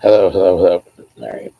Hello, hello, hello. All right.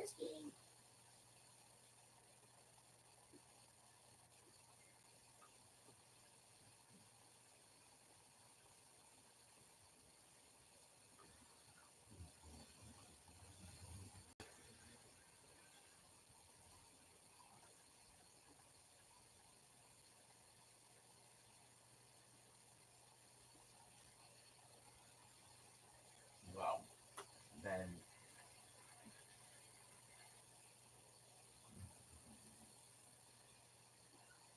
testing.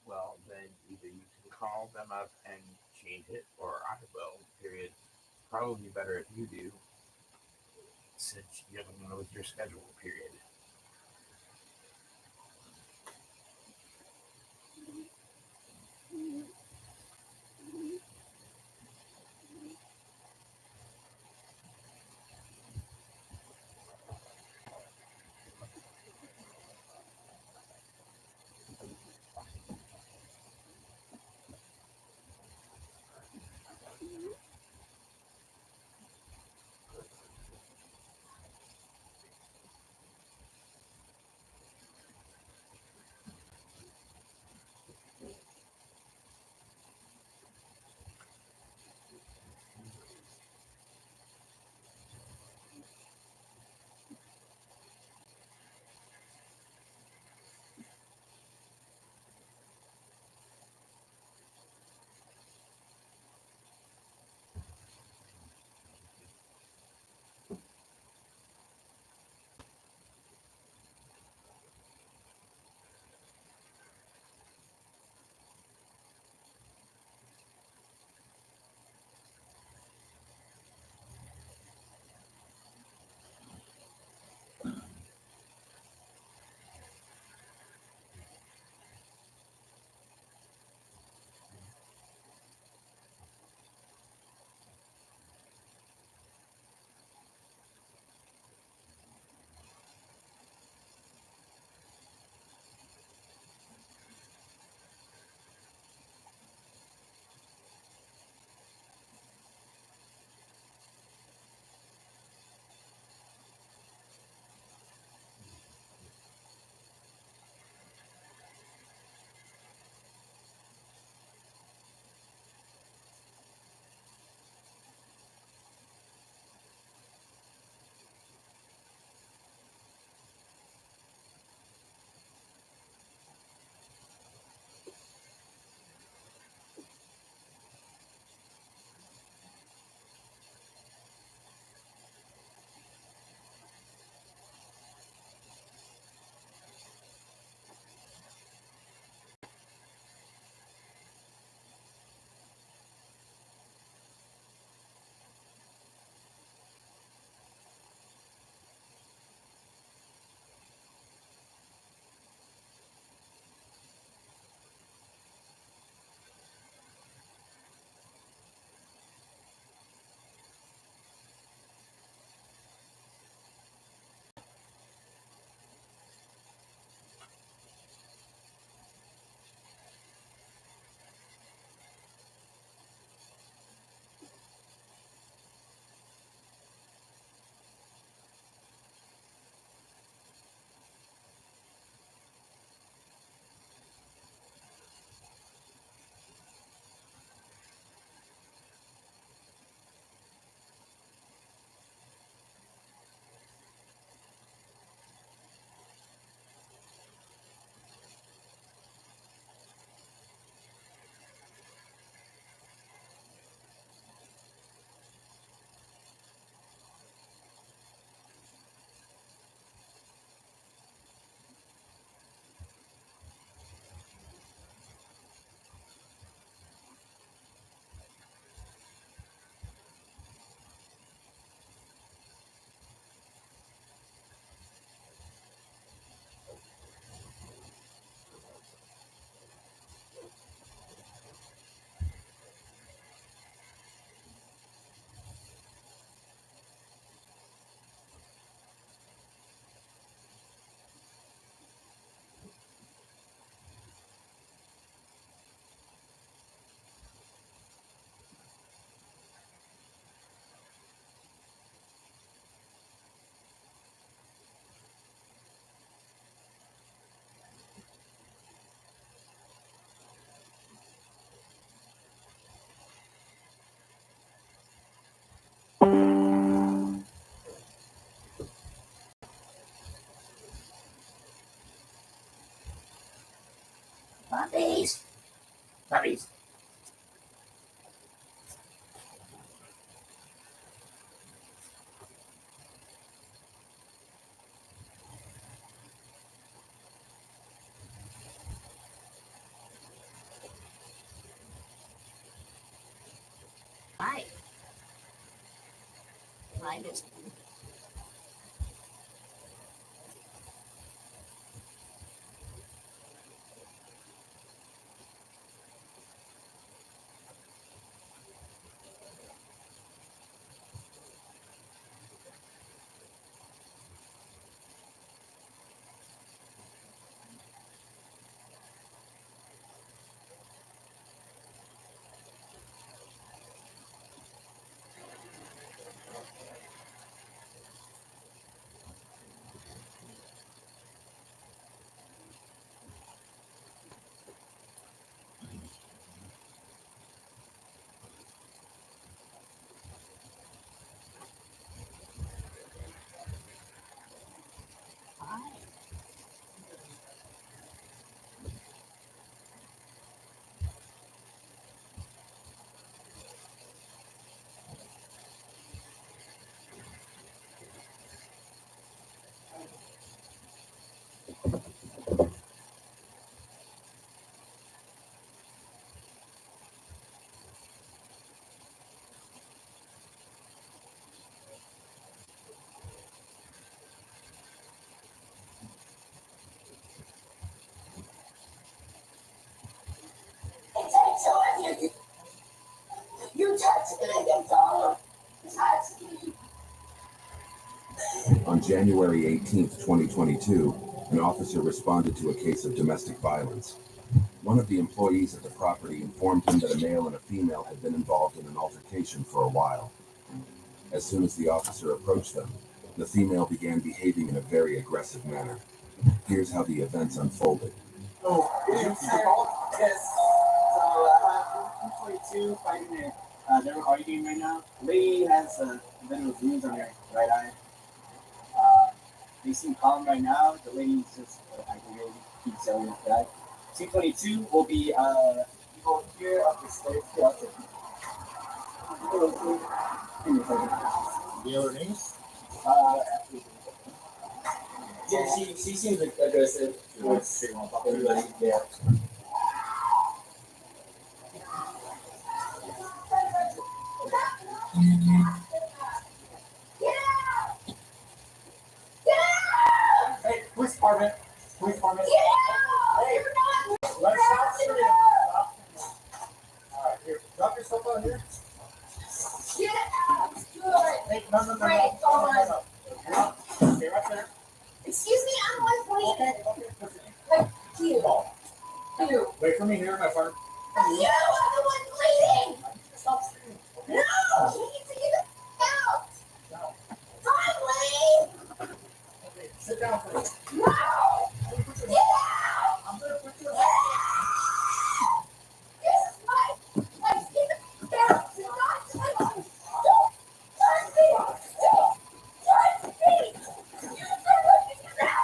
Well, then either you can call them up and change it, or I will. Period. Probably better if you do, since you're the one with your schedule. Period. Puppies. Puppies. Hi. Hi, Miss. Hi. You touched me, dog. Touched me. On January 18th, 2022, an officer responded to a case of domestic violence. One of the employees at the property informed him that a male and a female had been involved in an altercation for a while. As soon as the officer approached them, the female began behaving in a very aggressive manner. Here's how the events unfolded. Oh, yes. So I have 242 fighting it. They're arguing right now. The lady has a bit of wounds on her right eye. They seem calm right now. The lady's just aggravated. Keeps yelling at that. 222 will be people here up the stairs. Here, I'll take you. You know her name? Yeah, she seems aggressive towards everybody. Yeah. Hey, police department. Police department. Hey, let's stop shooting. Alright, here. Drop yourself out here. Get out. Good. Hey, no. Great, go on. Stay right there. Excuse me, I'm one bleeding. Okay. Thank you. Wait for me here, my friend. You are the one bleeding. Stop screaming. Okay? No, you need to get out. No. Finally. Okay, sit down for me. No. Get out. I'm gonna put you Get out. This is my place. Get out. Do not touch me. Don't touch me. Don't touch me. You are looking at that.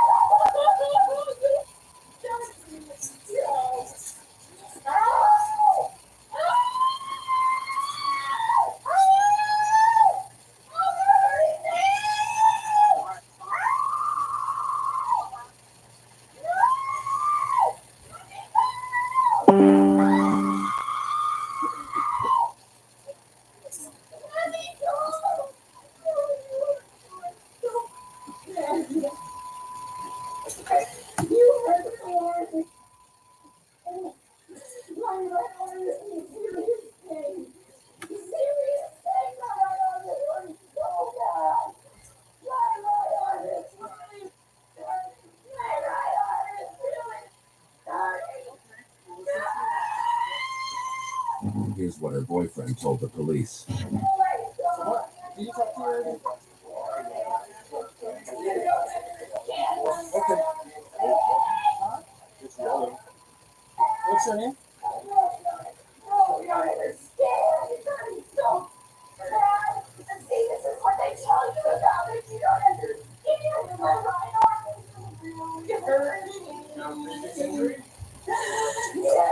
You hurt me. My arm is in serious pain. Serious pain. My arm is hurting so bad. My arm is really hurting. My right arm is really hurting. Here's what her boyfriend told the police. What? Did you talk to her already? Okay. What's your name? Oh, you don't understand. It's hurting so bad. And see, this is what they tell you about it. You don't understand. My right arm is really hurting. Injury? Yeah.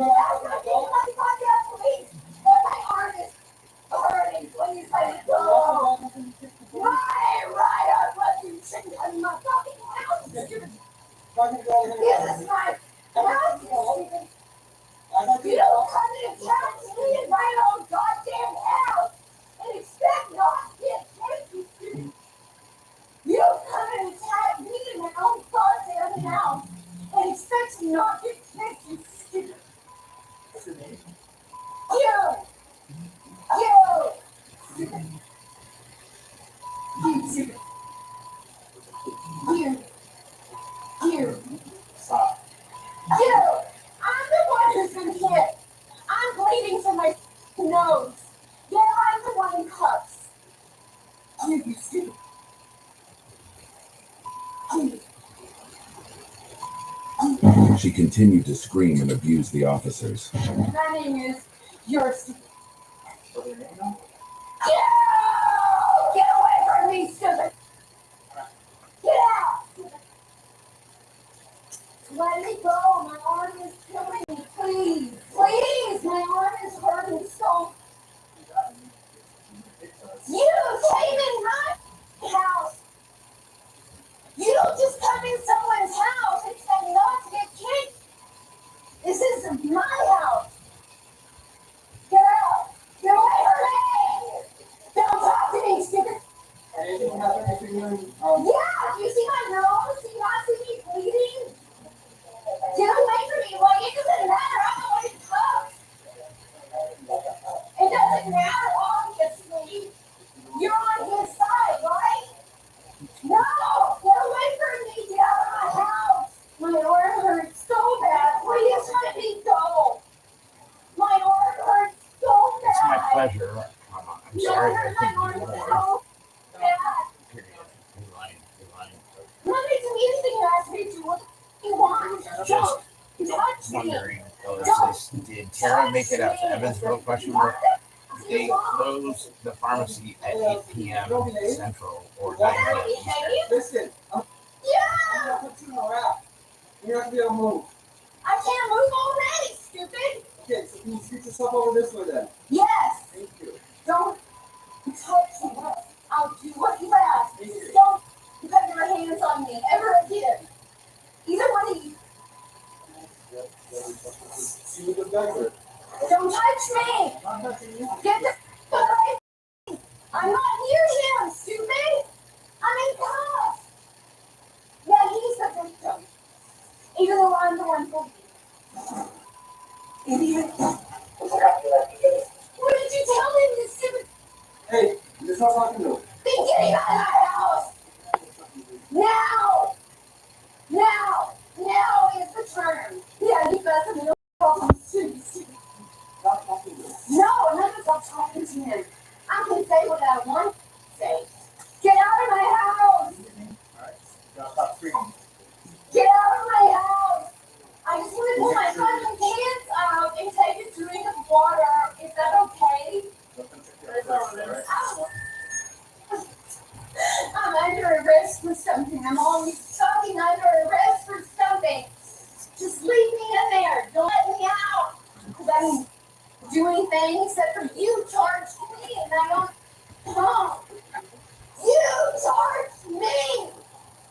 That's not being my goddamn police. And my arm is hurting. Please let it go. Right, I'll let you chicken in my fucking house. This is my house, you stupid. You don't come and attack me in my own goddamn house and expect not to get hit, you stupid. You don't come and attack me in my own goddamn house and expect to not get hit, you stupid. You! Stop. You! I'm the one who's been hit. I'm bleeding from my nose. Yeah, I'm the one in cuffs. You stupid. She continued to scream and abuse the officers. My name is You're Stupid. What's your name now? Get away from me, stupid! Get out! Let me go. My arm is killing me. Please. Please. My arm is hurting so. You came in my house. You don't just come in someone's house and expect not to get kicked. This is my house. Get out. Get away from me. Don't talk to me, stupid. Anything happened between you and Yeah, you see my nose? Do you not see me bleeding? Get away from me. Like, it doesn't matter. I'm the one in cuffs. It doesn't matter, obviously. You're on his side, right? No! Get away from me. Get out of my house. My arm hurts so bad. Please let me go. My arm hurts so bad. It's my pleasure. I'm sorry I My couldn't arm do is more. so bad. Period. You're lying. Let me do anything you ask me to. What do you want? Don't touch me. Wondering, Alexis, did Tara make it out to Evansville? Question mark. They closed the pharmacy at 8 p.m. Central or 9 p.m. Eastern. Listen, I'm Yeah! gonna put you in a wrap. You're not gonna be able to move. I can't move already, stupid. Okay, so can you scoot yourself over this way then? Yes. Thank you. Don't touch me. I'll do what you ask. Don't put your hands on me ever again. Either one of you. See you the beggar. Don't touch me. Not touching you. Get the away. I'm not near him, stupid. I'm in cuffs. Yeah, he's the victim. Even though I'm the one who. Idiot. What did you tell him, you stupid? Hey, you're not talking to him. Be getting out of my house. Now. Now is the term. Yeah, he does a little problem, stupid. Stop talking to him. No, I'm not stop talking to him. I can say what I want to say. Get out of my house. Alright, now stop screaming. Get out of my house. I just want to pull my fucking pants out and take a drink of water. Is that okay? I'm under arrest for something. I'm always talking under arrest for something. Just leave me in there. Don't let me out. Because I didn't do anything except for you charged me and I don't come. You charged me.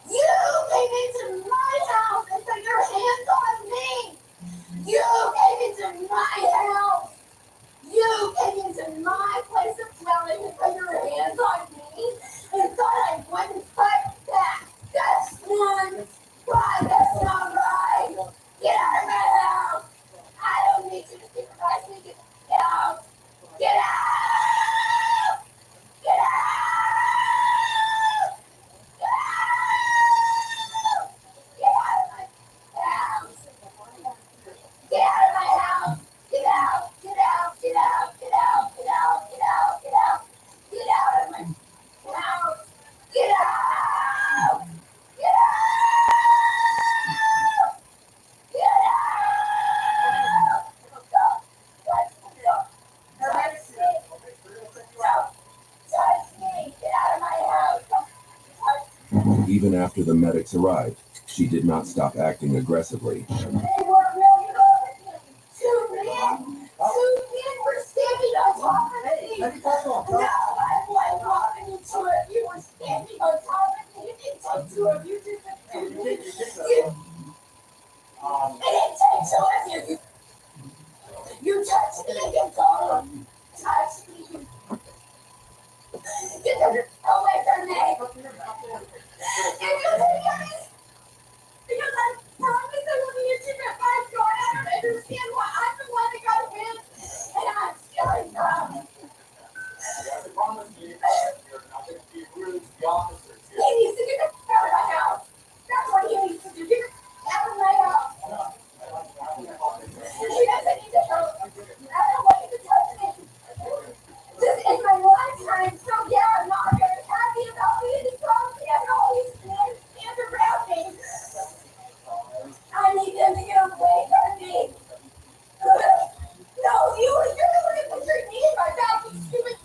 You came into my house and put your hands on me. You came into my house. You came into my place of dwelling and put your hands on me and thought I wouldn't fight back. That's not right. That's not right. Get out of my house. I don't need you to supervise me. Get out. Get out. Get out. Get out. Get out of my house. Get out of my house. Get out. Get out. Get out. Get out. Get out. Get out. Get out. Get out of my house. Get out. Get out. Get out. Touch me. Touch me. Get out of my house. Touch Even after the medics arrived, she did not stop acting aggressively. They were really good to not talk to me. Let me talk to him. No, I wasn't talking to two of you. Were standing on top of me. It didn't take two of you to defend me. It didn't take two of you. You touched me and you don't touch me. Get away from me. Because I promise I will be a different lifeguard. I don't understand why I'm the one that got wins and I'm stealing from. I promise you, you're not going to be rude to the officers here. He needs to get the f out of my house. That's what he needs to do. Get the out of my house. He doesn't need to help. I don't want you to touch me. This is my lifetime, so yeah, I'm not very happy about being probably having all these men stand around me. I need them to get away from me. No, you're the one that put your knee in my back, you stupid.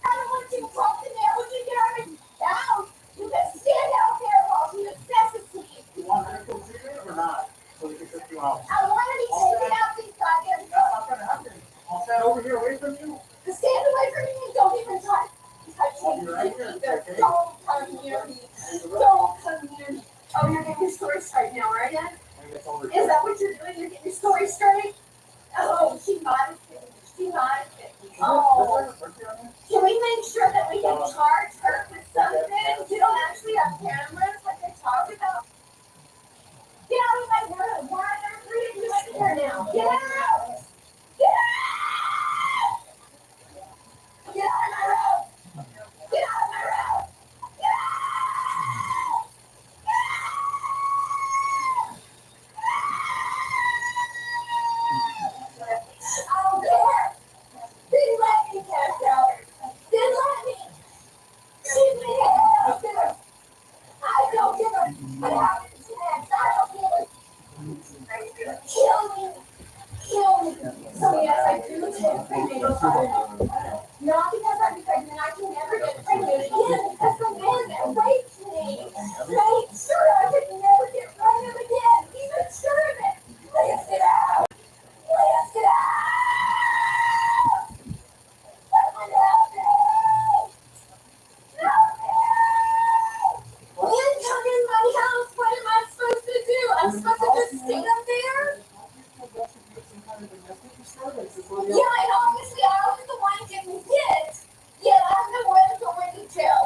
I don't want you to talk to me. I want you to get out of my house. You can stand out there while he assesses me. You want medical treatment or not? So we can take you out. I want to be taken out these goddamn That's not going to happen. I'll stand over here away from you. stand away from me and don't even touch me. I'll be right here, okay? Don't come near me. Don't come near me. Oh, you're getting your story straight now, right, Ed? Is that what you're doing? You're getting your story straight? Oh, she modest me. She modest me. Oh. Can we make sure that we can charge her with something? You don't actually have cameras like they talk about. Get out of my room. Why are there three of you in here now? Get out! Get out! Get out of my room! Get out of my room! Get out! I don't care. Then let me cash out. Then let me. Leave me here. I don't give a what happens next. I don't give a. Kill me. Kill me. So yes, I do take prenatal vitamins. Not because I'm pregnant. I can never get pregnant again because the man that raped me made sure I could never get pregnant again. He's a sure of it. Please get out. Please get out. Someone help me. Help me. Man, come in my house. What am I supposed to do? I'm supposed to just stand there? Yeah, and obviously I was the one getting hit. Yeah, I'm the one going to jail.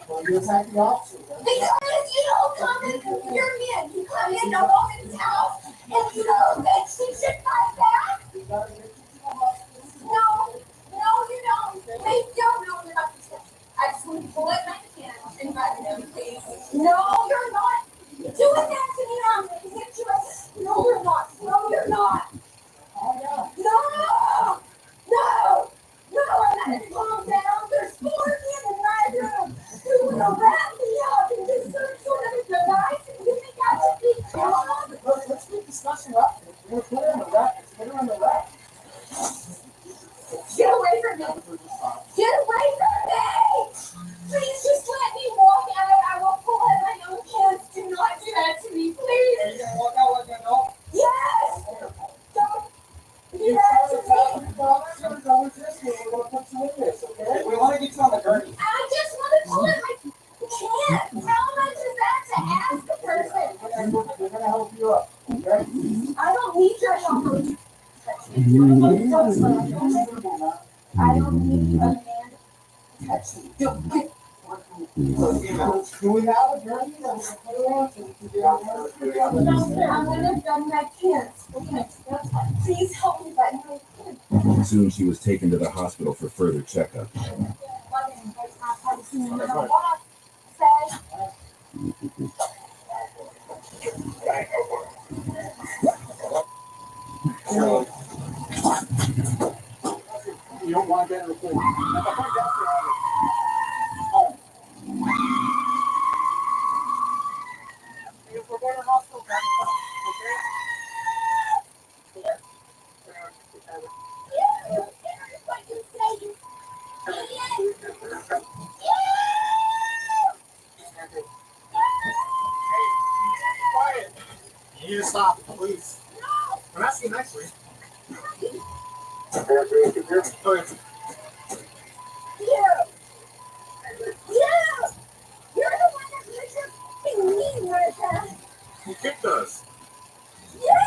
Well, you attack the officer, right? Because you don't come in, you're men. You come in a woman's house and you don't make some shit like that. You gotta get you to the hospital. No, you don't. They don't know you're not protected. I just want to pull it back in and run them, please. No, you're not doing that to me. I'm going to hit you. No, you're not. No, you're not. Oh, yeah. No! No! No, I'm not gonna calm down. There's 4 men in my room who will wrap me up and do some sort of a device and you think I should be calm? Let's keep discussing that. We're put her on the rack. Let's put her on the rack. Get away from me! Get away from me! Please just let me walk out. I will pull out my own pants. Do not do that to me, Are please. you gonna walk out like that, no? Yes! Don't do You that tell to me. the doctor, we're going to this, we're gonna put you in this, okay? We wanna get you on the gurney. I just want to pull out my pants. How much is that to ask a person? We're gonna help you up, okay? I don't need your help. I don't need a man to touch me. Don't get. Do we have a gurney that we can put her on so we can get out there? I'm gonna gun my pants. Okay, please help me button my pants. Soon she was taken to the hospital for further checkup. You don't want to get a report. If we're going to hospital, grab the phone, You need to stop, please. I'm asking nicely. Yeah. Yeah. You're the one that makes us me, Martha. Who kicked us? Yeah.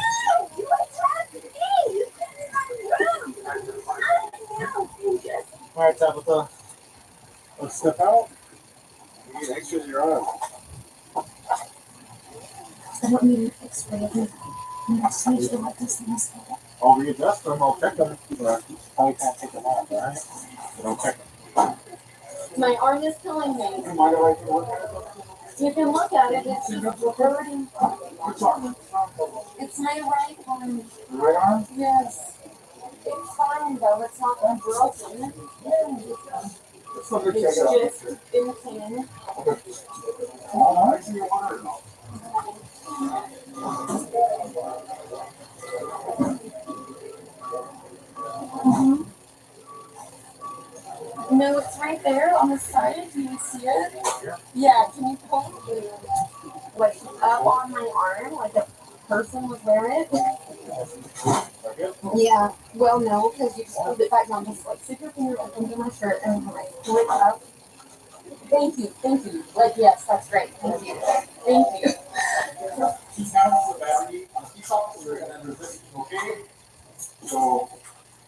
You attacked me. You said it on the room. I know. You just. All right, Tabitha. Let's step out. You need extras, you're on. I don't need an X-ray of me. I just need you to let these things go. I'll readjust them. I'll check them. But probably can't take them off, all right? So don't check them. My arm is killing me. Mind if I can look at it? You can look at it. It's just hurting. Which arm? It's my right arm. Right arm? Yes. It's fine though. It's not broken. Let's look at It's check it out. just in pain. Oh, I see your water. Mm-hmm. No, it's right there on the side. Do you see it? Yeah. Can you pull it like up on my arm, like a person would wear it? Yeah. Well, no, because you just pulled it back down. Just like stick your finger up into my shirt and like pull it up. Thank you. Thank you. Like yes, that's great. Thank you. Thank you. She has the battery. She's officer and then resist. Okay? So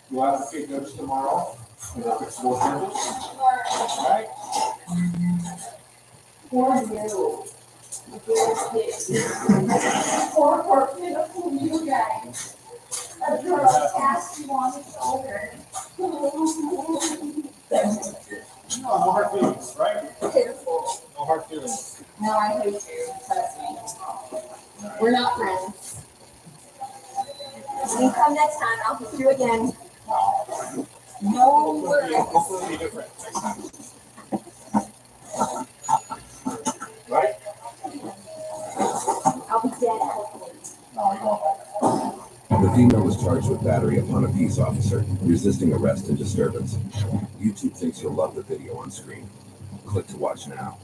you'll have to take notice tomorrow. And if it's more damage, all right? Poor you. Poor pitiful you guys. A girl cast you on the shoulder. No hard feelings, right? Pitiful. No hard feelings. No, I hate you. Trust me. We're not friends. You can come next time. I'll hit you again. No worries. Hopefully it'll be different next time. Right? I'll be dead hopefully. No, you won't. The female was charged with battery upon a peace officer, resisting arrest and disturbance. YouTube thinks you'll love the video on screen. Click to watch now.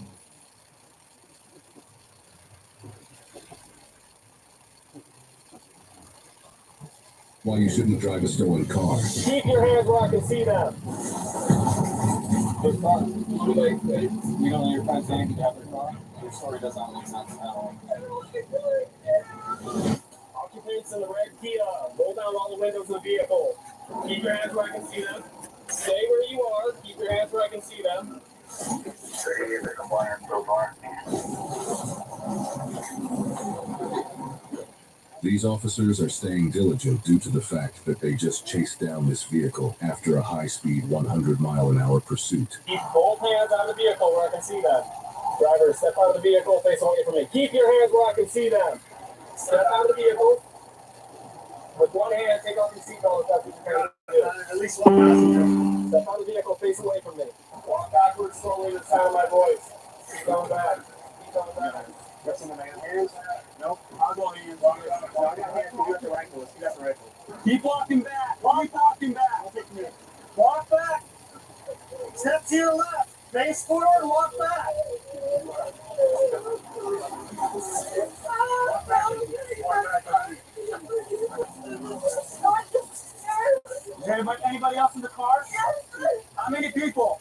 Why you shouldn't drive a stolen car. Keep your hands where I can see them. Good car. You don't let your friends say anything about their car? Your story doesn't make sense at all. Occupants in the red Kia. Roll down all the windows of the vehicle. Keep your hands where I can see them. Stay where you are. Keep your hands where I can see them. Is it compliant so far? These officers are staying diligent due to the fact that they just chased down this vehicle after a high-speed 100-mile-an-hour pursuit. Keep both hands out of the vehicle where I can see them. Driver, step out of the vehicle, face away from me. Keep your hands where I can see them. Step out of the vehicle. With one hand, take off your seatbelt if that's what you're going to do. At least one passenger. Step out of the vehicle, face away from me. Walk backwards slowly to the sound of my voice. Keep going back. Keep going back. Got some of my hands? Nope. I'll go hands. No, I got hands. You got the rifle. You got the rifle. Keep walking back. Keep walking back. I'll take me. Walk back. Step to your left. Face forward. Walk back. Is anybody else in the car? How many people?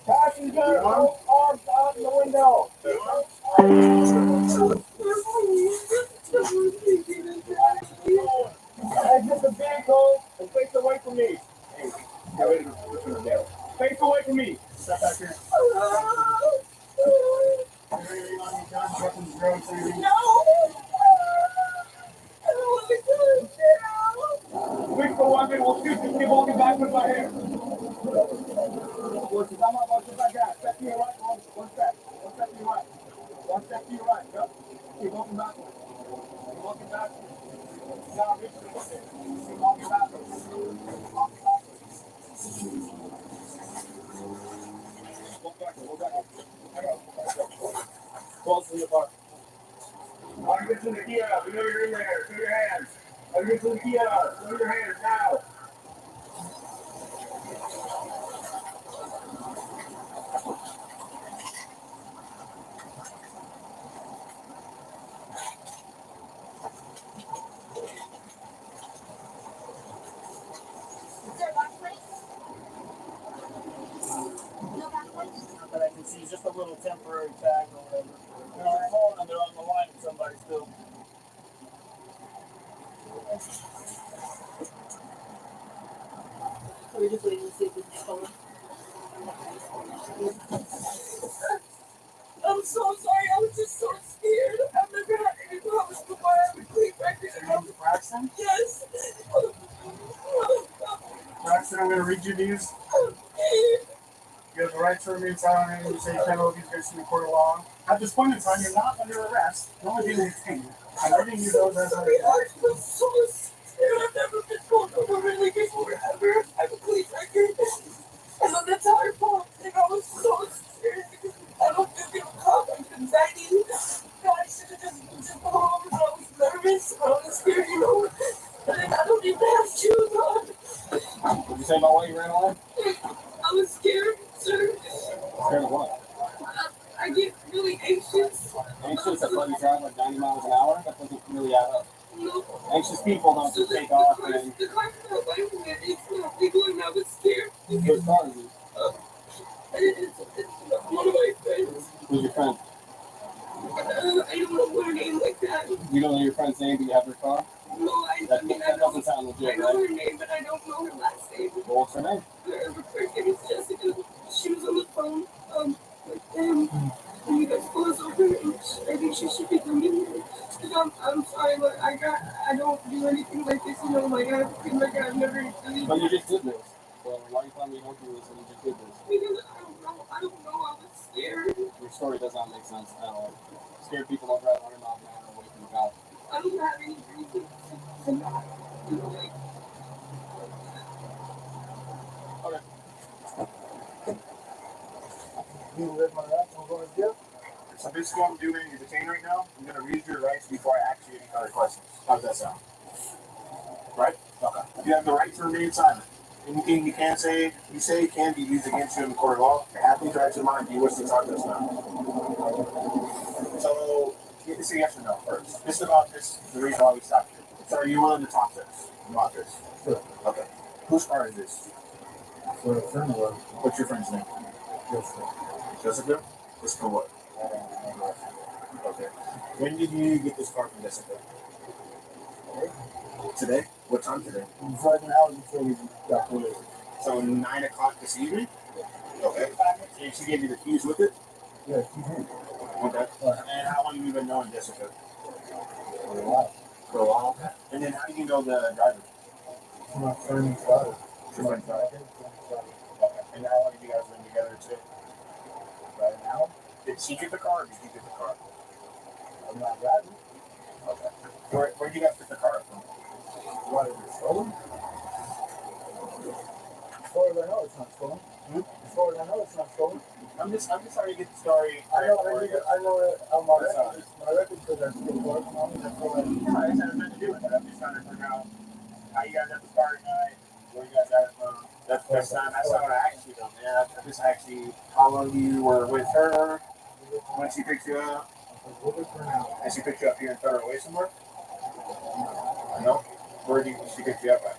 Passenger, arms out in the window. Exit the vehicle and face away from me. Face away from me. Step back here. Quick for one minute, we'll shoot you. Keep walking backwards by here. Step to your right, one step. One step to your right. One step to your right. Yep. Keep walking backwards. Keep walking backwards. Now reach the button. Keep walking backwards. Walk backwards. Walk backwards. Walk backwards. I go. Close to the car. When you get to the kiosk, we know you're in there. Show your hands. When you get to the kiosk, show your hands now. temporary tag or whatever. They're on the phone and they're on the line with somebody still. So we're just waiting to see if it's phone. I'm so sorry. I was just so scared. I've never had any problems before. I have a clean record. Your name's Braxton? Yes. Braxton, I'm going to read you these. You have the right to remain silent and you say you can't hold these against the court of law. At this point in time, you're not under arrest. You're only being detained. I'm reading you those as sorry. I'm so scared. I've never been pulled over really before ever. I have a clean record. And on the tire pump, and I was so scared because I don't feel give a cop. I've been begging. God, I should have just pulled over, but I was nervous. I was scared, you know. And I don't even have shoes on. What did you say about why you ran away? I was scared, sir. Scared of what? I get really anxious. Anxious that you drive like 90 miles an hour? That doesn't really add up. No. Anxious people don't just take off and... The car got away from me. It's not legal and I was scared. Whose car is it? It's one of my friends. Who's your friend? I don't know what her name like that. You don't know your friend's name, but you have her car? No, I That mean, doesn't sound I legit, know right? her name, but I don't know her last name. Well, what's her name? Her name is Jessica. She was on the phone, and you guys pulled us over, and I think she should be coming here. I'm sorry, but I don't do anything like this, you know, like I feel like I've never really. But you just did this. So why are you telling me you don't do this when you just did this? Because I don't know, I was scared. Your story does not make sense at all. Scared people don't drive 100 miles an hour away from the cop. I don't have any reason to not, you know, like. Okay. You live my rights, I'm going to jail. So basically what I'm doing, you're detained right now. I'm going to read your rights before I ask you any other questions. How does that sound? Right? Okay. You have the right to remain silent. Anything you can say, you say can be used against you in the court of law. Your athlete's right to mind, do you wish to talk to us now? So, you can say yes or no first. Just about this, the reason why we stopped here. So are you willing to talk to us about this? Sure. Okay. Whose car is this? So a friend was What's your friend's name? just Jessica? Jessica what? Okay. When did you get this car from Jessica? Today? What time today? right now before we got police. So 9 o'clock this evening? Okay. And she gave you the keys with it? Yeah, she did. Okay. And how long have you been knowing Jessica? For a while. For a while. And then how do you know the driver? My friend's daughter. Your friend's driver? Okay. And how long have you guys been together too? Right now, Did she get the car or did you get the car? I'm not driving. Okay. Where did you guys pick the car up from? What is it, stolen? As far as I know, it's not stolen. As far as I know, it's not stolen. I'm just trying to get the story. I know it on my record. My record says that's still working on it. That's all I need. No, it has nothing to do with that. I'm just trying to figure out how you guys have the car tonight, where you guys at it from. That's not what I asked you though, man. I just asked you how long you were with her when she picked you up. And she picked you up here and threw her away somewhere? No? Where did she pick you up at?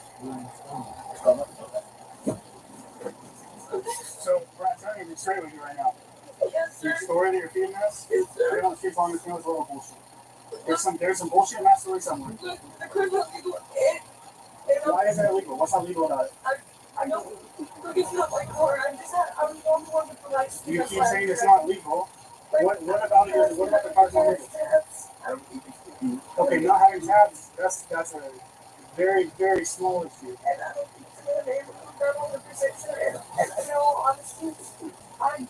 Okay. So, Brad, tell me, be straight with you right now. Yes, sir. Your story that you're feeding us, Yes, sir. I don't keep on this with a little bullshit. There's some bullshit in that story somewhere. Look, the car's not legal. Why is it illegal? What's not legal about it? I don't. Look, it's not my car. I'm the one with the license. You keep saying it's not legal. What about it? What about the car's not legal? Okay, not having tabs, that's a very, very small issue. And I don't think it's in the neighborhood. I'm 100% sure. And I know, honestly, I'm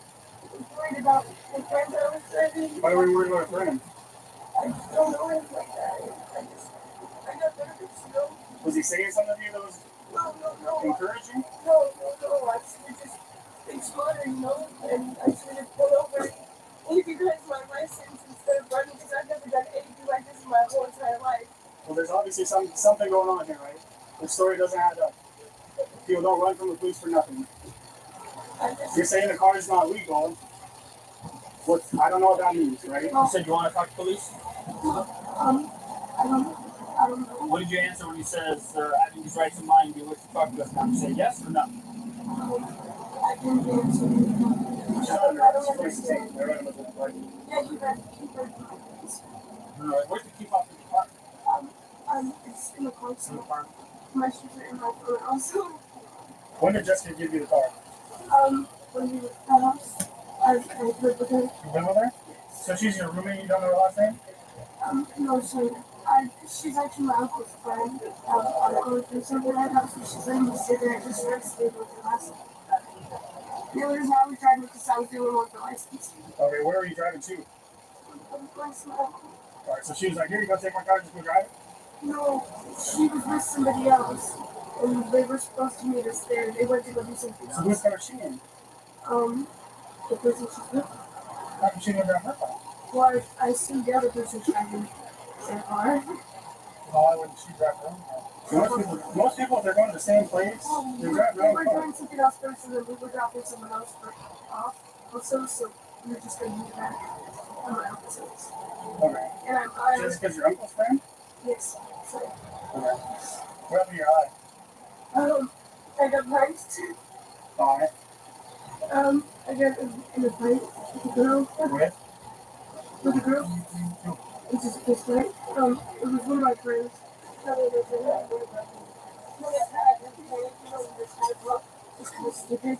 worried about the friends I was driving. Why were you worried about a friend? I just don't know him like that. I got nervous, you know? Was he saying something to you that was No. encouraging? No. I should have just been smarter, you know? And I should have pulled over. Only because my license instead of running, because I've never done anything like this in my whole entire life. Well, there's obviously something going on here, right? The story doesn't add up. People don't run from the police for nothing. You're saying the car is not legal. What? I don't know what that means, right? You said you want to talk to police? I don't know. What did you answer when he says, having these rights in mind, you wish to talk to us now? You say yes or no? I I didn't get into it. I don't understand. Yeah, he read Where's the key fob in the car? it's in the car. In the car. My shoes are in my phone also. When did Jessica give you the car? When we were at the house, I lived with her. You live with her? So she's your roommate, you don't know her last name? No, she's actually my uncle's friend. I'm going through something right now, so she's letting me sit there and just try to stay with her last. The only reason I was driving because I was the only one with the license. Okay, where are you driving to? I'm going to my uncle. Alright, so she was like, here you go, take my car, just go drive it? No, she was with somebody else. And they were supposed to meet us there. They went to go do something So else. whose car is she in? The person she's with. How come she didn't drive her car? Well, I assumed the other person driving their car. Why wouldn't she drive her own car? Most people, if they're going to the same place, they drive their They own were car. doing something else first, and then we were dropping someone else off. Also, so we were just going to be back on my uncle's house. Okay. And I'm Just because your uncle's friend? yes. So, Okay. What happened to your eye? I got punched. Why? I got in a fight with a girl. With? With a girl. Which is a fist fight. It was one of my friends. It's kind of stupid.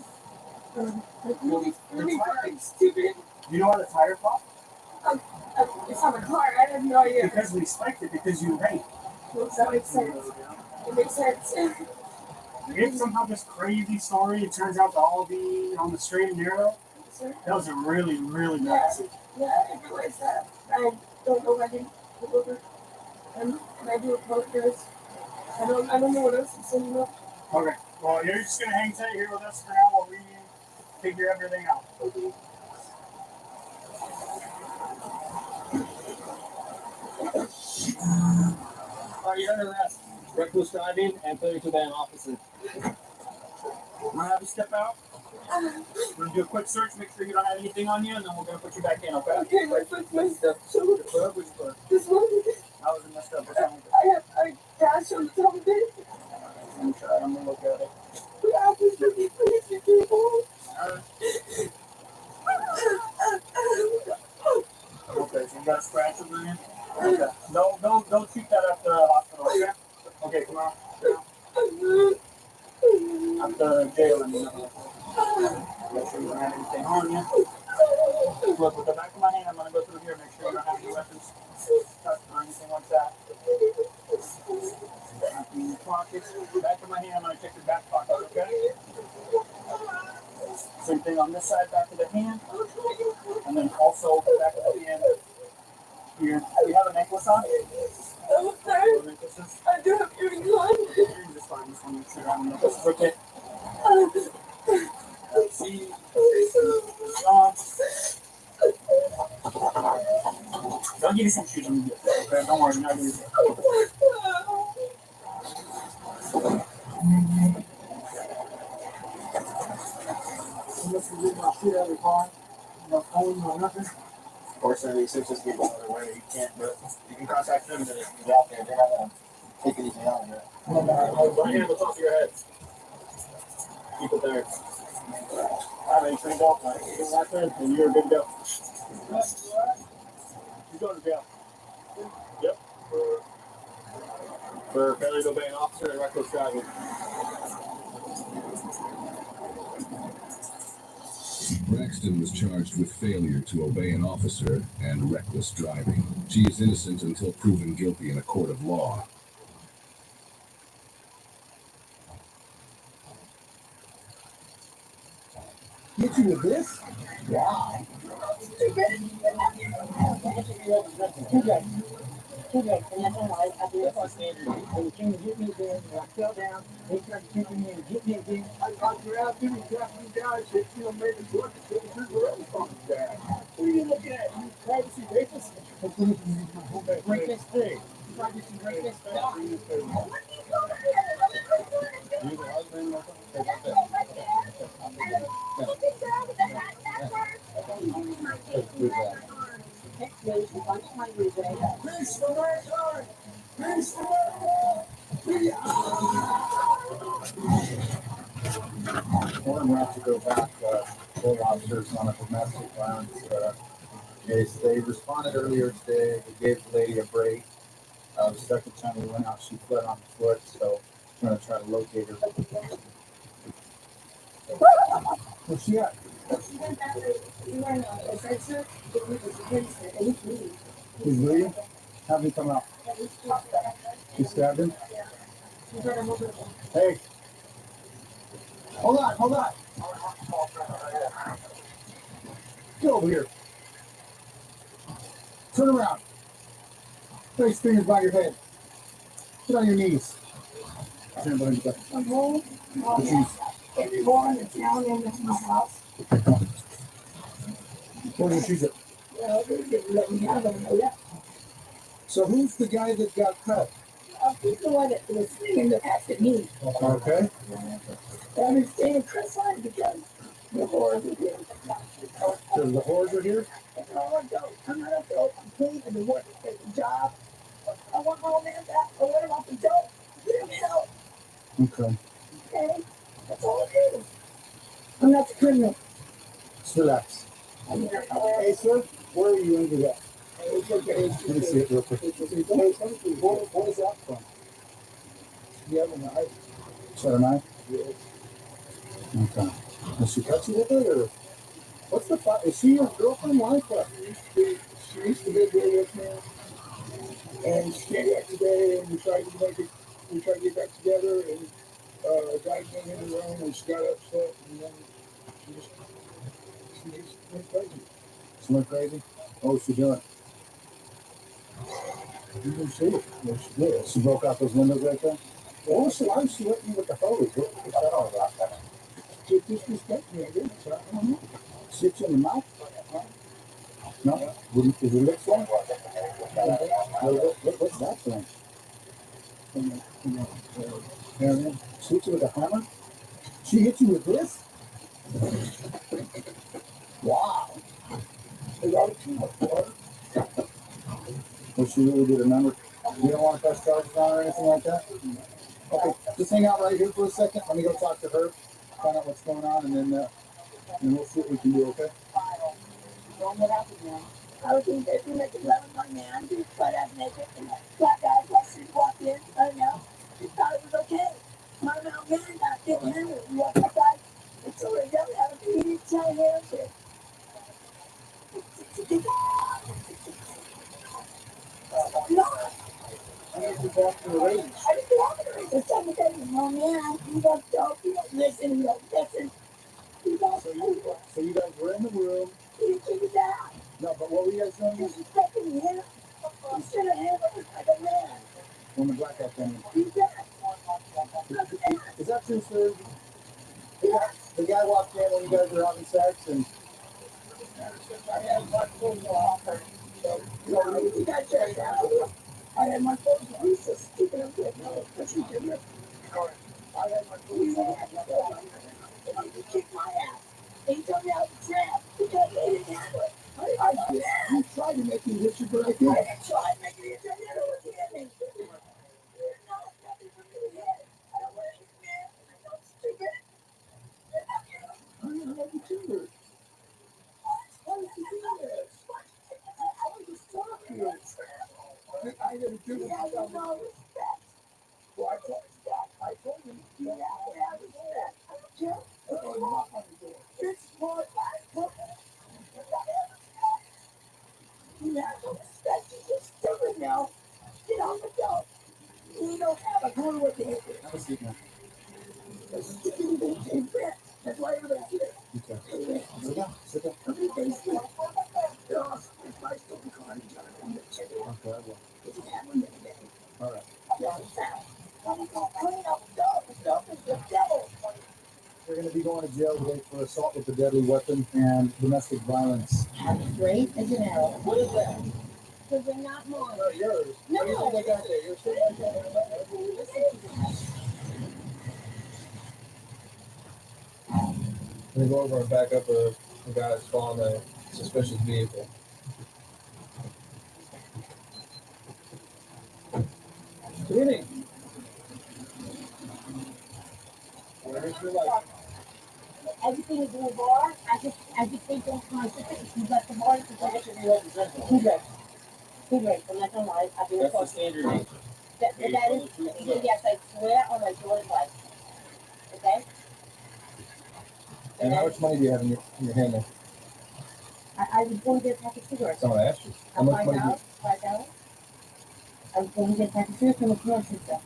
Really fucking stupid. Do you know why the tire popped? It's not my car. I have no idea. Because we spiked it because you raped. Does that make sense? It makes sense. If somehow this crazy story it turns out to all be on the straight and narrow, that was a really, really bad scene. Yeah, I realize that. I don't know if I didn't pull over. And I do apologize. I don't know what else to say, you know. Okay. Well, you're just gonna hang tight here with us for now while we figure everything out. Okay. Alright, you're under arrest. Reckless driving and failure to obey an officer. I'm gonna have you step out. We're gonna do a quick search, make sure you don't have anything on you, and then we're gonna put you back in, okay? Okay, my foot's messed up. So Which foot? this one, How was it messed up? What's wrong with it? I have a gash on the top of it. I'm gonna look at it. The office looking crazy people. Alright. Okay, so you got a scratch on there? Okay. Don't treat that at the hospital, okay? Okay, come on. At the jail, I mean. Make sure you don't have anything on you. Look, with the back of my hand, I'm going to go through here, make sure you don't have any weapons, or anything like that. Nothing in your pockets. Back of my hand, I'm going to check your back pocket, okay? Same thing on this side, back of the hand. And then also back of the hand. Here. Do you have a necklace on? Okay. Necklaces? I do have earrings on. You're just fine. Just want to make sure you have a necklace. It's okay. See? I'll give you some shoes when you get there, okay? Don't worry, I'm not going to do Unless you leave my shit out of the car, no phone, no nothing. Of course, there are researchers people other way you can't, but you can contact them and if you're out there, they're not going to take anything out of there. Don't hand the top of your head. Keep it there. All right, you go. That's it, and you're good to go. You're going to jail. Yep. For failure to obey an officer and reckless driving. Braxton was charged with failure to obey an officer and reckless driving. She is innocent until proven guilty in a court of law. Get you with this? Wow. And that's all I did for standard. They came to get me again, and I fell down. They tried to take me and get me again. I got you out, you got me down, shit, you know, maybe what the shit is really fucking bad. What are you looking at? You privacy rapist? That's what you break this thing. Privacy break this thing. You the husband or Hold on, we have to go back, full officers on a domestic violence case. They responded earlier today. We gave the lady a break. The second time we went out, she fled on foot, so we're going to try to locate her. Where's she at? He's bleeding? Have him come out. She stabbed him? Hey. Hold on. Get over here. Turn around. Place fingers by your head. Get on your knees. Stand behind your back. Everyone in town in my house. Where did you shoot it? Well, they didn't let me have them. So who's the guy that got cut? He's the one that was swinging the axe at me. Okay. But I'm staying criticized because the whores are here. So the whores are here? No, I don't. I'm not a dope. I'm clean and the work is a job. I want my old man back. I want him off the dope. Get him help. Okay. Okay? That's all it is. I'm not the criminal. Just relax. Hey, sir, where are you injured at? It's okay. Let me see it real quick. What is that from? You have a knife? Is that a knife? Yes. Okay. Does she cut you with it, or what's the fight? Is she your girlfriend, wife? She used to be here with me. And she did it today, and we tried to get back together, and a guy came in the room, and she got upset, and then she just went crazy. She went crazy? What was she doing? You can see it. What she did? She broke out those windows right there? Why was she hitting you with the hose? What's that all about? She disrespected me, I guess. I don't know. Shit you in the mouth? No? Is your lips on? What's that thing? She hit you with a hammer? She hit you with this? Wow. Well, she really did remember. You don't want to press charges on her or anything like that? Okay, just hang out right here for a second. Let me go talk to her, find out what's going on, and then we'll see what we can do, okay? What happened now? I was in bed making love with my man, he was butt ass naked, and that black guy walked in, I don't know, he thought it was okay. My man got getting hammered, and what that guy, and so he got out of the meeting, tell him to no. I need to talk to the lady. I didn't want to raise the second day. No, man, you don't talk, you don't listen, you don't listen. You don't So you guys were in the room. you keep it down. No, but what were you guys doing? Disrespecting him. You should have handled it like a man. When the black guy came in. You did. Is that true, sir? The guy walked in when you guys were having sex, and I had my phone off. You got checked out. I had my phone off. He's so stupid. I'm like, no, but you did it. I had my phone off. You kicked my ass. And he told me I was a tramp because they didn't handle it. You tried to make me hit you, but I didn't. I didn't try to make you hit you. I didn't know what you hit me. You're not nothing for me to hit. I don't want to hit you, man. I'm not stupid. You're not you. I don't know what you did. Why did you do this? I was just talking to you. I didn't do it. You have no respect. Well, I told you. You have to have respect. I don't care. Okay, knock on the door. It's more like you have no respect. You're just stupid now. Get on the door. You don't have a clue what to hit. have a seat now. That's why everybody's here. Okay. Sit down. Sit down. Everybody's here. They're all sacrificed on the car. Okay, I will. If you have one today. All right. Clean up the stuff is the devil. We're going to be going to jail today for assault with a deadly weapon and domestic violence. Straight as an arrow. What is that? Because they're not mine. No, yours. No. What do you think I got there? You're We're going to go over and back up a guy that's following a suspicious vehicle. Kenny. Where's your life? Everything is in the bar. I just think to my sister, she's got the bar. She's like, who's good? Who's good? I'm not gonna lie. I've been That's the standard age. that is, yes, I swear on my daughter's life. Okay? And how much money do you have in your hand now? I was going to get a pack of cigarettes. Someone asked you. How much money do you? $5. I was going to get a pack of cigarettes from a commercial stuff.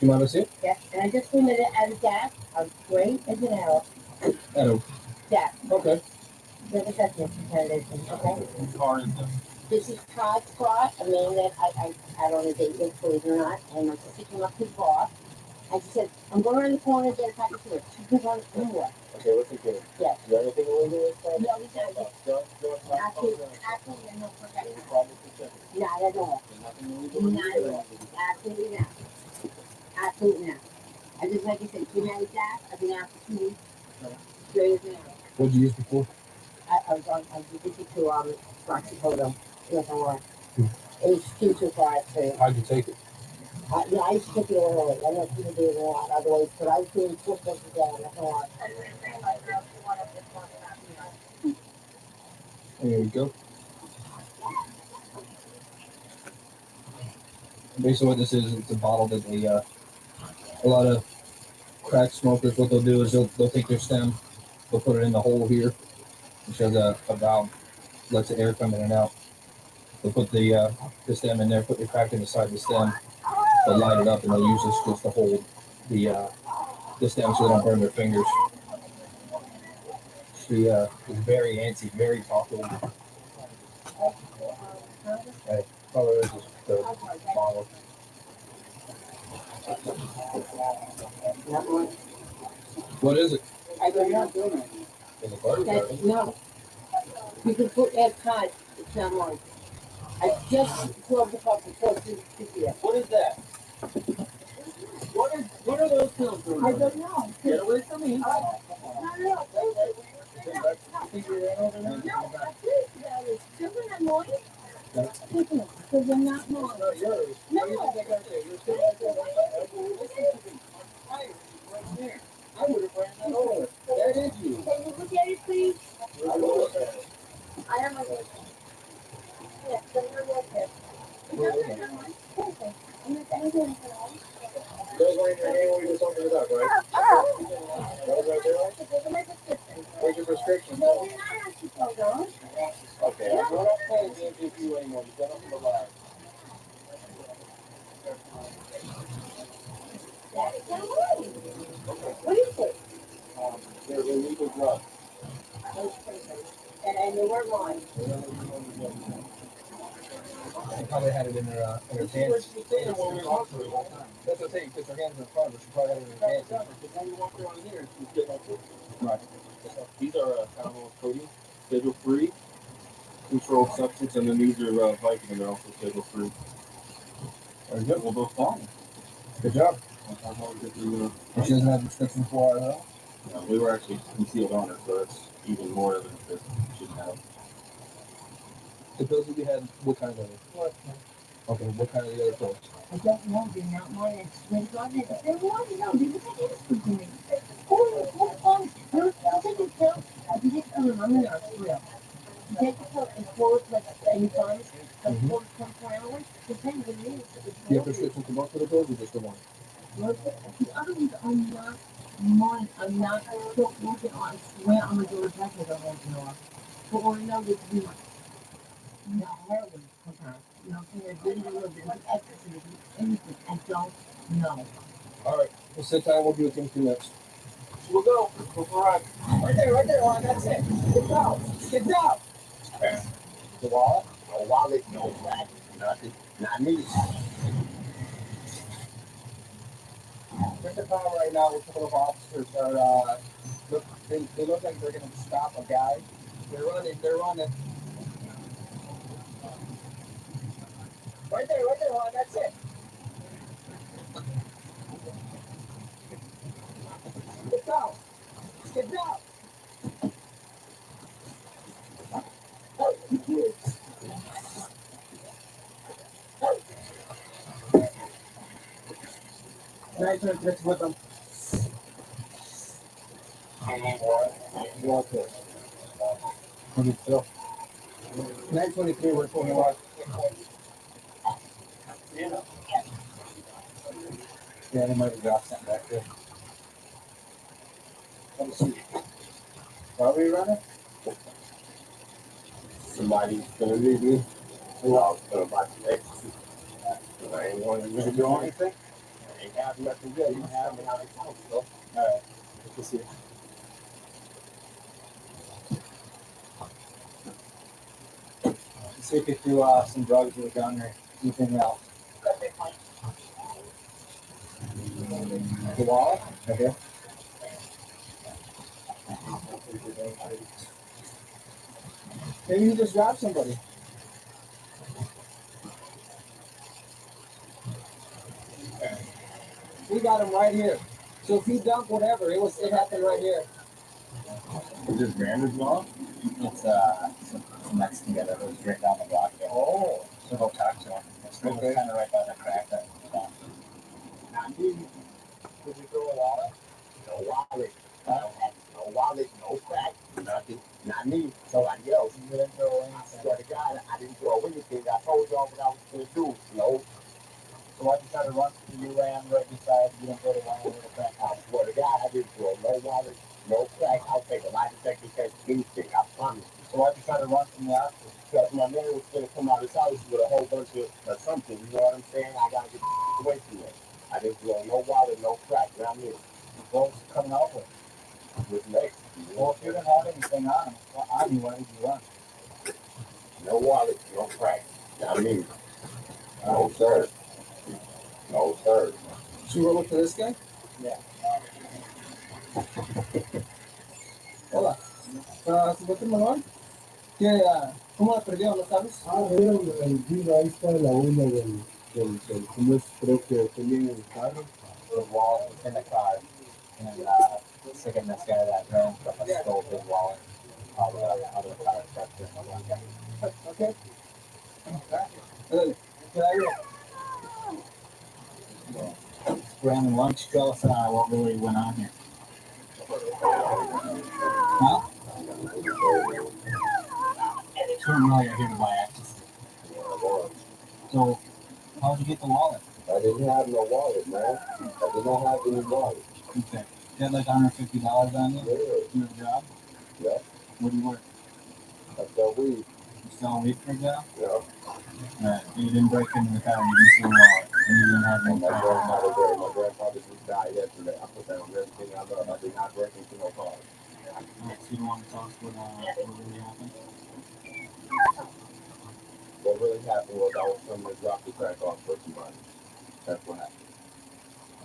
You mind us here? Yeah, and I just cleaned it at a gas. I was great as an arrow. I don't. Gas. Okay. There's a second condition, okay? What car is this? This is Todd Scott, a man that I don't know if they believe it or not, and my sister came up to the bar. And she said, I'm going around the corner to get a pack of cigarettes. She goes on anywhere. Okay, what's it doing? Yeah. Is there anything illegal with that? No, he's not. Absolutely, no protection. Not at all. Not at all. Absolutely not. Absolutely not. I just, like I said, came out of that. I've been out for 2 weeks. Straight as an arrow. What did you use before? I was addicted to oxycodone. Yes, I was. It was too far. How'd you take it? I used to take it early. I know people do it a lot other ways, but I was doing 4 books a day. That's a lot. There you go. Basically what this is, it's a bottle that they, a lot of crack smokers, what they'll do is they'll take their stem, they'll put it in the hole here, which has a valve, lets the air come in and out. They'll put the stem in there, put the crack inside the stem, they'll light it up, and they'll use this just to hold the stem so they don't burn their fingers. She is very antsy, very talkative. Hey, color is the bottle. What is it? I don't know. Is it butter? No. You can put that card. It's not mine. I just drove the car for 50 years. What is that? What are those pills doing? I don't know. Get away from me. No. Children are mine. Because they're not mine. No. I would have ran that over. That is you. Can you look at it, please? I will look at it. I am a look. Yeah, don't look at it. No. I'm not angry at all. Those were in your hand when you just opened it up, right? That was right there? Where's your prescription? No, you're not actually so wrong. Okay, I'm not playing games with you anymore. You got up in the lab. What is it? They're illegal drugs. And they weren't mine. She probably had it in her hands. That's what I'm saying, because her hands are in front of her. She probably had it in her hands. When you walk around here, it's get like this. Right. These are animal protein, schedule free, controlled substance, and then these are vitamin, they're also schedule free. Very good. We'll both fine. Good job. I'm always get the, And she doesn't have a prescription for it, though? we were actually concealed on her, so that's even more evidence that she didn't have. The pills that we had, what kind of other? Okay, what kind of the other pills? I don't know. They're not mine. I swear to God, they're mine. No, they look like innocent to me. I'll take a pill. You take I'm a nurse, for real. You take a pill and pour it like any pharmacy, like 24 hours. Depends on you. Do you have prescription for both of the pills or just the one? The other ones are not mine. I'm not still working on. I swear I'm a door pressure. I'm working on. But what I know is you know, heroin sometimes. You know, they're doing a little bit of exercise, anything. I don't know. All right, we'll sit down. We'll do it in 2 minutes. We'll go. Go for a ride. Right there, Ron. That's it. Get down. Get down. The wallet? No wallet, no bag, nothing. Not me. Just a call right now. A couple of officers are, they look like they're going to stop a guy. They're running. Right there, Ron. That's it. Get down. Get down. Nice, let's with them. What's this? 923, we're pulling out. Yeah, they might have dropped something back there. Let me see. Why are we running? Somebody's gonna leave me. Who else gonna buy some extra? I ain't want to really do anything. I ain't have nothing good. You have me out of town, so. Alright, let's see. Let's see if we threw some drugs with a gun or anything else. The wallet? Okay. Maybe you just robbed somebody. We got him right here. So if he dumped whatever, it happened right here. Is this Brandon's mom? It's some Mexican guy that was right down the block there. Oh. So go talk to him. It's kind of right by the crack that Not me. Did you throw a wallet? No wallet. I don't have no wallet, no crack, nothing. Not me. Somebody else. you didn't throw I anything. swear to God, I didn't throw anything. I told y'all what I was going to do. No. So why'd you try to run? You ran right beside. You didn't go to one with a crack I house. swear to God, I didn't throw no wallet, no crack. I'll take a lie detector test, anything. I promise. So why'd you try to run from the officer? Because my man was going to come out of his house with a whole bunch of something. You know what I'm saying? I got to get away from it. I didn't throw no wallet, no crack. Not me. What was he coming out with? With legs. Well, if you didn't have anything on him, why did you run? No wallet, no crack. Not me. No, sir. No, sir. Should we roll up to this guy? Yeah. Hola. ¿Se mete mejor? ¿Cómo la perdieron, no sabes? Era el video, ahí está la una del ¿cómo es? Creo que tenía en el carro. The wallet was in the car, and second this guy that ran stole his wallet out of the car. Okay. Dale. We're having lunch. Tell us what really went on here. Huh? Certain know you're here to buy access. So, how'd you get the wallet? I didn't have no wallet, man. I did not have any wallet. Okay. You had like $150 on you? Yeah. You have a job? Yeah. Where do you work? I sell weed. You selling weed for a job? Yeah. Alright. You didn't break into the car, you didn't steal a wallet, and you didn't have And no my car. grandfather died. My grandfather just died yesterday. I put down everything I love. I did not break into no car. Alright, so you don't want to tell us what really happened? What really happened was I was coming to drop the crack off for somebody. That's what happened.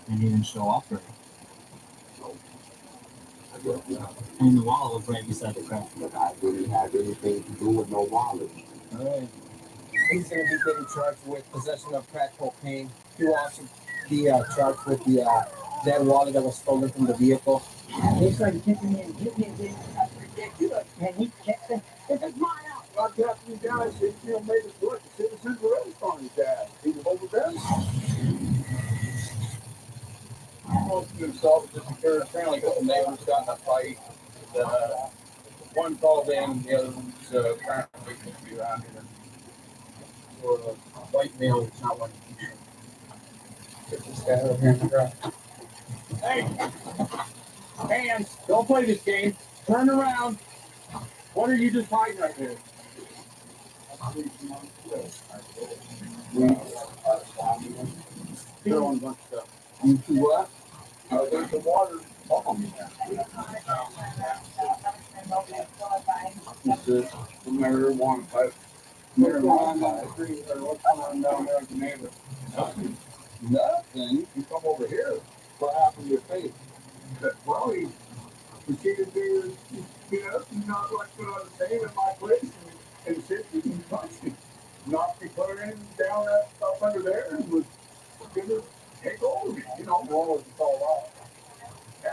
And you didn't show up, or? I guess not. And the wallet was right beside the crack. But I didn't have anything to do with no wallet. Alright. He's going to be getting charged with possession of crack cocaine. He will also be charged with that wallet that was stolen from the vehicle. They started kicking me and hitting me and saying, that's ridiculous. And he kept saying, this is my house. Not after you guys, made us look. The citizens were arrested on his dad. He was over there. Most of himself just occurred. Apparently, a couple neighbors got in a fight. One called in, the other one's apparently going to be around here. For a white male, it's not one. Get this guy over here in the ground. Hey! Hands! Don't play this game. Turn around. What are you just hiding right there? Throwing a bunch of stuff. You two what? There's some water. This is the marijuana pipe. Marijuana, I agree. What's going on down there with the neighbor? Nothing. You come over here. What happened to your face? Well, he proceeded to, he's not like what I was saying in my place and shit. He knocked me clearing down that stuff under there and was gonna take over me, What was it all about?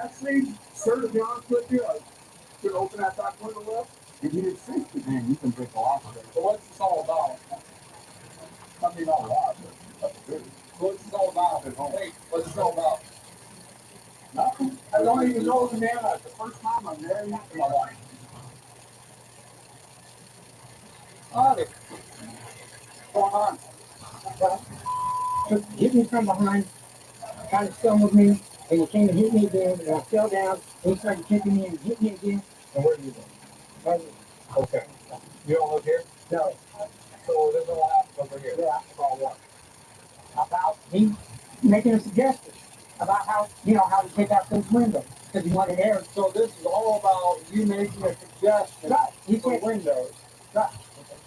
Actually, sir, to be honest with you, I could open that back window up and he didn't see me. Man, you can break a lock there. So what's this all about? I mean, not a lot, but that's good. What's this all about? Hey, what's this all about? Nothing. I don't even know the man. That's the first time I'm married in my life. Oh, What's going on? just hit me from behind, kind of stumbled me, and he came and hit me again, and I fell down, and he started kicking me and hit me again. And where do you live? Okay. You don't live here? No, So this is what happened over here. yeah, About what? about me making a suggestion about how, how to take out those windows, because he wanted air. So this is all about you making a suggestion Right, he for said, windows. right,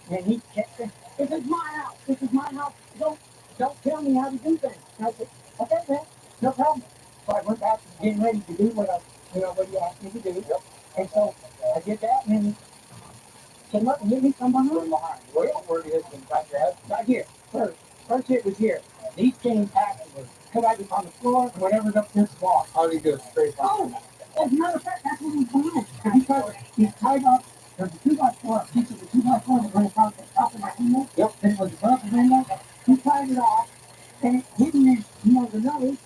and he kept saying, this is my house, this is my house, don't tell me how to do things. And I said, okay, man, no problem. So I went back to getting ready to do what what you asked me to do. Yep. And so I did that, and then he came up and hit me from behind. From behind. Where do you hit them? Back your head? Right here, first hit was here. These came afterwards, because I was on the floor, whatever's up this wall. How do you get straight Oh, down? as a matter of fact, that's what he's doing. Because he's tied up, there's a 2x4, a piece of the 2x4 that went across the top of my window. Yep. And it was above the window. He tied it off, and it hit me, the nose,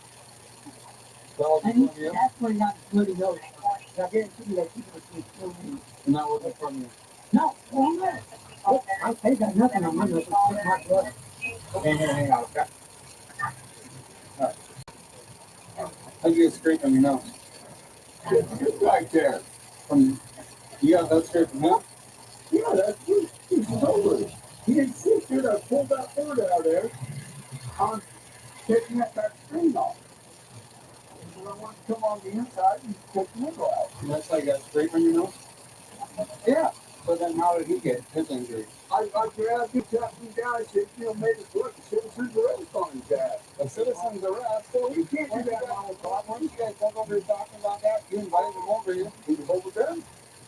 Well, and that's where he got the bloody nose. I guarantee you that people would still me. and that wasn't from you. No, well, no. Oh, I got nothing on my nose except my blood. Hang on, okay? Alright. How'd you get straight from your nose? It's right there. You got that straight from him? Yeah, that's good. He's totally. He didn't sit there. I pulled that board out of there. I'm taking that screen off. And I want to come on the inside and take the window out. And that's how you got straight from your nose? Yeah. So then how did he get his injury? I grabbed him, tapped him down, I said, made us look, a citizen's arrest on his dad. A citizen's arrest? So we can't do that on the top. When you guys come over here talking about that, you invited him over here. He was over there.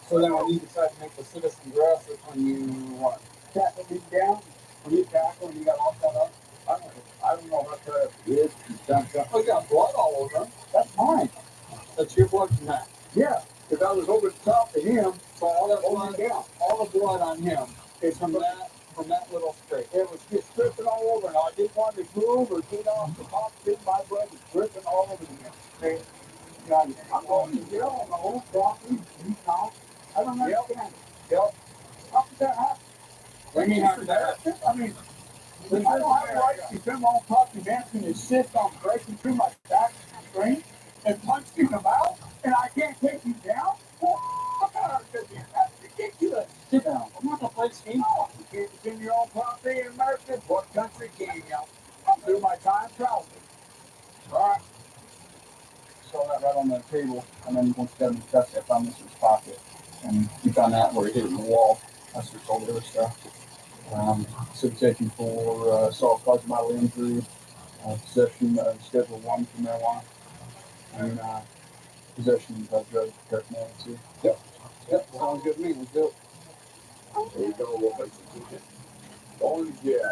So then when you decide to make the citizen's arrest, that's when you what? Tackle him down? When you tackle him, you got all set up? I don't know what that is. Oh, you got blood all over him. That's mine. That's your blood from that? Yeah. Because I was over the top of him, so all that blood down, all the blood on him is from that little scrape. It was just dripping all over, and I didn't want to move or get off the top. My blood was dripping all over him. Okay. I'm going to jail on the whole property. I don't understand. Yep. How could that happen? I mean, I don't have a right to come on property man and insist on breaking through my back screen and punching him out, and I can't take you down? That's ridiculous. Sit down. I'm not going to play this game. No, you can't defend your own property in America. What country can you? I'll do my time traveling. All right. Saw that right on the table, and then once you got in the dust, I found this in his pocket. And you found that where he hit it in the wall. That's just all the other stuff. Citation for assault causing bodily injury, possession of Schedule 1 for marijuana, and possession of drugs paraphernalia too. Yep. Sounds good to me. Let's do it. There you go. We'll fix it. Going to jail.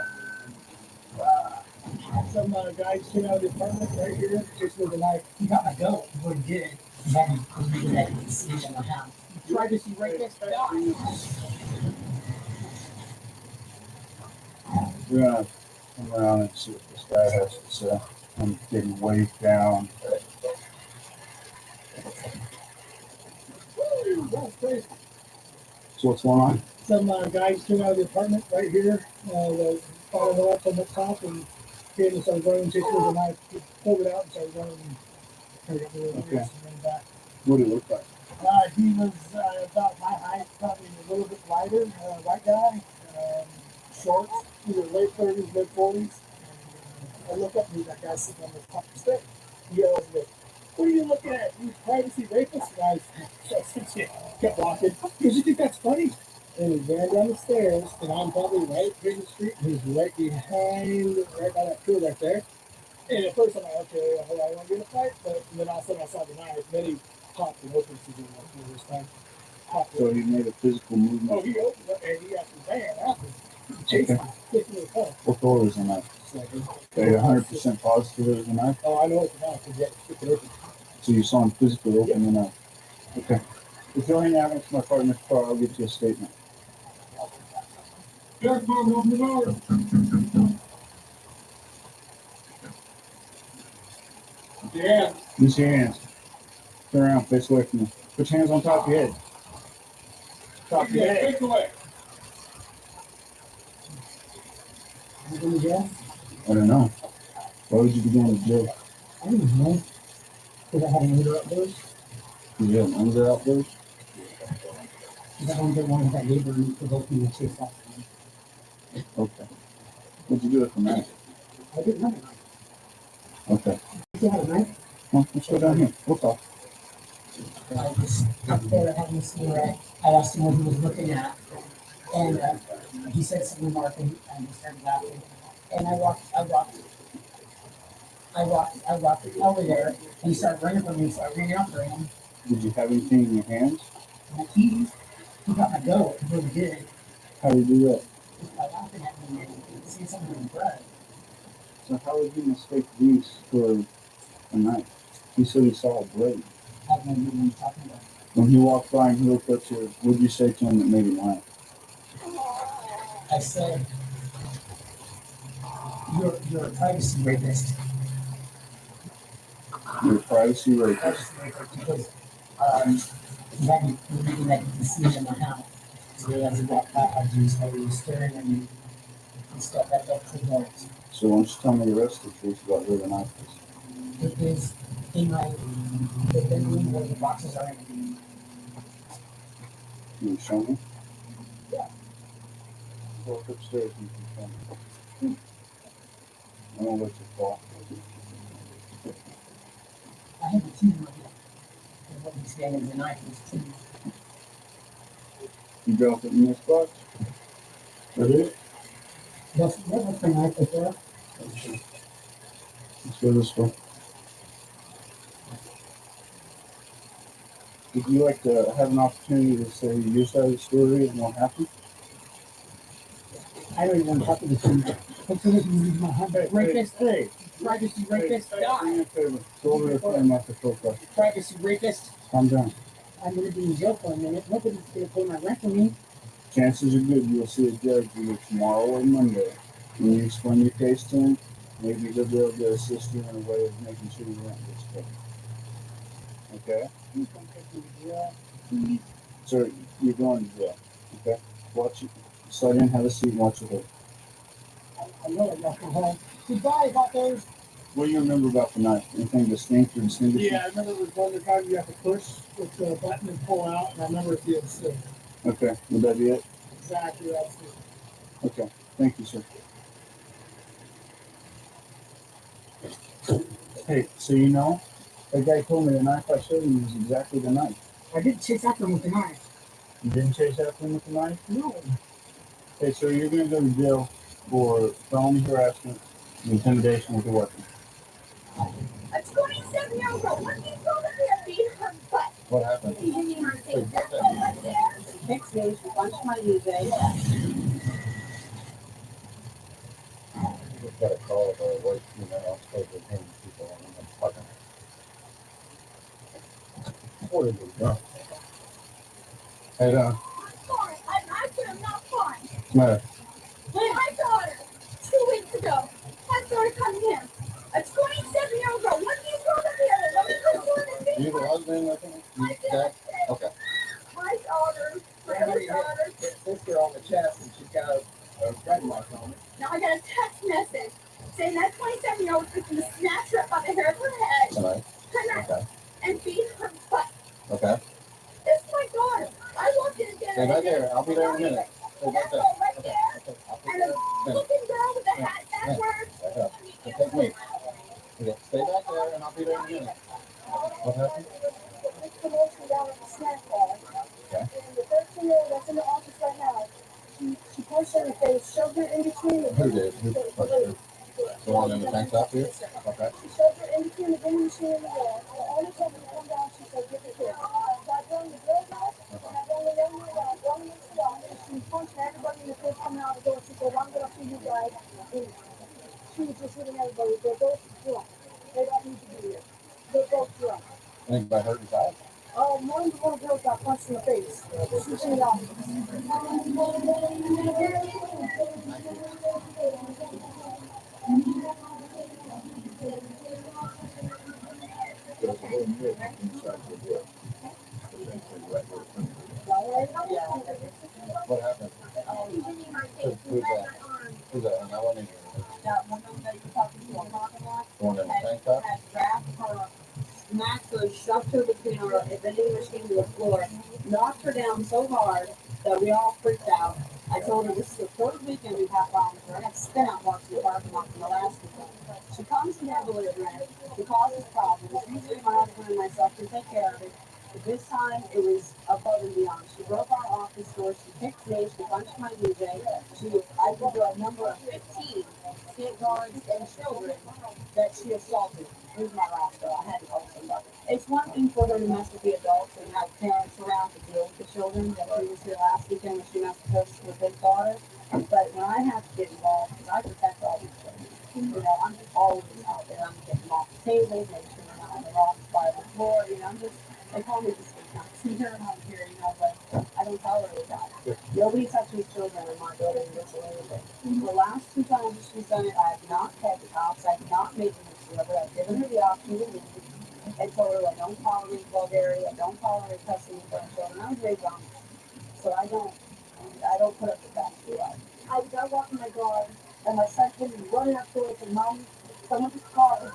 Some guys came out of the apartment right here, just with a knife. He got my gun. What he did, he had me making that decision in my house. He tried to see right this guy. We're gonna come around and see what this guy has to say. I'm getting way down. So what's going on? Some guys came out of the apartment right here, followed up on the top and came and started running, just with a knife. He pulled it out and started running. Okay. Back. What do it look like? He was about my height, probably a little bit lighter, white guy, shorts, either late 30s, mid 40s. I look up and he's that guy sitting on the top of the stick. He yells, "What are you looking at? You privacy rapist?" And I kept walking. Because you think that's funny? And he ran down the stairs, and I'm probably right here in the street, and he's right behind, right by that pool right there. And at first I'm like, okay, I don't want to get in a fight, but then all of a sudden I saw the knife, then he popped and opened to do like this time. So he made a physical movement. Oh, he opened it and he actually ran after. Chasing me, kicking me apart. What color is the knife? Are you 100% positive it was a knife? Oh, I know it's a knife because he had to stick it open. So you saw him physically open the knife? Okay. If you'll hang out next to my partner's car, I'll get you a statement. Yes, ma'am, open the door. Yeah. Use your hands. Turn around, face away from me. Put your hands on top of your head. Top of your head. Face away. You going to jail? I don't know. Why would you be going to jail? I don't know. Because I had an odor outdoors. Did you have an under outdoors? Because I don't get one of that neighbor and provoked me to chase after me. Okay. What'd you do with the knife? I didn't have a knife. Okay. You have a knife? Well, let's go down here. We'll talk. I was up there having a cigarette. I asked him what he was looking at. And he said some remark and he started laughing. And I walked over there and he started running from me, so I ran after him. Did you have anything in your hands? My keys, he got my goat, he really did. How did you do that? Just by laughing at me and seeing something in the bread. So how would you mistake these for a knife? He said he saw a blade. I have no idea what you're talking about. When he walked by and he looked at you, what did you say to him that made him laugh? I said, you're a privacy rapist. You're a privacy rapist. Privacy rapist because he had me thinking that he could see me in my house. So as he walked by, I was staring at me and stuff like that. So why don't you tell me the rest of the truth about where the knife is? It is in the bedroom where the boxes are in. Can you show me? Yeah. Walk upstairs and you can show me. I won't let you fall. I have a key in my hand. And what he's saying is the knife is key. You dropped it in this box? That it? That's my knife right there. Let's go this way. Would you like to have an opportunity to say your side of the story and what happened? I don't even want to talk to this dude. Hopefully he can use my husband. Rapist. Hey. Privacy rapist. Do me a favor. Go over there and knock the profile. Privacy rapist. Calm down. I'm going to be in jail for a minute. Nobody's going to pay my rent for me. Chances are good you'll see a judge either tomorrow or Monday. When you explain your case to him, maybe they'll be able to assist you in a way of making sure your rent gets paid. Okay? Please don't take me to jail. So you're going to jail. Okay? Watch it. Slide in, have a seat, and watch it. I know I left my home. Goodbye, Vatos. What do you remember about the knife? Anything distinct or distinguishing? Yeah, I remember there was one time you have to push with the button and pull out, and I remember it being sick. Okay. Would that be it? Exactly, that's it. Okay. Thank you, sir. Hey, so you know, that guy told me the knife I showed him was exactly the knife. I didn't chase after him with the knife. You didn't chase after him with the knife? No. Hey, so you're going to go to jail for felony harassment and intimidation with a weapon. A 27-year-old girl, what are you going to beat her butt? What happened? You didn't even say that right there. Next day, she punched my music. Just got a call about a white female supposed to hang people on the fucking. What is it, bro? Hey, I'm sorry. I said I'm not fine. matter? When my daughter, 2 weeks ago, I started coming here. A 27-year-old girl, what are you going to do? Let me go to the You the husband, I think? Dad? Okay. My daughter, my other daughter. Sister on the chest, and she's got a red mark on it. Now I got a text message saying that 27-year-old was going to snatch her up by the hair of her head, Tonight. her neck, Okay. and beat her butt. Okay. This is my daughter. I walked in again. Stay right there. I'll be there in a minute. Stay right That's there. all right Okay. there. Okay. I'll be And there a in a minute. looking girl with a hat backwards. Back up. Take me. Okay. Stay back there and I'll be there in a minute. What happened? This promotion down at the snack bar. Okay. And the 13-year-old that's in the office right now, she punched her in the face, shoved her in between the Who did? Who punched her? The one in the tank top here? Okay. She shoved her in between the vending machine and the wall. The owner told me to come down. She said, get the kid. So I brought the girls out, and I brought the young man out, brought him in the spot, and she punched everybody in the face coming out the door. She said, I'm going to see you guys. And she was just hitting everybody. They're both drunk. They don't need to be here. They're both drunk. Anybody hurt his eye? Oh, one of the little girls got punched in the face. She's in the office. There's a inside the door. Eventually, right where it comes What happened? Who's that? Who's that? An elevator? That one that you're talking to on parking lot. The one in the tank top? Had grabbed her, smacked her, shoved her between her vending machine to the floor, knocked her down so hard that we all freaked out. I told her this is the third weekend we've had problems with her. I had spin out walks in the parking lot from the last weekend. She comes in there belligerent. She causes problems. Usually my husband and myself can take care of it. But this time it was above and beyond. She broke our office door. She kicked me. She punched my DJ. I gave her a number of 15 state guards and children that she assaulted. Here's my last girl. I had to tell somebody. It's one thing for her to mess with the adults and have parents around to deal with the children. That she was here last weekend when she messed with his daughter. But when I have to get involved, because I protect all these children, you know, I'm just always out there. I'm getting them off the table, make sure they're not on the wrong side of the floor. You know, I'm just, they call me just see her and I'm here, you know, but I don't tolerate that. Nobody touches children in my building this or anything. The last 2 times that she's done it, I have not called the cops. I have not made an issue of it. I've given her the option to leave and told her I don't tolerate vulgarity. I don't tolerate cussing in front of children. I was raised on it. So I don't put up with that too much. I walk in my dog and my son came running upstairs and Mom, someone just called,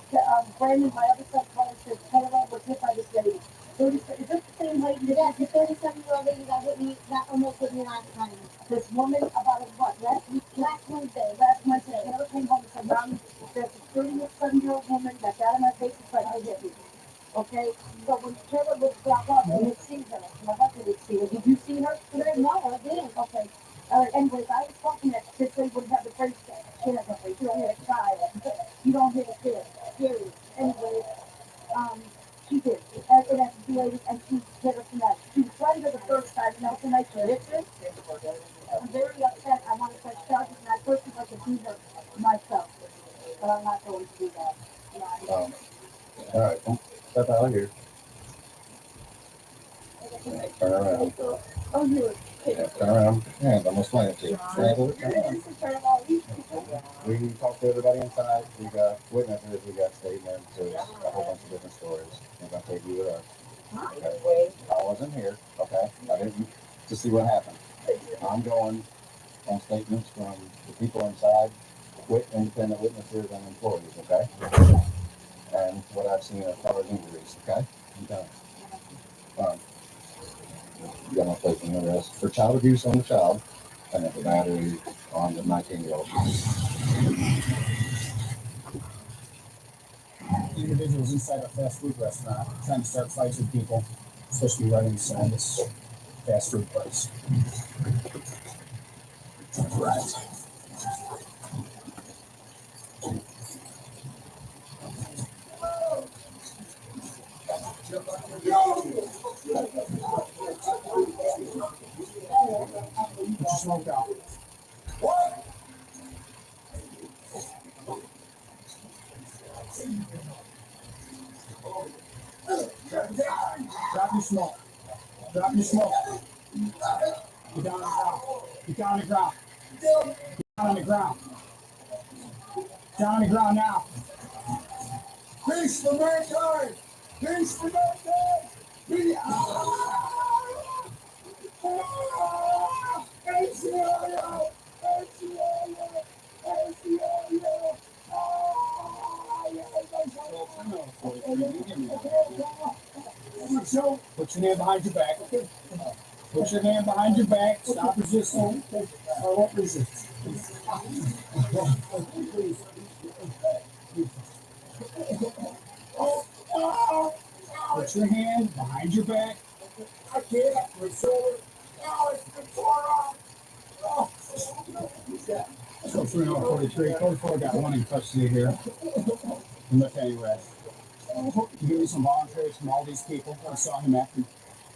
Brandon, my other son called and said, Taylor was hit by this lady. Is this the same lady? Yeah, the 37-year-old lady that hit me, that almost hit me last time. This woman about last Wednesday, Taylor came home and said, Mom, there's a 37-year-old woman that's out of my face and tried to hit me. Okay, so when Trevor looks back up and he sees her, my husband didn't see her. Did you see her today? No, I didn't. Okay. Anyways, I was talking that this lady would have the face. She has a face. You don't hit a child. You don't hit a kid. Period. Anyways, she did. And that's the lady, and she hit her tonight. She was trying to the first time, you know, tonight she hit her. I'm very upset. I want to press charges, and I personally like to do her myself. But I'm not going to do that. All right. Step out of here. Turn around. Oh, you. Yeah, turn around. Yeah, I'm explaining it to you. We talked to everybody inside. We got witnesses. We got statements. There's a whole bunch of different stories. I'm going to take you with us. Okay. I wasn't here. Okay. I didn't to see what happened. I'm going on statements from the people inside, with independent witnesses and employees. Okay. And what I've seen as far as injuries. Okay. I'm done. You got my place in arrest for child abuse on the child and for battery on the 19-year-old. Individuals inside a fast food restaurant trying to start fights with people, especially right inside this fast food place. Right. Put your smoke out. What? Drop your smoke. Drop your smoke. Get down on the ground. Get down on the ground. Get down on the ground. Down on the ground now. Peace for mankind. Peace for mankind. Peace. ACLU. ACLU. ACLU. So, put your hand behind your back. Put your hand behind your back. Stop resisting. I won't resist. Put your hand behind your back. I can't. My shoulder. It's torn off. So 343. Code 4 got one in custody here. And look anyway. Give me some volunteers from all these people. I saw him acting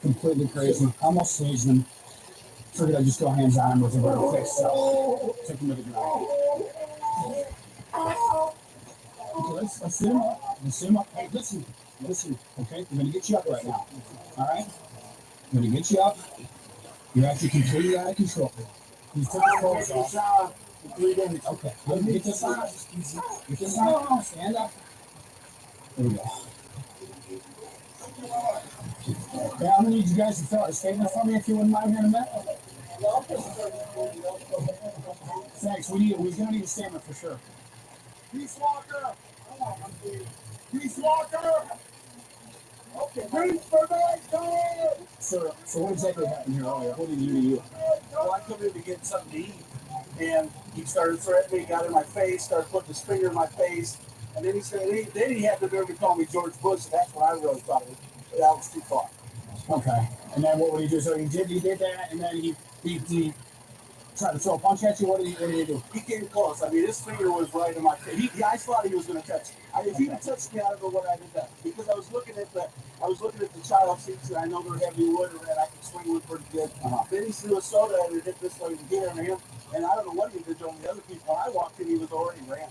completely crazy. Almost sneezed him. Figured I'd just go hands on him with a little fix. So took him to the ground. Okay, let's sit him up. Let's sit him up. Hey, listen. Okay, I'm gonna get you up right now. All right, I'm gonna get you up. You're actually completely out of control. You took your clothes off. Okay, get this on. Get this on. Stand up. There we go. Yeah, I'm gonna need you guys to fill out a statement for me if you wouldn't mind here in a minute. Thanks. We're gonna need a statement for sure. Peace Walker. Peace Walker. Okay. Peace for mankind. So what exactly happened here earlier? What did he do to you? Well, I come in to get something to eat, and he started threatening me, got in my face, started putting his finger in my face, and then he said, then he had the nerve to call me George Bush, and that's when I really thought that was too far. Okay. And then what would he do? So he did that, and then he tried to throw a punch at you. What did he do? He came close. I mean, his finger was right in my face. I thought he was going to touch me. If he would touched me, I don't know what I would have done, because I was looking at the child seats, and I know they're heavy wood, and I could swing with pretty good. Then he threw a soda and it hit this way to get on him, and I don't know what he did to the other people. When I walked in, he was already ran.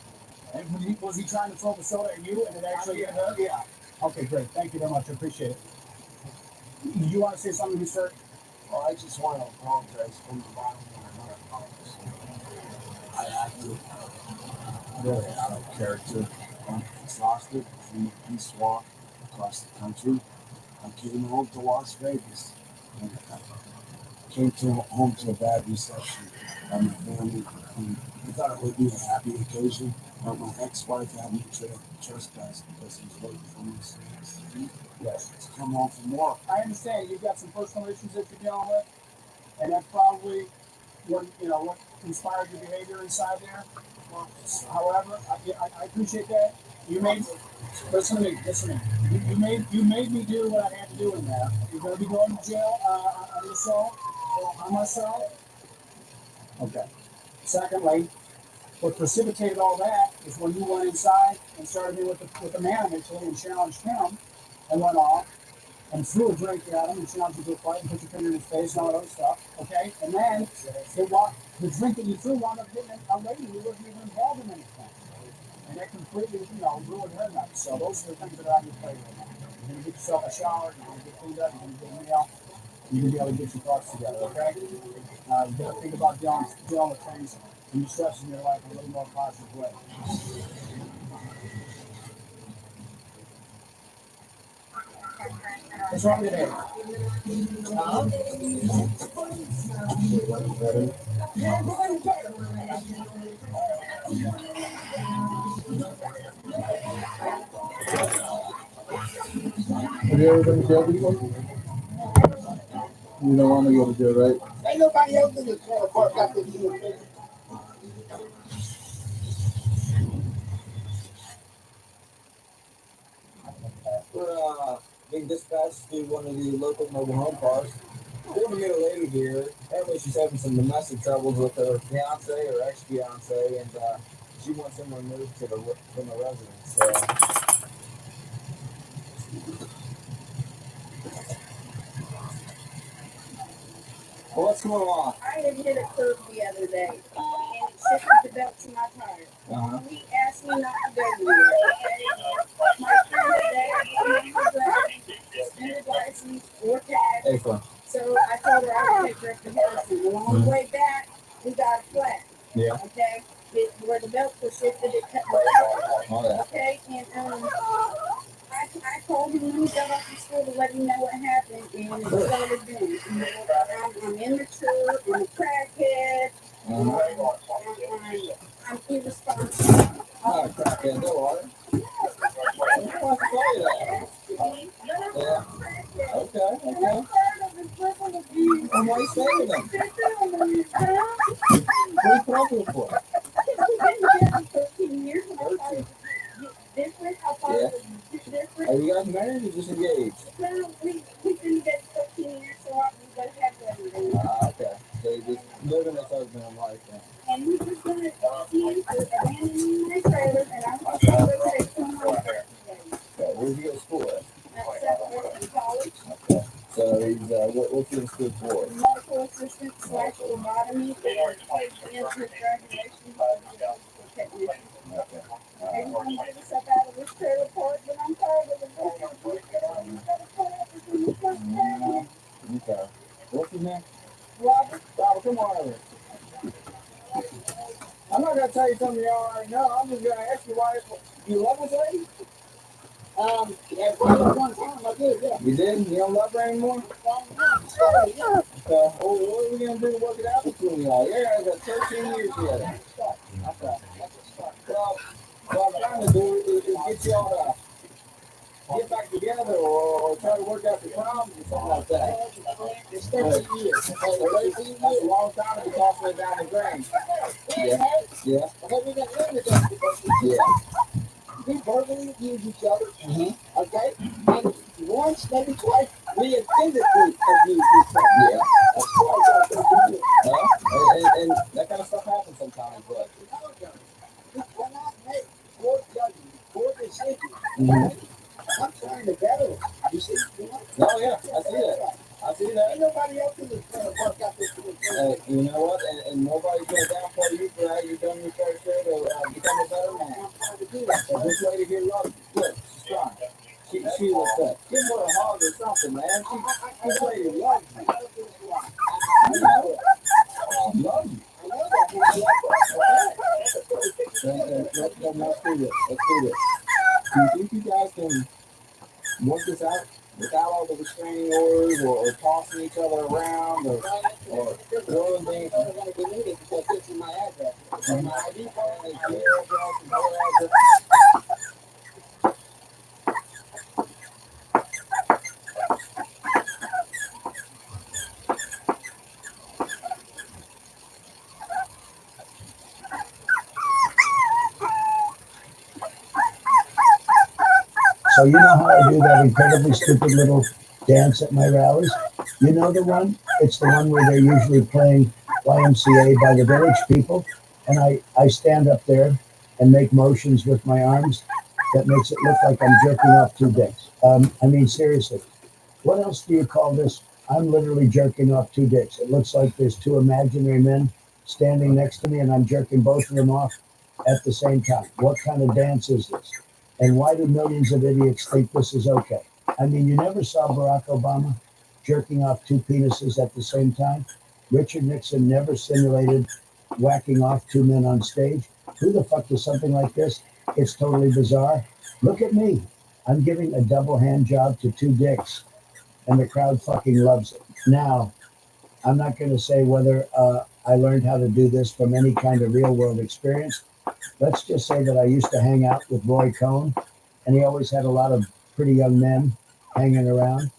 And was he trying to throw the soda at you, and it actually hit her? Yeah. Okay, great. Thank you very much. I appreciate it. You want to say something, Mr. Well, I just want to apologize from the bottom of my heart. I acted really out of character. I'm exhausted from the peace walk across the country. I came home to Las Vegas. And I came home to a bad reception by my family. And I thought it would be a happy occasion, but my ex-wife had me trespassed because he was waiting for me to come home from work. I understand you've got some personal issues that you're dealing with, and that's probably what inspired your behavior inside there. However, I appreciate that. Listen to me. You made me do what I had to do in there. You're going to be going to jail on myself. Okay. Secondly, what precipitated all that is when you went inside and started me with the man initially and challenged him and went off and threw a drink at him and challenged him to a fight and put your finger in his face and all that other stuff. Okay? And then the drink that you threw wound up hitting a lady who wasn't even involved in anything. And that completely, ruined her night. So those are the things that are on your plate right now. You're going to get yourself a shower, you're going to get cleaned up, you're going to get a meal, you're going to be able to get your thoughts together, okay? You got to think about dealing with things and your stresses in your life in a little more positive way. What's wrong with it? Have you ever been to jail before? You don't want to go to jail, right? Ain't nobody else in this trailer park got this shit. We're being dispatched to one of the local mobile home parks. We want to get a lady here. Apparently, she's having some domestic troubles with her fiance or ex-fiance, and she wants him removed from the residence. Well, what's going on? I had hit a curb the other day, and it shifted the belt to my tire. He asked me not to go anywhere. My friend today, suspended license or tag. Excellent. So I told her I would take her up to Harrison. And on the way back, we got a flat. Yeah. Okay. Where the belts were shifted, it cut my tire. Oh, yeah. Okay, and I called him when he got off the school to let him know what happened, and it started doing. I'm immature, I'm a crackhead, I'm irresponsible. Oh, crackhead, no water. I'm going to tell you that. Yeah. Okay. And why are you saying them? What are you talking for? 13 years. Different. I thought it was different. Are you guys married or just engaged? No, we've been together 13 years, so we both have everything. Okay. So you just living as husband and wife then. And he was going to use the abandoned my trailer, and I was going to take him home. Okay. Where did you go to school at? At college. Okay. So he's what's he in school for? Medical assistant / phlebotomy, and his graduation technician. Okay. And I'm going to get us up out of this trailer park, but I'm tired of the Okay. What's his name? Robert. Robert, come on over. I'm not going to tell you something you already know. I'm just going to ask you why you love this lady? Yeah, one time I did, yeah. You did? You don't love her anymore? Yeah. Okay. Well, what are we gonna do to work it out between y'all? You guys got 13 years together. Okay. Well, what I'm trying to do is get y'all to get back together or try to work out the problems or something like that. It's 13 years. 13 years. That's a long time to be tossing it down the drain. Yeah. Yeah. Okay, we got limits on it because Yeah. we verbally abuse each other. Mm-hmm. Okay? And once, maybe twice, we have physically abused each other. Yeah. That's twice out of 13 years. And that kind of stuff happens sometimes, but. We cannot make poor judgments, poor decisions. Mm-hmm. I'm trying to better it. You see? Oh, yeah. I see that. I see that. Ain't nobody else in this going to work out this way. You know what? And nobody's going to downplay you for how you've done your fair share to become a better man. I'm trying to do that. And this lady here loves you. Good. She's trying. She was give her a hug or something, man. This lady loves you. I know it. She loves you. I know that. Let's do this. Let's do this. Do you think you guys can work this out without all the restraining orders or tossing each other around or throwing things? I'm going to be needed because this is my address. And my ID card is Yeah. your address and your address. So you know how I do that incredibly stupid little dance at my rallies? You know the one? It's the one where they're usually playing YMCA by the Village People. And I stand up there and make motions with my arms that makes it look like I'm jerking off two dicks. I mean, seriously, what else do you call this? I'm literally jerking off two dicks. It looks like there's two imaginary men standing next to me and I'm jerking both of them off at the same time. What kind of dance is this? And why do millions of idiots think this is okay? I mean, you never saw Barack Obama jerking off two penises at the same time. Richard Nixon never simulated whacking off two men on stage. Who the fuck does something like this? It's totally bizarre. Look at me. I'm giving a double hand job to two dicks, and the crowd fucking loves it. Now, I'm not going to say whether I learned how to do this from any kind of real world experience. Let's just say that I used to hang out with Roy Cohn, and he always had a lot of pretty young men hanging around.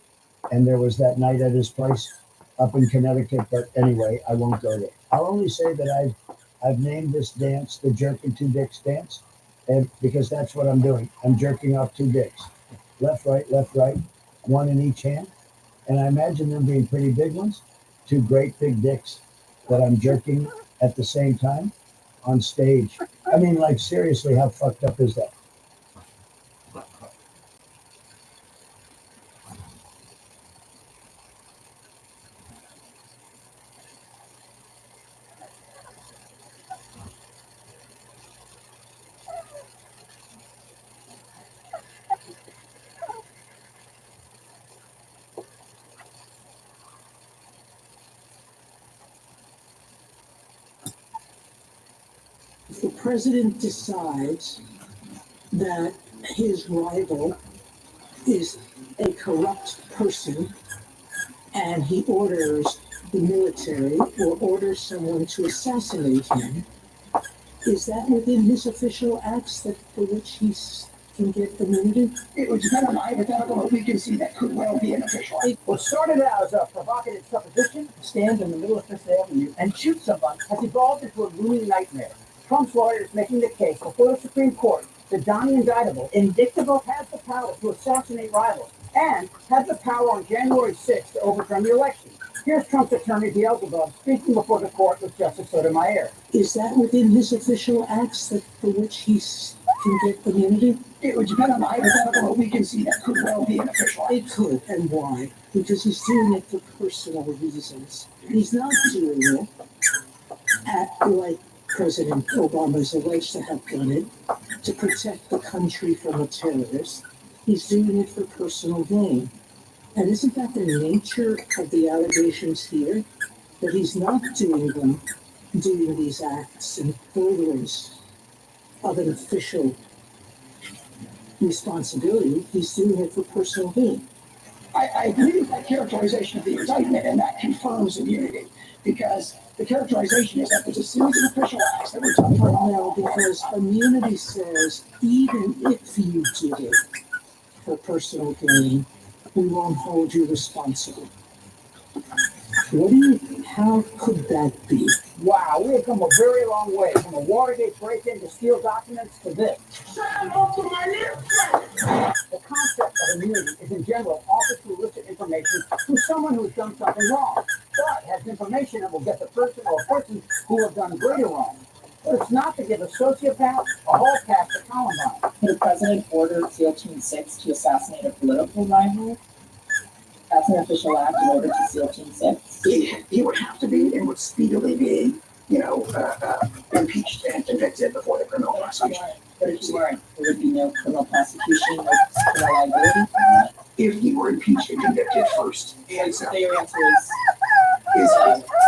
And there was that night at his place up in Connecticut. But anyway, I won't go there. I'll only say that I've named this dance the Jerking Two Dicks dance, and because that's what I'm doing. I'm jerking off two dicks, left, right, one in each hand. And I imagine them being pretty big ones, two great big dicks that I'm jerking at the same time on stage. I mean, like, seriously, how fucked up is that? If the president decides that his rival is a corrupt person and he orders the military or orders someone to assassinate him, is that within his official acts that for which he can get immunity? It would depend on the hypothetical, but we can see that could well be an official act. What started out as a provocative supposition to stand in the middle of Fifth Avenue and shoot somebody has evolved into a looming nightmare. Trump's lawyer is making the case before the Supreme Court that Donnie Indictable has the power to assassinate rivals and has the power on January 6th to overturn the election. Here's Trump's attorney, Beelzebub, speaking before the court with Justice Sotomayor. Is that within his official acts that for which he can get immunity? It would depend on the hypothetical, but we can see that could well be an official act. It could, and why? Because he's doing it for personal reasons. He's not doing it like President Obama is alleged to have done it to protect the country from a terrorist. He's doing it for personal gain. And isn't that the nature of the allegations here? That he's not doing these acts in furtherance of an official responsibility. He's doing it for personal gain. I agree with that characterization of the indictment, and that confirms immunity, because the characterization is that there's a series of official acts that were done for No, because immunity says even if you did it for personal gain, we won't hold you responsible. How could that be? Wow, we have come a very long way from a Watergate break-in to steal documents to this. The concept of immunity is in general offered to elicit information from someone who has done something wrong, but has information that will get the person or person who have done greater wrong. But it's not to give a sociopath a hall pass to Columbine. The president ordered SEAL Team 6 to assassinate a political rival. That's an official act in order to SEAL Team 6. He would have to be and would speedily be, impeached and convicted before the criminal prosecution. But if you weren't, there would be no criminal prosecution, no criminal liability. If he were impeached and convicted first. So your answer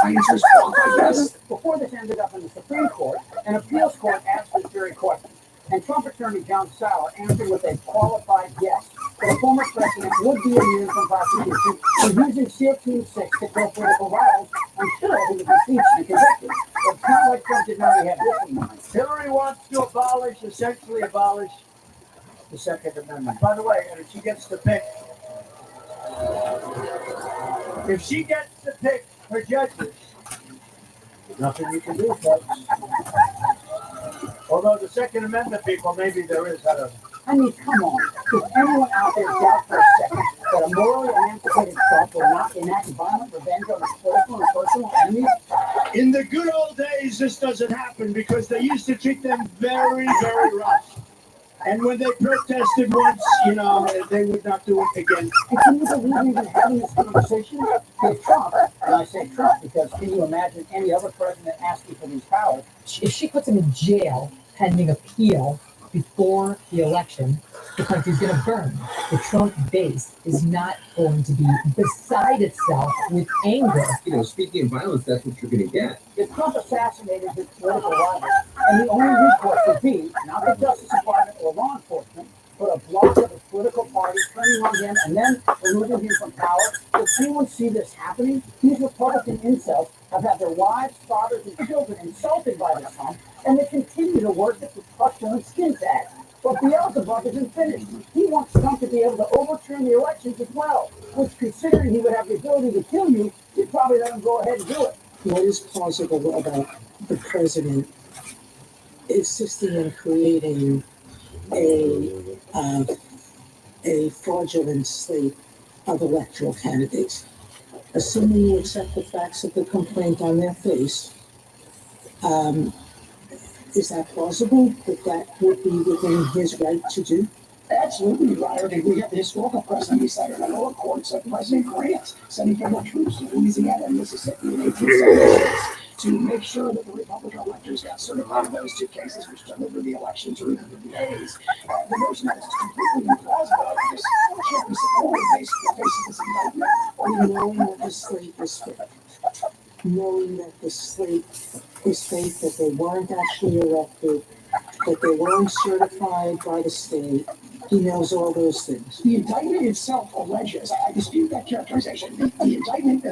my answer is qualified yes. Before this ended up in the Supreme Court, an appeals court asked this very question, and Trump attorney John Sauer answered with a qualified yes. The former president would be immune from prosecution for using SEAL Team 6 to kill political rivals until he was impeached and convicted. It's not like Trump didn't already have this in mind. Hillary wants to essentially abolish the Second Amendment. By the way, and if she gets to pick her judges, there's nothing you can do, folks. Although the Second Amendment people, maybe there is, I don't know. I mean, come on. Does anyone out there doubt for a second that a morally emancipated Trump will not enact violent revenge on his political and personal enemies? In the good old days, this doesn't happen because they used to treat them very, very rough. And when they protested once, they would not do it again. And can you believe we've been having this conversation with Trump? And I say Trump because can you imagine any other president asking for these powers? If she puts him in jail pending appeal before the election, the country's going to burn. The Trump base is not going to be beside itself with anger. Speaking of violence, that's what you're going to get. If Trump assassinated his political rivals, and the only recourse would be not the Justice Department or law enforcement, but a block of his political party turning on him and then removing him from power, does anyone see this happening? These Republican incels have had their wives, fathers, and children insulted by this Trump, and they continue to worship the Custer and skin tag. But Beelzebub isn't finished. He wants Trump to be able to overturn the elections as well, which, considering he would have the ability to kill you, you'd probably let him go ahead and do it. What is plausible about the president insisting on creating a fraudulent slate of electoral candidates? Assuming you accept the facts of the complaint on their face, is that plausible that would be within his right to do? Absolutely, Ryder. We have the historical precedent we cited in the lower courts of President Grant sending federal troops to Louisiana and Mississippi in 1876 to make sure that the Republican electors got certified in those two cases, which delivered the election to 100 days. The notion that it's completely implausible this can't be supported based on this indictment. Knowing that the slate is fake, knowing that the slate is fake, that they weren't actually elected, that they weren't certified by the state. He knows all those things. The indictment itself alleges, I dispute that characterization, the indictment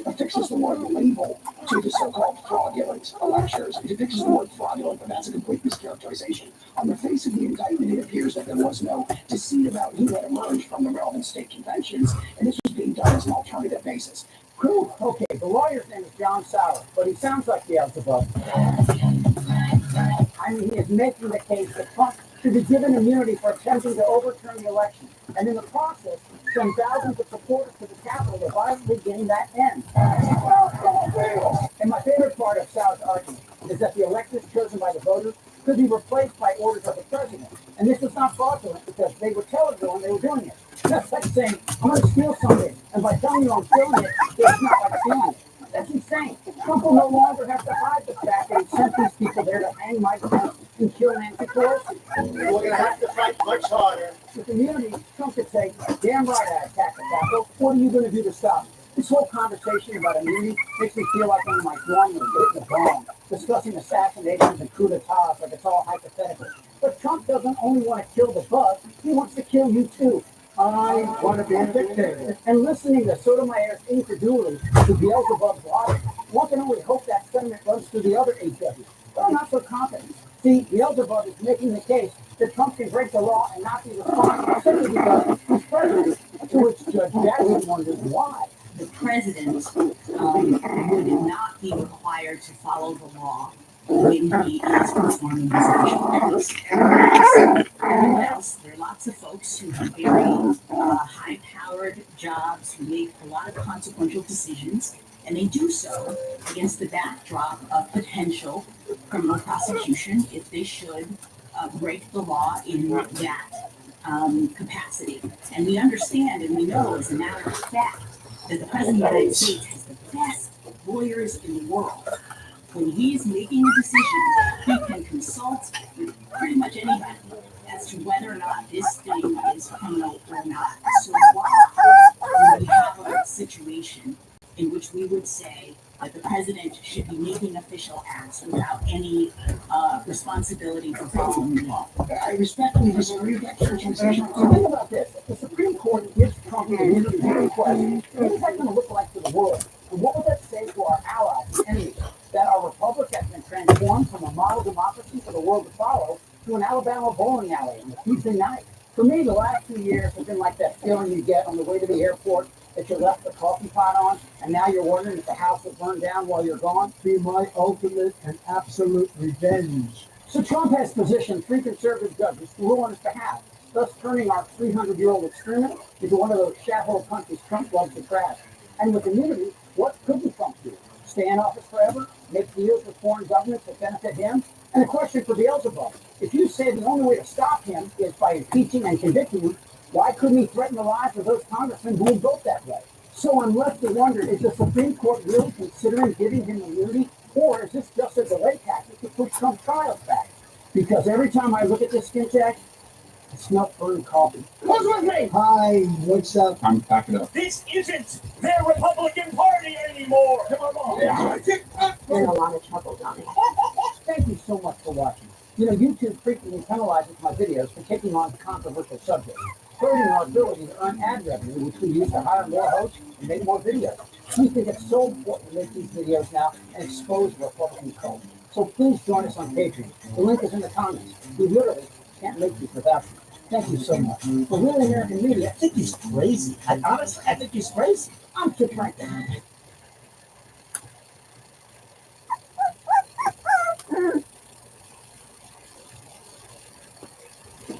affixes the word label to the so-called fraudulent electors. It affixes the word fraudulent, but that's a complete mischaracterization. On the face of the indictment, it appears that there was no deceit about who had emerged from the relevant state conventions, and this was being done as an alternative basis. Cool. Okay, the lawyer's name is John Sauer, but he sounds like Beelzebub. I mean, he is making the case that Trump should be given immunity for attempting to overturn the election, and in the process, send thousands of supporters to the Capitol to violently gain that end. And my favorite part of Sauer's argument is that the electors chosen by the voters could be replaced by orders of the president. And this was not fraudulent because they would tell everyone they were doing it. That's like saying, I'm going to steal something, and by telling you I'm stealing it, it's not like stealing it. That's insane. Trump will no longer have to hide the fact that he sent these people there to hang Mike Pence and kill Nancy Pelosi. We're going to have to fight much harder. With immunity, Trump could say, damn right I attacked the Capitol. What are you going to do to stop me? This whole conversation about immunity makes me feel like I'm in my dorm room getting the bomb, discussing assassinations and coup d'etats like it's all hypothetical. But Trump doesn't only want to kill the bug, he wants to kill you too. I want to be a dictator. And listening to Sotomayor's incredulity to Beelzebub's logic, one can only hope that sentiment runs through the other 8 judges. But I'm not so confident. See, Beelzebub is making the case that Trump can break the law and not be responsible simply because he's president, to which Judge Jackson wonders why. The president would not be required to follow the law when he is performing his official acts. Everyone else, there are lots of folks who have very high-powered jobs, who make a lot of consequential decisions, and they do so against the backdrop of potential criminal prosecution if they should break the law in that capacity. And we understand and we know, as a matter of fact, that the President of the United States has the best lawyers in the world. When he's making a decision, he can consult with pretty much anybody as to whether or not this thing is criminal or not. So why do we have a situation in which we would say that the president should be making official acts without any responsibility for following the law? I respectfully disagree with that characterization. So think about this. If the Supreme Court gives Trump the immunity to request, what is that going to look like for the world? And what would that say to our allies and enemies? That our republic has been transformed from a model democracy for the world to follow to an Alabama bowling alley on a Tuesday night. For me, the last 2 years have been like that feeling you get on the way to the airport that you left the coffee pot on, and now you're wondering if the house will burn down while you're gone. Be my ultimate and absolute revenge. So Trump has positioned 3 conservative judges to rule on his behalf, thus turning our 300-year-old experiment into one of those shathole countries Trump loves to trash. And with immunity, what couldn't Trump do? Stay in office forever? Make deals with foreign governments that benefit him? And a question for Beelzebub. If you say the only way to stop him is by impeaching and convicting him, why couldn't he threaten the lives of those congressmen who would vote that way? So I'm left to wonder, is the Supreme Court really considering giving him immunity, or is this just a delay tactic to push Trump's trials back? Because every time I look at this skin tag, I smell burned coffee. Who's with me? Hi, what's up? I'm packing up. This isn't their Republican Party anymore. Come on. You're in a lot of trouble, Donnie. Thank you so much for watching. You know, YouTube frequently penalizes my videos for taking on controversial subjects, hurting our ability to earn ad revenue, which we use to hire more hosts and make more videos. We think it's so important to make these videos now and expose the Republican cult. So please join us on Patreon. The link is in the comments. We literally can't make these without you. Thank you so much. For Real American Media, I think he's crazy. Honestly, I think he's crazy. I'm Kip Frank.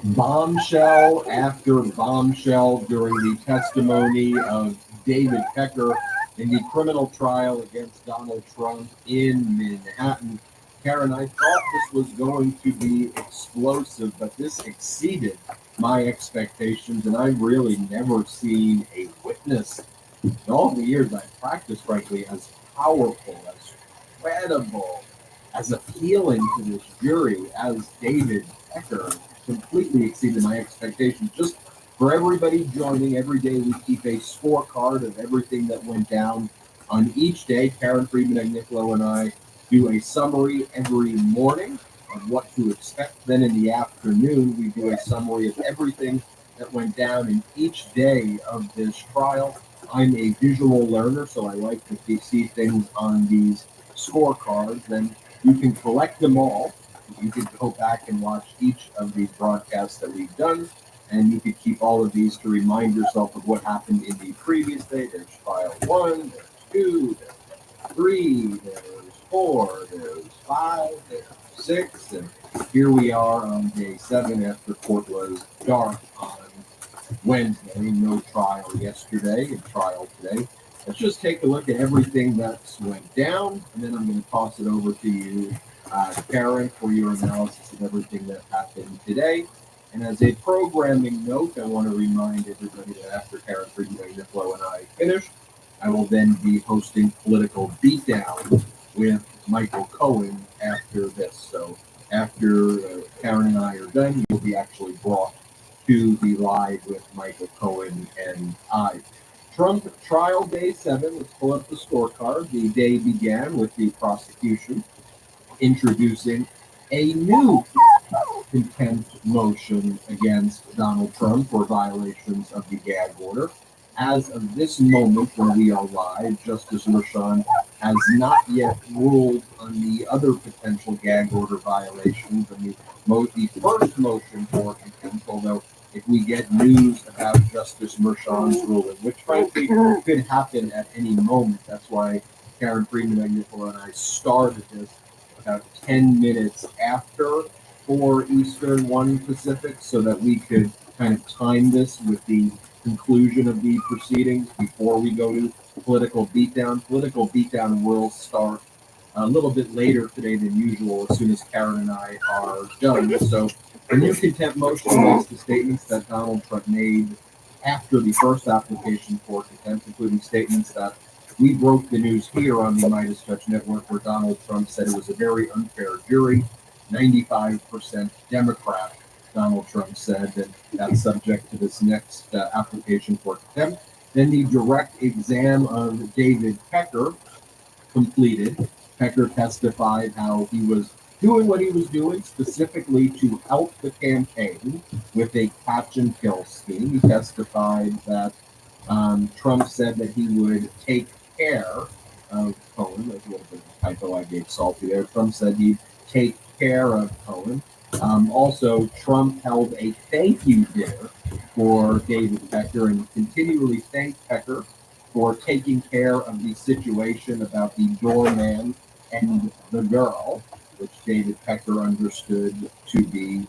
Bombshell after bombshell during the testimony of David Pecker in the criminal trial against Donald Trump in Manhattan. Karen, I thought this was going to be explosive, but this exceeded my expectations, and I've really never seen a witness in all the years I've practiced, frankly, as powerful, as credible, as appealing to this jury as David Pecker. Completely exceeded my expectations. Just for everybody joining, every day we keep a scorecard of everything that went down on each day. Karen Friedman and Niccolo and I do a summary every morning of what to expect. Then in the afternoon, we do a summary of everything that went down in each day of this trial. I'm a visual learner, so I like to see things on these scorecards, and you can collect them all. You can go back and watch each of these broadcasts that we've done, and you can keep all of these to remind yourself of what happened in the previous day. There's trial 1, there's 2, there's 3, there's 4, there's 5, there's 6, and here we are on day 7 after court was dark on Wednesday. No trial yesterday and trial today. Let's just take a look at everything that's went down, and then I'm going to toss it over to you, Karen, for your analysis of everything that happened today. And as a programming note, I want to remind everybody that after Karen Friedman, Niccolo, and I finish, I will then be hosting Political Beatdown with Michael Cohen after this. So after Karen and I are done, you'll be actually brought to the live with Michael Cohen and I. Trump trial day 7, let's pull up the scorecard. The day began with the prosecution introducing a new contempt motion against Donald Trump for violations of the gag order. As of this moment, when we are live, Justice Merchan has not yet ruled on the other potential gag order violations and the first motion for contempt, although if we get news about Justice Merchan's ruling, which frankly could happen at any moment. That's why Karen Freeman, Nicola, and I started this about 10 minutes after 4 Eastern, 1 Pacific, so that we could kind of time this with the conclusion of the proceedings before we go to political beatdown. Political beatdown will start a little bit later today than usual as soon as Karen and I are done. So the new contempt motion relates to statements that Donald Trump made after the first application for contempt, including statements that we broke the news here on the Midas Touch Network, where Donald Trump said it was a very unfair jury, 95% Democrat. Donald Trump said that that's subject to this next application for contempt. Then the direct exam of David Pecker completed. Pecker testified how he was doing what he was doing specifically to help the campaign with a catch and kill scheme. He testified that Trump said that he would take care of Cohen. That's a little bit of a typo I gave salty there. Trump said he'd take care of Cohen. Also, Trump held a thank you dinner for David Pecker and continually thanked Pecker for taking care of the situation about the doorman and the girl, which David Pecker understood to be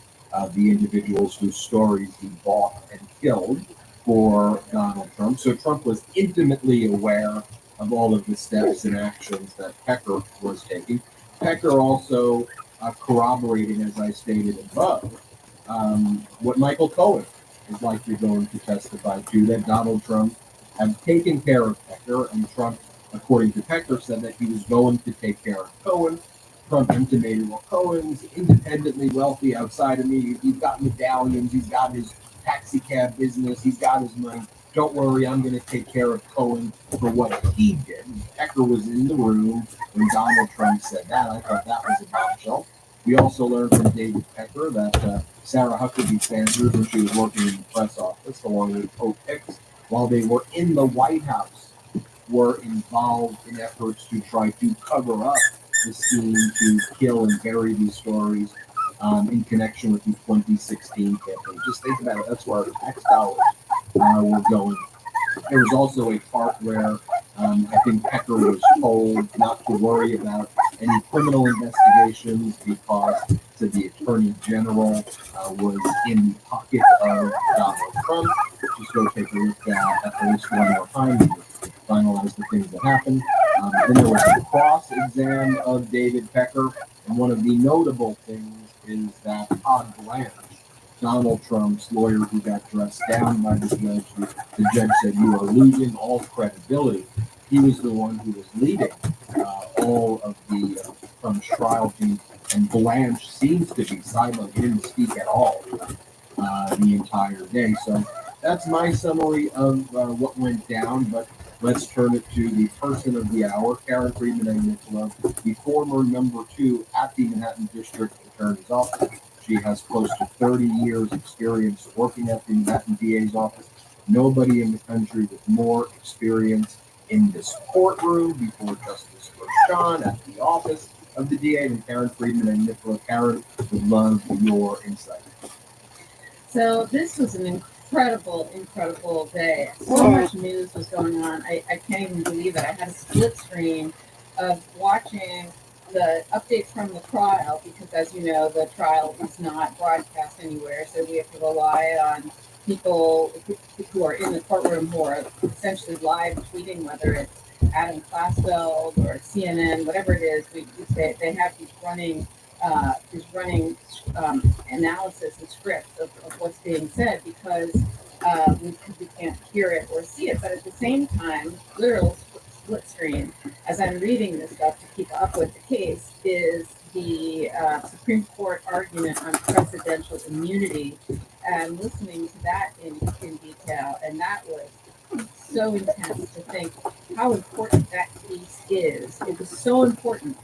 the individuals whose stories he bought and killed for Donald Trump. So Trump was intimately aware of all of the steps and actions that Pecker was taking. Pecker also corroborating, as I stated above, what Michael Cohen is likely going to testify to, that Donald Trump had taken care of Pecker, and Trump, according to Pecker, said that he was going to take care of Cohen. Trump intimated, well, Cohen's independently wealthy outside of me. He's got medallions. He's got his taxi cab business. He's got his money. Don't worry, I'm going to take care of Cohen for what he did. Pecker was in the room when Donald Trump said that. I thought that was a bombshell. We also learned from David Pecker that Sarah Huckabee Sanders, when she was working in the press office, along with Pope Hicks, while they were in the White House, were involved in efforts to try to cover up the scheme to kill and bury these stories in connection with the 2016 campaign. Just think about it. That's where our tax dollars were going. There was also a part where I think Pecker was told not to worry about any criminal investigations because the Attorney General was in the pocket of Donald Trump. Just go take a look at least one more time and finalize the things that happened. Then there was a cross-exam of David Pecker, and one of the notable things is that Todd Blanche, Donald Trump's lawyer who got dressed down by the judge said, "You are losing all credibility." He was the one who was leading all of the Trump's trial team, and Blanche seems to be silent. He didn't speak at all the entire day. So that's my summary of what went down, but let's turn it to the person of the hour, Karen Freeman and Nicola, the former number 2 at the Manhattan District Attorney's Office. She has close to 30 years experience working at the Manhattan DA's office. Nobody in the country with more experience in this courtroom before Justice Merchan at the office of the DA than Karen Freeman and Nicola. Karen, would love your insight. So this was an incredible day. So much news was going on. I can't even believe it. I had a split screen of watching the updates from the trial because, as you know, the trial is not broadcast anywhere. So we have to rely on people who are in the courtroom who are essentially live tweeting, whether it's Adam Klasfeld or CNN, whatever it is. They have these running analysis and scripts of what's being said because we can't hear it or see it. But at the same time, literal split screen, as I'm reading this stuff to keep up with the case, is the Supreme Court argument on presidential immunity and listening to that in detail. And that was so intense to think how important that case is. It was so important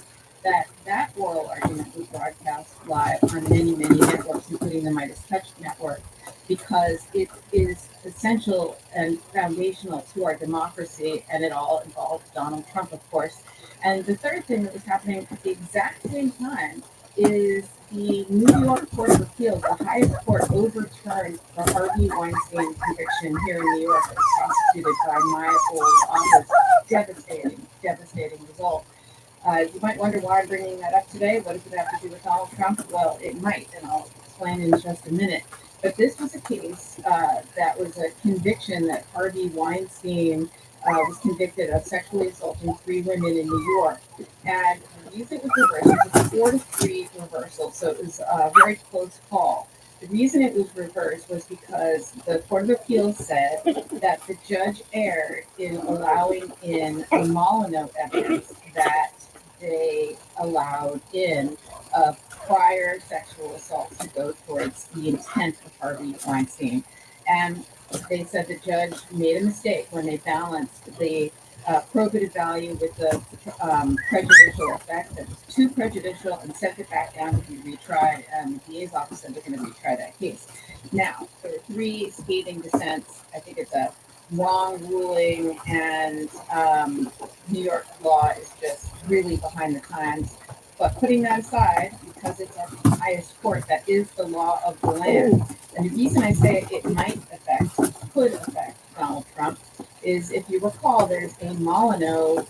that oral argument was broadcast live on many networks, including the Midas Touch network, because it is essential and foundational to our democracy, and it all involves Donald Trump, of course. And the third thing that was happening at the exact same time is the New York Court of Appeals, the highest court, overturned the Harvey Weinstein conviction here in New York that was prosecuted by my old office. Devastating result. You might wonder why I'm bringing that up today. What does it have to do with Donald Trump? Well, it might, and I'll explain in just a minute. But this was a case that was a conviction that Harvey Weinstein was convicted of sexually assaulting 3 women in New York. And the reason it was reversed, it was a 4-3 reversal, so it was a very close call. The reason it was reversed was because the Court of Appeals said that the judge erred in allowing in the Molyneux evidence that they allowed in prior sexual assault to go towards the intent of Harvey Weinstein. And they said the judge made a mistake when they balanced the probative value with the prejudicial effect. That was too prejudicial and sent it back down to be retried. And the DA's office said they're going to retry that case. Now, there were 3 scathing dissents. I think it's a wrong ruling, and New York law is just really behind the times. But putting that aside, because it's our highest court, that is the law of the land. And the reason I say it might affect, could affect Donald Trump, is if you recall, there's a Molyneux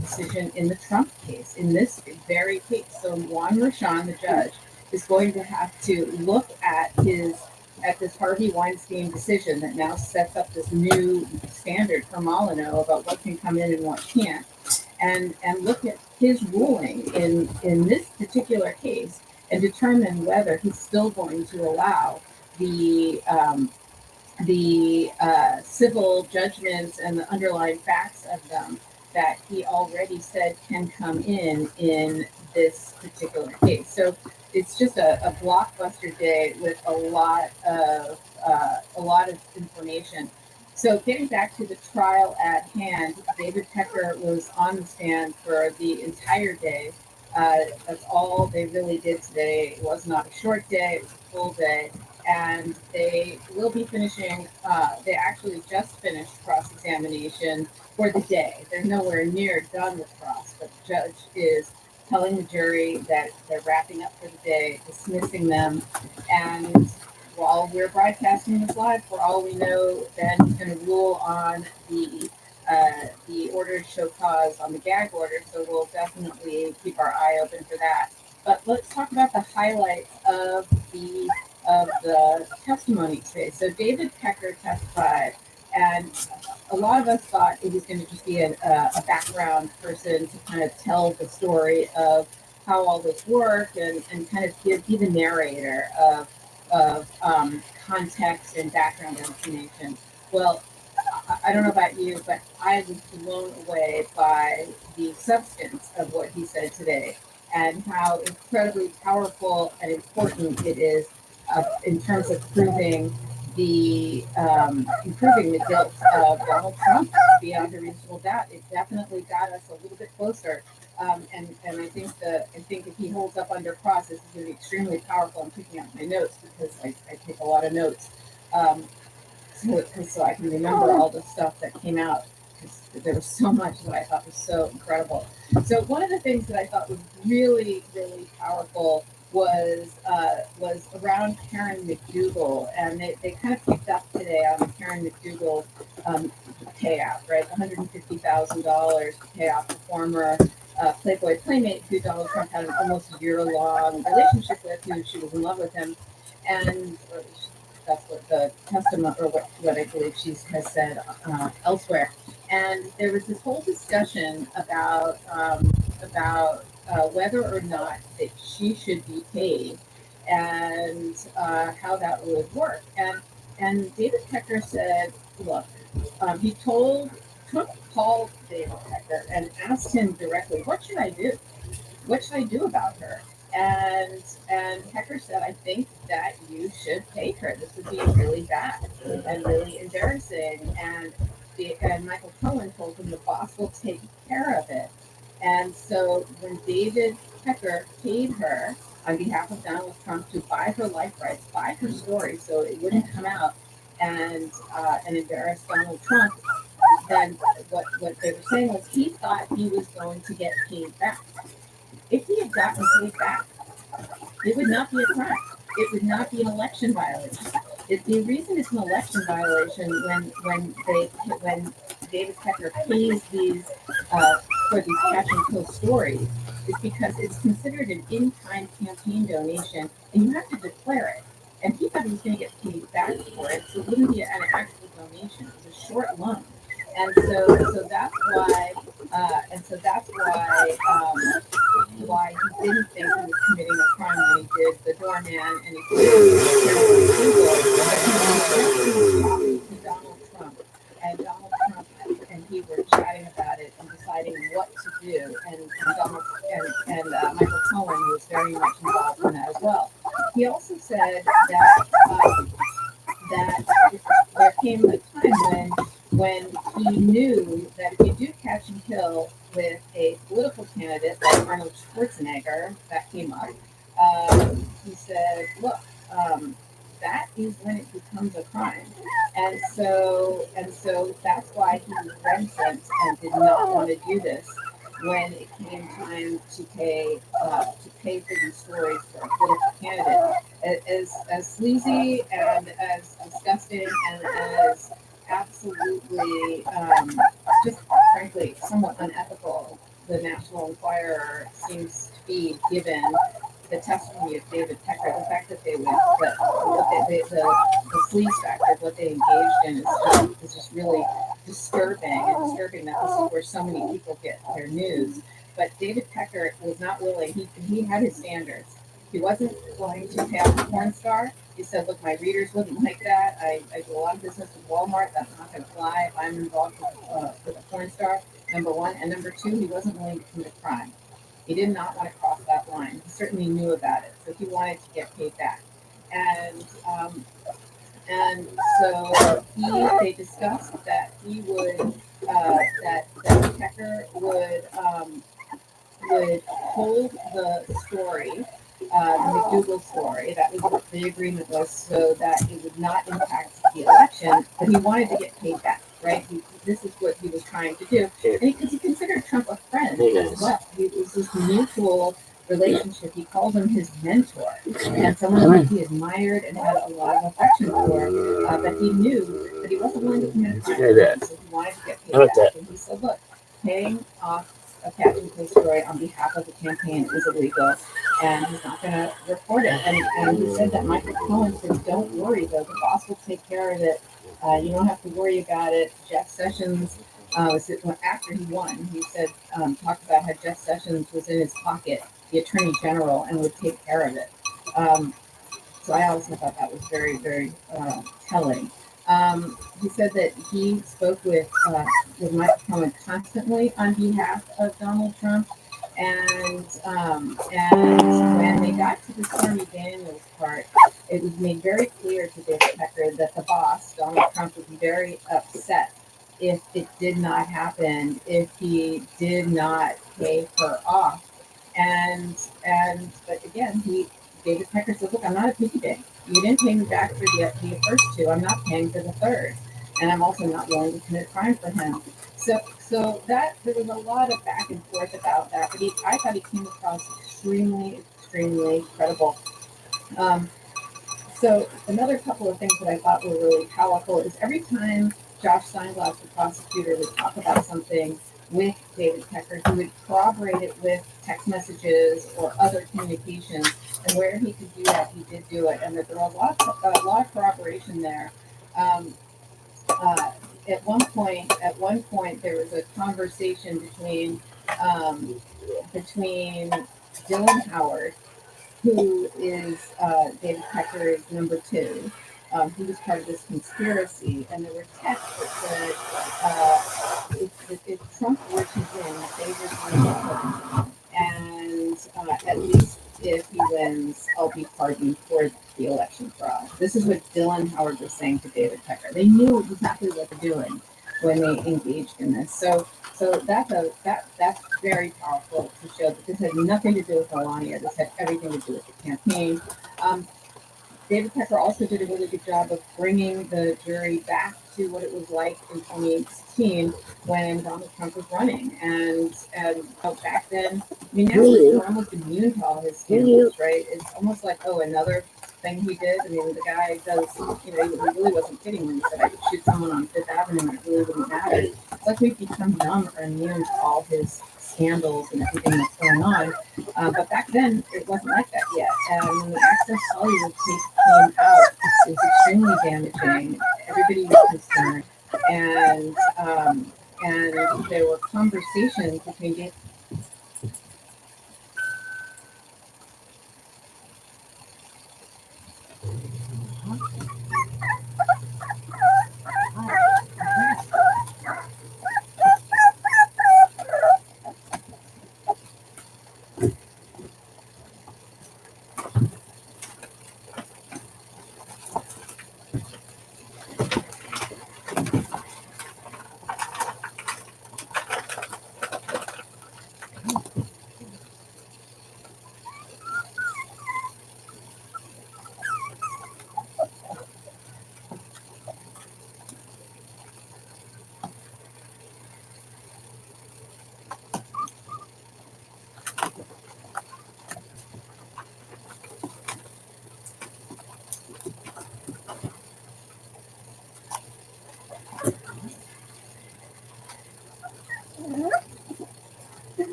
decision in the Trump case, in this very case. So Juan Merchan, the judge, is going to have to look at this Harvey Weinstein decision that now sets up this new standard for Molyneux about what can come in and what can't, and look at his ruling in this particular case and determine whether he's still going to allow the civil judgments and the underlying facts of them that he already said can come in this particular case. So it's just a blockbuster day with a lot of information. So getting back to the trial at hand, David Pecker was on the stand for the entire day. That's all they really did today. It was not a short day, it was a full day. And they will be finishing, they actually just finished cross-examination for the day. They're nowhere near done with cross, but the judge is telling the jury that they're wrapping up for the day, dismissing them. And while we're broadcasting this live, for all we know, then he's going to rule on the order to show cause on the gag order. So we'll definitely keep our eye open for that. But let's talk about the highlights of the testimony today. So David Pecker testified, and a lot of us thought it was going to just be a background person to kind of tell the story of how all this worked and kind of be the narrator of context and background information. Well, I don't know about you, but I was blown away by the substance of what he said today and how incredibly powerful and important it is in terms of proving the guilt of Donald Trump beyond a reasonable doubt. It definitely got us a little bit closer. And I think if he holds up under cross, this is going to be extremely powerful. I'm picking up my notes because I take a lot of notes, so I can remember all the stuff that came out. There was so much that I thought was so incredible. So one of the things that I thought was really, really powerful was around Karen McDougal, and they kind of picked up today on the Karen McDougal payout, right? $150,000 to pay off the former Playboy playmate who Donald Trump had an almost year-long relationship with, who she was in love with him, and that's what the testimony, or what I believe she has said elsewhere. And there was this whole discussion about whether or not that she should be paid and how that would work. And David Pecker said, look, Trump called David Pecker and asked him directly, what should I do? What should I do about her? And Pecker said, I think that you should pay her. This would be really bad and really embarrassing. And Michael Cohen told him the boss will take care of it. And so when David Pecker paid her on behalf of Donald Trump to buy her life rights, buy her story, so it wouldn't come out and embarrass Donald Trump, then what they were saying was he thought he was going to get paid back. If he had gotten paid back, it would not be a crime. It would not be an election violation. The reason it's an election violation when David Pecker pays these for these catch and kill stories is because it's considered an in-kind campaign donation, and you have to declare it. And he thought he was going to get paid back for it, so it wouldn't be an actual donation. It was a short loan, and so that's why why he didn't think he was committing a crime when he did the doorman and he did to Donald Trump. And Donald Trump and he were chatting about it and deciding what to do. And Michael Cohen was very much involved in that as well. He also said that there came a time when he knew that if you do catch and kill with a political candidate like Arnold Schwarzenegger, that came up, he said, look, that is when it becomes a crime. And so that's why he was reticent and did not want to do this when it came time to pay for these stories for a political candidate. As sleazy and as disgusting and as absolutely just frankly somewhat unethical the National Enquirer seems to be, given the testimony of David Pecker, the fact that the sleaze factor of what they engaged in is just really disturbing that this is where so many people get their news. But David Pecker was not willing. He had his standards. He wasn't willing to pay off a porn star. He said, look, my readers wouldn't like that. I do a lot of business with Walmart. That's not going to fly if I'm involved with a porn star, number one. And number two, he wasn't willing to commit a crime. He did not want to cross that line. He certainly knew about it. So he wanted to get paid back. And so they discussed that he would, that Pecker would hold the story, the McDougal story. That was what the agreement was, so that it would not impact the election, but he wanted to get paid back, right? This is what he was trying to do. And because he considered Trump a friend as well. It was this mutual relationship. He called him his mentor and someone that he admired and had a lot of affection for, but he knew that he wasn't willing to commit a crime, so he wanted to get paid back. And he said, look, paying off a catch and kill story on behalf of the campaign is illegal, and he's not going to report it. And he said that Michael Cohen said, don't worry, though, the boss will take care of it. You don't have to worry about it. Jeff Sessions, after he won, he said, talked about how Jeff Sessions was in his pocket, the attorney general, and would take care of it. So I also thought that was very, very telling. He said that he spoke with Michael Cohen constantly on behalf of Donald Trump, and when they got to the Stormy Daniels part, it was made very clear to David Pecker that the boss, Donald Trump, would be very upset if it did not happen, if he did not pay her off. But again, David Pecker said, look, I'm not a piggy bank. You didn't pay me back for the first two. I'm not paying for the third. And I'm also not willing to commit a crime for him. So that there was a lot of back and forth about that. But I thought he came across extremely, extremely credible. So another couple of things that I thought were really powerful is every time Josh Steinglass, the prosecutor, would talk about something with David Pecker, he would corroborate it with text messages or other communications, and where he could do that, he did do it, and that there were a lot of corroboration there. At one point, there was a conversation between Dylan Howard, who is David Pecker's number two. He was part of this conspiracy, and there were texts that said, if Trump were to win, they would win, and at least if he wins, I'll be pardoned for the election fraud. This is what Dylan Howard was saying to David Pecker. They knew exactly what they're doing. when they engaged in this. So that's very powerful to show that this had nothing to do with Melania. This had everything to do with the campaign. David Pecker also did a really good job of bringing the jury back to what it was like in 2016 when Donald Trump was running. And back then, I mean, now we're almost immune to all his scandals, right? It's almost like, oh, another thing he did. I mean, the guy does, you know, he really wasn't kidding when he said I could shoot someone on Fifth Avenue and it really wouldn't matter. It's like we've become numb or immune to all his scandals and everything that's going on. But back then, it wasn't like that yet. And when the Access Hollywood tape came out, it was extremely damaging. Everybody was concerned. And there were conversations between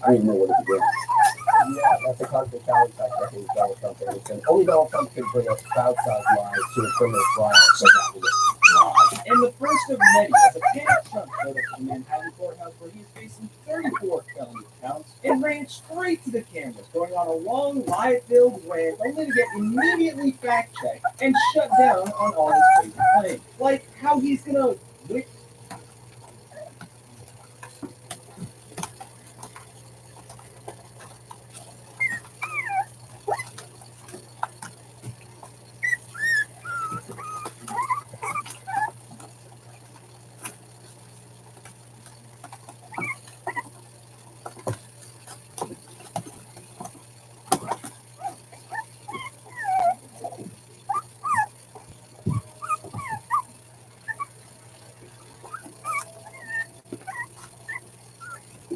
I don't even know where to begin. Yeah, that's a constant challenge factor with Donald Trump. And only Donald Trump could bring a crowd size lie to a criminal trial. So that was it. And the first of many, as a panicked Trump showed up at the Manhattan courthouse where he is facing 34 felony counts and ran straight to the cameras, going on a long, riot-filled rant, only to get immediately fact-checked and shut down on all his crazy claims. Like how he's gonna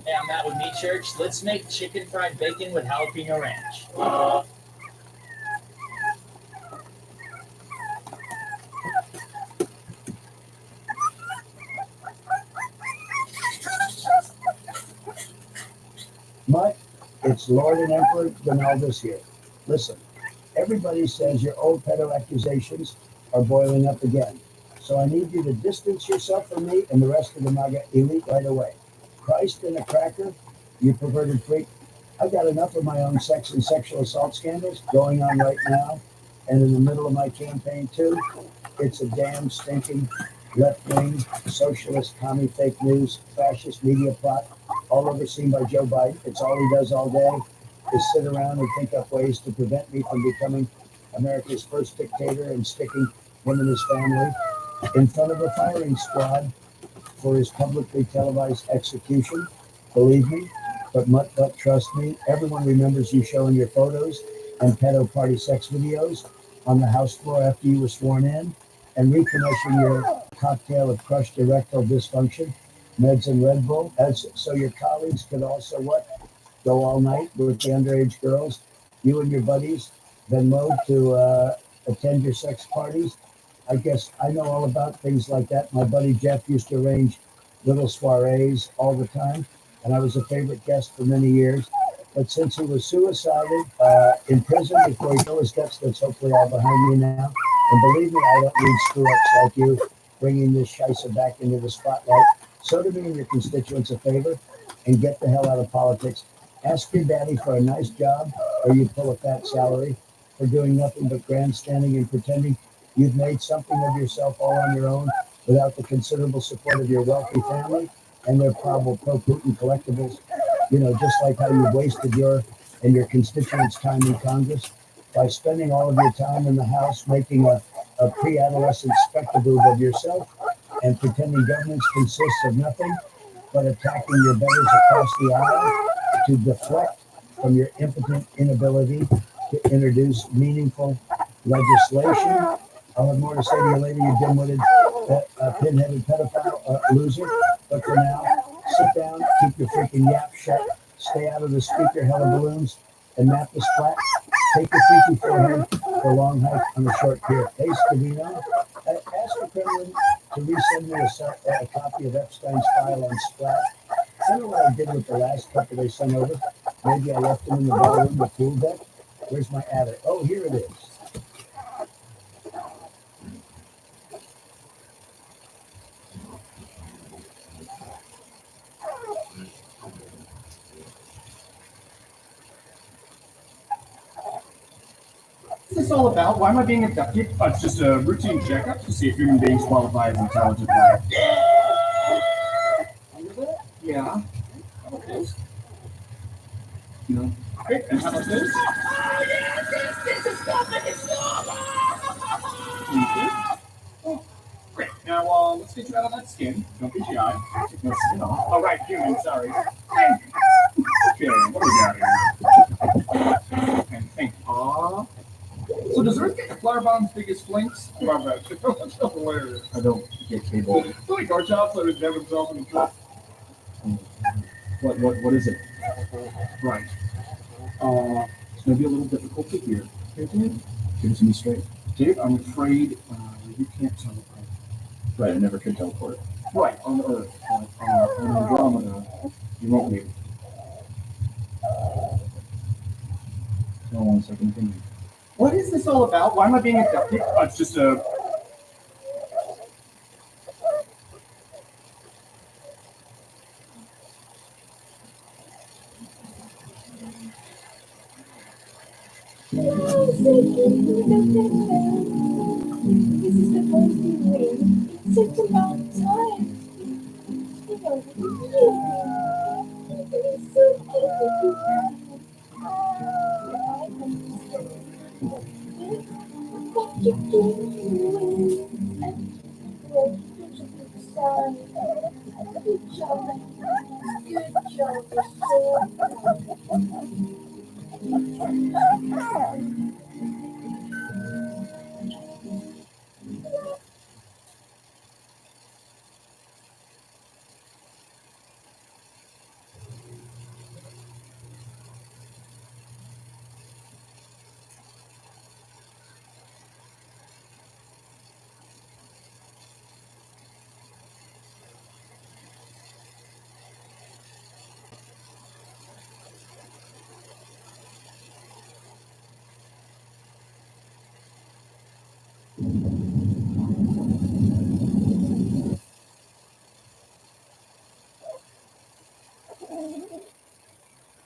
Hey, I'm Matt with Meat Church. Let's make chicken fried bacon with jalapeno ranch. Mutt, it's Lord and Emperor Donaldus here. Listen, everybody says your old pedo accusations are boiling up again. So I need you to distance yourself from me and the rest of the MAGA elite right away. Christ in a cracker, you perverted freak. I've got enough of my own sex and sexual assault scandals going on right now, and in the middle of my campaign too. It's a damn stinking left-wing, socialist, commie fake news, fascist media plot, all overseen by Joe Biden. It's all he does all day is sit around and think up ways to prevent me from becoming America's first dictator and sticking him and his family in front of a firing squad for his publicly televised execution. Believe me, but trust me, everyone remembers you showing your photos and pedo party sex videos on the House floor after you were sworn in and recommissioning your cocktail of crushed erectile dysfunction, meds and Red Bull, so your colleagues could also go all night with the underage girls, you and your buddies, Venmo to attend your sex parties. I guess I know all about things like that. My buddy Jeff used to arrange little soirees all the time, and I was a favorite guest for many years. But since he was suicided in prison before he killed his guts, that's hopefully all behind me now. And believe me, I don't need screw-ups like you bringing this scheisse back into the spotlight. So do me and your constituents a favor and get the hell out of politics. Ask your daddy for a nice job or you pull a fat salary. for doing nothing but grandstanding and pretending you've made something of yourself all on your own without the considerable support of your wealthy family and their probable pro-Putin collectibles. You know, just like how you've wasted your and your constituents' time in Congress by spending all of your time in the House making a pre-adolescent spectacle of yourself and pretending governance consists of nothing but attacking your betters across the aisle to deflect from your impotent inability to introduce meaningful legislation. I'll have more to say to you later, you dim-witted, pin-headed pedophile loser. But for now, sit down, keep your freaking yap shut, stay out of the speaker balloons, and map the splat. Take your freaky forehead for a long hike on a short pier. Hey, Scavino, ask the Kremlin to resend me a copy of Epstein's file on Splat. I don't know what I did with the last couple they sent over. Maybe I left them in the ballroom, the pool deck. Where's my adder? Oh, here it is. What's this all about? Why am I being abducted? It's just a routine checkup to see if human beings qualify as intelligent life. Yeah. How about this? No. Okay, and how about this? Oh, yes, this is nothing. It's Oh, great. Now, let's get you out of that skin. Don't be shy. Take no skin off. All right, human, sorry. Okay, what do we got here? And think, so does Earth get the flower bomb's biggest flinks? That's hilarious. I don't get cable. Like our child players never themselves in the foot. What is it? Right. It's going to be a little difficult to hear. Give it to me straight. Dave, I'm afraid you can't teleport. Right, I never could teleport. Right, on the Earth. On Andromeda, you won't be. Hold on 1 second. Continue. What is this all about? Why am I being abducted? It's just a... This is the first evening in such a long time. It's so what you doing? Good job. Good job.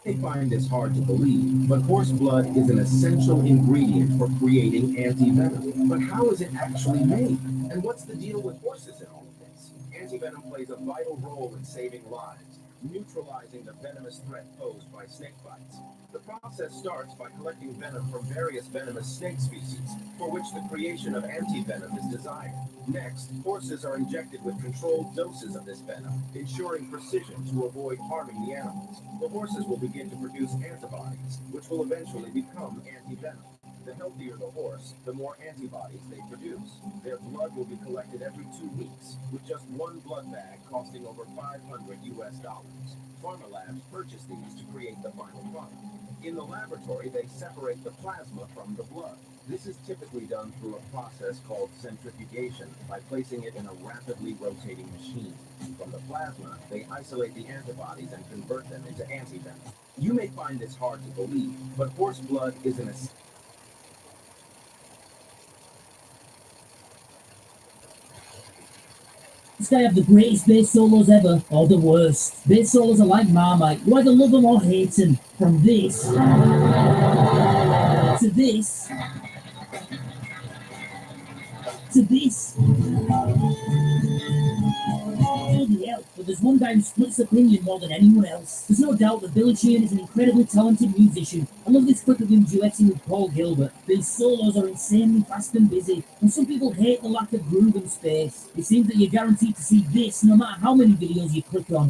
They find this hard to believe, but horse blood is an essential ingredient for creating anti-venom. But how is it actually made? And what's the deal with horses in all of this? Anti-venom plays a vital role in saving lives, neutralizing the venomous threat posed by snake bites. The process starts by collecting venom from various venomous snake species, for which the creation of anti-venom is desired. Next, horses are injected with controlled doses of this venom, ensuring precision to avoid harming the animals. The horses will begin to produce antibodies, which will eventually become anti-venom. The healthier the horse, the more antibodies they produce. Their blood will be collected every 2 weeks, with just one blood bag costing over $500 US. Pharma labs purchase these to create the final product. In the laboratory, they separate the plasma from the blood. This is typically done through a process called centrifugation by placing it in a rapidly rotating machine. From the plasma, they isolate the antibodies and convert them into antivenom. You may find this hard to believe, but horse blood is an essential. This guy have the greatest bass solos ever, or the worst. Bass solos are like Marmite. You either love them or hate them. From this. To this. To this. Bloody hell, but there's one guy who splits opinion more than anyone else. There's no doubt that Billy Sheehan is an incredibly talented musician. I love this clip of him duetting with Paul Gilbert. His solos are insanely fast and busy, and some people hate the lack of groove and space. It seems that you're guaranteed to see this no matter how many videos you click on.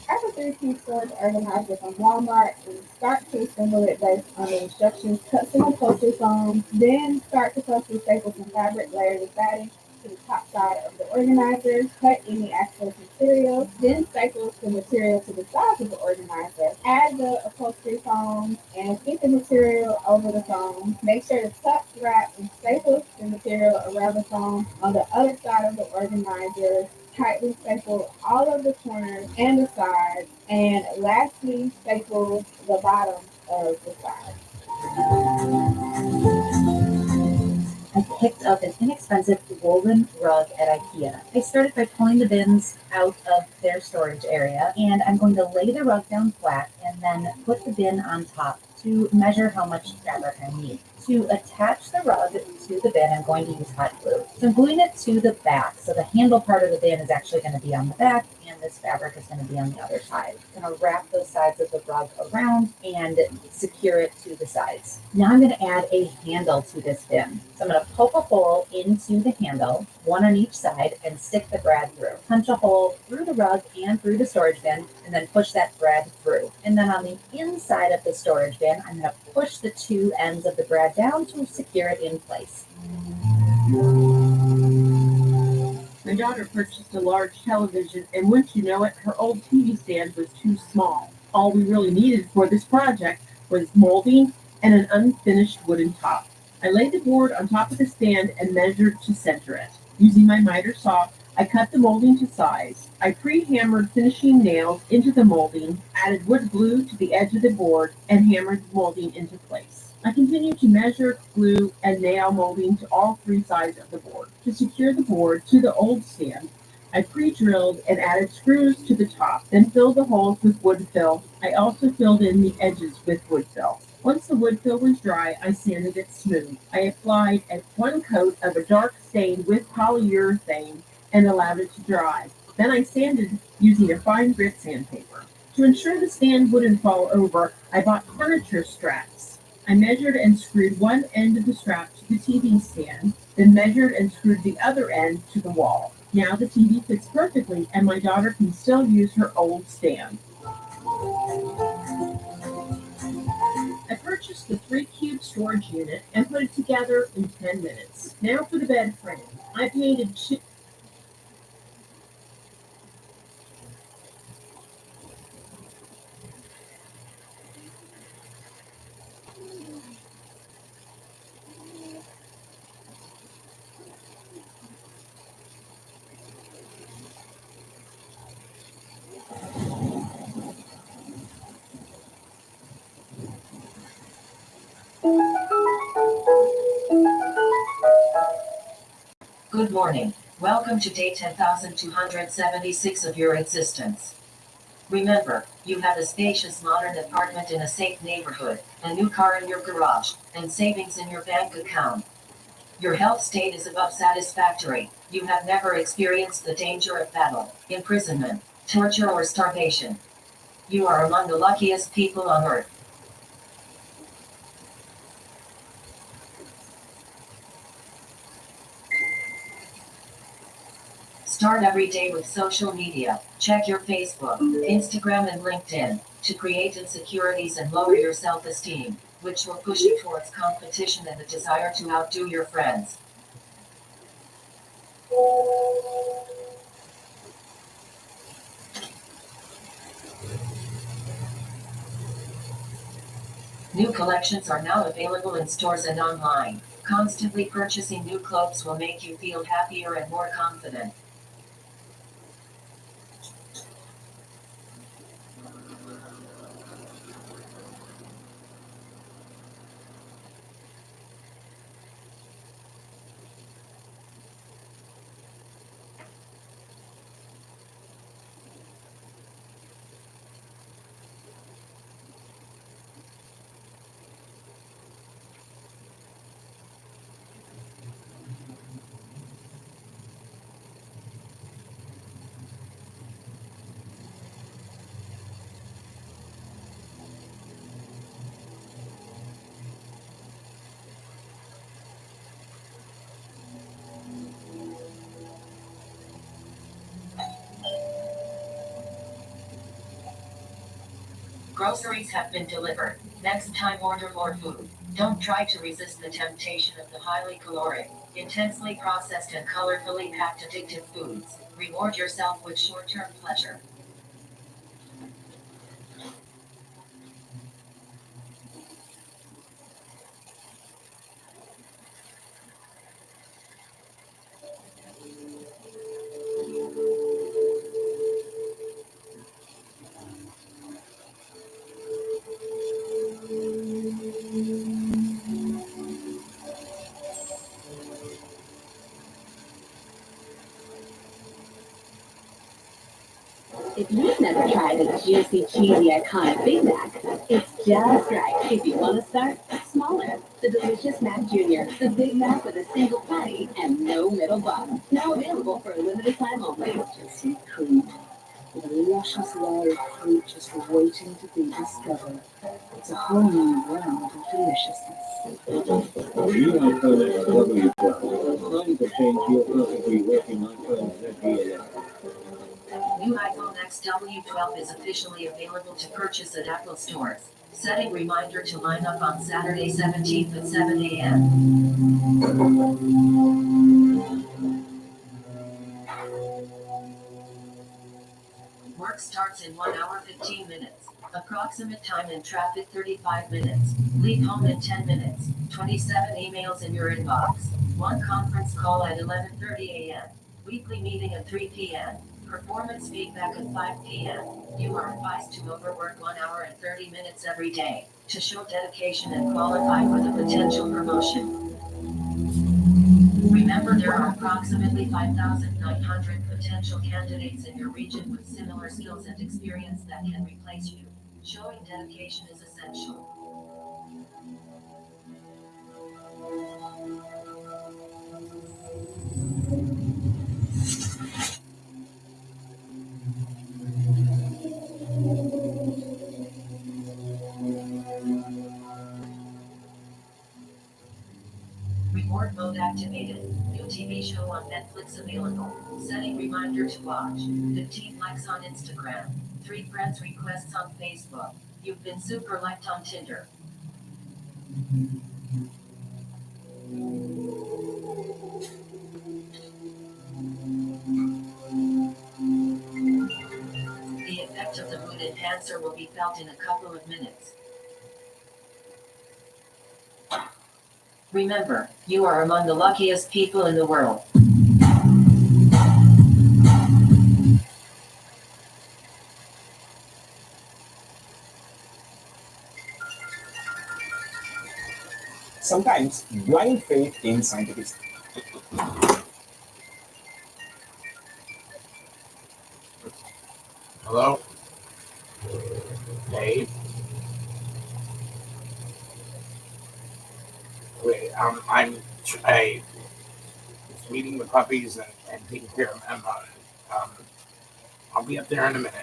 Have a 3-piece storage organizer from Walmart and start to assemble it based on the instructions. Cut some upholstery foam, then start to closely staple some fabric layers of batting to the top side of the organizer. Cut any excess material, then staple the material to the sides of the organizer. Add the upholstery foam and stick the material over the foam. Make sure to tuck, wrap, and staple the material around the foam on the other side of the organizer. Tightly staple all of the corners and the sides, and lastly staple the bottom of the side. I picked up an inexpensive woven rug at IKEA. I started by pulling the bins out of their storage area, and I'm going to lay the rug down flat and then put the bin on top to measure how much fabric I need. To attach the rug to the bin, I'm going to use hot glue. So I'm gluing it to the back, so the handle part of the bin is actually going to be on the back, and this fabric is going to be on the other side. I'm going to wrap those sides of the rug around and secure it to the sides. Now I'm going to add a handle to this bin. So I'm going to poke a hole into the handle, one on each side, and stick the brad through. Punch a hole through the rug and through the storage bin, and then push that brad through. And then on the inside of the storage bin, I'm going to push the two ends of the brad down to secure it in place. My daughter purchased a large television, and wouldn't you know it, her old TV stand was too small. All we really needed for this project was molding and an unfinished wooden top. I laid the board on top of the stand and measured to center it. Using my miter saw, I cut the molding to size. I pre-hammered finishing nails into the molding, added wood glue to the edge of the board, and hammered the molding into place. I continued to measure, glue, and nail molding to all three sides of the board. To secure the board to the old stand, I pre-drilled and added screws to the top, then filled the holes with wood fill. I also filled in the edges with wood fill. Once the wood fill was dry, I sanded it smooth. I applied one coat of a dark stain with polyurethane and allowed it to dry. Then I sanded using a fine grit sandpaper. To ensure the stand wouldn't fall over, I bought furniture straps. I measured and screwed one end of the strap to the TV stand, then measured and screwed the other end to the wall. Now the TV fits perfectly, and my daughter can still use her old stand. I purchased the 3-cube storage unit and put it together in 10 minutes. Now for the bed frame. I painted Good morning. Welcome to day 10,276 of your existence. Remember, you have a spacious modern apartment in a safe neighborhood, a new car in your garage, and savings in your bank account. Your health state is above satisfactory. You have never experienced the danger of battle, imprisonment, torture, or starvation. You are among the luckiest people on earth. Start every day with social media. Check your Facebook, Instagram, and LinkedIn to create insecurities and lower your self-esteem, which will push you towards competition and the desire to outdo your friends. New collections are now available in stores and online. Constantly purchasing new clothes will make you feel happier and more confident. Groceries have been delivered. Next time order more food. Don't try to resist the temptation of the highly caloric, intensely processed and colorfully packed addictive foods. Reward yourself with short-term pleasure. If you've never tried a juicy, cheesy, iconic Big Mac, it's just right. If you want to start, smaller. The delicious Mac Jr., the Big Mac with a single patty and no middle bun. Now available for a limited time only. Just creep. With a luscious layer of fruit just waiting to be discovered. It's a whole new realm of deliciousness. New iPhone XW12. Time to change your perfectly working iPhone ZB11. New iPhone XW12 is officially available to purchase at Apple stores. Setting reminder to line up on Saturday 17th at 7 a.m. Work starts in 1 hour 15 minutes. Approximate time in traffic 35 minutes. Leave home in 10 minutes. 27 emails in your inbox. 1 conference call at 11:30 a.m. Weekly meeting at 3 p.m. Performance feedback at 5 p.m. You are advised to overwork 1 hour and 30 minutes every day to show dedication and qualify for the potential promotion. Remember, there are approximately 5,900 potential candidates in your region with similar skills and experience that can replace you. Showing dedication is essential. Reward mode activated. New TV show on Netflix available. Setting reminder to watch. 15 likes on Instagram. 3 friends requests on Facebook. You've been super liked on Tinder. The effect of the mood enhancer will be felt in a couple of minutes. Remember, you are among the luckiest people in the world. Sometimes blind faith in scientific. Hello? Dave? Wait, I'm feeding the puppies and taking care of them. I'll be up there in a minute.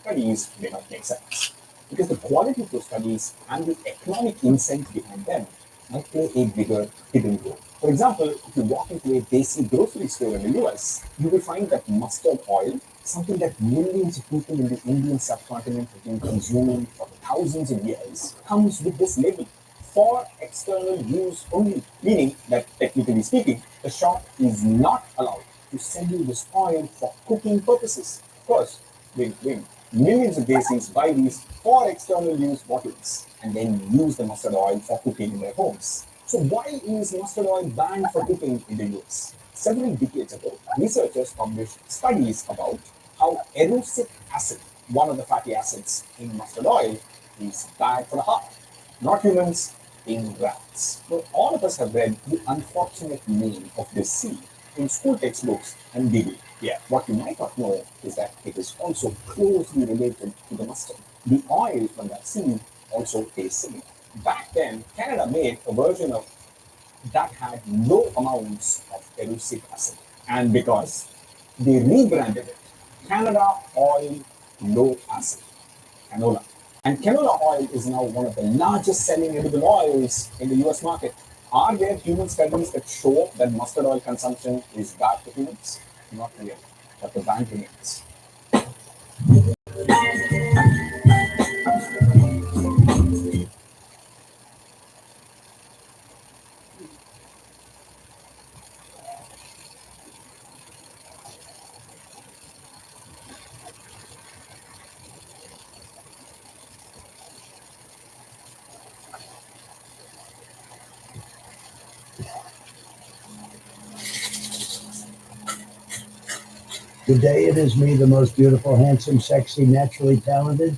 Studies may not make sense because the quality of those studies and the economic incentive behind them might play a bigger hidden role. For example, if you walk into a basic grocery store in the US, you will find that mustard oil, something that millions of people in the Indian subcontinent have been consuming for thousands of years, comes with this label for external use only, meaning that technically speaking, the shop is not allowed to sell you this oil for cooking purposes. Of course, millions of Desis buy these for external use bottles and then use the mustard oil for cooking in their homes. So why is mustard oil banned for cooking in the US? Several decades ago, researchers published studies about how erucic acid, one of the fatty acids in mustard oil, is bad for the heart. Not humans, in rats. So all of us have read the unfortunate name of this seed in school textbooks and Google. Yeah, what you might not know is that it is also closely related to the mustard. The oil from that seed also tastes similar. Back then, Canada made a version of that had low amounts of erucic acid. And because they rebranded it, Canada Oil Low Acid, canola. And canola oil is now one of the largest selling edible oils in the US market. Are there human studies that show that mustard oil consumption is bad for humans? Not really, but the ban remains. Today it is me, the most beautiful, handsome, sexy, naturally talented,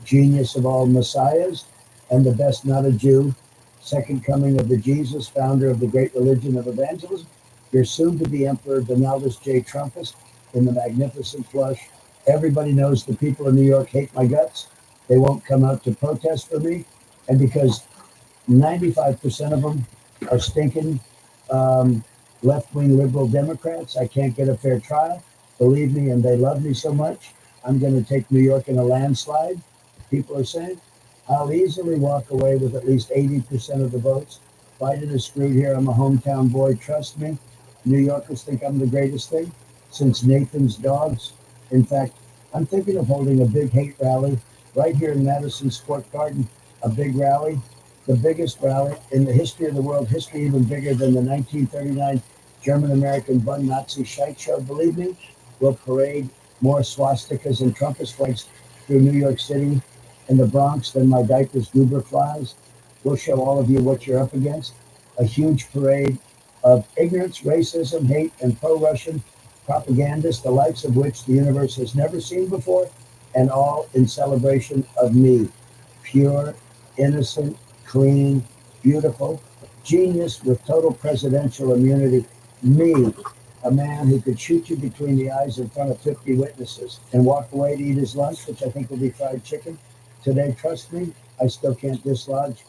genius of all messiahs, and the best not a Jew, second coming of the Jesus, founder of the great religion of evangelism, your soon-to-be Emperor Donaldus J. Trumpus, in the magnificent flush. Everybody knows the people in New York hate my guts. They won't come out to protest for me, and because 95% of them are stinking left-wing liberal Democrats, I can't get a fair trial. Believe me, and they love me so much, I'm going to take New York in a landslide. People are saying, I'll easily walk away with at least 80% of the votes. Biden is screwed here. I'm a hometown boy. Trust me. New Yorkers think I'm the greatest thing since Nathan's dogs. In fact, I'm thinking of holding a big hate rally right here in Madison Square Garden, a big rally, the biggest rally in the history of the world, history even bigger than the 1939 German-American Bun Nazi shite show. Believe me, we'll parade more swastikas and Trumpist flags through New York City and the Bronx than my diapers goober flies. We'll show all of you what you're up against. A huge parade of ignorance, racism, hate, and pro-Russian propagandists, the likes of which the universe has never seen before, and all in celebration of me. Pure, innocent, clean, beautiful, genius with total presidential immunity. Me, a man who could shoot you between the eyes in front of 50 witnesses and walk away to eat his lunch, which I think will be fried chicken. Today, trust me, I still can't dislodge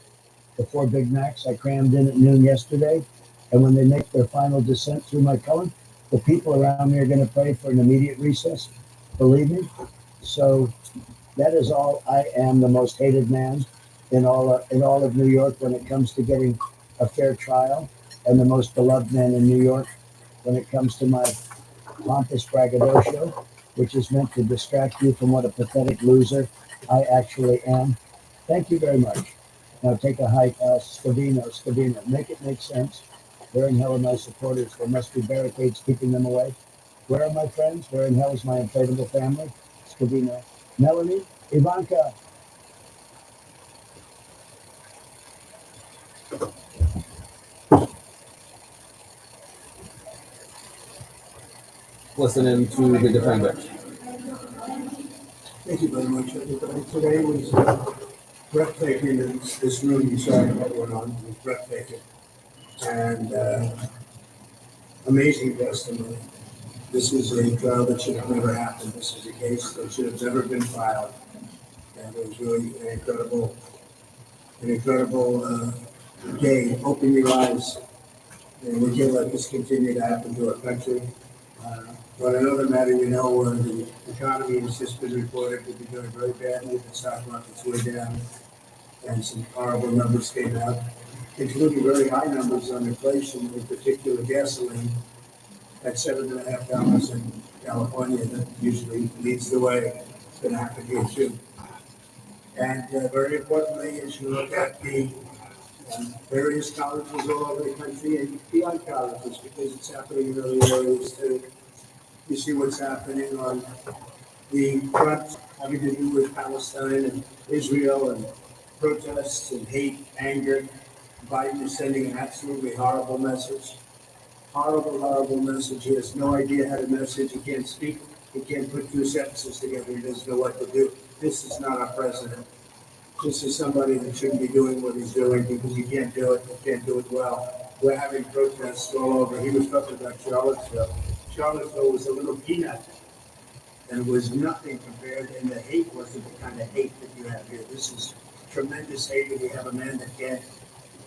the 4 Big Macs I crammed in at noon yesterday. And when they make their final descent through my colon, the people around me are going to pray for an immediate recess. Believe me. So that is all. I am the most hated man in all of New York when it comes to getting a fair trial, and the most beloved man in New York when it comes to my pompous braggadocio, which is meant to distract you from what a pathetic loser I actually am. Thank you very much. Now take a hike. Scavino. Make it make sense. Where in hell are my supporters? There must be barricades keeping them away. Where are my friends? Where in hell is my inflatable family? Scavino. Melanie? Ivanka? Listening to the defendant. Thank you very much, everybody. Today was breathtaking. This room you saw what went on was breathtaking and amazing testimony. This is a trial that should have never happened. This is a case that should have never been filed. And it was really an incredible day. Open your eyes. And we can't let this continue to happen to our country. But another matter, the economy has just been reported to be doing very badly. The stock market's way down, and some horrible numbers came out, including very high numbers on inflation, in particular gasoline at $7.50 in California. That usually leads the way. It's going to happen here too. And very importantly, as you look at the various colleges all over the country and beyond colleges, because it's happening in other areas too. You see what's happening on the front having to do with Palestine and Israel and protests and hate, anger. Biden is sending an absolutely horrible message. Horrible message. He has no idea how to message. He can't speak. He can't put two sentences together. He doesn't know what to do. This is not our president. This is somebody that shouldn't be doing what he's doing because he can't do it. He can't do it well. We're having protests all over. He was talking about Charlottesville. Charlottesville was a little peanut, and it was nothing compared, and the hate wasn't the kind of hate that you have here. This is tremendous hate, and we have a man that can't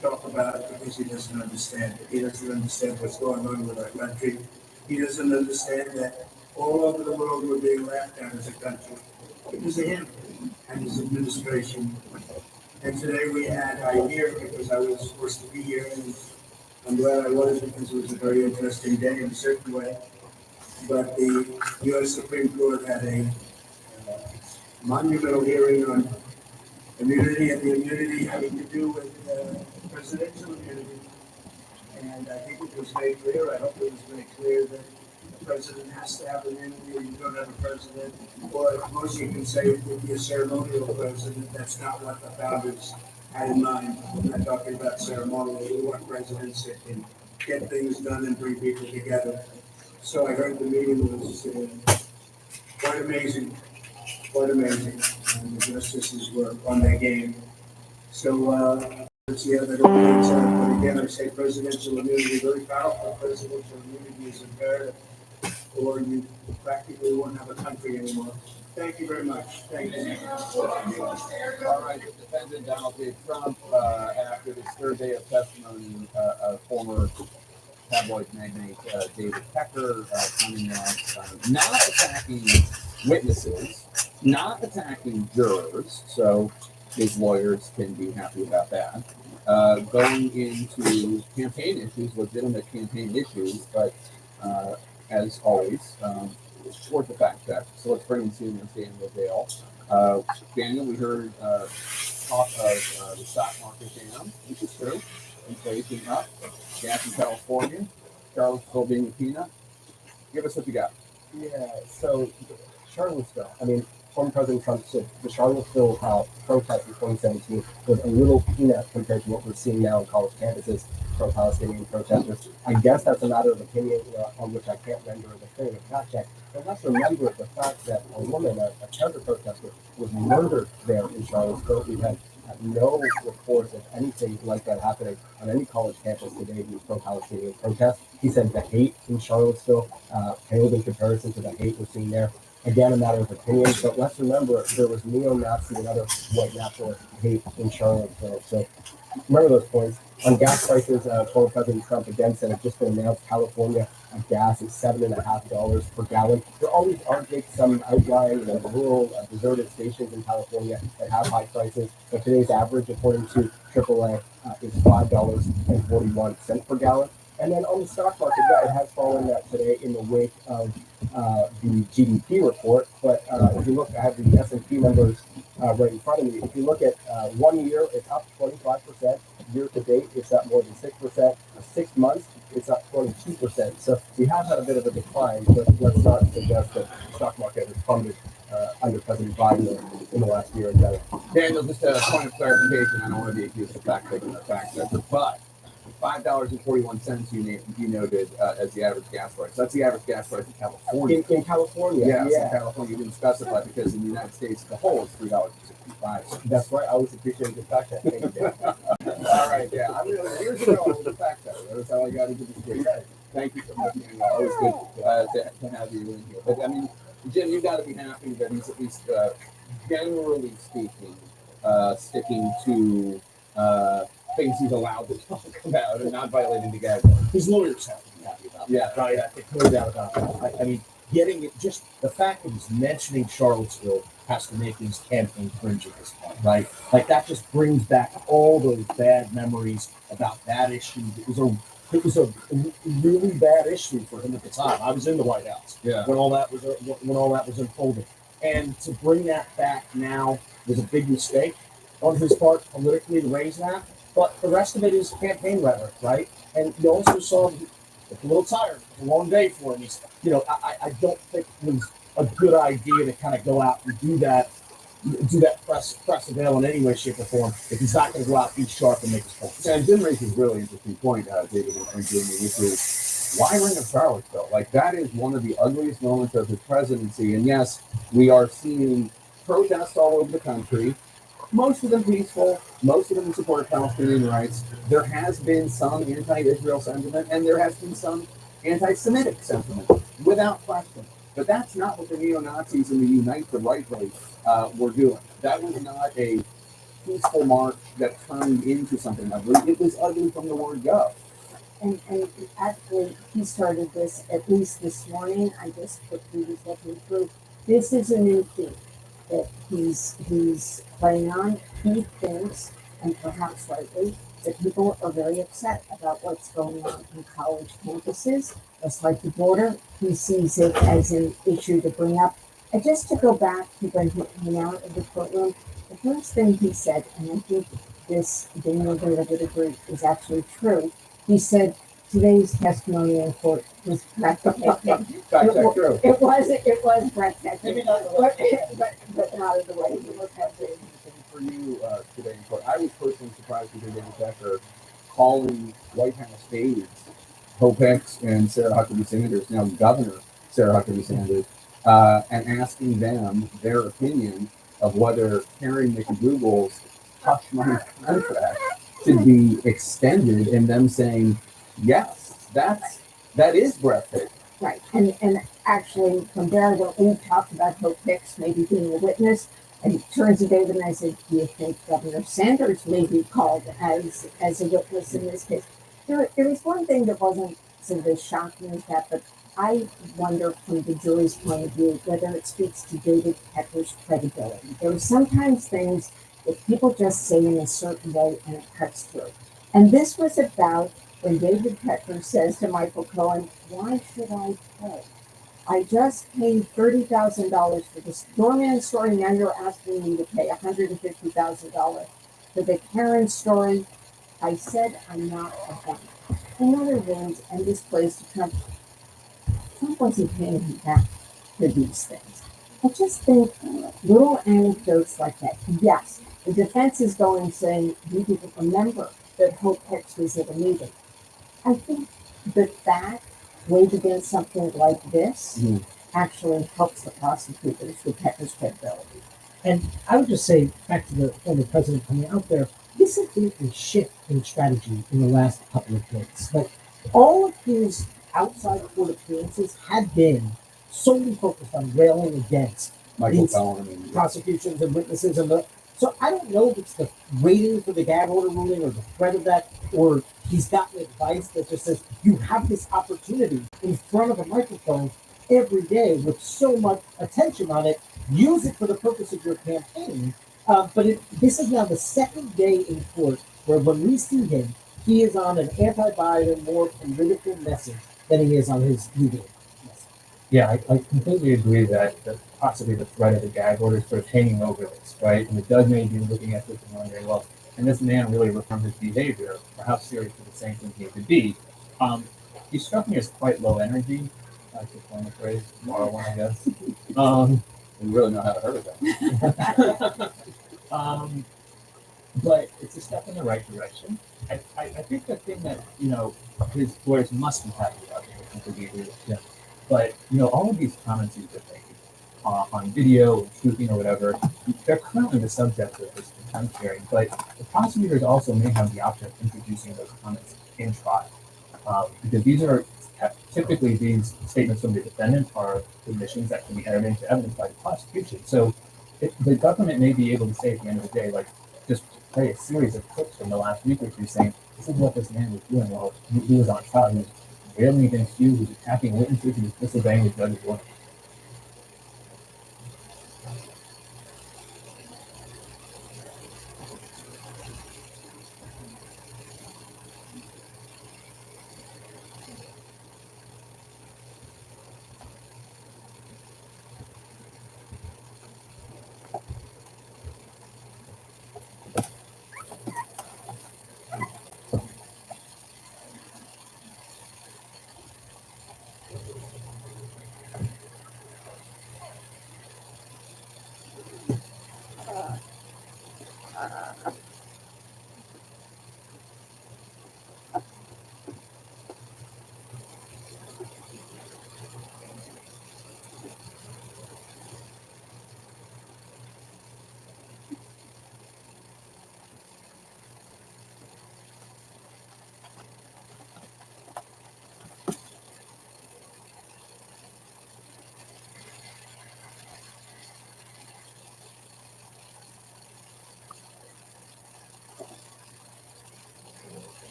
talk about it because he doesn't understand it. He doesn't understand what's going on with our country. He doesn't understand that all over the world we're being laughed at as a country because of him and his administration. And today I hear because I was forced to be here, and I'm glad I was because it was a very interesting day in a certain way. But the U.S. Supreme Court had a monumental hearing on immunity, and the immunity having to do with presidential immunity. And I think it was made clear, I hope it was made clear that the president has to have immunity, or you don't have a president. Or most you can say it would be a ceremonial president. That's not what the founders had in mind. I'm not talking about ceremonial. We want presidents that can get things done and bring people together. So I heard the meeting was quite amazing, and the justices were on their game. So let's see how that all works out. But again, I say presidential immunity is very powerful. Presidential immunity is imperative, or you practically won't have a country anymore. Thank you very much. Thank you. All right, defendant Donald J. Trump, after this third day of testimony, former tabloid magnate David Pecker coming out, not attacking witnesses, not attacking jurors, so his lawyers can be happy about that. Going into campaign issues, legitimate campaign issues, but as always, worth the fact check. So let's bring in Senior Daniel Dale. Daniel, we heard talk of the stock market down, which is true. Inflation up, gas in California, Charlottesville being a peanut. Give us what you got. Yeah, so Charlottesville, former President Trump said the Charlottesville protest in 2017 was a little peanut compared to what we're seeing now on college campuses, pro-Palestinian protesters. I guess that's a matter of opinion on which I can't render a definitive fact check. But let's remember the fact that a woman, a counter protester, was murdered there in Charlottesville. We've had no reports of anything like that happening on any college campus today with pro-Palestinian protests. He said the hate in Charlottesville paled in comparison to the hate we're seeing there again, a matter of opinion, but let's remember there was neo-Nazi and other white nationalist hate in Charlottesville. So remember those points. On gas prices, former President Trump again said it just been announced California gas is $7.50 per gallon. There always are some outlying, rural, deserted stations in California that have high prices. But today's average, according to AAA, is $5.41 per gallon. And then on the stock market, yeah, it has fallen today in the wake of the GDP report. But if you look, I have the S&P numbers right in front of me. If you look at 1 year, it's up 25%. Year to date, it's up more than 6%. 6 months, it's up 22%. So we have had a bit of a decline, but let's not suggest that the stock market has plummeted under President Biden in the last year and better. Daniel, just a point of clarification. I don't want to be accused of fact-checking or fact-checker, but $5.41 you noted as the average gas price. That's the average gas price in California. In California, yes, yeah. In California, you didn't specify because in the United States as a whole, it's $3.65. That's right. I always appreciate a good fact check. Thank you, Dan. All right, yeah. I mean, years ago, it was a fact check. That's how I got into this game. Thank you so much, Daniel. Always good to have you in here. But I mean, Jim, you've got to be happy that he's at least, generally speaking, sticking to things he's allowed to talk about and not violating the gag law. His lawyers have to be happy about that. Right? I think no doubt about that. I mean, getting it, just the fact that he's mentioning Charlottesville has to make his campaign cringe at this point, right? Like that just brings back all those bad memories about that issue. It was a really bad issue for him at the time. I was in the White House when all that was unfolding, and to bring that back now was a big mistake on his part politically to raise that. But the rest of it is campaign rhetoric, right? And you also saw him a little tired. It's a long day for him. He's, I don't think it was a good idea to kind of go out and do that press avail in any way, shape, or form if he's not going to go out, be sharp, and make his points. And Jim raises a really interesting point, David and Jamie, which is why ring of Charlottesville? Like that is one of the ugliest moments of his presidency. And yes, we are seeing protests all over the country. Most of them peaceful, most of them in support of Palestinian rights. There has been some anti-Israel sentiment, and there has been some anti-Semitic sentiment, without question. But that's not what the neo-Nazis and the Unite the Right were doing. That was not a peaceful march that turned into something ugly. It was ugly from the word go. And actually, he started this, at least this morning. I just quickly was looking through. This is a new theme that he's playing on. He thinks, and perhaps rightly, that people are very upset about what's going on in college campuses. Just like the border, he sees it as an issue to bring up. And just to go back to when he came out of the courtroom, the first thing he said, and I think this, Daniel would agree, is actually true. He said, today's testimony in court was breathtaking. It was breathtaking, but not in the way he was having. For you today in court, I was personally surprised to hear David Becker calling White House aides, Hope Hicks and Sarah Huckabee Sanders, now Governor Sarah Huckabee Sanders, and asking them their opinion of whether Karen McDougal's hush money contract should be extended, and them saying, yes, that is breathtaking. Right, and actually from there, we talked about Hope Hicks maybe being a witness, and it turns to David and I said, do you think Governor Sanders may be called as a witness in this case? There was one thing that wasn't sort of as shocking as that, but I wonder from the jury's point of view whether it speaks to David Pecker's credibility. There are sometimes things that people just say in a certain way and it cuts through. And this was about when David Pecker says to Michael Cohen, why should I pay? I just paid $30,000 for this doorman story. Now you're asking me to pay $150,000 for the Karen story. I said I'm not a bank. In other words, and this plays to Trump wasn't paying him back for these things. I just think little anecdotes like that. Yes, the defense is going saying you didn't remember that Hope Hicks was at a meeting. I think that weighed against something like this actually helps the prosecutors with Pecker's credibility. And I would just say, back to the former president coming out there, this has been a shift in strategy in the last couple of days. Like, all of his outside court appearances had been solely focused on railing against Michael these Cohen. prosecutions and witnesses and the. So I don't know if it's the waiting for the gag order ruling or the threat of that, or he's gotten advice that just says you have this opportunity in front of a microphone every day with so much attention on it. Use it for the purpose of your campaign. This is now the second day in court where when we see him, he is on an anti-Biden, more political message than he is on his legal message. Yeah, I completely agree that possibly the threat of the gag order is sort of hanging over this, right? And the judge may be looking at this and wondering, well, can this man really reform his behavior, or how serious would the sanctions need to be? He struck me as quite low energy, to coin a phrase, borrow one, I guess. We really know how to hurt it. But it's a step in the right direction. I think the thing that, his lawyers must be happy about, I completely agree with him. But, all of these comments he's been making on video, and truthing or whatever, they're currently the subject of this contempt hearing. But the prosecutors also may have the option of introducing those comments in trial. Because these are typically these statements from the defendant are admissions that can be entered into evidence by the prosecution. So the government may be able to say at the end of the day, like, just play a series of clips from the last week or two saying, this is what this man was doing while he was on trial. He was railing against you, he was attacking witnesses, he was disobeying the judge's order.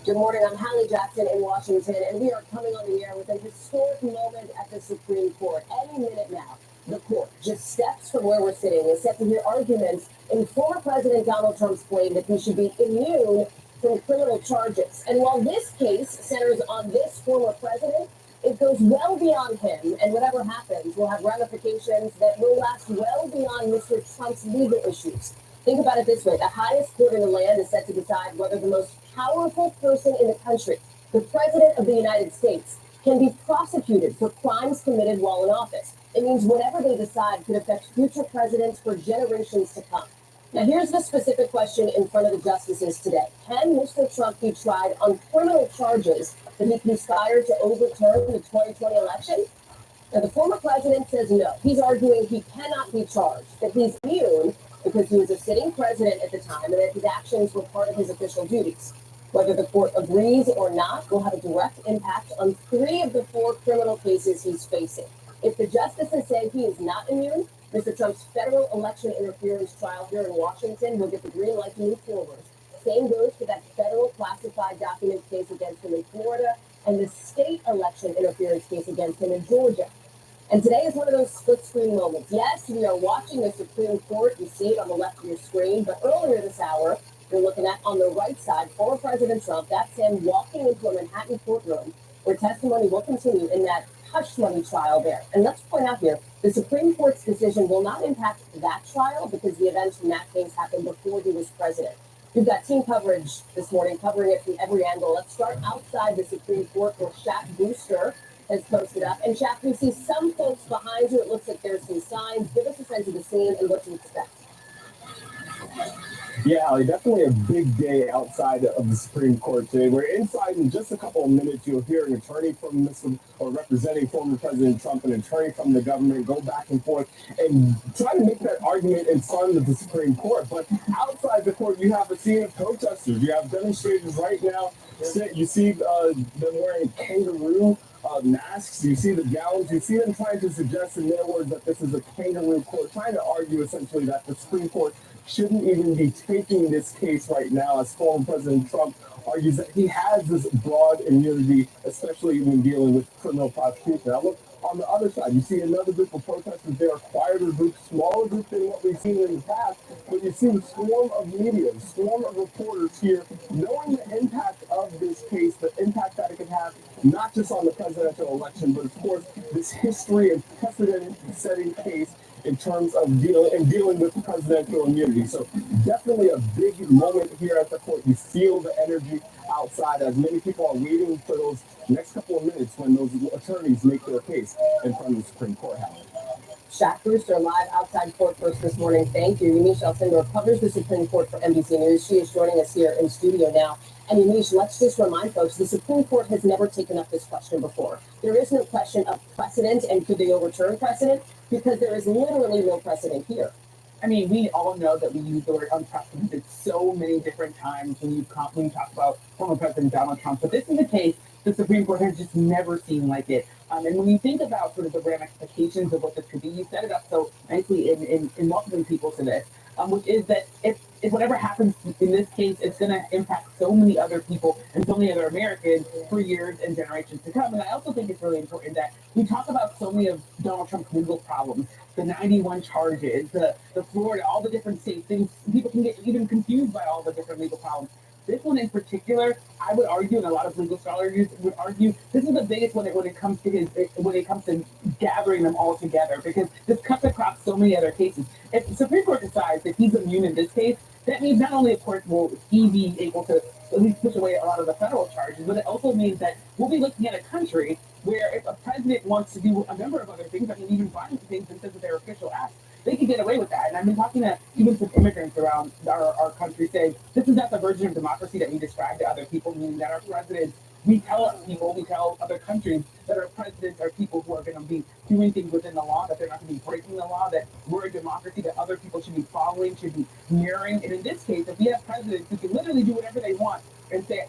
Good morning, I'm Hallie Jackson in Washington, and we are coming on the air with a historic moment at the Supreme Court. Any minute now, the court, just steps from where we're sitting, is set to hear arguments in former President Donald Trump's claim that he should be immune from criminal charges. And while this case centers on this former president, it goes well beyond him, and whatever happens will have ramifications that will last well beyond Mr. Trump's legal issues. Think about it this way. The highest court in the land is set to decide whether the most powerful person in the country, the President of the United States, can be prosecuted for crimes committed while in office. It means whatever they decide could affect future presidents for generations to come. Now, here's the specific question in front of the justices today. Can Mr. Trump be tried on criminal charges that he conspired to overturn the 2020 election? Now, the former president says no. He's arguing he cannot be charged, that he's immune because he was a sitting president at the time and that his actions were part of his official duties. Whether the court agrees or not will have a direct impact on 3 of the 4 criminal cases he's facing. If the justices say he is not immune, Mr. Trump's federal election interference trial here in Washington will get the green light to move forward. Same goes for that federal classified documents case against him in Florida and the state election interference case against him in Georgia. And today is one of those split-screen moments. Yes, we are watching the Supreme Court. You see it on the left of your screen. But earlier this hour, you're looking at, on the right side, former President Trump. That's him walking into a Manhattan courtroom where testimony will continue in that hush money trial there. And let's point out here, the Supreme Court's decision will not impact that trial because the events from that case happened before he was president. We've got team coverage this morning, covering it from every angle. Let's start outside the Supreme Court, where Shaq Brewster has posted up. And Shaq, we see some folks behind you. It looks like there's some signs. Give us a sense of the scene and what to expect. Yeah, Ali, definitely a big day outside of the Supreme Court today. We're inside in just a couple of minutes. You'll hear an attorney from or representing former President Trump, an attorney from the government, go back and forth and try to make that argument in front of the Supreme Court. But outside the court, you have a scene of protesters. You have demonstrators right now. You see them wearing kangaroo masks. You see the gowns. You see them trying to suggest in their words that this is a kangaroo court, trying to argue essentially that the Supreme Court shouldn't even be taking this case right now, as former President Trump argues that he has this broad immunity, especially when dealing with criminal prosecution. Now look, on the other side, you see another group of protesters. They are quieter group, smaller group than what we've seen in the past, but you see a swarm of media, a swarm of reporters here, knowing the impact of this case, the impact that it could have, not just on the presidential election, but of course, this history and precedent-setting case in terms of dealing with presidential immunity. So definitely a big moment here at the court. You feel the energy outside as many people are waiting for those next couple of minutes when those attorneys make their case in front of the Supreme Court House. Shaq Brewster live outside court for us this morning. Thank you. Yamiche Alcindor covers the Supreme Court for NBC News. She is joining us here in studio now. And Yamiche, let's just remind folks, the Supreme Court has never taken up this question before. There is no question of precedent and could they overturn precedent, because there is literally no precedent here. I mean, we all know that we use the word unprecedented so many different times when you talk about former President Donald Trump. But this is a case the Supreme Court has just never seen like it. And when you think about sort of the ramifications of what this could be, you set it up so nicely in welcoming people to this, which is that if whatever happens in this case, it's going to impact so many other people and so many other Americans for years and generations to come. And I also think it's really important that we talk about so many of Donald Trump's legal problems, the 91 charges, the Florida, all the different states, things people can get even confused by all the different legal problems. This one in particular, I would argue, and a lot of legal scholars would argue, this is the biggest one when it comes to gathering them all together, because this cuts across so many other cases. If the Supreme Court decides that he's immune in this case, that means not only, of course, will he be able to at least push away a lot of the federal charges, but it also means that we'll be looking at a country where if a president wants to do a number of other things, I mean, even violent things instead of their official acts, they can get away with that. And I've been talking to even some immigrants around our country saying, this is not the version of democracy that we describe to other people, meaning that our presidents, we tell other countries that our presidents are people who are going to be doing things within the law, that they're not going to be breaking the law, that we're a democracy that other people should be following, should be mirroring. And in this case, if we have presidents who can literally do whatever they want and say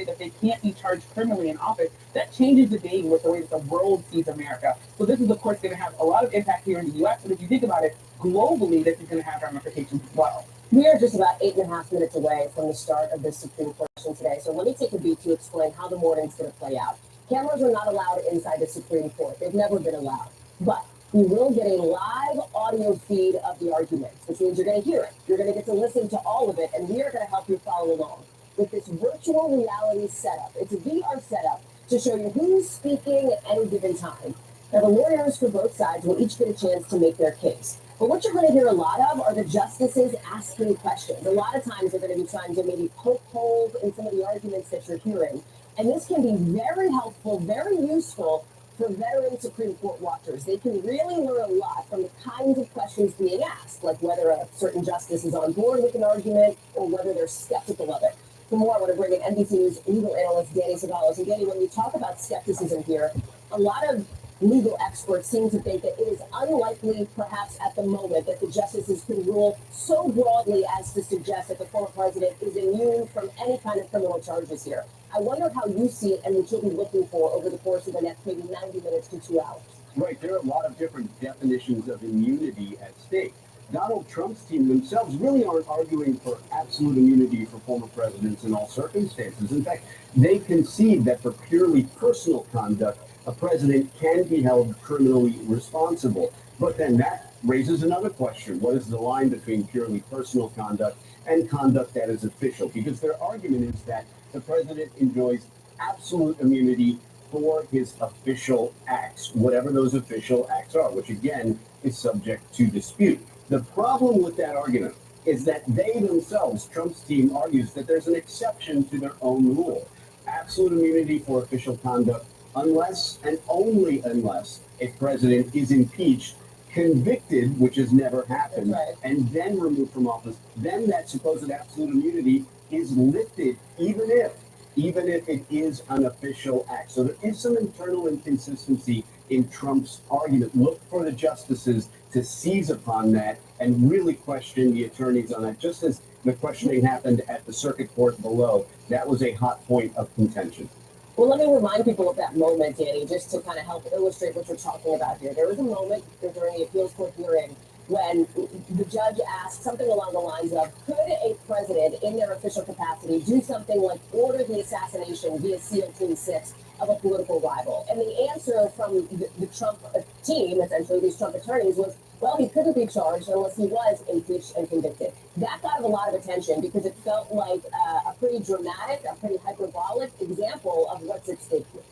that they can't be charged criminally in office, that changes the game with the way that the world sees America. So this is, of course, going to have a lot of impact here in the U.S., but if you think about it, globally, this is going to have ramifications as well. We are just about 8.5 minutes away from the start of this Supreme Court session today, so let me take a beat to explain how the morning's going to play out. Cameras are not allowed inside the Supreme Court. They've never been allowed. But we will get a live audio feed of the arguments, which means you're going to hear it. You're going to get to listen to all of it, and we are going to help you follow along with this virtual reality setup. It's a VR setup to show you who's speaking at any given time. Now, the lawyers for both sides will each get a chance to make their case. But what you're going to hear a lot of are the justices asking questions. A lot of times they're going to be trying to maybe poke holes in some of the arguments that you're hearing. And this can be very helpful, very useful for veteran Supreme Court watchers. They can really learn a lot from the kinds of questions being asked, like whether a certain justice is on board with an argument or whether they're skeptical of it. For more, I want to bring in NBC News legal analyst Danny Ceballos. And Danny, when we talk about skepticism here, a lot of legal experts seem to think that it is unlikely, perhaps at the moment, that the justices could rule so broadly as to suggest that the former president is immune from any kind of criminal charges here. I wonder how you see it and what you'll be looking for over the course of the next maybe 90 minutes to 2 hours. Right, there are a lot of different definitions of immunity at stake. Donald Trump's team themselves really aren't arguing for absolute immunity for former presidents in all circumstances. In fact, they concede that for purely personal conduct, a president can be held criminally responsible. But then that raises another question. What is the line between purely personal conduct and conduct that is official? Because their argument is that the president enjoys absolute immunity for his official acts, whatever those official acts are, which again is subject to dispute. The problem with that argument is that they themselves, Trump's team, argues that there's an exception to their own rule. Absolute immunity for official conduct unless and only unless a president is impeached, convicted, which has never happened, and then removed from office. Then that supposed absolute immunity is lifted, even if it is an official act. So there is some internal inconsistency in Trump's argument. Look for the justices to seize upon that and really question the attorneys on that, just as the questioning happened at the circuit court below. That was a hot point of contention. Well, let me remind people of that moment, Danny, just to kind of help illustrate what you're talking about here. There was a moment during the appeals court hearing when the judge asked something along the lines of, could a president in their official capacity do something like order the assassination via SEAL Team 6 of a political rival? And the answer from the Trump team, essentially these Trump attorneys, was, well, he couldn't be charged unless he was impeached and convicted. That got a lot of attention because it felt like a pretty dramatic, a pretty hyperbolic example of what's at stake here.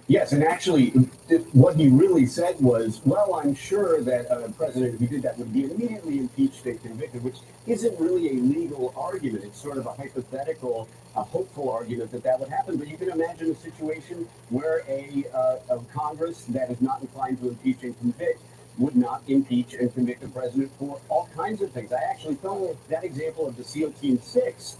Yes, and actually, what he really said was, well, I'm sure that a president who did that would be immediately impeached and convicted, which isn't really a legal argument. It's sort of a hypothetical, a hopeful argument that would happen. But you can imagine a situation where a Congress that is not inclined to impeach and convict would not impeach and convict the president for all kinds of things. I actually thought that example of the SEAL Team 6,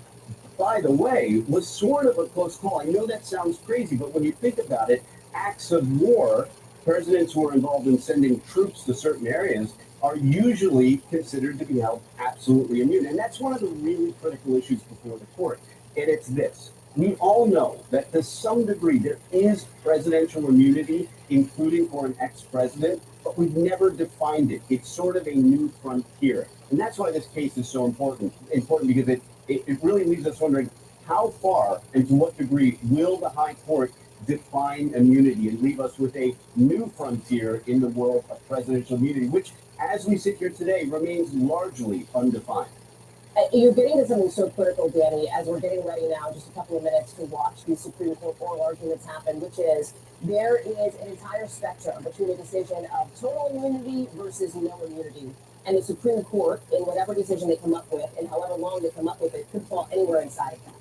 by the way, was sort of a close call. I know that sounds crazy, but when you think about it, acts of war, presidents who are involved in sending troops to certain areas, are usually considered to be held absolutely immune. And that's one of the really critical issues before the court. And it's this. We all know that to some degree there is presidential immunity, including for an ex-president, but we've never defined it. It's sort of a new frontier. And that's why this case is so important because it really leaves us wondering how far and to what degree will the high court define immunity and leave us with a new frontier in the world of presidential immunity, which, as we sit here today, remains largely undefined. You're getting to something so critical, Danny, as we're getting ready now, just a couple of minutes to watch the Supreme Court oral arguments happen, which is there is an entire spectrum between a decision of total immunity versus no immunity. And the Supreme Court, in whatever decision they come up with, and however long they come up with it, could fall anywhere inside of that.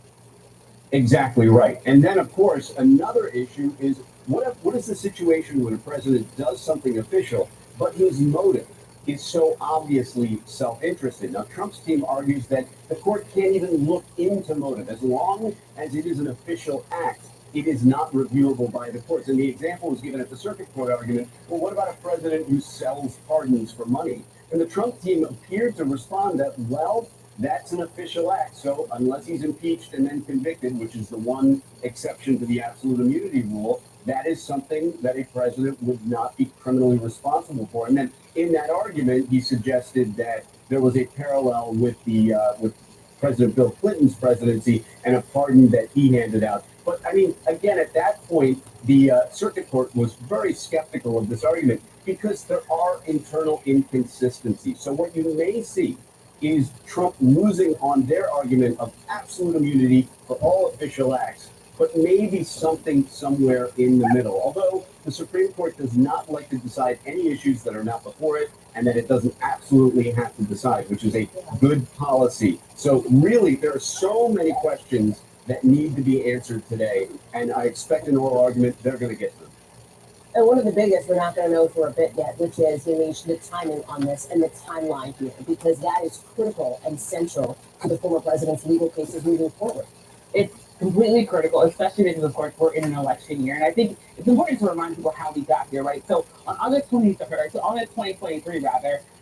Exactly right. And then, of course, another issue is what is the situation when a president does something official, but his motive is so obviously self-interested? Now, Trump's team argues that the court can't even look into motive. As long as it is an official act, it is not reviewable by the courts. And the example was given at the circuit court argument, well, what about a president who sells pardons for money? And the Trump team appeared to respond that, well, that's an official act. So unless he's impeached and then convicted, which is the one exception to the absolute immunity rule, that is something that a president would not be criminally responsible for. And then in that argument, he suggested that there was a parallel with with President Bill Clinton's presidency and a pardon that he handed out. But I mean, again, at that point, the circuit court was very skeptical of this argument because there are internal inconsistencies. So what you may see is Trump losing on their argument of absolute immunity for all official acts, but maybe something somewhere in the middle. Although the Supreme Court does not like to decide any issues that are not before it, and that it doesn't absolutely have to decide, which is a good policy. So really, there are so many questions that need to be answered today, and I expect an oral argument, they're going to get them. And one of the biggest we're not going to know for a bit yet, which is the timing on this and the timeline here, because that is critical and central to the former president's legal cases moving forward. It's completely critical, especially because, of course, we're in an election year. And I think it's important to remind people how we got here, right? So on August 2023,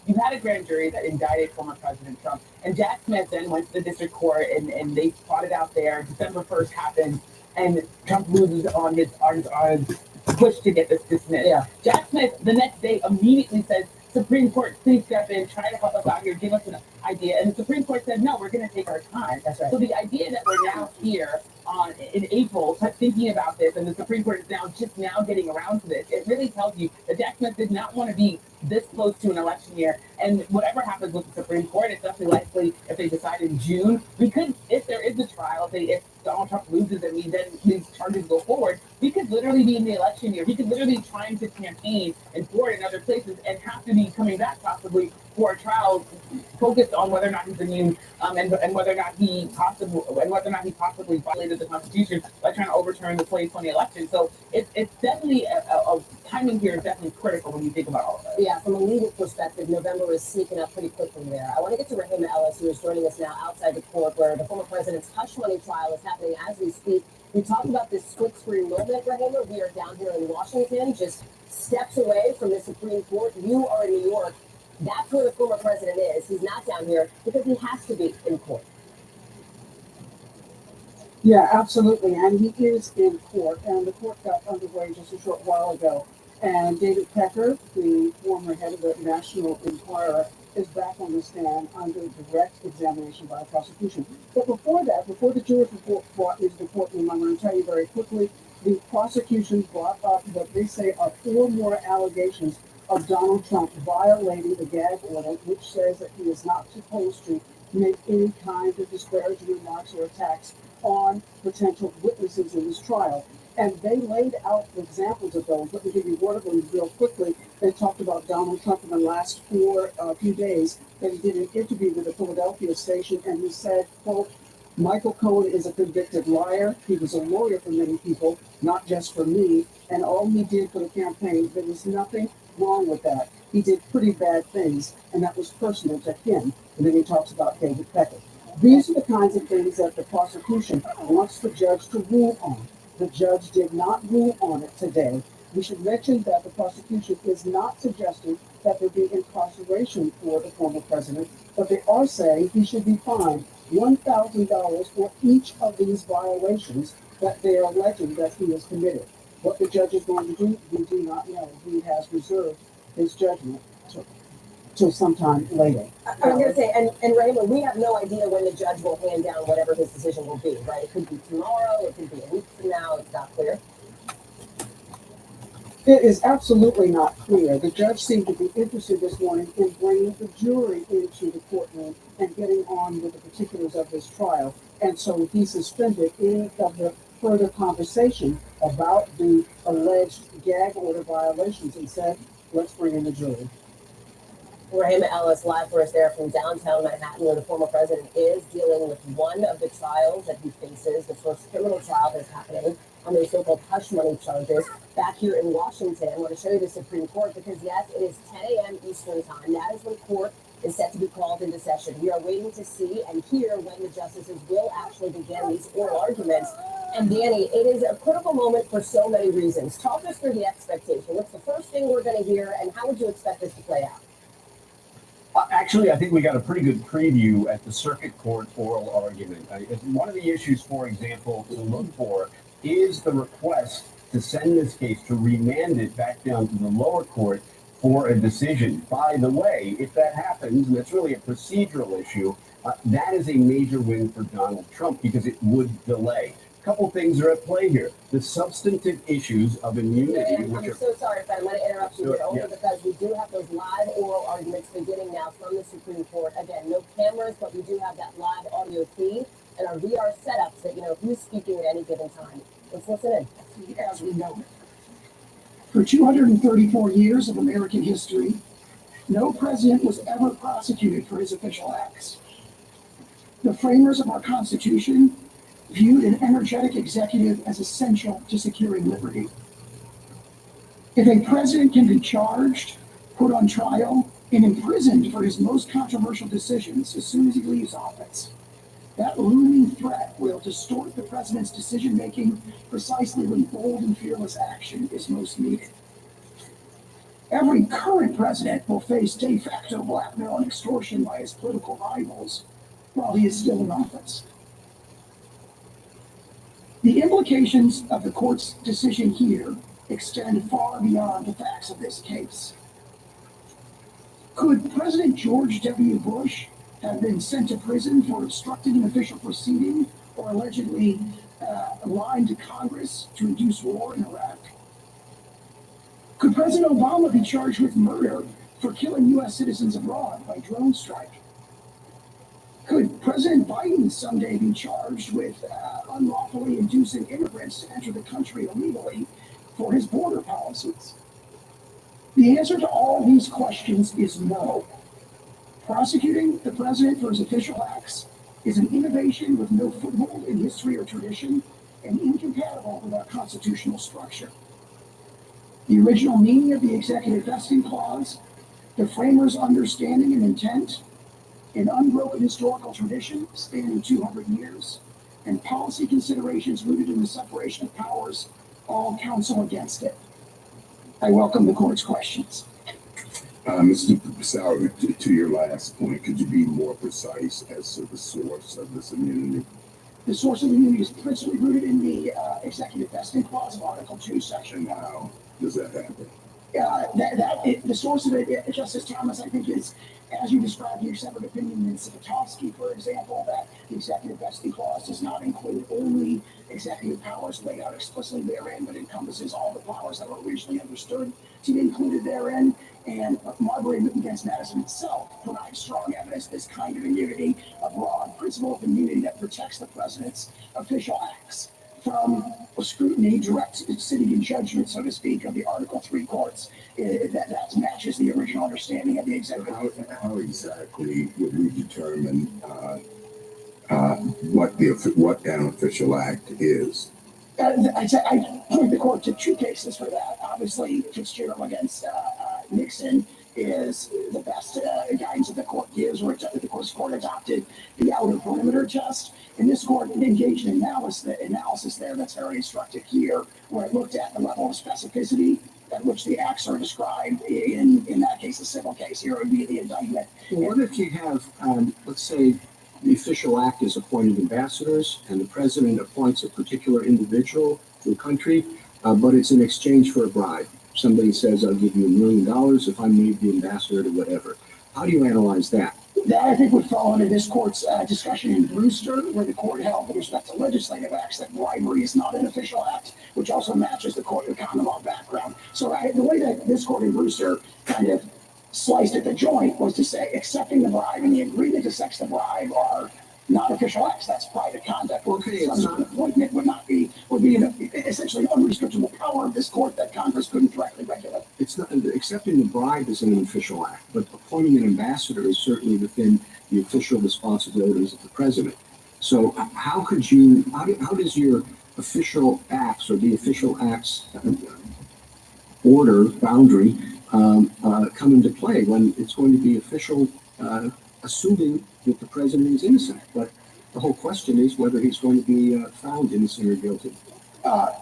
you had a grand jury that indicted former President Trump. And Jack Smith then went to the district court and they fought it out there. December 1st happened and Trump loses on his push to get this dismissed. Yeah. Jack Smith the next day immediately says, Supreme Court, please step in, try to help us out here, give us an idea. And the Supreme Court said, no, we're going to take our time. That's right. So the idea that we're now here in April thinking about this, and the Supreme Court is just now getting around to this, it really tells you that Jack Smith did not want to be this close to an election year, and whatever happens with the Supreme Court, it's definitely likely if they decide in June, we could, if there is a trial, if Donald Trump loses and these charges go forward, we could literally be in the election year. We could literally be trying to campaign in Florida and other places and have to be coming back possibly for a trial focused on whether or not he's immune, and whether or not he possibly violated the Constitution by trying to overturn the 2020 election. So it's definitely a timing here is definitely critical when you think about all of that. Yeah, from a legal perspective, November is sneaking up pretty quickly there. I want to get to Rahima Ellis, who is joining us now outside the court where the former president's hush money trial is happening as we speak. We talked about this split screen moment, Rahima. We are down here in Washington, just steps away from the Supreme Court. You are in New York. That's where the former president is. He's not down here because he has to be in court. Yeah, absolutely. And he is in court, and the court got underway just a short while ago. And David Pecker, the former head of the National Enquirer, is back on the stand under direct examination by the prosecution. But before that, before the jurors report brought into the courtroom, I'm going to tell you very quickly, the prosecution brought up what they say are 4 more allegations of Donald Trump violating the gag order, which says that he is not supposed to make any kind of disparaging remarks or attacks on potential witnesses in this trial. And they laid out examples of those. Let me give you one of them real quickly. They talked about Donald Trump in the last few days that he did an interview with a Philadelphia station, and he said, quote, Michael Cohen is a convicted liar. He was a lawyer for many people, not just for me, and all he did for the campaign, there was nothing wrong with that. He did pretty bad things, and that was personal to him. And then he talks about David Pecker. These are the kinds of things that the prosecution wants the judge to rule on. The judge did not rule on it today. We should mention that the prosecution is not suggesting that there be incarceration for the former president, but they are saying he should be fined $1,000 for each of these violations that they are alleging that he has committed. What the judge is going to do, we do not know. He has reserved his judgment till sometime later. I was going to say, and Rahima, we have no idea when the judge will hand down whatever his decision will be, right? It could be tomorrow, it could be a week from now, it's not clear. It is absolutely not clear. The judge seemed to be interested this morning in bringing the jury into the courtroom and getting on with the particulars of this trial. And so he suspended any of the further conversation about the alleged gag order violations and said, let's bring in the jury. Rahima Ellis live for us there from downtown Manhattan, where the former president is dealing with one of the trials that he faces, the first criminal trial that's happening on those so-called hush money charges back here in Washington. I want to show you the Supreme Court because, yes, it is 10 a.m. Eastern time. That is when court is set to be called into session. We are waiting to see and hear when the justices will actually begin these oral arguments. And Danny, it is a critical moment for so many reasons. Talk us through the expectation. What's the first thing we're going to hear, and how would you expect this to play out? Actually, I think we got a pretty good preview at the circuit court oral argument. One of the issues, for example, to look for is the request to send this case, to remand it back down to the lower court for a decision. By the way, if that happens, and it's really a procedural issue, that is a major win for Donald Trump because it would delay. A couple things are at play here. The substantive issues of immunity. I'm so sorry, Ben. I'm going to interrupt you here only because we do have those live oral arguments beginning now from the Supreme Court. Again, no cameras, but we do have that live audio feed and our VR setups that, who's speaking at any given time. Let's listen in. As we know it. For 234 years of American history, no president was ever prosecuted for his official acts. The framers of our Constitution viewed an energetic executive as essential to securing liberty. If a president can be charged, put on trial, and imprisoned for his most controversial decisions as soon as he leaves office, that looming threat will distort the president's decision-making precisely when bold and fearless action is most needed. Every current president will face de facto blackmail and extortion by his political rivals while he is still in office. The implications of the court's decision here extend far beyond the facts of this case. Could President George W. Bush have been sent to prison for obstructing an official proceeding or allegedly lying to Congress to induce war in Iraq? Could President Obama be charged with murder for killing U.S. citizens abroad by drone strike? Could President Biden someday be charged with unlawfully inducing immigrants to enter the country illegally for his border policies? The answer to all these questions is no. Prosecuting the president for his official acts is an innovation with no foothold in history or tradition and incompatible with our constitutional structure. The original meaning of the executive vesting clause, the framers' understanding and intent, an unbroken historical tradition spanning 200 years, and policy considerations rooted in the separation of powers all counsel against it. I welcome the court's questions. Mr. Sauer, to your last point, could you be more precise as to the source of this immunity? The source of the immunity is principally rooted in the executive vesting clause of Article 2, Section 1. How does that happen? The source of it, Justice Thomas, I think is, as you described in your separate opinion in Sivotofsky, for example, that the executive vesting clause does not include only executive powers laid out explicitly therein, but encompasses all the powers that were originally understood to be included therein. And Marbury against Madison itself provides strong evidence this kind of immunity, a broad principle of immunity that protects the president's official acts from a scrutiny, direct sitting in judgment, so to speak, of the Article 3 courts that matches the original understanding of the executive. How exactly would we determine what an official act is? I point the court to two cases for that. Obviously, Fitzgerald against Nixon is the best guidance that the court gives, where the court adopted the outer perimeter test. And this court engaged in analysis there that's very instructive here, where it looked at the level of specificity at which the acts are described in that case, a civil case. Here it would be the indictment. Well, what if you have, let's say, the official act is appointed ambassadors, and the president appoints a particular individual to a country, but it's in exchange for a bribe. Somebody says, I'll give you $1 million if I'm made the ambassador to whatever. How do you analyze that? That, I think, would fall under this court's discussion in Brewster, where the court held with respect to legislative acts that bribery is not an official act, which also matches the court of common law background. So the way that this court in Brewster kind of sliced at the joint was to say accepting the bribe and the agreement to sex the bribe are not official acts. That's private conduct. Okay, appointment would be essentially an unrestrictable power of this court that Congress couldn't directly regulate. It's not accepting the bribe is an official act, but appointing an ambassador is certainly within the official responsibilities of the president. So how does your official acts or the official acts order boundary come into play when it's going to be official, assuming that the president is innocent? But the whole question is whether he's going to be found innocent or guilty.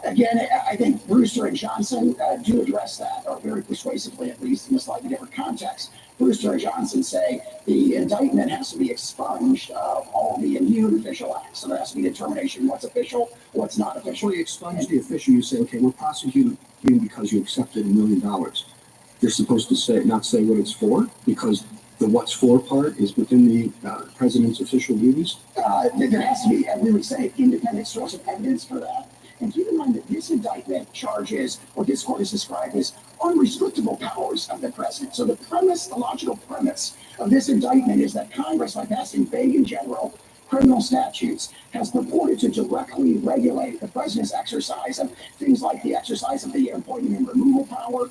Again, I think Brewster and Johnson do address that, or very persuasively, at least in a slightly different context. Brewster and Johnson say the indictment has to be expunged of all the immune official acts. So there has to be determination what's official, what's not official. Before you expunge the official, you say, okay, we're prosecuting you because you accepted $1 million. They're supposed to not say what it's for, because the what's for part is within the president's official duties? There has to be, we would say, independent source of evidence for that. And keep in mind that this indictment charges what this court has described as unrestrictable powers of the president. So the logical premise of this indictment is that Congress, by passing vague and general criminal statutes, has purported to directly regulate the president's exercise of things like the exercise of the appointment and removal power,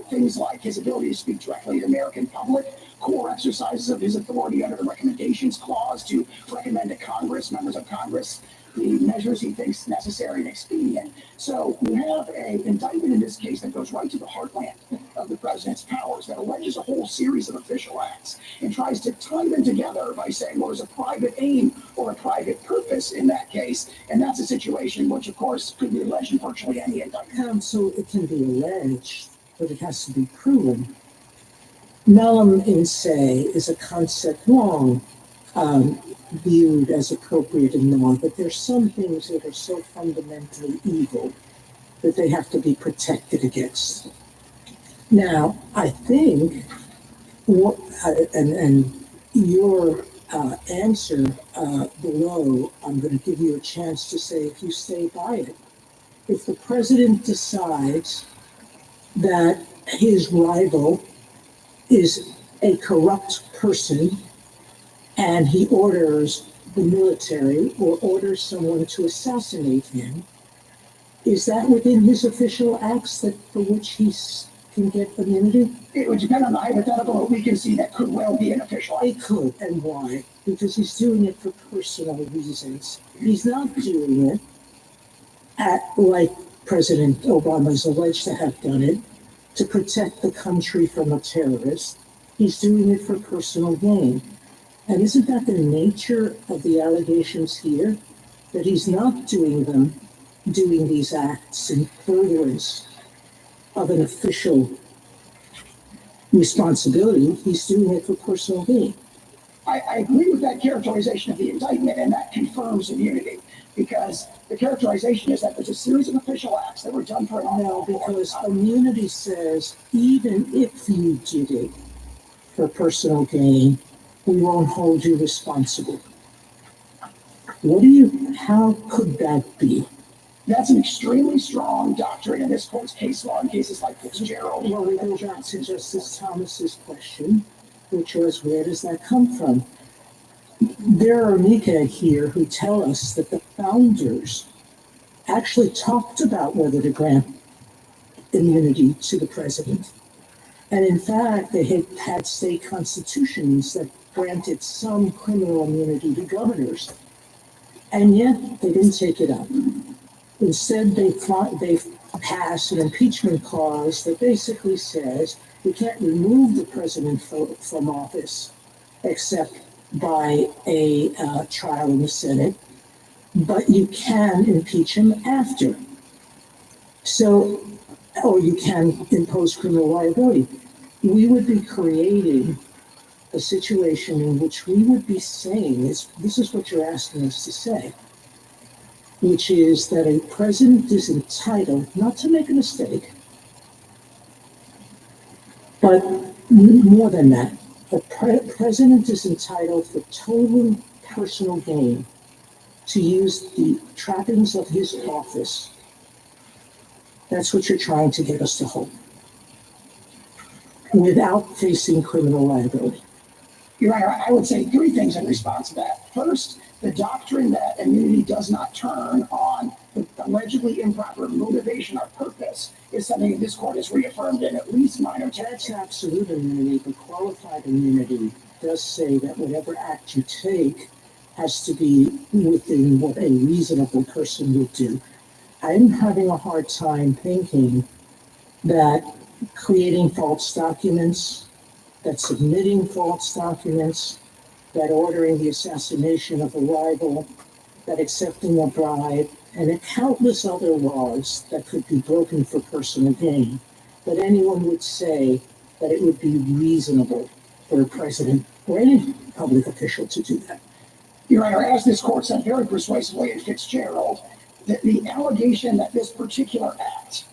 things like his ability to speak directly to the American public, core exercises of his authority under the Recommendations Clause to recommend to Congress, members of Congress, the measures he thinks necessary and expedient. So we have an indictment in this case that goes right to the heartland of the president's powers, that alleges a whole series of official acts and tries to tie them together by saying, well, there's a private aim or a private purpose in that case. And that's a situation which, of course, could be alleged in virtually any indictment. So it can be alleged, but it has to be proven. Malum in se is a concept long viewed as appropriate in law, but there's some things that are so fundamentally evil that they have to be protected against. Now, I think, and your answer below, I'm going to give you a chance to say if you stay by it. If the president decides that his rival is a corrupt person and he orders the military or orders someone to assassinate him, is that within his official acts that for which he can get immunity? It would depend on the hypothetical, but we can see that could well be an official act. It could, and why? Because he's doing it for personal reasons. He's not doing it like President Obama is alleged to have done it, to protect the country from a terrorist. He's doing it for personal gain. And isn't that the nature of the allegations here? That he's not doing these acts in furtherance of an official responsibility. He's doing it for personal gain. I agree with that characterization of the indictment, and that confirms immunity, because the characterization is that there's a series of official acts that were done for an No, because immunity says even if you did it for personal gain, we won't hold you responsible. How could that be? That's an extremely strong doctrine in this court's case law in cases like Fitzgerald. Well, we go back to Justice Thomas's question, which was, where does that come from? There are Laniakea here who tell us that the founders actually talked about whether to grant immunity to the president. And in fact, they had state constitutions that granted some criminal immunity to governors. And yet, they didn't take it up. Instead, they passed an impeachment clause that basically says you can't remove the president from office except by a trial in the Senate, but you can impeach him after. So, or you can impose criminal liability. We would be creating a situation in which we would be saying, this is what you're asking us to say, which is that a president is entitled not to make a mistake, but more than that, the president is entitled for total personal gain to use the trappings of his office. That's what you're trying to get us to hold, without facing criminal liability. Your Honor, I would say three things in response to that. First, the doctrine that immunity does not turn on the allegedly improper motivation or purpose is something that this court has reaffirmed in at least minor That's absolute immunity, but qualified immunity does say that whatever act you take has to be within what a reasonable person would do. I'm having a hard time thinking that creating false documents, that submitting false documents, that ordering the assassination of a rival, that accepting a bribe, and countless other laws that could be broken for personal gain, that anyone would say that it would be reasonable for a president or any public official to do that. Your Honor, as this court said very persuasively in Fitzgerald, that the allegation that this particular act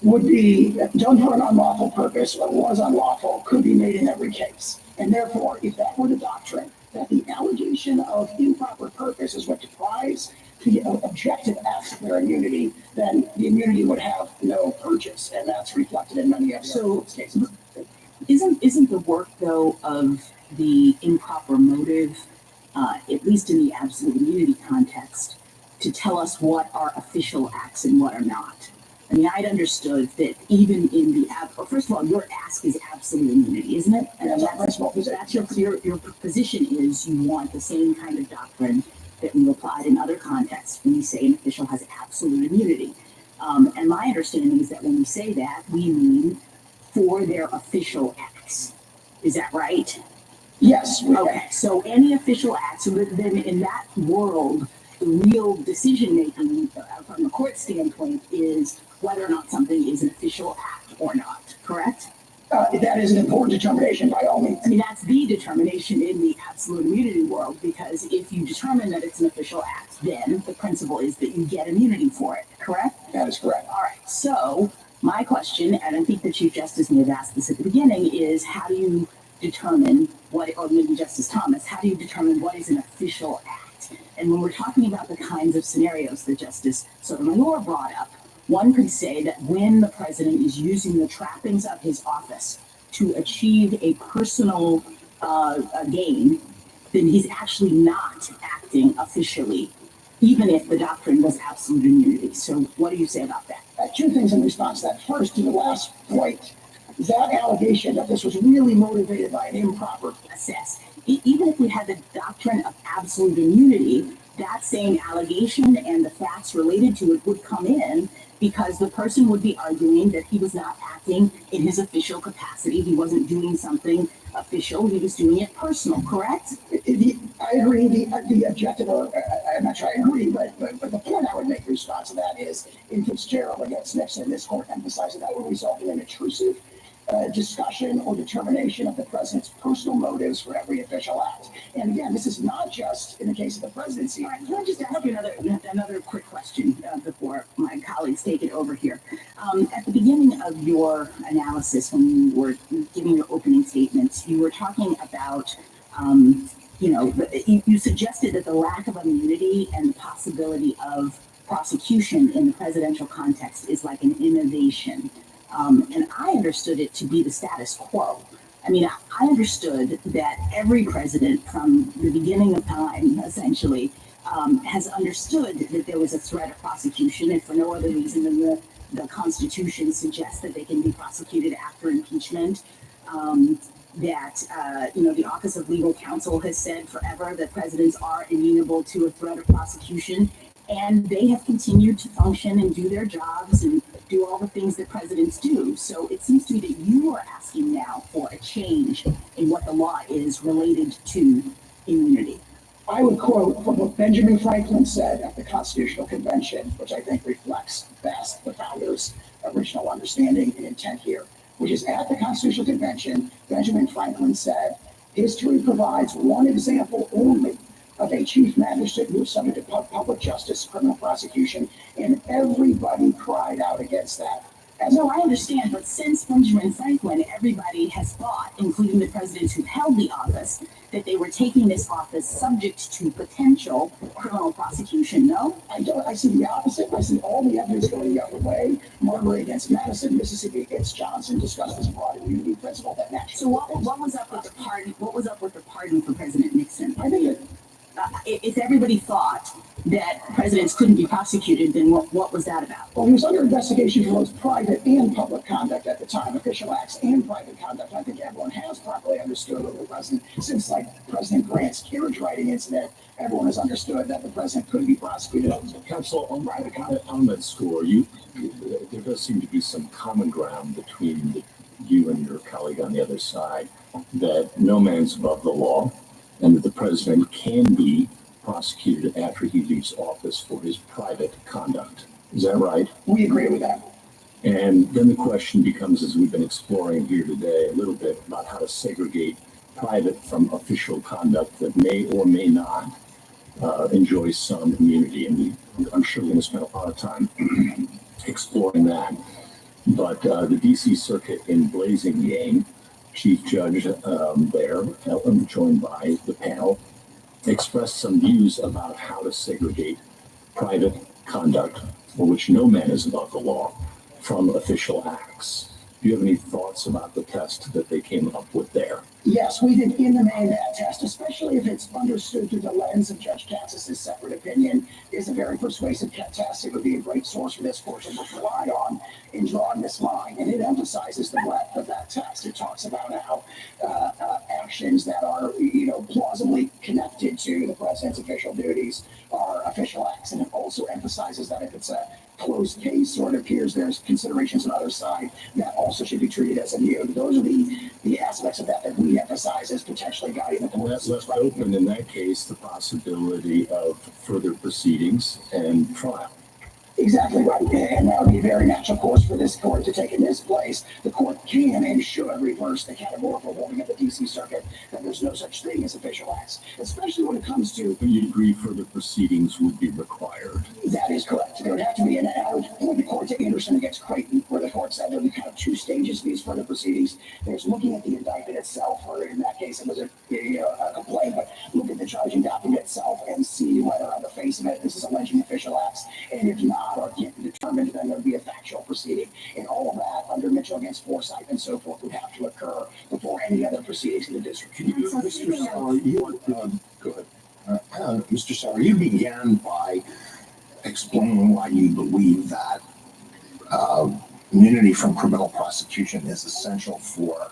would be done for an unlawful purpose or was unlawful could be made in every case. And therefore, if that were the doctrine, that the allegation of improper purpose is what deprives the objective acts of their immunity, then the immunity would have no purchase. And that's reflected in many of the cases. Isn't the work, though, of the improper motive, at least in the absolute immunity context, to tell us what are official acts and what are not? I mean, I'd understood that even in the first of all, your ask is absolute immunity, isn't it? And that's your position is you want the same kind of doctrine that we've applied in other contexts when we say an official has absolute immunity. And my understanding is that when we say that, we mean for their official acts. Is that right? Yes. Okay. So any official acts, so then in that world, the real decision making from the court standpoint is whether or not something is an official act or not, correct? That is an important determination by all means. I mean, that's the determination in the absolute immunity world, because if you determine that it's an official act, then the principle is that you get immunity for it, correct? That is correct. All right. So my question, and I think the Chief Justice may have asked this at the beginning, is how do you determine what, or maybe Justice Thomas, how do you determine what is an official act? And when we're talking about the kinds of scenarios that Justice Sotomayor brought up, one could say that when the president is using the trappings of his office to achieve a personal gain, then he's actually not acting officially, even if the doctrine was absolute immunity. So what do you say about that? Two things in response to that. First, to the last point, that allegation that this was really motivated by an improper assess. Even if we had the doctrine of absolute immunity, that same allegation and the facts related to it would come in because the person would be arguing that he was not acting in his official capacity. He wasn't doing something official. He was doing it personal, correct? I agree. The objective, or I'm not sure I agree, but the point I would make in response to that is in Fitzgerald against Nixon, this court emphasized that would result in an intrusive discussion or determination of the president's personal motives for every official act. And again, this is not just in the case of the presidency. All right, can I just ask you another quick question before my colleagues take it over here? At the beginning of your analysis, when you were giving your opening statements, you were talking about, you suggested that the lack of immunity and the possibility of prosecution in the presidential context is like an innovation. And I understood it to be the status quo. I mean, I understood that every president from the beginning of time, essentially, has understood that there was a threat of prosecution, and for no other reason than the Constitution suggests that they can be prosecuted after impeachment. The Office of Legal Counsel has said forever that presidents are amenable to a threat of prosecution, and they have continued to function and do their jobs and do all the things that presidents do. So it seems to me that you are asking now for a change in what the law is related to immunity. I would quote from what Benjamin Franklin said at the Constitutional Convention, which I think reflects best the founders' original understanding and intent here, which is at the Constitutional Convention, Benjamin Franklin said, "History provides one example only of a chief magistrate who was subject to public justice, criminal prosecution," and everybody cried out against that. No, I understand, but since Benjamin Franklin, everybody has thought, including the presidents who held the office, that they were taking this office subject to potential criminal prosecution, no? I don't. I see the opposite. I see all the evidence going the other way. Marbury against Madison, Mississippi against Johnson discussed this broad immunity principle that naturally. So what was up with the pardon? What was up with the pardon for President Nixon? I think if everybody thought that presidents couldn't be prosecuted, then what was that about? Well, he was under investigation for both private and public conduct at the time, official acts and private conduct. I think everyone has properly understood what the president, since like President Grant's carriage writing incident, everyone has understood that the president couldn't be prosecuted. Counsel, on that score, there does seem to be some common ground between you and your colleague on the other side, that no man's above the law, and that the president can be prosecuted after he leaves office for his private conduct. Is that right? We agree with that. And then the question becomes, as we've been exploring here today, a little bit about how to segregate private from official conduct that may or may not enjoy some immunity. And I'm sure we're going to spend a lot of time exploring that. But the D.C. Circuit in Blazing Game, Chief Judge there, joined by the panel, expressed some views about how to segregate private conduct, for which no man is above the law, from official acts. Do you have any thoughts about the test that they came up with there? Yes, we think in the main that test, especially if it's understood through the lens of Judge Katz's separate opinion, is a very persuasive test. It would be a great source for this court to rely on in drawing this line. And it emphasizes the breadth of that test. It talks about how actions that are, plausibly connected to the president's official duties are official acts. And it also emphasizes that if it's a closed case or it appears there's considerations on the other side, that also should be treated as immune. Those are the aspects of that we emphasize as potentially guiding the court. That's left open in that case the possibility of further proceedings and trial. Exactly right. And that would be a very natural course for this court to take in this place. The court can and should reverse the categorical ruling of the D.C. Circuit that there's no such thing as official acts, especially when it comes to... But you agree further proceedings would be required? That is correct. There would have to be an... I would point the court to Anderson against Creighton, where the court said there would be kind of two stages of these further proceedings. There's looking at the indictment itself, or in that case it was a complaint, but look at the charging document itself and see whether on the face of it this is alleging official acts. And if not, or can't be determined, then there would be a factual proceeding. And all of that under Mitchell against Forsyth and so forth would have to occur before any other proceedings in the district. Mr. Sauer, go ahead. Mr. Sauer, you began by explaining why you believe that immunity from criminal prosecution is essential for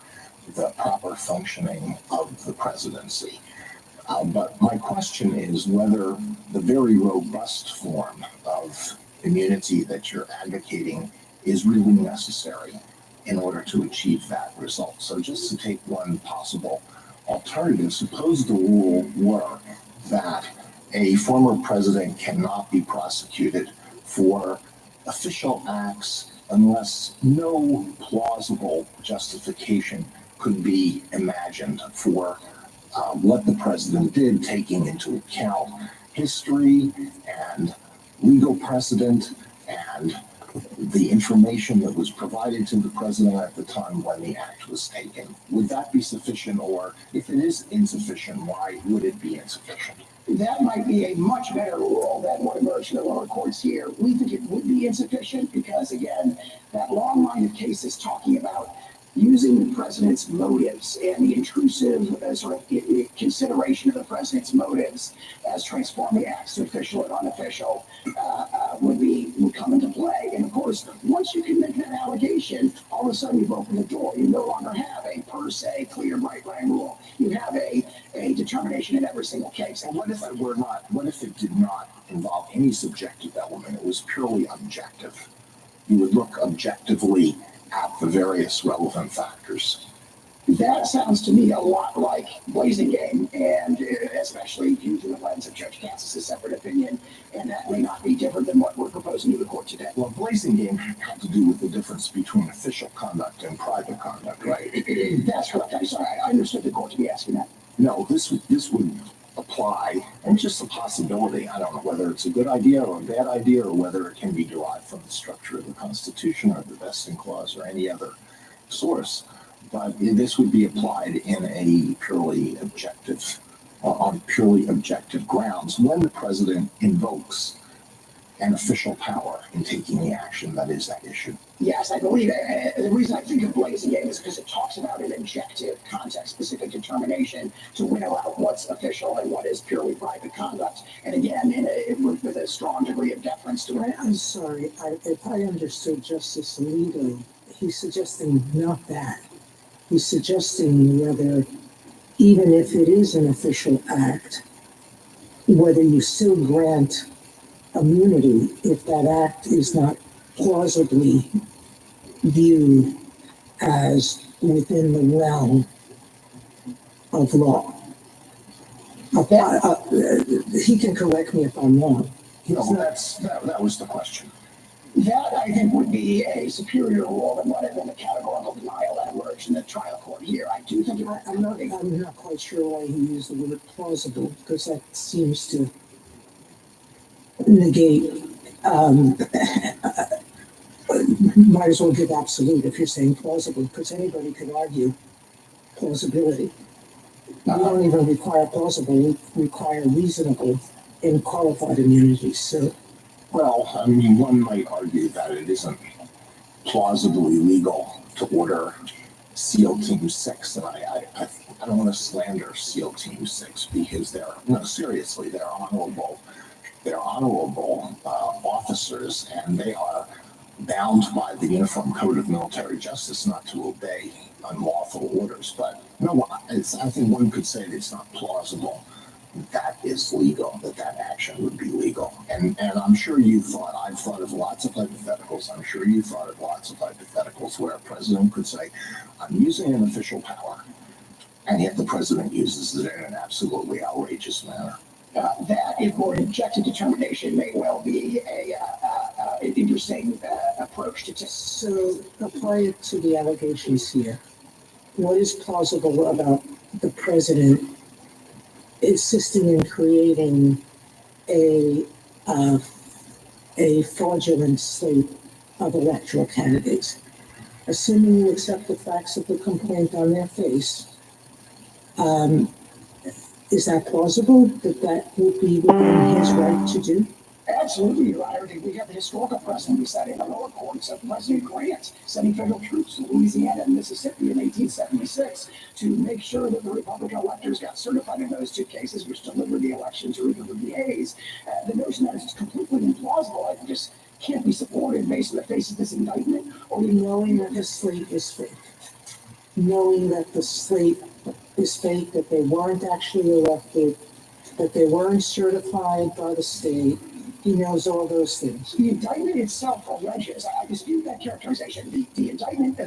the proper functioning of the presidency. But my question is whether the very robust form of immunity that you're advocating is really necessary in order to achieve that result. So just to take one possible alternative, suppose the rule were that a former president cannot be prosecuted for official acts unless no plausible justification could be imagined for what the president did, taking into account history and legal precedent and the information that was provided to the president at the time when the act was taken. Would that be sufficient, or if it is insufficient, why would it be insufficient? That might be a much better rule than what emerged in the lower courts here. We think it would be insufficient because, again, that long line of cases talking about using the president's motives and the intrusive sort of consideration of the president's motives as transforming acts to official and unofficial would come into play. And of course, once you can make that allegation, all of a sudden you've opened the door. You no longer have a per se clear bright line rule. You have a determination in every single case. And what if it were not? What if it did not involve any subjective element? It was purely objective. You would look objectively at the various relevant factors. That sounds to me a lot like Blazing Game, and especially using the lens of Judge Katz's separate opinion, and that may not be different than what we're proposing to the court today. Well, Blazing Game had to do with the difference between official conduct and private conduct, right? That's correct. I'm sorry, I understood the court to be asking that. No, this would apply, and just a possibility. I don't know whether it's a good idea or a bad idea, or whether it can be derived from the structure of the Constitution or the vesting clause or any other source. But this would be applied in a purely objective, on purely objective grounds when the president invokes an official power in taking the action that is at issue. Yes, I believe it. The reason I think of Blazing Game is because it talks about an objective, context-specific determination to winnow out what's official and what is purely private conduct. And again, with a strong degree of deference to it. I'm sorry, if I understood Justice Alito, he's suggesting not that. He's suggesting whether, even if it is an official act, whether you still grant immunity if that act is not plausibly viewed as within the realm of law. He can correct me if I'm wrong. No, that was the question. That, I think, would be a superior rule than the categorical denial that emerged in the trial court here. I do think I'm not quite sure why he used the word plausible, because that seems to negate, might as well give absolute if you're saying plausible, because anybody could argue plausibility. We don't even require plausible, we require reasonable and qualified immunity. So, well, I mean, one might argue that it isn't plausibly legal to order SEAL Team 6, and I don't want to slander SEAL Team 6 because they're honorable. They're honorable officers, and they are bound by the Uniform Code of Military Justice not to obey unlawful orders. But no, I think one could say that it's not plausible that is legal, that action would be legal. And I'm sure I've thought of lots of hypotheticals. I'm sure you thought of lots of hypotheticals where a president could say, I'm using an official power, and yet the president uses it in an absolutely outrageous manner. That, if for an objective determination, may well be an interesting approach to test. So apply it to the allegations here. What is plausible about the president insisting in creating a fraudulent slate of electoral candidates? Assuming you accept the facts of the complaint on their face, is that plausible that would be within his right to do? Absolutely, Your Honor. We have the historical precedent we set in the lower courts of President Grant sending federal troops to Louisiana and Mississippi in 1876 to make sure that the Republican electors got certified in those two cases, which delivered the election to Rutherford B. Hayes. The notion that it's completely implausible, I just can't be supported based on the face of this indictment. Or knowing that the slate is fake. Knowing that the slate is fake, that they weren't actually elected, that they weren't certified by the state. He knows all those things. The indictment itself alleges, I dispute that characterization, the indictment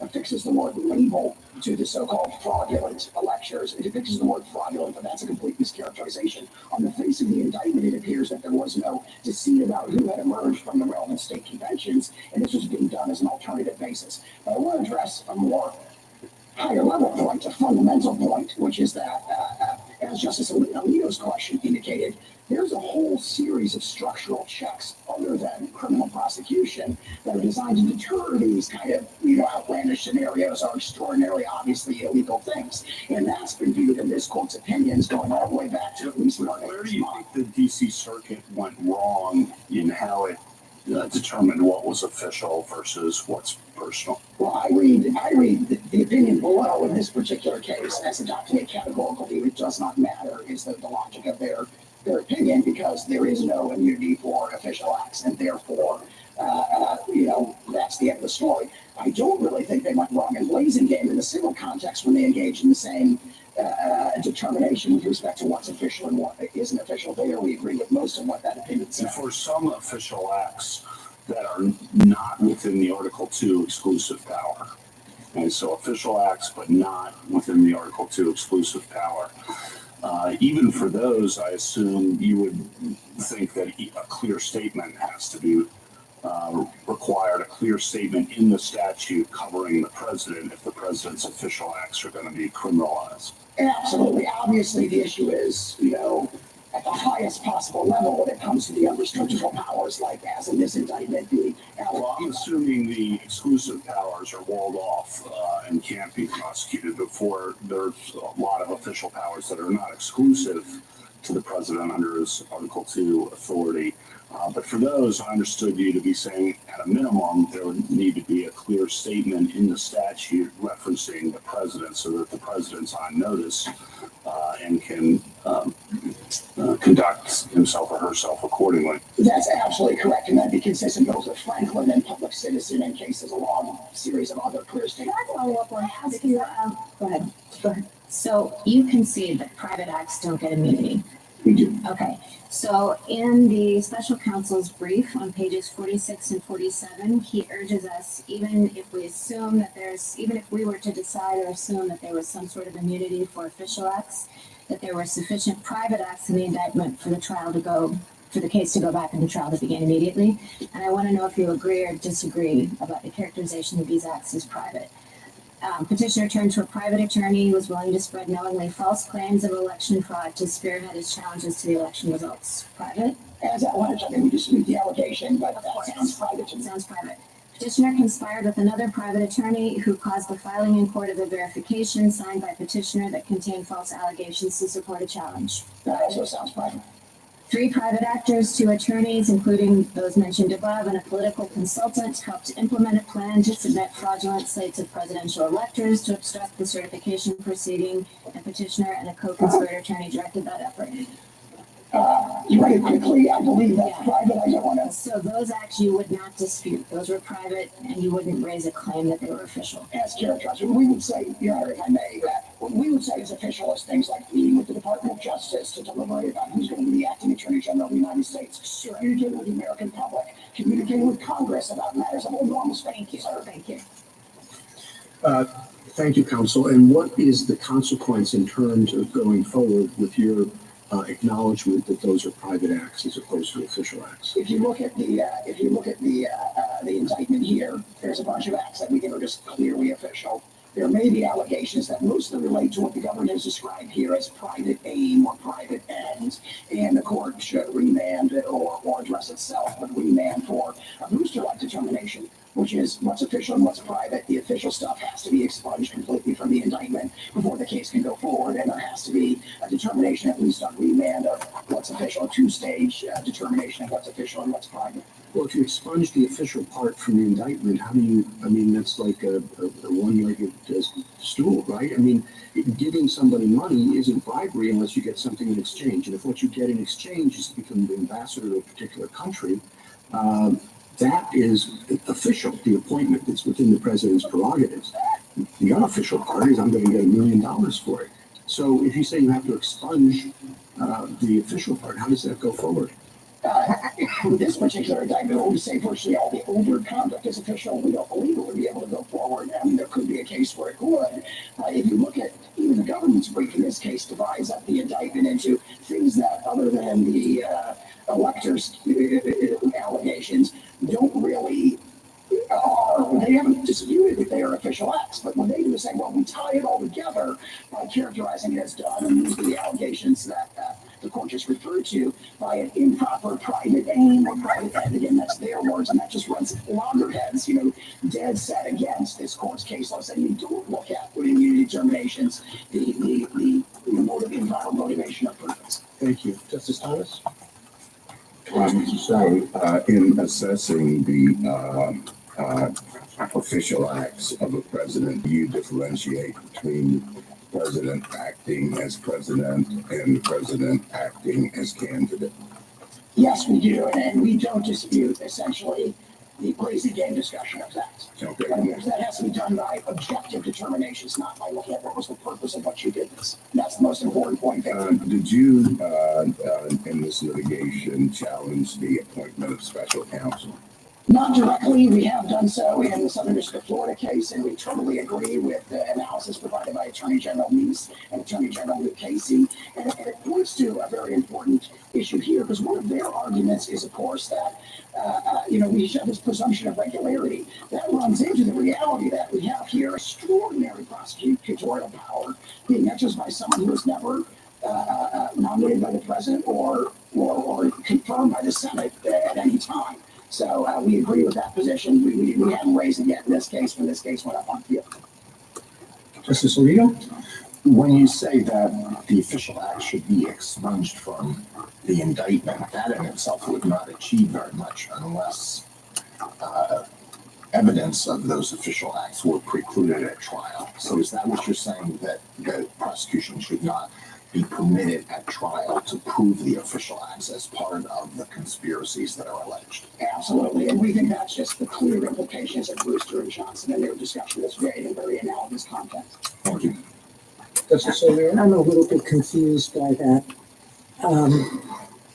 affixes the word label to the so-called fraudulent electors. It affixes the word fraudulent, but that's a complete mischaracterization. On the face of the indictment, it appears that there was no deceit about who had emerged from the relevant state conventions, and this was being done as an alternative basis. But I want to address a more higher level point, a fundamental point, which is that, as Justice Alito's question indicated, there's a whole series of structural checks other than criminal prosecution that are designed to deter these kind of, outlandish scenarios or extraordinary, obviously illegal things. And that's been viewed in this court's opinions going all the way back to at least where do you think the D.C. Circuit went wrong in how it determined what was official versus what's personal? Well, I read the opinion below in this particular case as adopting a categorical view. It does not matter is the logic of their opinion, because there is no immunity for official acts, and therefore, that's the end of the story. I don't really think they went wrong in Blasingame in the civil context when they engaged in the same determination with respect to what's official and what isn't official. There, we agree with most of what that opinion says. And for some official acts that are not within the Article 2 exclusive power, and so official acts but not within the Article 2 exclusive power, even for those, I assume you would think that a clear statement has to be required, a clear statement in the statute covering the president if the president's official acts are going to be criminalized. Absolutely. Obviously, the issue is, at the highest possible level when it comes to the unrestrictable powers, like as in this indictment. Well, I'm assuming the exclusive powers are walled off and can't be prosecuted before there's a lot of official powers that are not exclusive to the president under his Article 2 authority. But for those, I understood you to be saying at a minimum there would need to be a clear statement in the statute referencing the president so that the president's on notice and can conduct himself or herself accordingly. That's absolutely correct, and that'd be consistent both with Franklin and public citizen in cases along a series of other clear statements. Can I follow up on ask you? Go ahead. So you concede that private acts don't get immunity. We do. Okay. So in the special counsel's brief on pages 46 and 47, he urges us, even if we were to decide or assume that there was some sort of immunity for official acts, that there were sufficient private acts in the indictment for the case to go back and the trial to begin immediately. And I want to know if you agree or disagree about the characterization of these acts as private. Petitioner turned to a private attorney who was willing to spread knowingly false claims of election fraud to spearhead his challenges to the election results. Private? As I wanted to, we dispute the allegation, but that sounds private to me. Sounds private. Petitioner conspired with another private attorney who caused the filing in court of a verification signed by petitioner that contained false allegations to support a challenge. That also sounds private. 3 private actors, 2 attorneys, including those mentioned above, and a political consultant helped implement a plan to submit fraudulent slates of presidential electors to obstruct the certification proceeding. A petitioner and a co-conspirator attorney directed that effort. You read it quickly. I believe that's private. I don't want to. So those acts you would not dispute. Those were private, and you wouldn't raise a claim that they were official. As characterized, we would say, Your Honor, if I may, that what we would say is official is things like meeting with the Department of Justice to deliberate about who's going to be the acting Attorney General of the United States, communicating with the American public, communicating with Congress about matters of enormous. Thank you, sir. Thank you. Thank you, counsel. And what is the consequence in terms of going forward with your acknowledgement that those are private acts as opposed to official acts? If you look at the indictment here, there's a bunch of acts that we think are just clearly official. There may be allegations that mostly relate to what the government has described here as private aim or private ends, and the court should remand or address itself, but remand for a booster-like determination, which is what's official and what's private. The official stuff has to be expunged completely from the indictment before the case can go forward, and there has to be a determination, at least on remand, of what's what's official, a two-stage determination of what's official and what's private. Well, if you expunge the official part from the indictment, how do you, I mean, that's like a one-legged stool, right? I mean, giving somebody money isn't bribery unless you get something in exchange. And if what you get in exchange is to become the ambassador to a particular country, that is official, the appointment that's within the president's prerogatives. The unofficial part is I'm going to get $1 million for it. So if you say you have to expunge the official part, how does that go forward? With this particular indictment, we say virtually all the overt conduct is official. We don't believe it would be able to go forward. I mean, there could be a case where it would. If you look at even the government's brief in this case, divides up the indictment into things that, other than the electors' allegations, don't really. They haven't disputed that they are official acts, but when they do say, well, we tie it all together by characterizing it as done, and these are the allegations that the court just referred to, by an improper private aim or private end. Again, that's their words, and that just runs loggerheads, dead set against this court's case law, saying you don't look at with immunity determinations the improper motivation of purpose. Thank you. Justice Thomas? So, in assessing the official acts of a president, you differentiate between president acting as president and the president acting as candidate. Yes, we do, and we don't dispute essentially the crazy game discussion of that. Okay. That has to be done by objective determinations, not by looking at what was the purpose of what you did this. That's the most important point there. Did you, in this litigation, challenge the appointment of special counsel? Not directly. We have done so in the Southern District of Florida case, and we totally agree with the analysis provided by Attorney General Meese and Attorney General Luke Casey. And it points to a very important issue here, because one of their arguments is, of course, that we have this presumption of regularity that runs into the reality that we have here extraordinary prosecutorial power being exercised by someone who was never nominated by the president or confirmed by the Senate at any time. So we agree with that position. We haven't raised it yet in this case, when this case went up on appeal. Justice Alito? When you say that the official act should be expunged from the indictment, that in itself would not achieve very much unless evidence of those official acts were precluded at trial. So is that what you're saying, that the prosecution should not be permitted at trial to prove the official acts as part of the conspiracies that are alleged? Absolutely, and we think that's just the clear implications of Brewster and Johnson and their discussion that's made in very analogous context. Thank you. Justice O'Leary? I'm a little bit confused by that.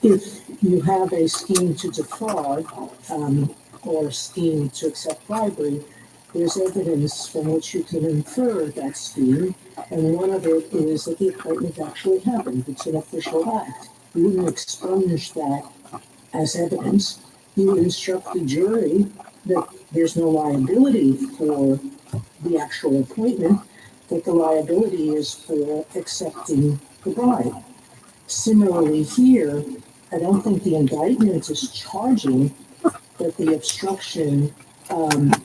If you have a scheme to defraud or a scheme to accept bribery, there's evidence from which you can infer that scheme, and one of it is that the appointment actually happened. It's an official act. You wouldn't expunge that as evidence. You would instruct the jury that there's no liability for the actual appointment, that the liability is for accepting the bribe. Similarly here, I don't think the indictment is charging that the obstruction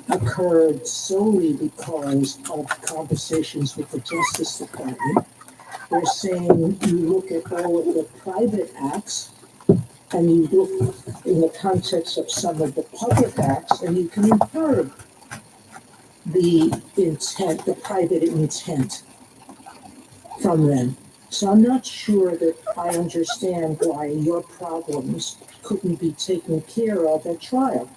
occurred solely because of conversations with the Justice Department. They're saying you look at all of the private acts and you look in the context of some of the public acts, and you can infer the intent, the private intent from them. So I'm not sure that I understand why your problems couldn't be taken care of at trial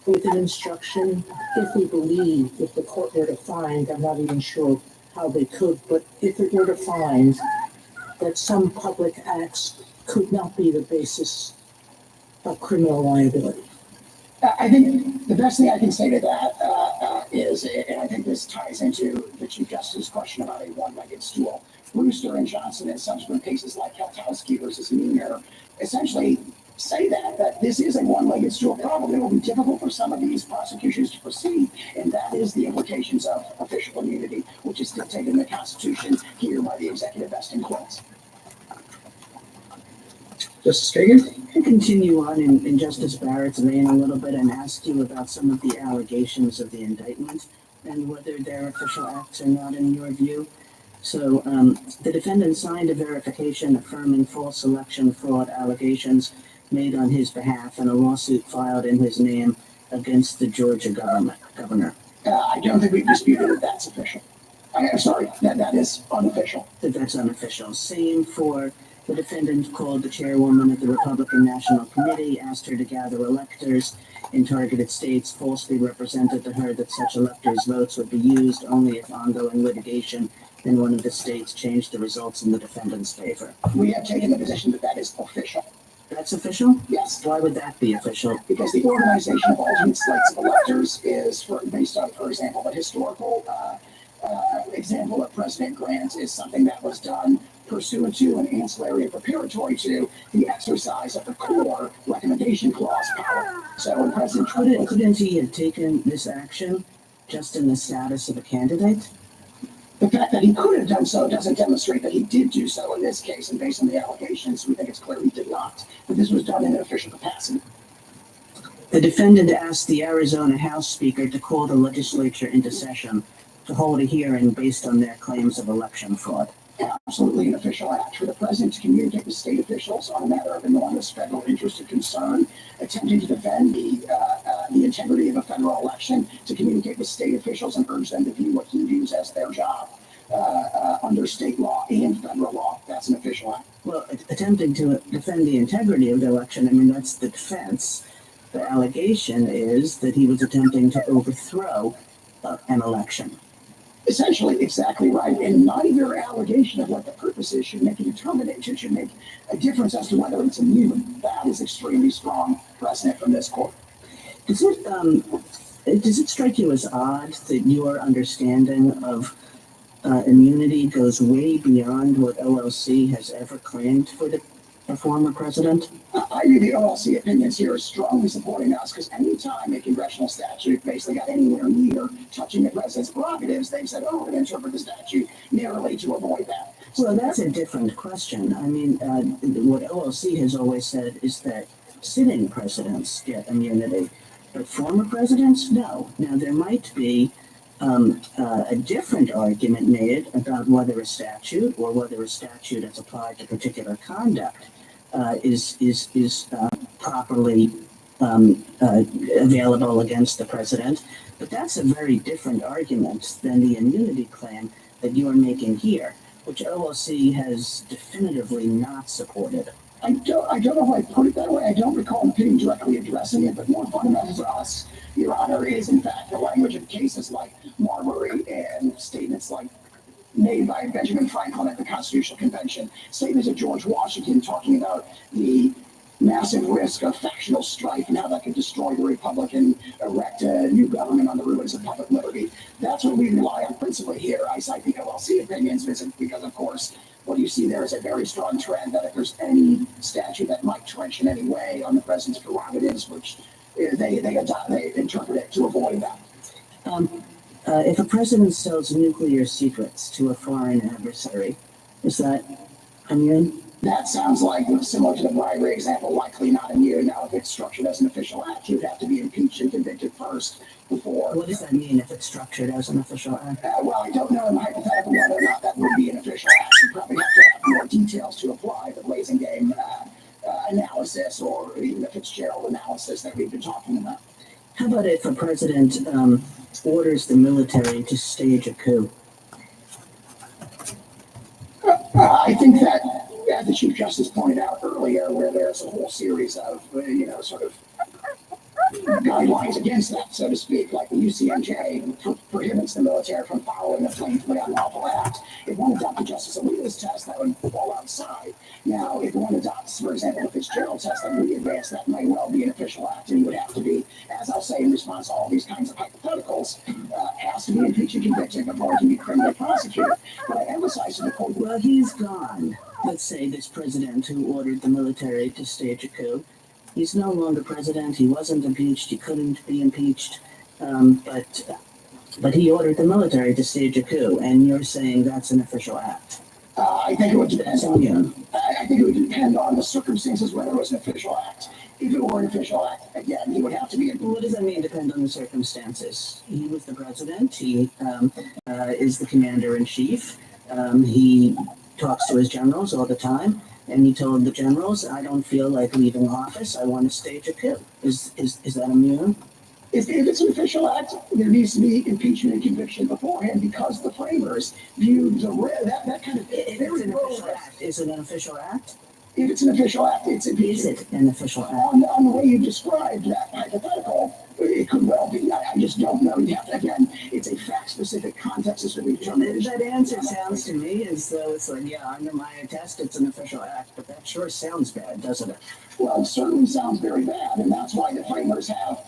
with an instruction, if we believe, if the court were to find, I'm not even sure how they could, but if it were to find that some public acts could not be the basis of criminal liability. I think the best thing I can say to that is, and I think this ties into the Chief Justice's question about a one-legged stool, Brewster and Johnson in subsequent cases like Kaltowski versus Meaner essentially say that this is a one-legged stool problem. It will be difficult for some of these prosecutions to proceed, and that is the implications of official immunity, which is dictated in the Constitution here by the executive vesting clause. Justice Kagan? I continue on in Justice Barrett's vein a little bit and ask you about some of the allegations of the indictment and whether they're official acts or not in your view. So the defendant signed a verification affirming false election fraud allegations made on his behalf in a lawsuit filed in his name against the Georgia governor. I don't think we've disputed that that's official. I'm sorry, that is unofficial. That's unofficial. Same for the defendant called the chairwoman of the Republican National Committee, asked her to gather electors in targeted states, falsely represented to her that such electors' votes would be used only if ongoing litigation in one of the states changed the results in the defendant's favor. We have taken the position that that is official. That's official? Yes. Why would that be official? Because the organization of alternate slates of electors is based on, for example, the historical example of President Grant is something that was done pursuant to and ancillary and preparatory to the exercise of the core recommendation clause power. So when President Trump couldn't he have taken this action just in the status of a candidate? The fact that he could have done so doesn't demonstrate that he did do so in this case, and based on the allegations, we think it's clear he did not. But this was done in an official capacity. The defendant asked the Arizona House Speaker to call the legislature into session to hold a hearing based on their claims of election fraud. Absolutely an official act for the president to communicate with state officials on a matter of enormous federal interest and concern, attempting to defend the integrity of a federal election, to communicate with state officials and urge them to view what he views as their job under state law and federal law. That's an official act. Well, attempting to defend the integrity of the election, I mean, that's the defense. The allegation is that he was attempting to overthrow an election. Essentially, exactly right. And neither allegation of what the purpose is should make a determination, should make a difference as to whether it's immune. That is extremely strong precedent from this court. Does it strike you as odd that your understanding of immunity goes way beyond what OLC has ever claimed for the former president? I view the OLC opinions here as strongly supporting us, because any time a congressional statute basically got anywhere near touching the president's prerogatives, they said, oh, we're going to interpret the statute narrowly to avoid that. Well, that's a different question. I mean, what OLC has always said is that sitting presidents get immunity, but former presidents, no. Now, there might be a different argument made about whether a statute or whether a statute that's applied to particular conduct is properly available against the president. But that's a very different argument than the immunity claim that you're making here, which OLC has definitively not supported. I don't know if I put it that way. I don't recall an opinion directly addressing it, but more fundamental to us, Your Honor, is in fact the language of cases like Marbury and statements like made by Benjamin Franklin at the Constitutional Convention, statements of George Washington talking about the massive risk of factional strife and how that could destroy the Republic and erect a new government on the ruins of public liberty. That's what we rely on principally here. I cite the OLC opinions because, of course, what you see there is a very strong trend that if there's any statute that might trench in any way on the president's prerogatives, which they interpret it to avoid that. If a president sells nuclear secrets to a foreign adversary, is that immune? That sounds like similar to the bribery example, likely not immune. Now, if it's structured as an official act, you'd have to be impeached and convicted first before. What does that mean if it's structured as an official act? Well, I don't know in the hypothetical whether or not that would be an official act. You probably have to have more details to apply the blazing game analysis or even the Fitzgerald analysis that we've been talking about. How about if a president orders the military to stage a coup? I think that, as the Chief Justice pointed out earlier, where there's a whole series of, sort of guidelines against that, so to speak, like the UCMJ prohibits the military from following a plainly unlawful act. If one adopted Justice Alito's test, that would fall outside. Now, if one adopts, for example, the Fitzgerald test that we advance, that may well be an official act, and you would have to be, as I'll say in response to all these kinds of hypotheticals, has to be impeached and convicted before it can be criminally prosecuted. But I emphasize to the point. Well, he's gone. Let's say this president who ordered the military to stage a coup. He's no longer president. He wasn't impeached. He couldn't be impeached. But he ordered the military to stage a coup, and you're saying that's an official act. I think it would depend on the circumstances whether it was an official act. If it were an official act, again, he would have to be. What does that mean? Depend on the circumstances. He was the president. He is the commander in chief. He talks to his generals all the time, and he told the generals, "I don't feel like leaving office. I want to stage a coup." Is that immune? If it's an official act, there needs to be impeachment and conviction beforehand because the framers viewed that kind of. If it's an official act, is it an official act? If it's an official act, it's impeachment. Is it an official act? On the way you described that hypothetical, it could well be. I just don't know. You have to, again, it's a fact-specific context as to the determination. That answer sounds to me as though it's like, yeah, under my test, it's an official act, but that sure sounds bad, doesn't it? Well, it certainly sounds very bad, and that's why the framers have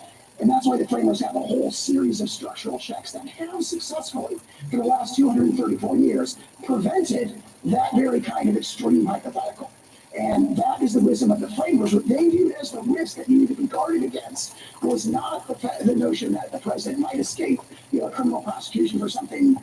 a whole series of structural checks that have successfully, for the last 234 years, prevented that very kind of extreme hypothetical. And that is the wisdom of the framers. What they viewed as the risk that needed to be guarded against was not the notion that the president might escape, a criminal prosecution for something,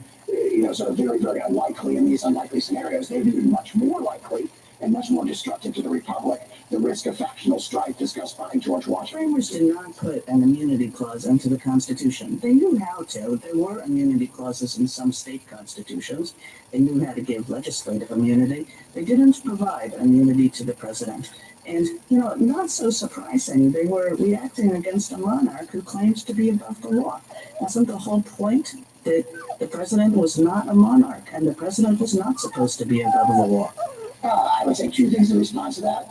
sort of very, very unlikely in these unlikely scenarios. They viewed much more likely and much more destructive to the republic, the risk of factional strife discussed by George Washington. Framers did not put an immunity clause into the Constitution. They knew how to. There were immunity clauses in some state constitutions. They knew how to give legislative immunity. They didn't provide immunity to the president. And, not so surprising, they were reacting against a monarch who claims to be above the law. Wasn't the whole point that the president was not a monarch and the president was not supposed to be above the law? I would say two things in response to that.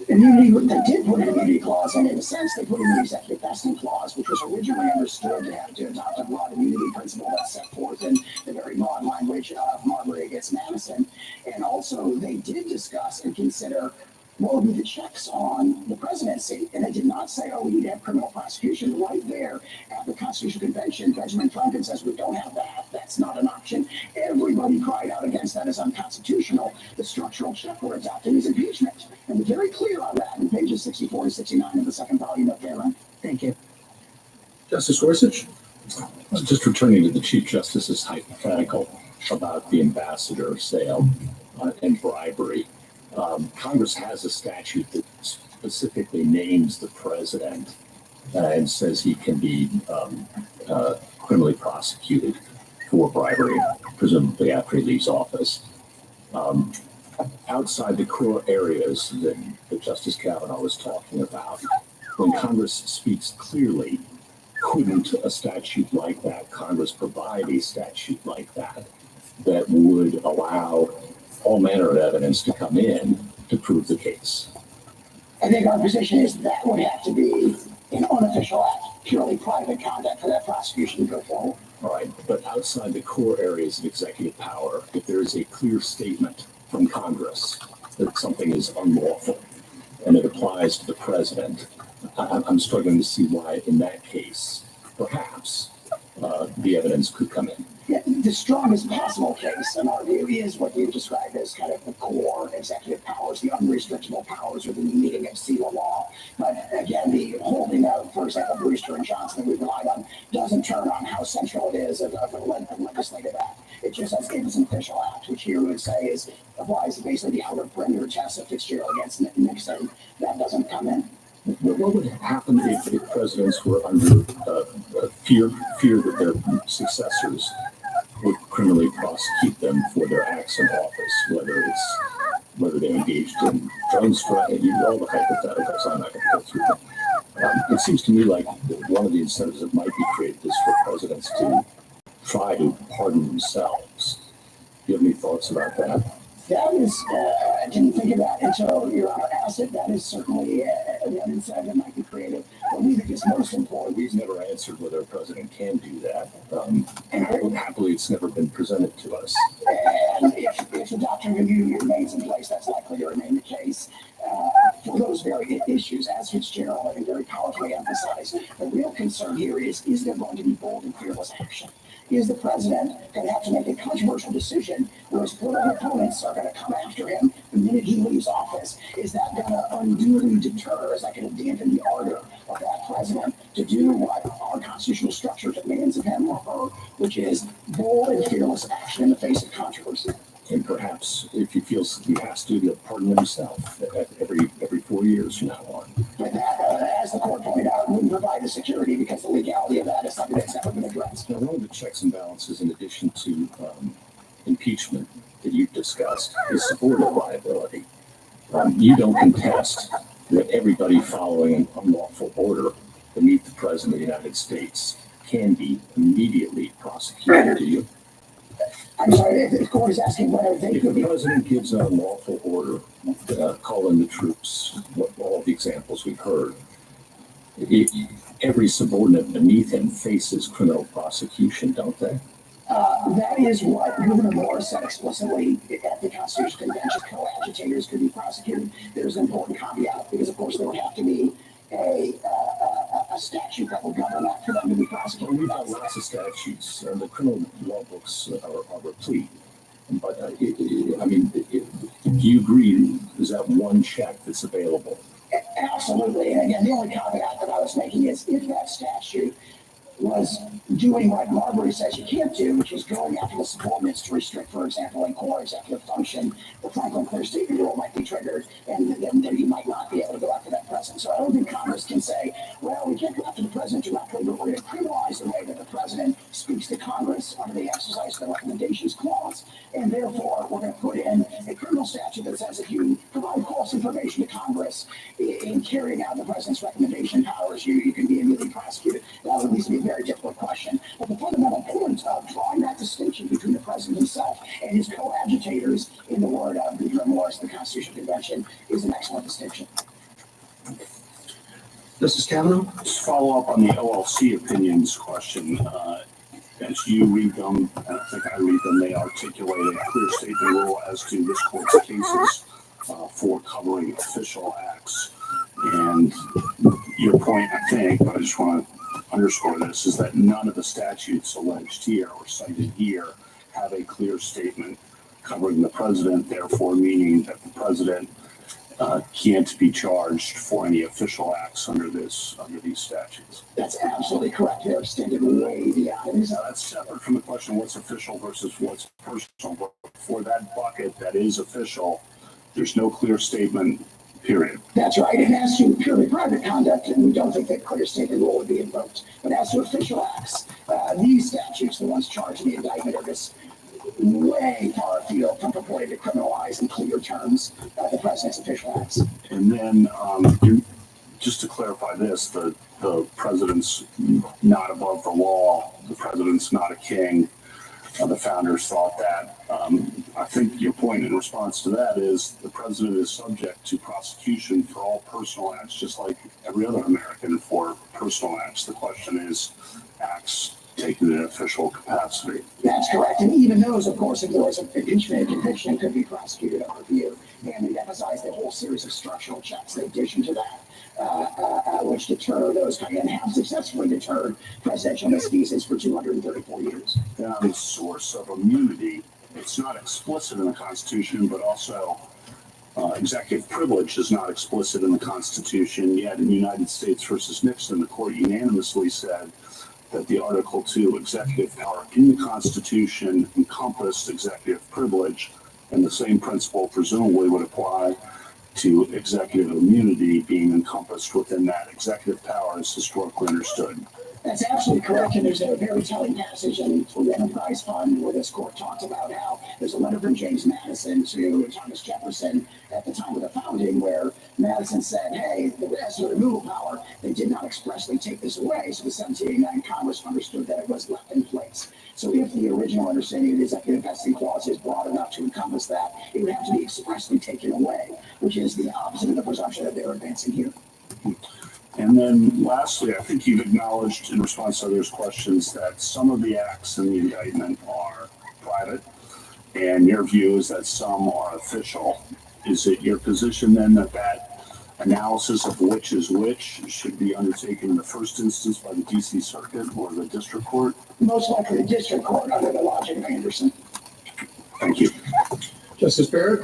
Immunity, they did put an immunity clause in a sense, they put in the executive vesting clause, which was originally understood to have to adopt a broad immunity principle that's set forth in the very broad language of Marbury against Madison. And also, they did discuss and consider what would be the checks on the presidency. And they did not say, we need to have criminal prosecution right there at the Constitutional Convention. Benjamin Franklin says we don't have that. That's not an option. Everybody cried out against that as unconstitutional. The structural check we're adopting is impeachment. And they're very clear on that in pages 64 and 69 of the second volume of Fairland. Thank you. Justice Gorsuch? Just returning to the Chief Justice's hypothetical about the ambassador sale and bribery. Congress has a statute that specifically names the president and says he can be criminally prosecuted for bribery, presumably after he leaves office. Outside the core areas that Justice Kavanaugh was talking about, when Congress speaks clearly, couldn't a statute like that, Congress provide a statute like that would allow all manner of evidence to come in to prove the case? I think our position is that would have to be an unofficial act, purely private conduct for that prosecution to go forward. All right, but outside the core areas of executive power, if there is a clear statement from Congress that something is unlawful and it applies to the president, I'm struggling to see why in that case, perhaps, the evidence could come in. Yeah, the strongest possible case, in our view, is what you described as kind of the core executive powers, the unrestrictable powers within the meaning of civil law. But again, the holding of, for example, Brewster and Johnson that we relied on doesn't turn on how central it is of a legislative act. It just says it is an official act, which here we would say applies to basically the outer perimeter test of Fitzgerald against Nixon. That doesn't come in. What would happen if presidents were under fear that their successors would criminally prosecute them for their acts in office, whether they engaged in drone strike, all the hypotheticals? I'm not going to go through them. It seems to me like one of the incentives that might be created is for presidents to try to pardon themselves. Do you have any thoughts about that? That is, I didn't think of that until Your Honor asked it. That is certainly an incentive that might be created. But we think it's most important. We've never answered whether a president can do that. And happily, it's never been presented to us. And if the doctrine review remains in place, that's likely to remain the case. For those very issues, as Fitzgerald, I think, very powerfully emphasized, the real concern here is there going to be bold and fearless action? Is the president going to have to make a controversial decision where his political opponents are going to come after him the minute he leaves office? Is that going to unduly deter? Is that going to dampen the ardor of that president to do what our constitutional structure demands of him or her, which is bold and fearless action in the face of controversy? And perhaps if he feels he has to, he'll pardon himself every 4 years from now on. But that, as the court pointed out, wouldn't provide the security because the legality of that is something that's never been addressed. Now, one of the checks and balances, in addition to impeachment that you've discussed is subordinate liability. You don't contest that everybody following an unlawful order beneath the President of the United States can be immediately prosecuted, do you? I'm sorry, the court is asking whether they If could the be. President gives an unlawful order, call in the troops, all the examples we've heard, every subordinate beneath him faces criminal prosecution, don't they? That is what Governor Morris said explicitly at the Constitutional Convention. Co-agitators could be prosecuted. There's an important caveat because, of course, there would have to be a statute that would govern that for them to be prosecuted. Well, we've got lots of statutes. The criminal law books are replete. But, I mean, do you agree, is that one check that's available? Absolutely. And again, the only caveat that I was making is if that statute was doing what Marbury says you can't do, which is going after the subordinates to restrict, for example, in core executive function, the Franklin Clear Statement rule might be triggered, and then you might not be able to go after that president. So I don't think Congress can say, well, we can't go after the president directly, but we're going to criminalize the way that the president speaks to Congress under the exercise of the recommendations clause, and therefore we're going to put in a criminal statute that says if you provide false information to Congress in carrying out the president's recommendation powers, you can be immediately prosecuted. That would at least be a very difficult question. But the fundamental point of drawing that distinction between the president himself and his co-agitators, in the word of Governor Morris, the Constitutional Convention, is an excellent distinction. Justice Kavanaugh? Just follow up on the OLC opinions question. As you read them, and I think I read them, they articulate a clear statement rule as to this court's cases for covering official acts. And your point, I think, but I just want to underscore this, is that none of the statutes alleged here or cited here have a clear statement covering the president, therefore meaning that the president can't be charged for any official acts under these statutes. That's absolutely correct. They're extended way beyond. Now, that's separate from the question what's official versus what's personal. But for that bucket that is official, there's no clear statement, period. That's right. And as to purely private conduct, and we don't think that clear statement rule would be invoked. But as to official acts, these statutes, the ones charged in the indictment, are just way far afield from purporting to criminalize in clear terms the president's official acts. And then, just to clarify this, the president's not above the law. The president's not a king. The founders thought that. I think your point in response to that is the president is subject to prosecution for all personal acts, just like every other American for personal acts. The question is acts taken in an official capacity. That's correct. And even those, of course, if there was an impeachment conviction, could be prosecuted under review. And we emphasize the whole series of structural checks in addition to that, which deter those kind of, and have successfully deterred presidential misdeeds for 234 years. The source of immunity, it's not explicit in the Constitution, but also executive privilege is not explicit in the Constitution. Yet in United States versus Nixon, the court unanimously said that the Article 2 executive power in the Constitution encompassed executive privilege, and the same principle presumably would apply to executive immunity being encompassed within that. Executive power is historically understood. That's absolutely correct. And there's a very telling passage in the Enterprise Fund where this court talks about how there's a letter from James Madison to Thomas Jefferson at the time of the founding where Madison said, hey, as to the removal power, they did not expressly take this away. So the 1789 Congress understood that it was left in place. So if the original understanding of the executive vesting clause is broad enough to encompass that, it would have to be expressly taken away, which is the opposite of the presumption that they're advancing here. And then lastly, I think you've acknowledged in response to others' questions that some of the acts in the indictment are private, and your view is that some are official. Is it your position then that analysis of which is which should be undertaken in the first instance by the D.C. Circuit or the District Court? Most likely the District Court under the logic of Anderson. Thank you. Justice Barrett?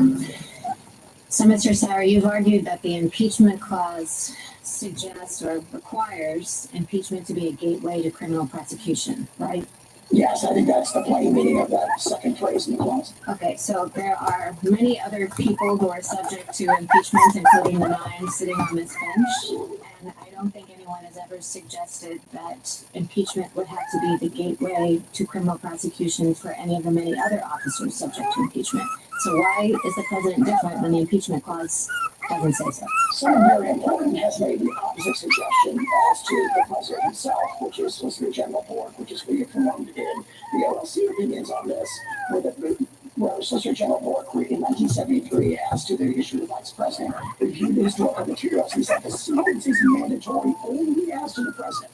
So, Mr. Sauer, you've argued that the impeachment clause suggests or requires impeachment to be a gateway to criminal prosecution, right? Yes, I think that's the plain meaning of that second phrase in the clause. Okay, so there are many other people who are subject to impeachment, including the 9 sitting on this bench, and I don't think anyone has ever members suggested that impeachment would have to be the gateway to criminal prosecution for any of the many other officers subject to impeachment. So why is the president different when the impeachment clause doesn't say so? Someone very important has made the opposite suggestion as to the president himself, which is Solicitor General Pork, which is reaffirmed in the OLC opinions on this, where Solicitor General Pork in 1973 asked to the issue of the vice president reviewed the historical materials. He said the sequence is mandatory only as to the president.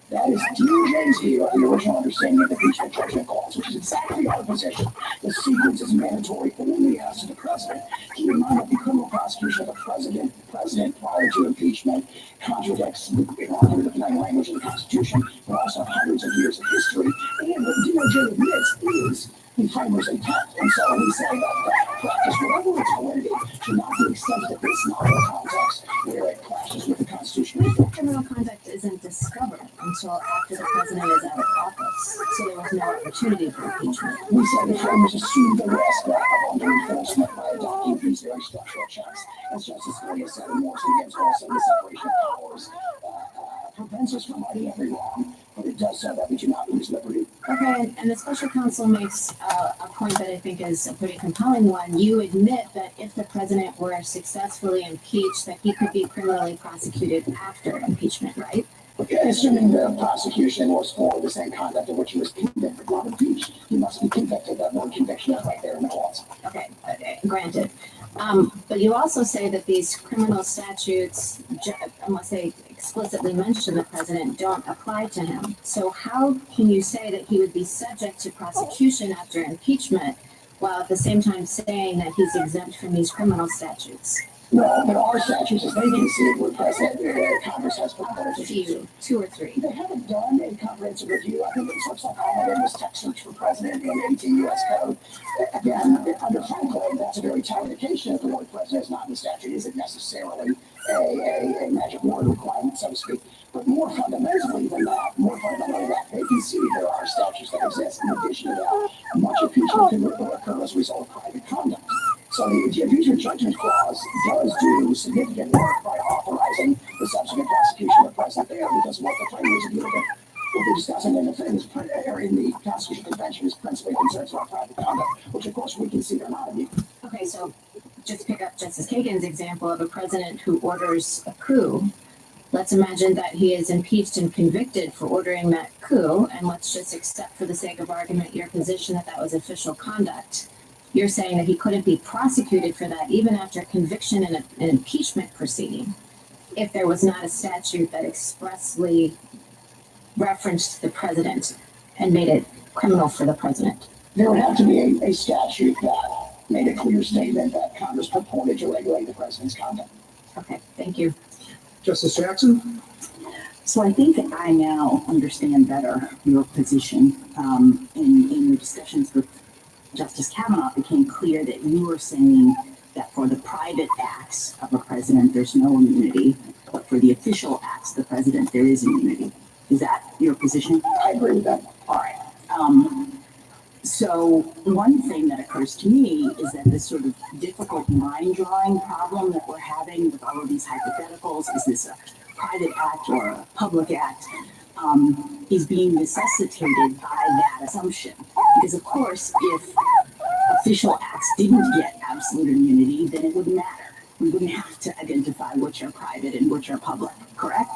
That is DOJ's view of the original understanding of the impeachment judgment clause, which is exactly our position. The sequence is mandatory only as to the president. Keep in mind that the criminal prosecution of the president prior to impeachment contradicts the plain language of the Constitution, but also hundreds of years of history. And what DOJ admits is the framers' intent. And so we say that practice, whatever its validity, should not be extended to this novel context where it clashes with the Constitution. Criminal conduct isn't discovered until after the president is out of office, so there was no opportunity for impeachment. We say the framers assumed the risk of under enforcement by adopting these very structural checks. As Justice Scalia said in Morrison against Wilson, the separation of powers prevents us from righting every wrong, but it does so that we do not lose liberty. Okay, and the special counsel makes a point that I think is a pretty compelling one. You admit that if the president were successfully impeached, that he could be criminally prosecuted after impeachment, right? Okay, assuming the prosecution was for the same conduct of which he was convicted, not impeached, he must be convicted. That word conviction is right there in the clause. Okay, granted. But you also say that these criminal statutes, unless they explicitly mention the president, don't apply to him. So how can you say that he would be subject to prosecution after impeachment while at the same time saying that he's exempt from these criminal statutes? No, there are statutes, as they can see, where Congress has proposed. Two or three. They haven't done a comprehensive review. I think it's what's called was text search for president in 18 U.S. Code. Again, under Franklin, that's a very tight indication of the word president is not in the statute. Isn't necessarily a magic word requirement, so to speak. But more fundamentally than that, they can see there are statutes that exist. In addition to that, much impeachment can occur as a result of private conduct. So the impeachment judgment clause does do significant work by authorizing the subsequent prosecution of the president there, because what the framers of what we're discussing in the Constitutional Convention is principally concerns about private conduct, which of course we can see are not immune. Okay, so just pick up Justice Kagan's example of a president who orders a coup. Let's imagine that he is impeached and convicted for ordering that coup, and let's just accept for the sake of argument your position that that was official conduct. You're saying that he couldn't be prosecuted for that even after conviction in an impeachment proceeding if there was not a statute that expressly referenced the president and made it criminal for the president. There would have to be a statute that made a clear statement that Congress purported to regulate the president's conduct. Okay, thank you. Justice Jackson? So I think that I now understand better your position. In the discussions with Justice Kavanaugh, it became clear that you were saying that for the private acts of a president, there's no immunity, but for the official acts of the president, there is immunity. Is that your position? I agree with that. All right. So one thing that occurs to me is that this sort of difficult line drawing problem that we're having with all of these hypotheticals, is this a private act or a public act, is being necessitated by that assumption. Because of course, if official acts didn't get absolute immunity, then it wouldn't matter. We wouldn't have to identify which are private and which are public, correct?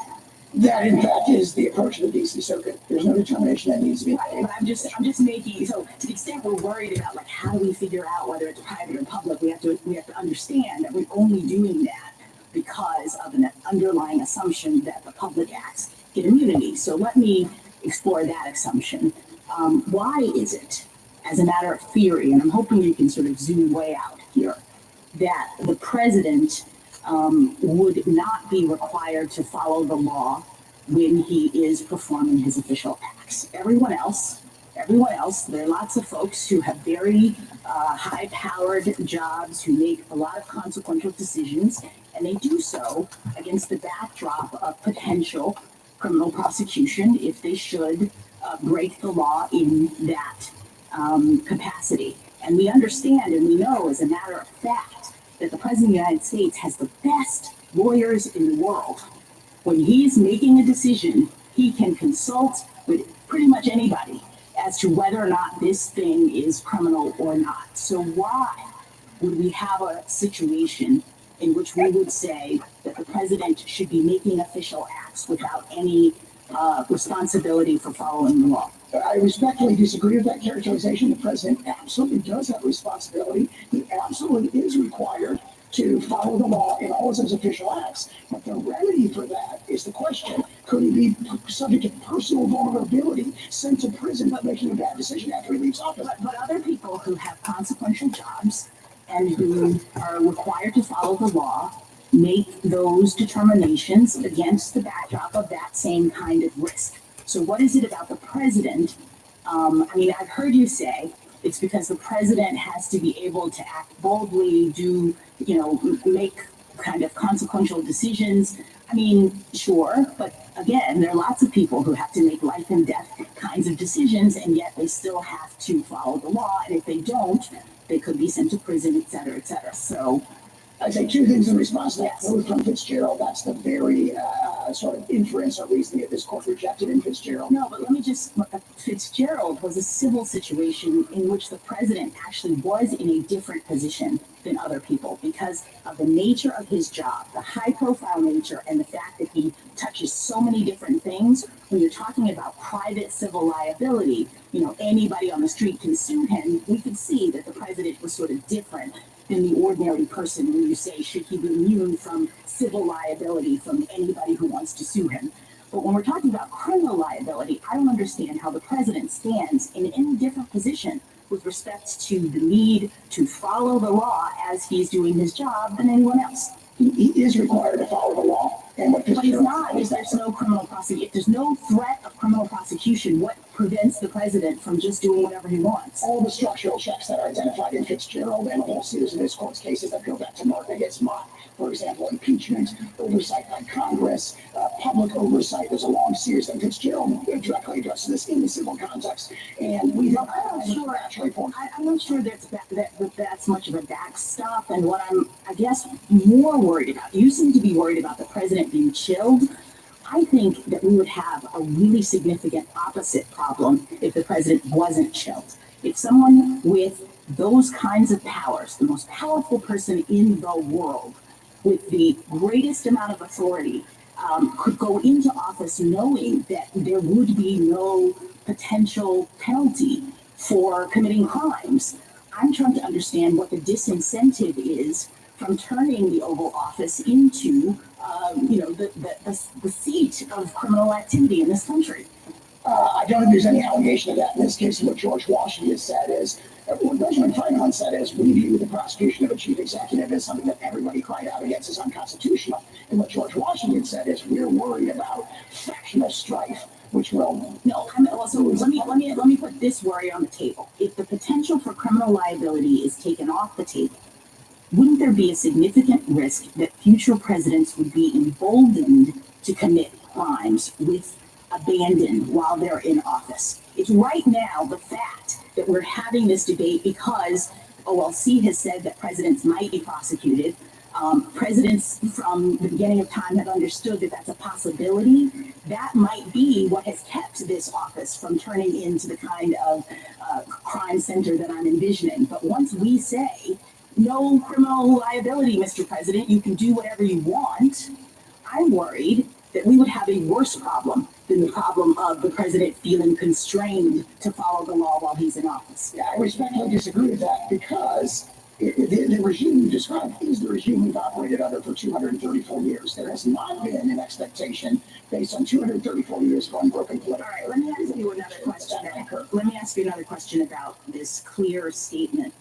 That, in fact, is the approach of the DC Circuit. There's no determination that needs to be made. But I'm just making, so to the extent we're worried about like how do we figure out whether it's private or public, we have to understand that we're only doing that because of an underlying assumption that the public acts get immunity. So let me explore that assumption. Why is it, as a matter of theory, and I'm hoping you can sort of zoom way out here, that the president would not be required to follow the law when he is performing his official acts? Everyone else, there are lots of folks who have very high-powered jobs, who make a lot of consequential decisions, and they do so against the backdrop of potential criminal prosecution if they should break the law in that capacity. And we understand and we know, as a matter of fact, that the President of the United States has the best lawyers in the world. When he's making a decision, he can consult with pretty much anybody as to whether or not this thing is criminal or not. So why would we have a situation in which we would say that the president should be making official acts without any responsibility for following the law? I respectfully disagree with that characterization. The president absolutely does have a responsibility. He absolutely is required to follow the law in all of his official acts. But the remedy for that is the question: could he be subject to personal vulnerability, sent to prison for making a bad decision after he leaves office? But other people who have consequential jobs and who are required to follow the law make those determinations against the backdrop of that same kind of risk. So what is it about the president? I mean, I've heard you say it's because the president has to be able to act boldly, make kind of consequential decisions. I mean, sure, but again, there are lots of people who have to make life and death kinds of decisions, and yet they still have to follow the law. And if they don't, they could be sent to prison, et cetera, et cetera. So I say two things in response to that. Both from Fitzgerald, that's the very sort of inference or reasoning that this court rejected in Fitzgerald. No, but let me just, Fitzgerald was a civil situation in which the president actually was in a different position than other people because of the nature of his job, the high profile nature, and the fact that he touches so many different things. When you're talking about private civil liability, anybody on the street can sue him. We could see that the president was sort of different than the ordinary person when you say, should he be immune from civil liability from anybody who wants to sue him? But when we're talking about criminal liability, I don't understand how the president stands in any different position with respect to the need to follow the law as he's doing his job than anyone else. He is required to follow the law. But he's not. If there's no criminal prosecution, if there's no threat of criminal prosecution, what prevents the president from just doing whatever he wants? All the structural checks that are identified in Fitzgerald and a whole series of this court's cases that go back to Martin against Mott. For example, impeachment, oversight by Congress, public oversight. There's a long series that Fitzgerald directly addresses this in the civil context. And we don't I'm not sure that's much of a backstop. And what I'm, I guess, more worried about, you seem to be worried about the president being chilled. I think that we would have a really significant opposite problem if the president wasn't chilled. If someone with those kinds of powers, the most powerful person in the world, with the greatest amount of authority, could go into office knowing that there would be no potential penalty for committing crimes. I'm trying to understand what the disincentive is from turning the Oval Office into, the seat of criminal activity in this country. I don't think there's any allegation of that in this case. What George Washington said is, what Benjamin Franklin said is, we view the prosecution of a chief executive as something that everybody cried out against as unconstitutional. And what George Washington said is, we're worried about factional strife, which will. No, also let me put this worry on the table. If the potential for criminal liability is taken off the table, wouldn't there be a significant risk that future presidents would be emboldened to commit crimes with abandon while they're in office? It's right now the fact that we're having this debate because OLC has said that presidents might be prosecuted. Presidents from the beginning of time have understood that that's a possibility. That might be what has kept this office from turning into the kind of crime center that I'm envisioning. But once we say, no criminal liability, Mr. President, you can do whatever you want, I'm worried that we would have a worse problem than the problem of the president feeling constrained to follow the law while he's in office. Yeah, I respectfully disagree with that because the regime you described is the regime we've operated under for 234 years. There has not been an expectation based on 234 years of unbroken political. All right, let me ask you another question. Let me ask you another question about this clear statement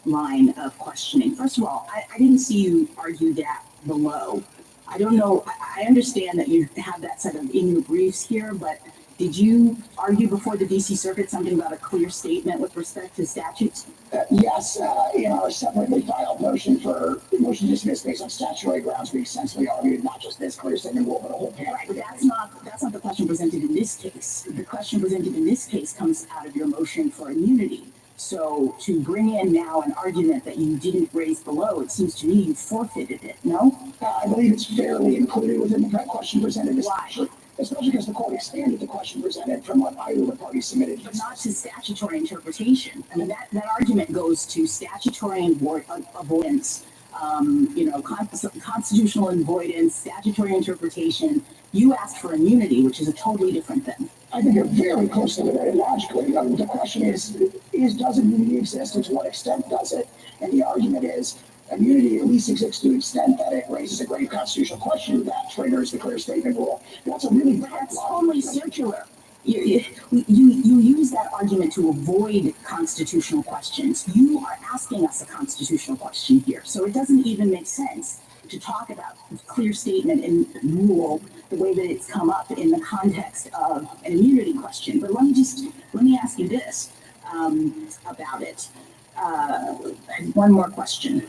line of questioning. First of all, I didn't see you argue that below. I don't know. I understand that you have that set of in your briefs here, but did you argue before the DC Circuit something about a clear statement with respect to statutes? Yes, in our separately filed motion to dismiss based on statutory grounds, we essentially argued not just this clear statement rule, but a whole panel. Right, but that's not the question presented in this case. The question presented in this case comes out of your motion for immunity. So to bring in now an argument that you didn't raise below, it seems to me you forfeited it, no? I believe it's fairly included within the question presented. Why? Especially because the court expanded the question presented from what either the party submitted. But not to statutory interpretation. I mean, that argument goes to statutory avoidance, constitutional avoidance, statutory interpretation. You asked for immunity, which is a totally different thing. I think you're very closely related logically. The question is does immunity exist and to what extent does it? And the argument is immunity at least exists to the extent that it raises a grave constitutional question that triggers the clear statement rule. That's a really that's totally circular. You use that argument to avoid constitutional questions. You are asking us a constitutional question here, so it doesn't even make sense to talk about clear statement and rule the way that it's come up in the context of an immunity question. But let me ask you this about it. One more question.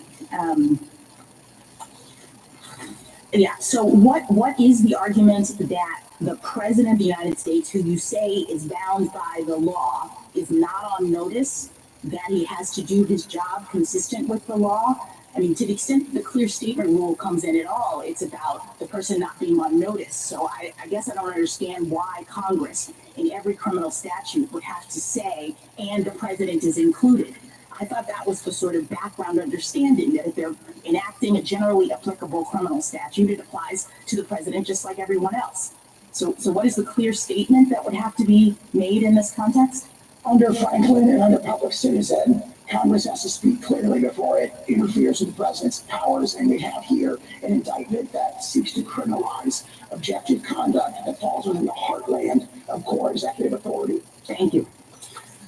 So what is the argument that the President of the United States, who you say is bound by the law, is not on notice that he has to do his job consistent with the law? I mean, to the extent the clear statement rule comes in at all, it's about the person not being on notice. So I guess I don't understand why Congress in every criminal statute would have to say, and the president is included. I thought that was the sort of background understanding that if they're enacting a generally applicable criminal statute, it applies to the president just like everyone else. So what is the clear statement that would have to be made in this context? Under Franklin and under Public Citizen, Congress has to speak clearly before it interferes with the president's powers, and we have here an indictment that seeks to criminalize objective conduct that falls within the heartland of core executive authority. Thank you.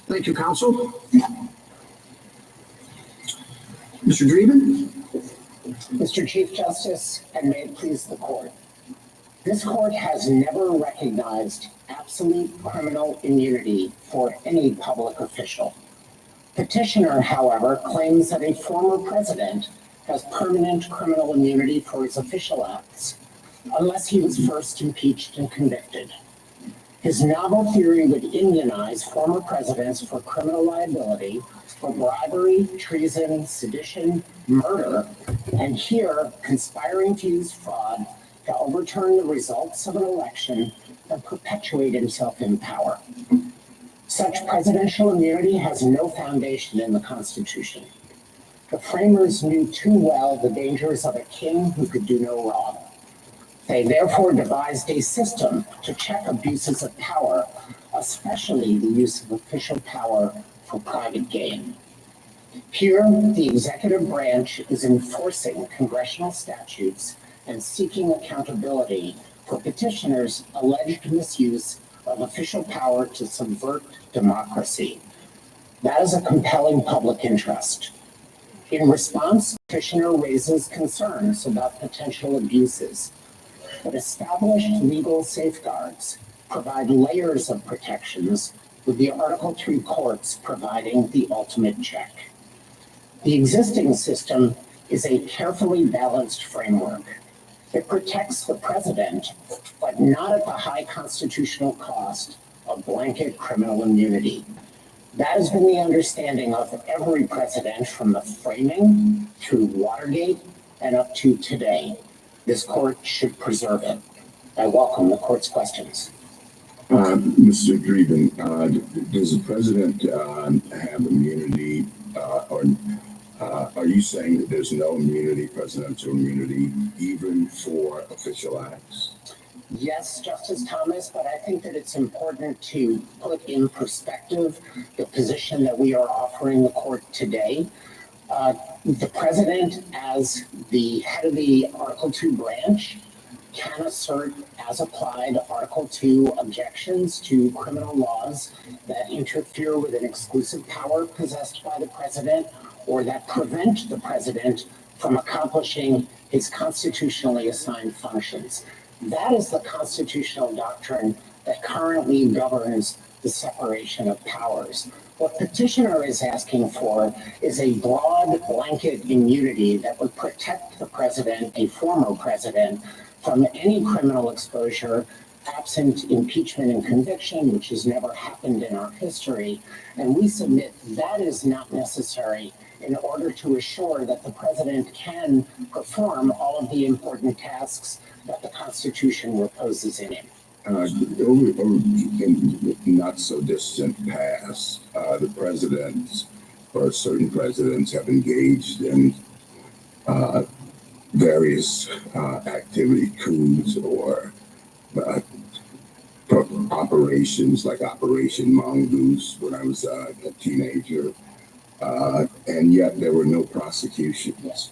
Thank you, counsel. Mr. Dreeben? Mr. Chief Justice, and may it please the court. This court has never recognized absolute criminal immunity for any public official. Petitioner, however, claims that a former president has permanent criminal immunity for his official acts, unless he was first impeached and convicted. His novel theory would immunize former presidents for criminal liability for bribery, treason, sedition, murder, and here conspiring to use fraud to overturn the results of an election and perpetuate himself in power. Such presidential immunity has no foundation in the Constitution. The framers knew too well the dangers of a king who could do no wrong. They therefore devised a system to check abuses of power, especially the use of official power for private gain. Here, the executive branch is enforcing congressional statutes and seeking accountability for petitioners' alleged misuse of official power to subvert democracy. That is a compelling public interest. In response, petitioner raises concerns about potential abuses, but established legal safeguards provide layers of protections, with the Article III courts providing the ultimate check. The existing system is a carefully balanced framework. It protects the president, but not at the high constitutional cost of blanket criminal immunity. That has been the understanding of every president from the framing through Watergate and up to today. This court should preserve it. I welcome the court's questions. Mr. Dreeben, does the president have immunity, or are you saying that there's no immunity, presidential immunity, even for official acts? Yes, Justice Thomas, but I think that it's important to put in perspective the position that we are offering the court today. The president, as the head of the Article II branch, can assert, as applied, Article II objections to criminal laws that interfere with an exclusive power possessed by the president or that prevent the president from accomplishing his constitutionally assigned functions. That is the constitutional doctrine that currently governs the separation of powers. What petitioner is asking for is a broad blanket immunity that would protect the president, a former president, from any criminal exposure absent impeachment and conviction, which has never happened in our history. And we submit that is not necessary in order to assure that the president can perform all of the important tasks that the Constitution reposes in him. In not so distant past, the presidents or certain presidents have engaged in various activity, coups or operations like Operation Mongoose when I was a teenager, and yet there were no prosecutions.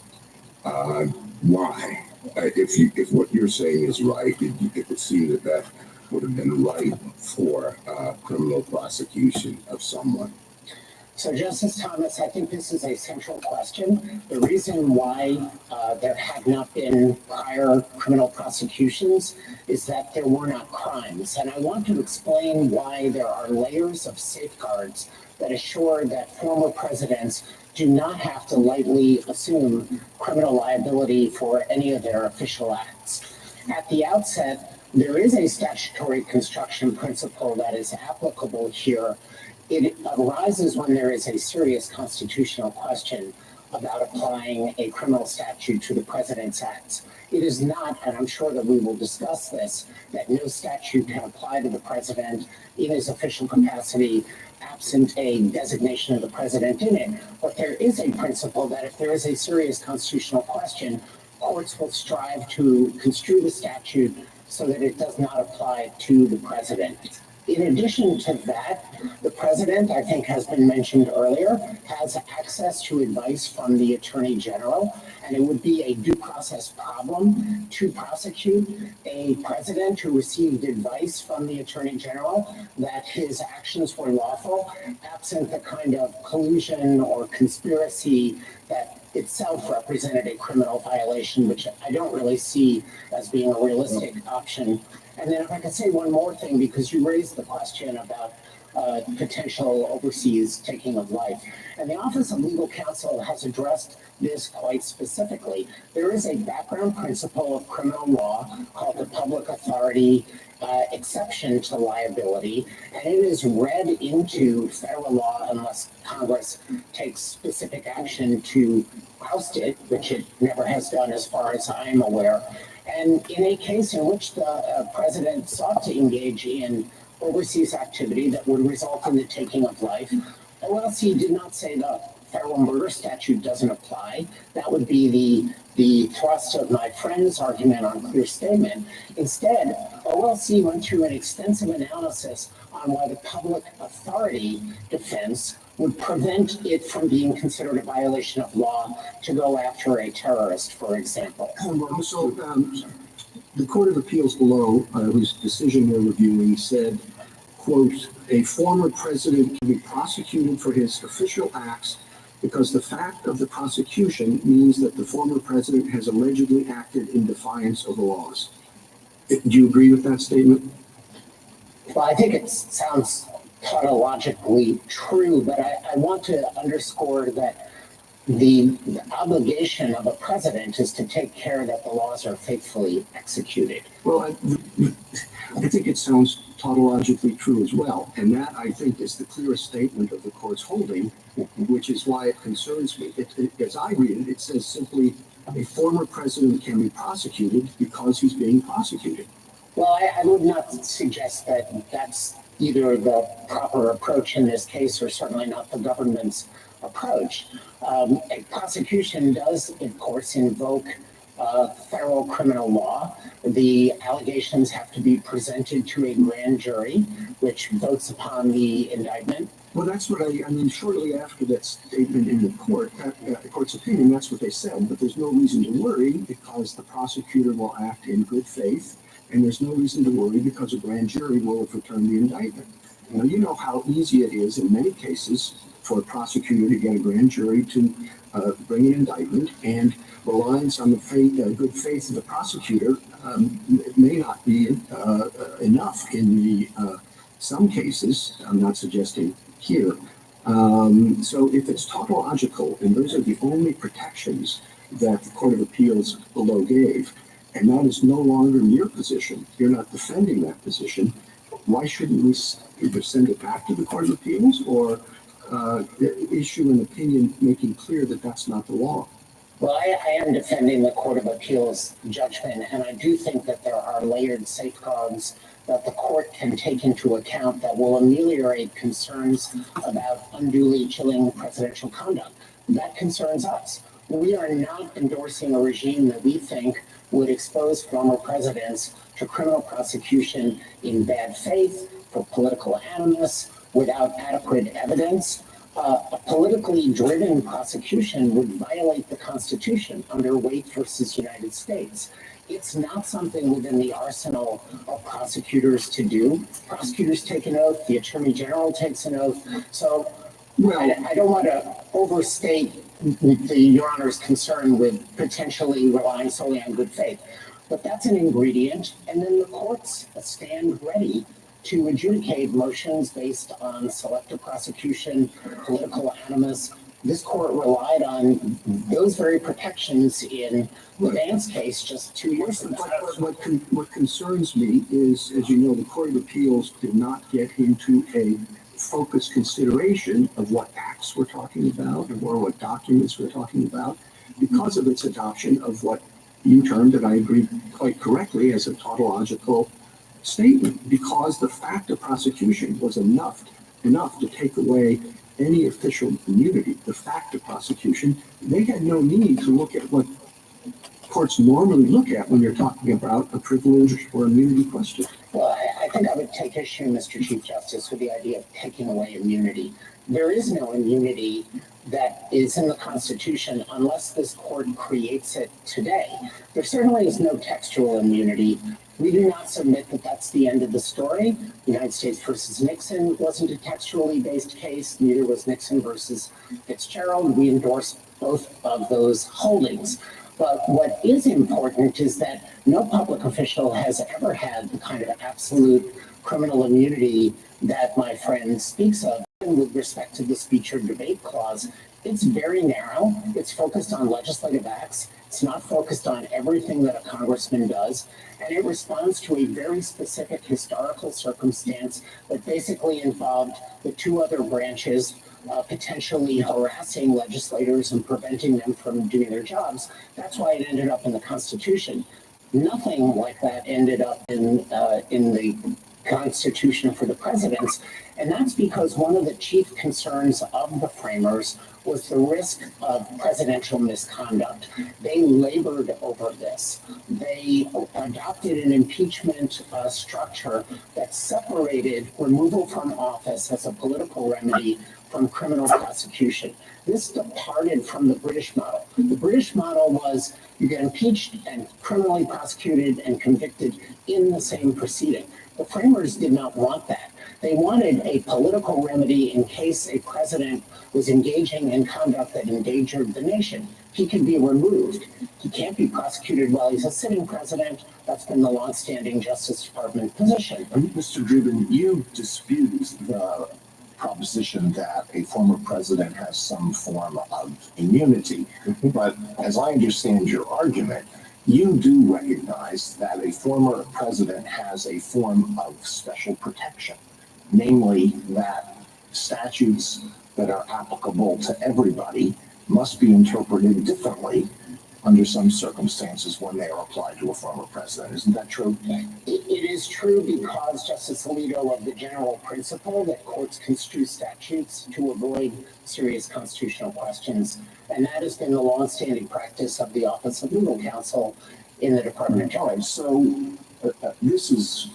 Why? If what you're saying is right, it would seem that would have been right for criminal prosecution of someone. So, Justice Thomas, I think this is a central question. The reason why there had not been prior criminal prosecutions is that there were not crimes. And I want to explain why there are layers of safeguards that assure that former presidents do not have to lightly assume criminal liability for any of their official acts. At the outset, there is a statutory construction principle that is applicable here. It arises when there is a serious constitutional question about applying a criminal statute to the president's acts. It is not, and I'm sure that we will discuss this, that no statute can apply to the president in his official capacity absent a designation of the president in it. But there is a principle that if there is a serious constitutional question, courts will strive to construe the statute so that it does not apply to the president. In addition to that, the president, I think has been mentioned earlier, has access to advice from the attorney general, and it would be a due process problem to prosecute a president who received advice from the attorney general that his actions were lawful, absent the kind of collusion or conspiracy that itself represented a criminal violation, which I don't really see as being a realistic option. And then if I could say one more thing, because you raised the question about potential overseas taking of life. And the Office of Legal Counsel has addressed this quite specifically. There is a background principle of criminal law called the public authority exception to liability, and it is read into federal law unless Congress takes specific action to oust it, which it never has done as far as I am aware. And in a case in which the president sought to engage in overseas activity that would result in the taking of life, OLC did not say the federal murder statute doesn't apply. That would be the thrust of my friend's argument on clear statement. Instead, OLC went through an extensive analysis on why the public authority defense would prevent it from being considered a violation of law to go after a terrorist, for example. The Court of Appeals below, whose decision we're reviewing, said, quote, a former president can be prosecuted for his official acts because the fact of the prosecution means that the former president has allegedly acted in defiance of the laws. Do you agree with that statement? Well, I think it sounds tautologically true, but I want to underscore that the obligation of a president is to take care that the laws are faithfully executed. Well, I think it sounds tautologically true as well. And that, I think, is the clearest statement of the court's holding, which is why it concerns me. As I read it, it says simply a former president can be prosecuted because he's being prosecuted. Well, I would not suggest that that's either the proper approach in this case or certainly not the government's approach. A prosecution does, of course, invoke federal criminal law. The allegations have to be presented to a grand jury, which votes upon the indictment. Well, that's what I mean, shortly after that statement in the court's opinion, that's what they said, but there's no reason to worry because the prosecutor will act in good faith, and there's no reason to worry because a grand jury will have returned the indictment. Now, you know how easy it is in many cases for a prosecutor to get a grand jury to bring an indictment, and reliance on the good faith of the prosecutor may not be enough in the some cases. I'm not suggesting here. So if it's tautological, and those are the only protections that the Court of Appeals below gave, and that is no longer your position. You're not defending that position. Why shouldn't we either send it back to the Court of Appeals or issue an opinion making clear that that's not the law? Well, I am defending the Court of Appeals judgment, and I do think that there are layered safeguards that the court can take into account that will ameliorate concerns about unduly chilling presidential conduct. That concerns us. We are not endorsing a regime that we think would expose former presidents to criminal prosecution in bad faith, for political animus, without adequate evidence. A politically driven prosecution would violate the Constitution under Waite versus United States. It's not something within the arsenal of prosecutors to do. Prosecutors take an oath, the Attorney General takes an oath. So I don't want to overstate Your Honor's concern with potentially relying solely on good faith. But that's an ingredient, and then the courts stand ready to adjudicate motions based on selective prosecution, political animus. This court relied on those very protections in the Vance case just 2 years ago. What concerns me is, as you know, the Court of Appeals did not get into a focused consideration of what acts we're talking about or what documents we're talking about because of its adoption of what you termed, and I agree quite correctly, as a tautological statement, because the fact of prosecution was enough to take away any official immunity. The fact of prosecution, they had no need to look at what courts normally look at when you're talking about a privilege or immunity question. Well, I think I would take issue, Mr. Chief Justice, with the idea of taking away immunity. There is no immunity that is in the Constitution unless this court creates it today. There certainly is no textual immunity. We do not submit that that's the end of the story. United States versus Nixon wasn't a textually based case. Neither was Nixon versus Fitzgerald. We endorse both of those holdings. But what is important is that no public official has ever had the kind of absolute criminal immunity that my friend speaks of. And with respect to the speech or debate clause, it's very narrow. It's focused on legislative acts. It's not focused on everything that a congressman does. And it responds to a very specific historical circumstance that basically involved the two other branches potentially harassing legislators and preventing them from doing their jobs. That's why it ended up in the Constitution. Nothing like that ended up in the Constitution for the presidents. And that's because one of the chief concerns of the framers was the risk of presidential misconduct. They labored over this. They adopted an impeachment structure that separated removal from office as a political remedy from criminal prosecution. This departed from the British model. The British model was you get impeached and criminally prosecuted and convicted in the same proceeding. The framers did not want that. They wanted a political remedy in case a president was engaging in conduct that endangered the nation. He can be removed. He can't be prosecuted while he's a sitting president. That's been the longstanding Justice Department position. Mr. Dreeben, you dispute the proposition that a former president has some form of immunity. But as I understand your argument, you do recognize that a former president has a form of special protection, namely that statutes that are applicable to everybody must be interpreted differently under some circumstances when they are applied to a former president. Isn't that true? It is true because, Justice Alito, of the general principle that courts construe statutes to avoid serious constitutional questions. And that has been the longstanding practice of the Office of Legal Counsel in the Department of Justice. So this is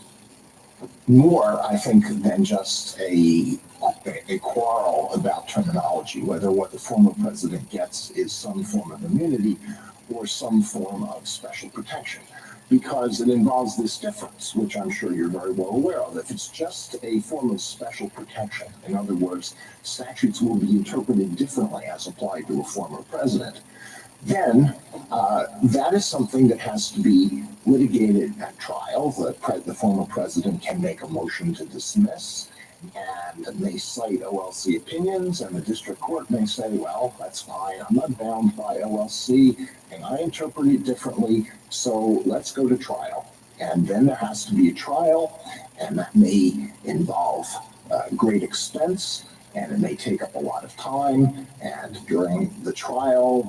more, I think, than just a quarrel about terminology, whether what the former president gets is some form of immunity or some form of special protection, because it involves this difference, which I'm sure you're very well aware of. If it's just a form of special protection, in other words, statutes will be interpreted differently as applied to a former president, then that is something that has to be litigated at trial. The former president can make a motion to dismiss, and they cite OLC opinions, and the district court may say, well, that's fine, I'm not bound by OLC, and I interpret it differently, so let's go to trial. And then there has to be a trial, and that may involve great expense, and it may take up a lot of time. And during the trial,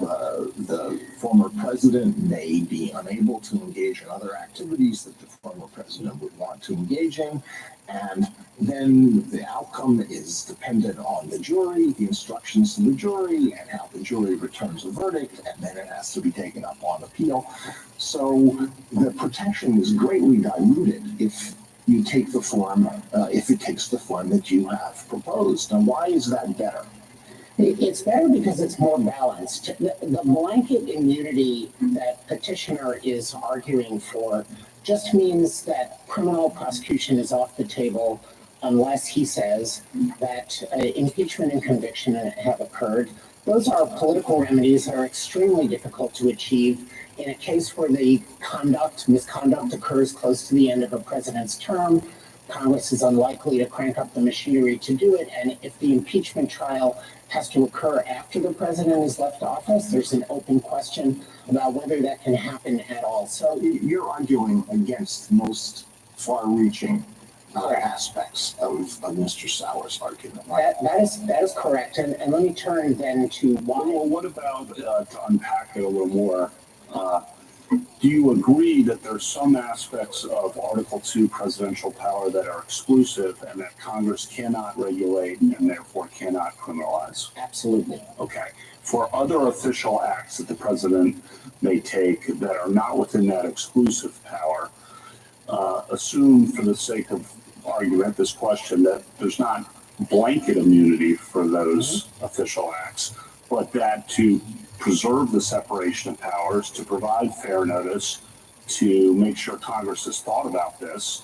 the former president may be unable to engage in other activities that the former president would want to engage in. And then the outcome is dependent on the jury, the instructions to the jury, and how the jury returns a verdict, and then it has to be taken up on appeal. So the protection is greatly diluted if you take the form, if it takes the form that you have proposed. And why is that better? It's better because it's more balanced. The blanket immunity that petitioner is arguing for just means that criminal prosecution is off the table unless he says that impeachment and conviction have occurred. Those are political remedies that are extremely difficult to achieve in a case where the misconduct occurs close to the end of a president's term. Congress is unlikely to crank up the machinery to do it, and if the impeachment trial has to occur after the president has left office, there's an open question about whether that can happen at all. So you're arguing against most far-reaching aspects of Mr. Sauer's argument, right? That is correct. And let me turn then to why. Well, what about, to unpack it a little more, do you agree that there's some aspects of Article 2 presidential power that are exclusive and that Congress cannot regulate and therefore cannot criminalize? Absolutely. Okay. For other official acts that the president may take that are not within that exclusive power, assume for the sake of argument, this question, that there's not blanket immunity for those official acts, but that to preserve the separation of powers, to provide fair notice, to make sure Congress has thought about this,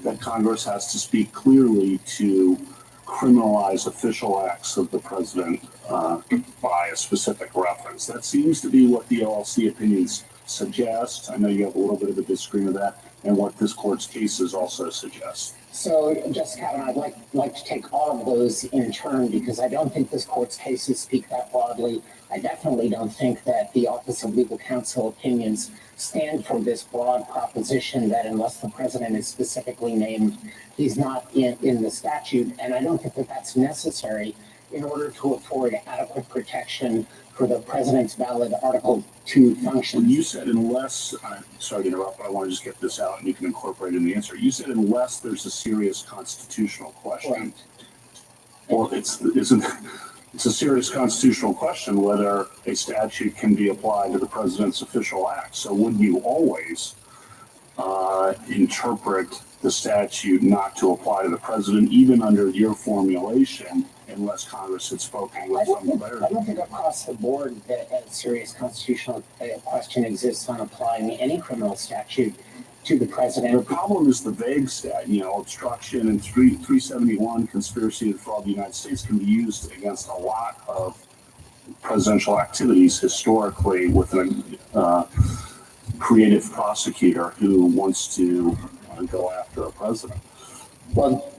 that Congress has to speak clearly to criminalize official acts of the president by a specific reference. That seems to be what the OLC opinions suggest. I know you have a little bit of a disagreement with that, and what this court's cases also suggest. So, Justice Kavanaugh, I'd like to take all of those in turn because I don't think this court's cases speak that broadly. I definitely don't think that the Office of Legal Counsel opinions stand for this broad proposition that unless the president is specifically named, he's not in the statute. And I don't think that that's necessary in order to afford adequate protection for the president's valid Article 2 functions. You said unless, sorry to interrupt, but I want to just get this out and you can incorporate it in the answer. You said unless there's a serious constitutional question. Right. Well, it's a serious constitutional question whether a statute can be applied to the president's official acts. So would you always interpret the statute not to apply to the president, even under your formulation, unless Congress had spoken with some clarity? I don't think across the board that a serious constitutional question exists on applying any criminal statute to the president. The problem is the vague statute, obstruction and 371, conspiracy to defraud the United States can be used against a lot of presidential activities historically with a creative prosecutor who wants to go after a president. Well,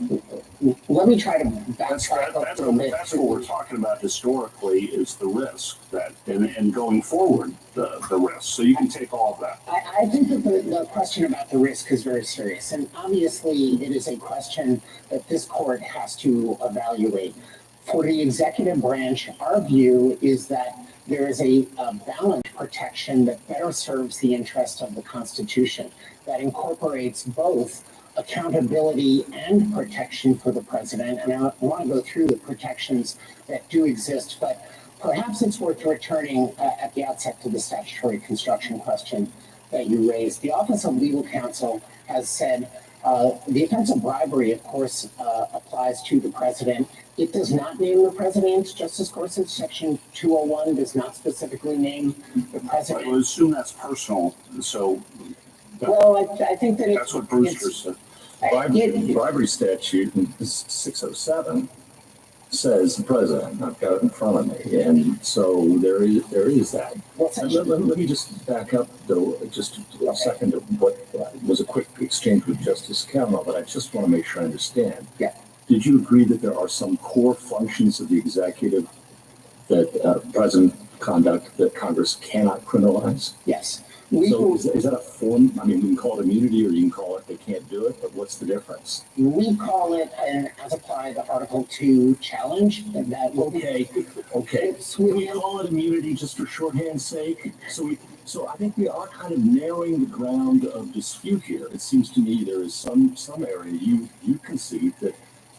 let me try to backtrack a little bit. That's what we're talking about historically is the risk that, and going forward, the risk. So you can take all of that. I think that the question about the risk is very serious. And obviously, it is a question that this court has to evaluate. For the executive branch, our view is that there is a balanced protection that better serves the interest of the Constitution, that incorporates both accountability and protection for the president. And I want to go through the protections that do exist, but perhaps it's worth returning at the outset to the statutory construction question that you raised. The Office of Legal Counsel has said the offense of bribery, of course, applies to the president. It does not name the president. Justice Gorsuch, Section 201 does not specifically name the president. I would assume that's personal. So, well, I think that that's what Brewster said. Bribery statute in 607 says the president. I've got it in front of me, and so there is that. Let me just back up though, just a second to what was a quick exchange with Justice Kavanaugh, but I just want to make sure I understand. Yeah. did you agree that there are some core functions of the executive that president conduct that Congress cannot criminalize? Yes. So is that a form? I mean, we can call it immunity, or you can call it they can't do it. But what's the difference? We call it an as applied Article 2 challenge. And that Okay. Can we call it immunity just for shorthand's sake? So I think we are kind of narrowing the ground of dispute here. It seems to me there is some area you concede that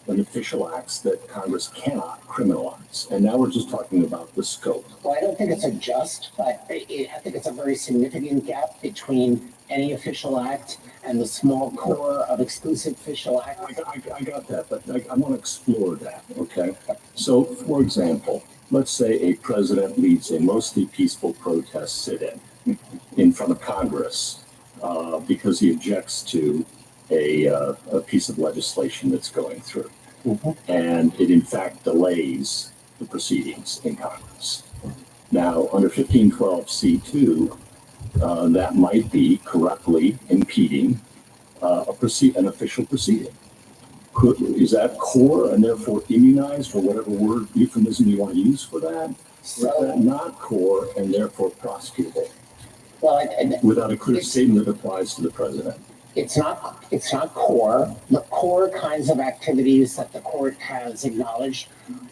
an official acts that Congress cannot criminalize. And now we're just talking about the scope. Well, I don't think it's a just, but I think it's a very significant gap between any official act and the small core of exclusive official acts. I got that, but I want to explore that, okay? So, for example, let's say a president leads a mostly peaceful protest sit-in in front of Congress because he objects to a piece of legislation that's going through. And it in fact delays the proceedings in Congress. Now, under 1512C2, that might be correctly impeding an official proceeding. Is that core and therefore immunized, or whatever word euphemism you want to use for that? Or is that not core and therefore prosecutable? Well, without a clear statement that applies to the president. It's not core. The core kinds of activities that the court has acknowledged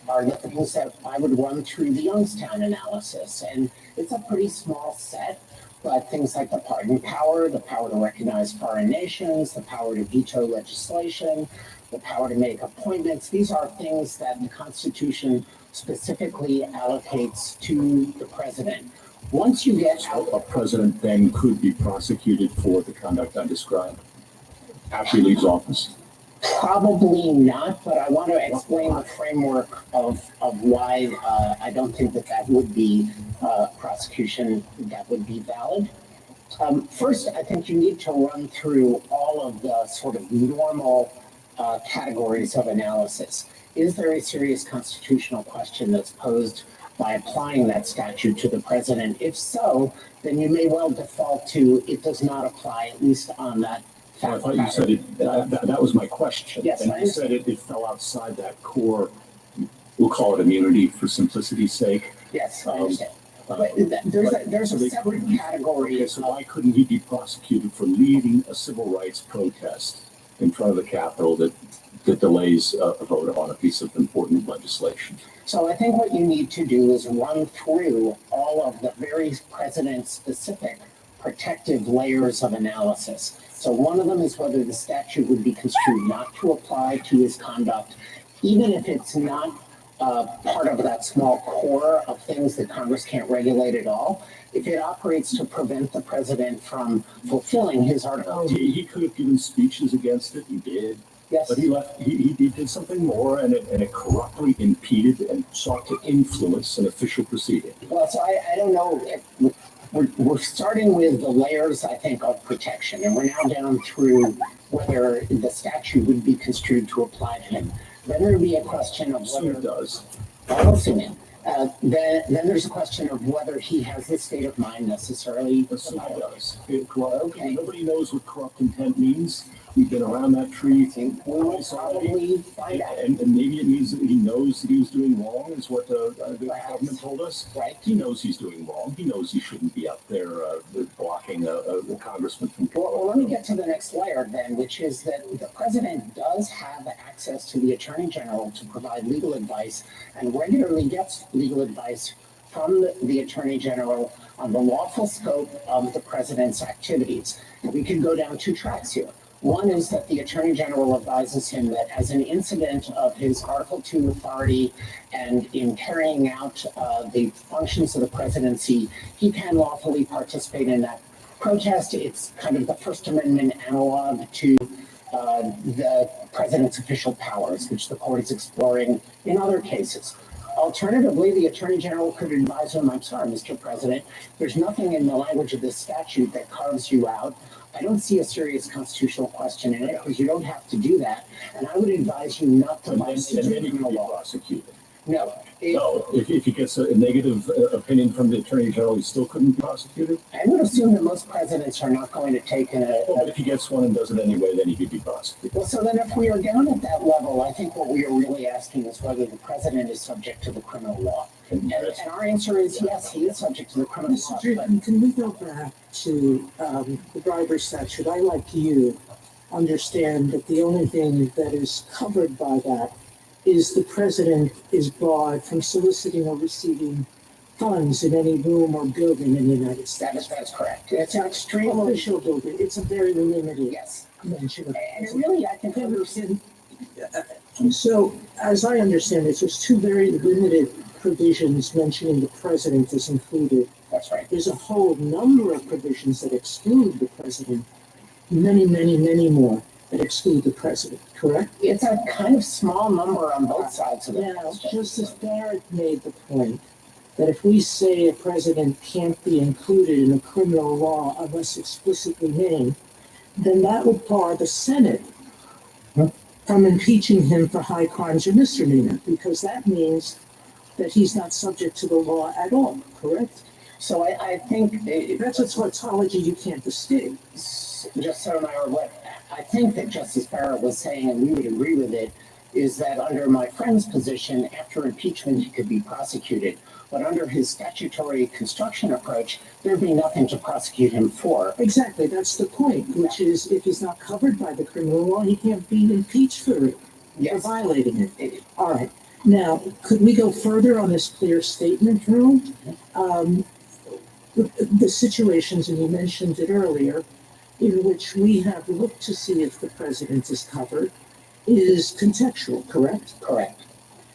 are the things that I would run through the Youngstown analysis. And it's a pretty small set, but things like the pardon power, the power to recognize foreign nations, the power to veto legislation, the power to make appointments, these are things that the Constitution specifically allocates to the president. Once you get out, a president then could be prosecuted for the conduct I described after he leaves office? Probably not, but I want to explain the framework of why I don't think that would be prosecution that would be valid. First, I think you need to run through all of the sort of normal categories of analysis. Is there a serious constitutional question that's posed by applying that statute to the president? If so, then you may well default to it does not apply, at least on that fact. I thought you said it, that was my question. Yes, and you said it fell outside that core, we'll call it immunity for simplicity's sake. Yes, I understand. But there's a separate category. Okay, so why couldn't he be prosecuted for leading a civil rights protest in front of the Capitol that delays a vote on a piece of important legislation? So I think what you need to do is run through all of the very president-specific protective layers of analysis. So one of them is whether the statute would be construed not to apply to his conduct, even if it's not part of that small core of things that Congress can't regulate at all. If it operates to prevent the president from fulfilling his article. He could have given speeches against it. He did. Yes. But he did something more, and it corruptly impeded and sought to influence an official proceeding. Well, so I don't know. We're starting with the layers, I think, of protection, and we're now down through whether the statute would be construed to apply to him. Then there would be a question of whether it does. I'll assume it. Then there's a question of whether he has the state of mind necessarily. Assume he does. Okay. Nobody knows what corrupt intent means. We've been around that tree. We'll probably find out. And maybe it means that he knows that he was doing wrong, is what the government told us. Right. He knows he's doing wrong. He knows he shouldn't be up there blocking a congressman from. Well, let me get to the next layer then, which is that the president does have access to the attorney general to provide legal advice and regularly gets legal advice from the attorney general on the lawful scope of the president's activities. We can go down two tracks here. One is that the Attorney General advises him that as an incident of his Article 2 authority and in carrying out the functions of the presidency, he can lawfully participate in that protest. It's kind of the First Amendment analog to the president's official powers, which the court is exploring in other cases. Alternatively, the Attorney General could advise him, I'm sorry, Mr. President, there's nothing in the language of this statute that carves you out. I don't see a serious constitutional question in it because you don't have to do that. And I would advise you not to violate criminal law. No. No, if he gets a negative opinion from the Attorney General, he still couldn't be prosecuted? I would assume that most presidents are not going to take But if he gets one and does it anyway, then he could be prosecuted. Well, so then if we are down at that level, I think what we are really asking is whether the president is subject to the criminal law. And our answer is yes, he is subject to the criminal law. Can we go back to the bribery statute? I, like you, understand that the only thing that is covered by that is the president is barred from soliciting or receiving funds in any room or building in the United States. That's correct. It's an extremely official building. It's a very limited mention. And really, I think understand. So, as I understand it, there's two very limited provisions mentioning the president is included. That's right. There's a whole number of provisions that exclude the president. Many, many, many more that exclude the president, correct? It's a kind of small number on both sides of it. Now, Justice Barrett made the point that if we say a president can't be included in a criminal law unless explicitly named, then that would bar the Senate from impeaching him for high crimes or misdemeanor, because that means that he's not subject to the law at all, correct? So I think that's a tautology you can't dispute. Just so what I think that Justice Barrett was saying, and we would agree with it, is that under my friend's position, after impeachment, he could be prosecuted. But under his statutory construction approach, there'd be nothing to prosecute him for. Exactly, that's the point, which is if he's not covered by the criminal law, he can't be impeached for it, for violating it. All right. Now, could we go further on this clear statement rule? The situations, and you mentioned it earlier, in which we have looked to see if the president is covered, is contextual, correct? Correct.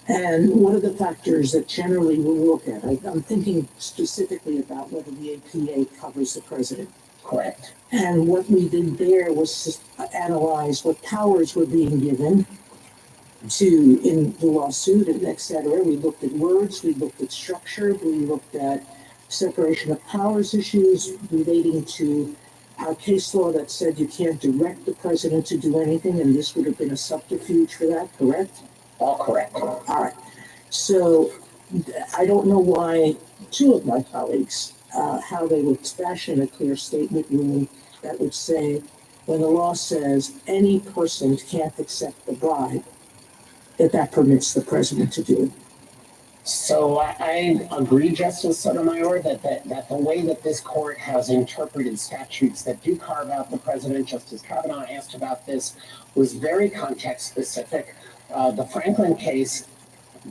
And what are the factors that generally we'll look at? I'm thinking specifically about whether the APA covers the president. Correct. And what we did there was analyze what powers were being given to in the lawsuit and et cetera. We looked at words, we looked at structure, we looked at separation of powers issues relating to our case law that said you can't direct the president to do anything, and this would have been a subterfuge for that, correct? All correct. All right. So I don't know why two of my colleagues, how they would fashion a clear statement ruling that would say when the law says any person can't accept the bribe, that permits the president to do it. So I agree, Justice Sotomayor, that the way that this court has interpreted statutes that do carve out the president, Justice Kavanaugh asked about this, was very context specific. The Franklin case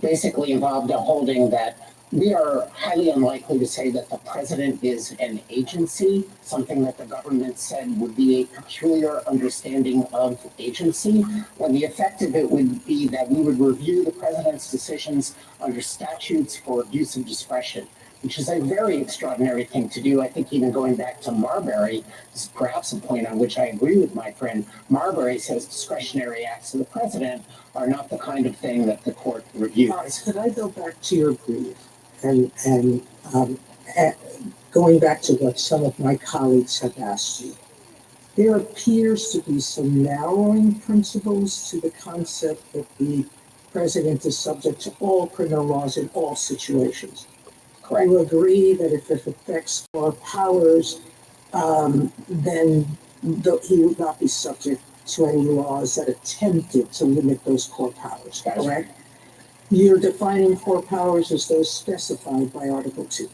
basically involved a holding that we are highly unlikely to say that the president is an agency, something that the government said would be a peculiar understanding of agency, when the effect of it would be that we would review the president's decisions under statutes for abuse of discretion, which is a very extraordinary thing to do. I think even going back to Marbury, this is perhaps a point on which I agree with my friend. Marbury says discretionary acts of the president are not the kind of thing that the court reviews. All right, could I go back to your brief and going back to what some of my colleagues have asked you? There appears to be some narrowing principles to the concept that the president is subject to all criminal laws in all situations. Correct. You agree that if it affects core powers, then he would not be subject to any laws that attempted to limit those core powers, correct? You're defining core powers as those specified by Article 2.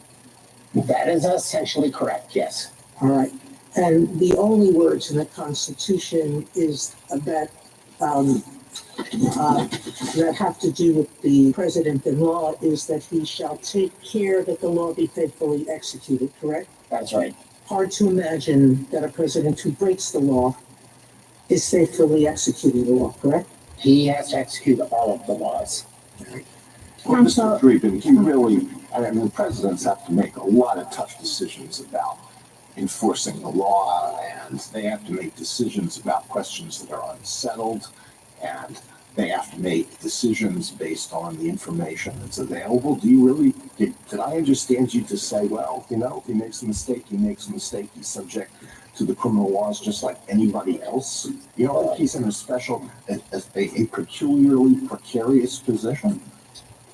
That is essentially correct, yes. All right. And the only words in the Constitution is that have to do with the president in law is that he shall take care that the law be faithfully executed, correct? That's right. Hard to imagine that a president who breaks the law is faithfully executing the law, correct? He has to execute all of the laws. Well, Mr. Dreeben, you really, I mean, presidents have to make a lot of tough decisions about enforcing the law, and they have to make decisions about questions that are unsettled, and they have to make decisions based on the information that's available. Do you really, did I understand you to say, well, you know, if he makes a mistake, he makes a mistake, he's subject to the criminal laws just like anybody else? You don't think he's in a special, a peculiarly precarious position?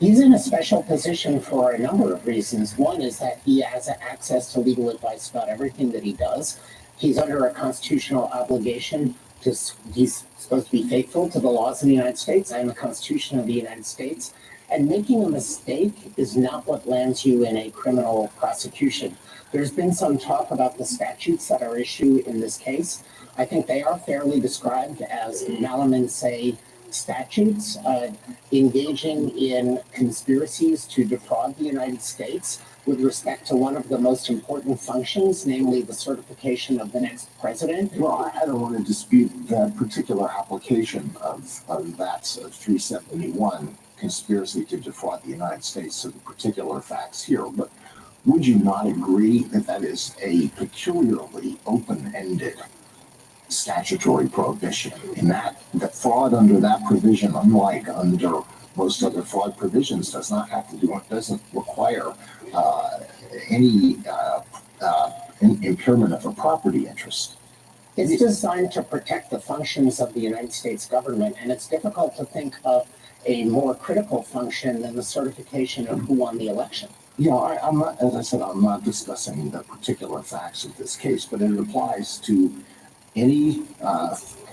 He's in a special position for a number of reasons. One is that he has access to legal advice about everything that he does. He's under a constitutional obligation he's supposed to be faithful to the laws of the United States and the Constitution of the United States. And making a mistake is not what lands you in a criminal prosecution. There's been some talk about the statutes that are issued in this case. I think they are fairly described as malum se statutes, engaging in conspiracies to defraud the United States with respect to one of the most important functions, namely the certification of the next president. Well, I don't want to dispute that particular application of that 371 conspiracy to defraud the United States to the particular facts here, but would you not agree that that is a peculiarly open-ended statutory prohibition, in that the fraud under that provision, unlike under most other fraud provisions, doesn't require any impairment of a property interest? It's designed to protect the functions of the United States government, and it's difficult to think of a more critical function than the certification of who won the election. Yeah, I'm not, as I said, I'm not discussing the particular facts of this case, but it applies to any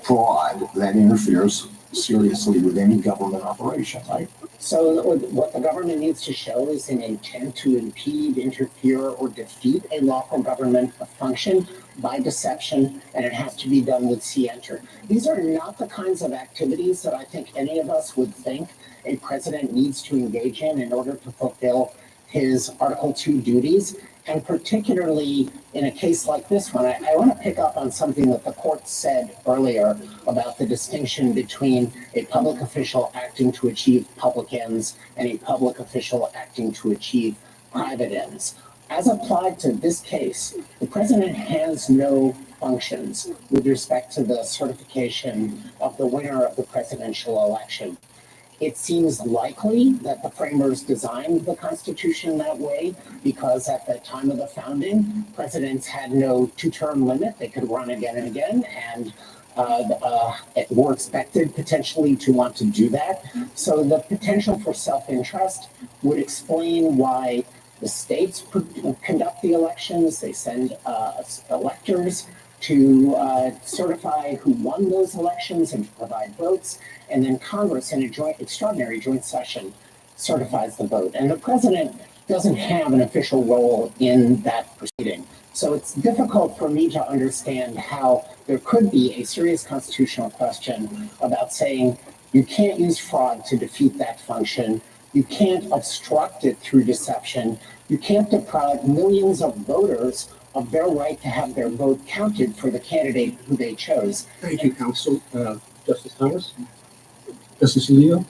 fraud that interferes seriously with any government operation, right? So what the government needs to show is an intent to impede, interfere, or defeat a lawful government function by deception, and it has to be done with scienter. These are not the kinds of activities that I think any of us would think a president needs to engage in order to fulfill his Article 2 duties. And particularly in a case like this one, I want to pick up on something that the court said earlier about the distinction between a public official acting to achieve public ends and a public official acting to achieve private ends. As applied to this case, the president has no functions with respect to the certification of the winner of the presidential election. It seems likely that the framers designed the Constitution that way because at the time of the founding, presidents had no two-term limit. They could run again and again, and were expected potentially to want to do that. So the potential for self-interest would explain why the states conduct the elections. They send electors to certify who won those elections and to provide votes. And then Congress, in a extraordinary joint session, certifies the vote. And the president doesn't have an official role in that proceeding. So it's difficult for me to understand how there could be a serious constitutional question about saying you can't use fraud to defeat that function. You can't obstruct it through deception. You can't deprive millions of voters of their right to have their vote counted for the candidate who they chose. Thank you, counsel. Justice Thomas? Justice Alito?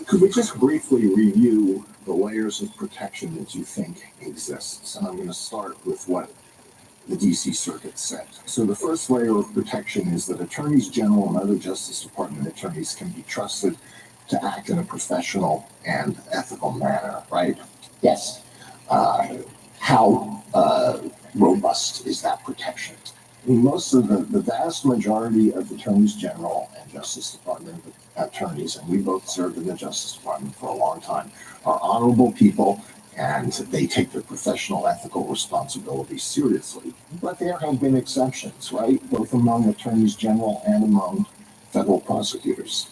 Could we just briefly review the layers of protection that you think exists? And I'm going to start with what the DC Circuit said. So the first layer of protection is that attorneys general and other Justice Department attorneys can be trusted to act in a professional and ethical manner, right? Yes. How robust is that protection? Most of the vast majority of attorneys general and Justice Department attorneys, and we both served in the Justice Department for a long time, are honorable people, and they take their professional ethical responsibilities seriously. But there have been exceptions, right? Both among attorneys general and among federal prosecutors.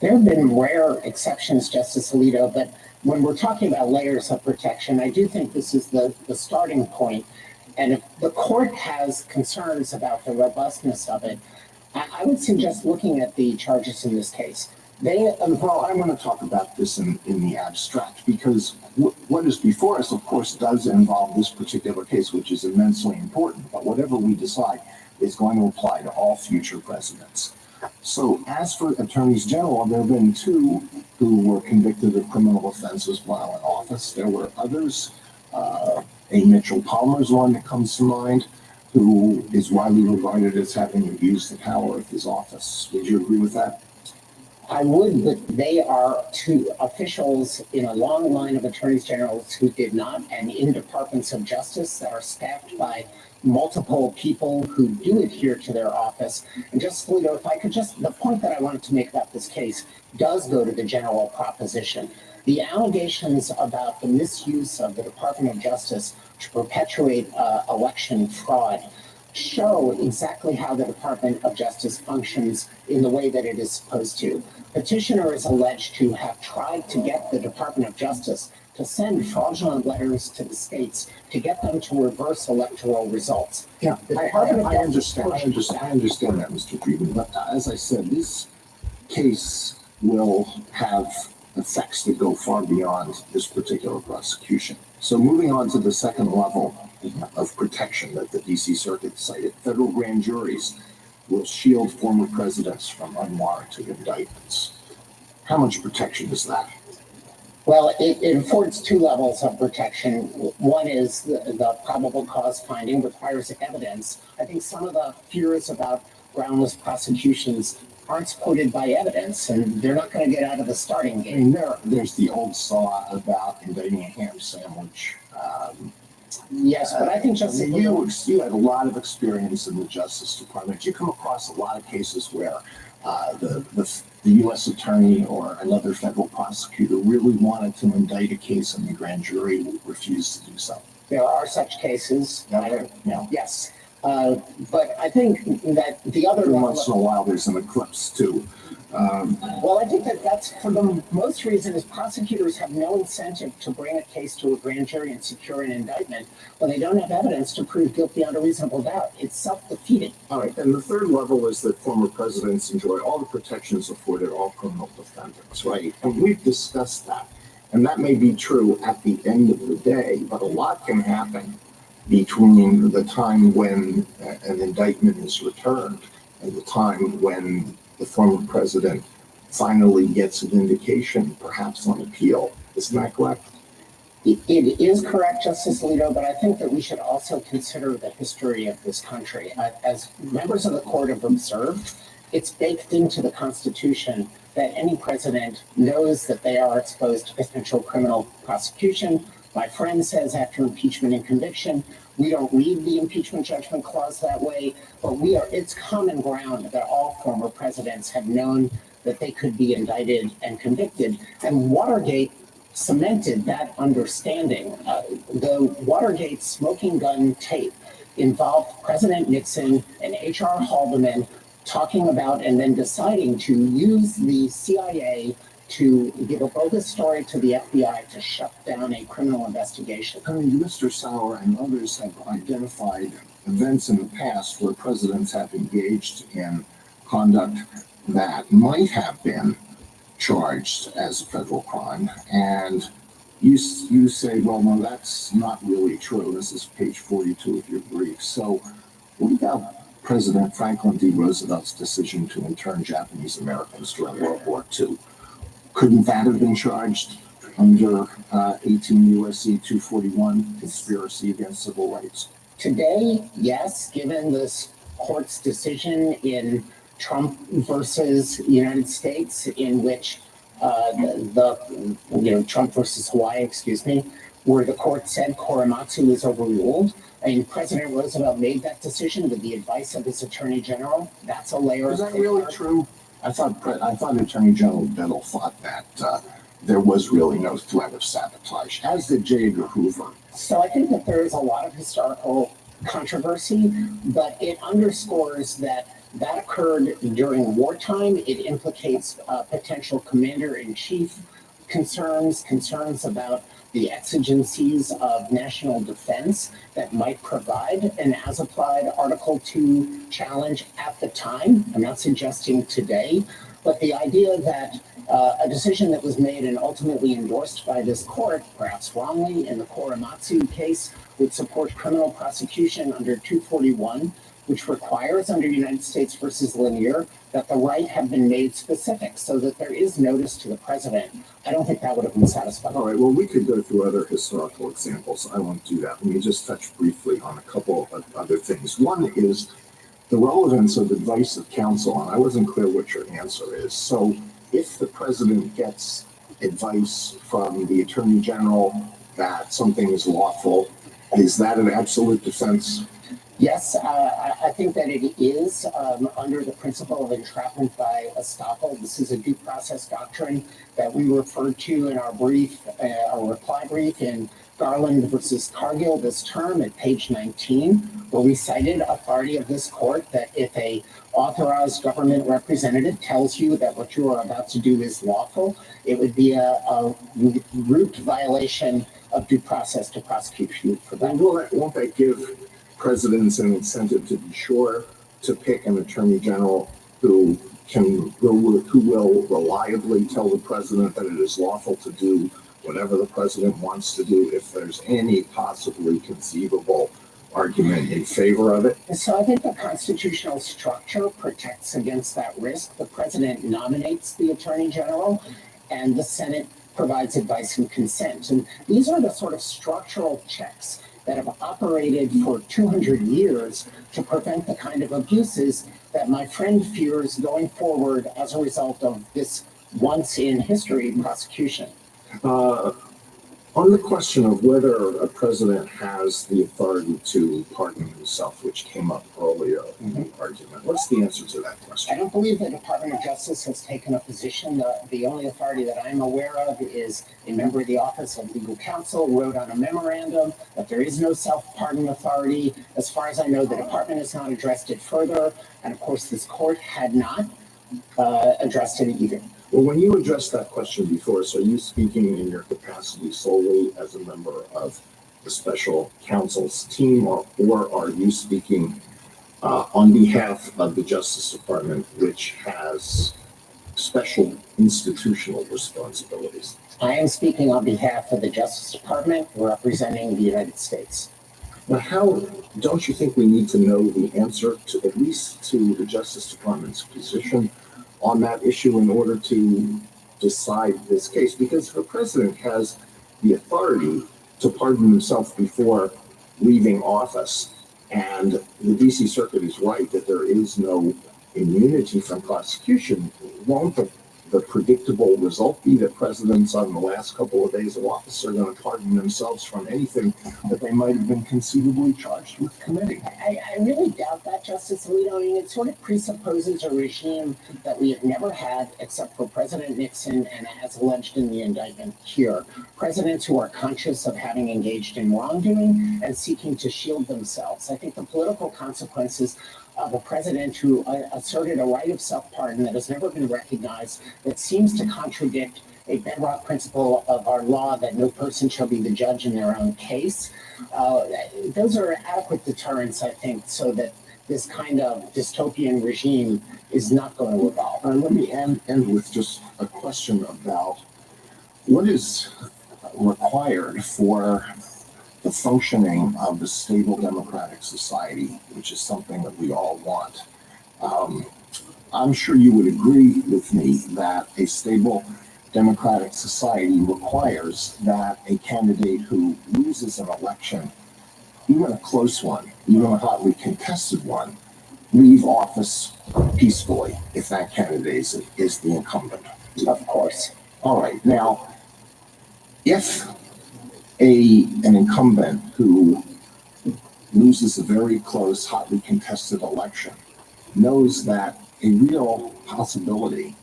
There have been rare exceptions, Justice Alito, but when we're talking about layers of protection, I do think this is the starting point. And if the court has concerns about the robustness of it, I would suggest looking at the charges in this case. Well, I want to talk about this in the abstract, because what is before us, of course, does involve this particular case, which is immensely important. But whatever we decide is going to apply to all future presidents. So as for attorneys general, there have been two who were convicted of criminal offenses while in office. There were others. A Mitchell Palmer's one that comes to mind, who is widely regarded as having abused the power of his office. Would you agree with that? I would, but they are two officials in a long line of attorneys generals who did not, and in departments of justice that are staffed by multiple people who do adhere to their office. And just, Lito, if I could just, the point that I wanted to make about this case does go to the general proposition. The allegations about the misuse of the Department of Justice to perpetuate election fraud show exactly how the Department of Justice functions in the way that it is supposed to. Petitioner is alleged to have tried to get the Department of Justice to send fraudulent letters to the states to get them to reverse electoral results. Yeah, I understand that, Mr. Friedman, but as I said, this case will have effects that go far beyond this particular prosecution. So moving on to the second level of protection that the DC Circuit cited, federal grand juries will shield former presidents from unwarranted indictments. How much protection is that? Well, it affords two levels of protection. One is the probable cause finding requires evidence. I think some of the fears about groundless prosecutions aren't supported by evidence, and they're not going to get out of the starting gate. I mean, there's the old saw about indicting a ham sandwich. Yes, but I think just you had a lot of experience in the Justice Department. You come across a lot of cases where the U.S. attorney or another federal prosecutor really wanted to indict a case and the grand jury refused to do so. There are such cases. Yes. But I think that the other once in a while there's an eclipse too. Well, I think that's for the most reason is prosecutors have no incentive to bring a case to a grand jury and secure an indictment when they don't have evidence to prove guilt beyond a reasonable doubt. It's self-defeating. All right, and the third level is that former presidents enjoy all the protections afforded all criminal defendants, right? And we've discussed that. And that may be true at the end of the day, but a lot can happen between the time when an indictment is returned and the time when the former president finally gets a vindication, perhaps on appeal. Isn't that correct? It is correct, Justice Alito, but I think that we should also consider the history of this country. As members of the court have observed, it's baked into the Constitution that any president knows that they are exposed to potential criminal prosecution. My friend says after impeachment and conviction, we don't read the impeachment judgment clause that way, but it's common ground that all former presidents have known that they could be indicted and convicted. And Watergate cemented that understanding. The Watergate smoking gun tape involved President Nixon and H.R. Haldeman talking about and then deciding to use the CIA to give a bogus story to the FBI to shut down a criminal investigation. I mean, Mr. Sauer and others have identified events in the past where presidents have engaged in conduct that might have been charged as a federal crime. And you say, well, no, that's not really true. This is page 42 of your brief. So what about President Franklin D. Roosevelt's decision to intern Japanese Americans during World War II? Couldn't that have been charged under 18 U.S.C. 241, conspiracy against civil rights? Today, yes, given this court's decision in Trump versus United States, in which Trump versus Hawaii, where the court said Korematsu is overruled, and President Roosevelt made that decision with the advice of his attorney general. That's a layer. Is that really true? I thought Attorney General Biddle thought that there was really no threat of sabotage, as did J. Edgar Hoover. So I think that there is a lot of historical controversy, but it underscores that occurred during wartime. It implicates potential commander-in-chief concerns about the exigencies of national defense that might provide an as-applied Article 2 challenge at the time. I'm not suggesting today, but the idea that a decision that was made and ultimately endorsed by this court, perhaps wrongly in the Korematsu case, would support criminal prosecution under 241, which requires under United States versus Laniakea that the right have been made specific so that there is notice to the president. I don't think that would have been satisfying. All right, well, we could go through other historical examples. I won't do that. Let me just touch briefly on a couple of other things. One is the relevance of advice of counsel, and I wasn't clear what your answer is. So if the president gets advice from the attorney general that something is lawful, is that an absolute defense? Yes, I think that it is under the principle of entrapment by estoppel. This is a due process doctrine that we referred to in our brief, our reply brief in Garland versus Cargill this term at page 19, where we cited authority of this court that if a authorized government representative tells you that what you are about to do is lawful, it would be a root violation of due process to prosecute you for that. Won't that give presidents an incentive to be sure to pick an attorney general who will reliably tell the president that it is lawful to do whatever the president wants to do if there's any possibly conceivable argument in favor of it? So I think the constitutional structure protects against that risk. The president nominates the attorney general and the Senate provides advice and consent. And these are the sort of structural checks that have operated for 200 years to prevent the kind of abuses that my friend fears going forward as a result of this once in history prosecution. On the question of whether a president has the authority to pardon himself, which came up earlier in the argument, what's the answer to that question? I don't believe the Department of Justice has taken a position. The only authority that I'm aware of is a member of the Office of Legal Counsel wrote on a memorandum that there is no self-pardon authority. As far as I know, the department has not addressed it further. And of course, this court had not addressed it either. Well, when you addressed that question before, so are you speaking in your capacity solely as a member of the special counsel's team, or are you speaking on behalf of the Justice Department, which has special institutional responsibilities? I am speaking on behalf of the Justice Department representing the United States. Now, how don't you think we need to know the answer to at least to the Justice Department's position on that issue in order to decide this case? Because if the president has the authority to pardon himself before leaving office, and the DC Circuit is right that there is no immunity from prosecution, won't the predictable result be that presidents on the last couple of days of office are going to pardon themselves from anything that they might have been conceivably charged with committing? I really doubt that, Justice Alito. I mean, it sort of presupposes a regime that we have never had except for President Nixon and as alleged in the indictment here. Presidents who are conscious of having engaged in wrongdoing and seeking to shield themselves. I think the political consequences of a president who asserted a right of self-pardon that has never been recognized, that seems to contradict a bedrock principle of our law that no person shall be the judge in their own case. Those are adequate deterrents, I think, so that this kind of dystopian regime is not going to evolve. Let me end with just a question about what is required for the functioning of the stable democratic society, which is something that we all want. I'm sure you would agree with me that a stable democratic society requires that a candidate who loses an election, even a close one, even a hotly contested one, leave office peacefully if that candidate is the incumbent. Of course. All right. Now, if an incumbent who loses a very close, hotly contested election knows that a real possibility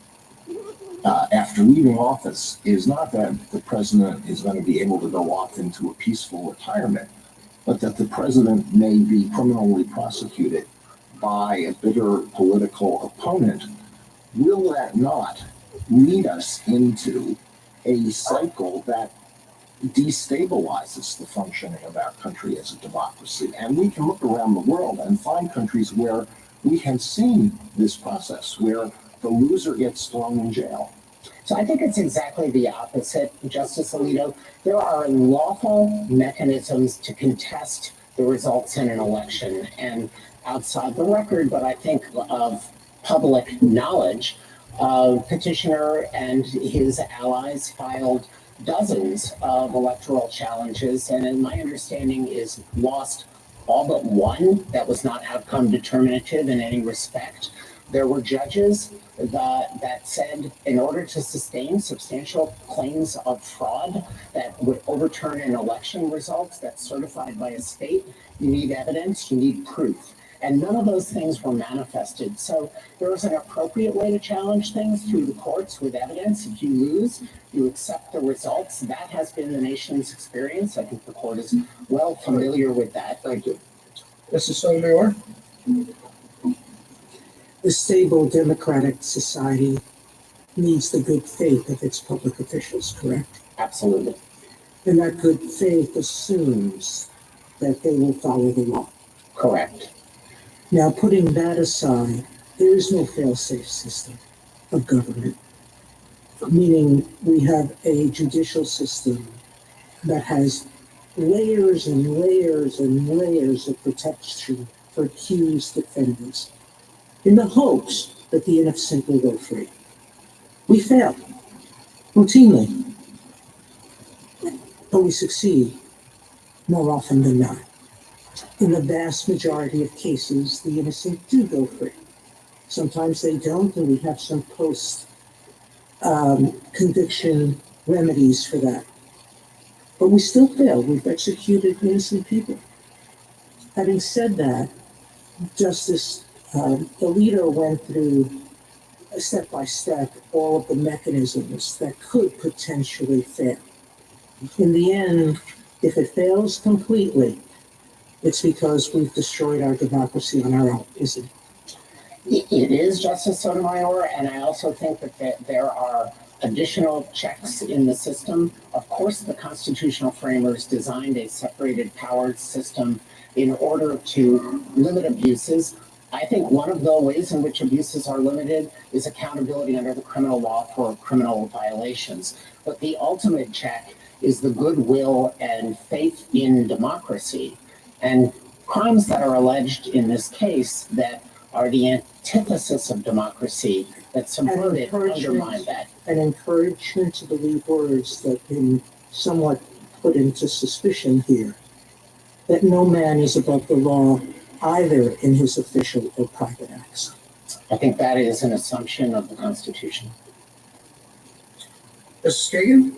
after leaving office is not that the president is going to be able to go off into a peaceful retirement, but that the president may be criminally prosecuted by a bitter political opponent, will that not lead us into a cycle that destabilizes the functioning of our country as a democracy? And we can look around the world and find countries where we have seen this process, where the loser gets thrown in jail. So I think it's exactly the opposite, Justice Alito. There are lawful mechanisms to contest the results in an election. And outside the record, but I think of public knowledge, petitioner and his allies filed dozens of electoral challenges, and my understanding is lost all but one that was not outcome determinative in any respect. There were judges that said in order to sustain substantial claims of fraud that would overturn an election results that's certified by a state, you need evidence, you need proof. And none of those things were manifested. So there is an appropriate way to challenge things through the courts with evidence. If you lose, you accept the results. That has been the nation's experience. I think the court is well familiar with that. Thank you. Mrs. Sotomayor? A stable democratic society needs the good faith of its public officials, correct? Absolutely. And that good faith assumes that they will follow the law. Correct. Now, putting that aside, there is no fail-safe system of government, meaning we have a judicial system that has layers and layers and layers of protection for accused defendants in the hopes that the innocent will go free. We fail routinely, but we succeed more often than not. In the vast majority of cases, the innocent do go free. Sometimes they don't, and we have some post-conviction remedies for that. But we still fail. We've executed innocent people. Having said that, Justice Alito went through step by step all of the mechanisms that could potentially fail. In the end, if it fails completely, it's because we've destroyed our democracy on our own, isn't it? It is, Justice Sotomayor, and I also think that there are additional checks in the system. Of course, the constitutional framers designed a separated powers system in order to limit abuses. I think one of the ways in which abuses are limited is accountability under the criminal law for criminal violations. But the ultimate check is the goodwill and faith in democracy. And crimes that are alleged in this case that are the antithesis of democracy, that subvert it, undermine that. An encouragement to believe words that have been somewhat put into suspicion here, that no man is above the law either in his official or private acts. I think that is an assumption of the Constitution. Mrs. Kagan?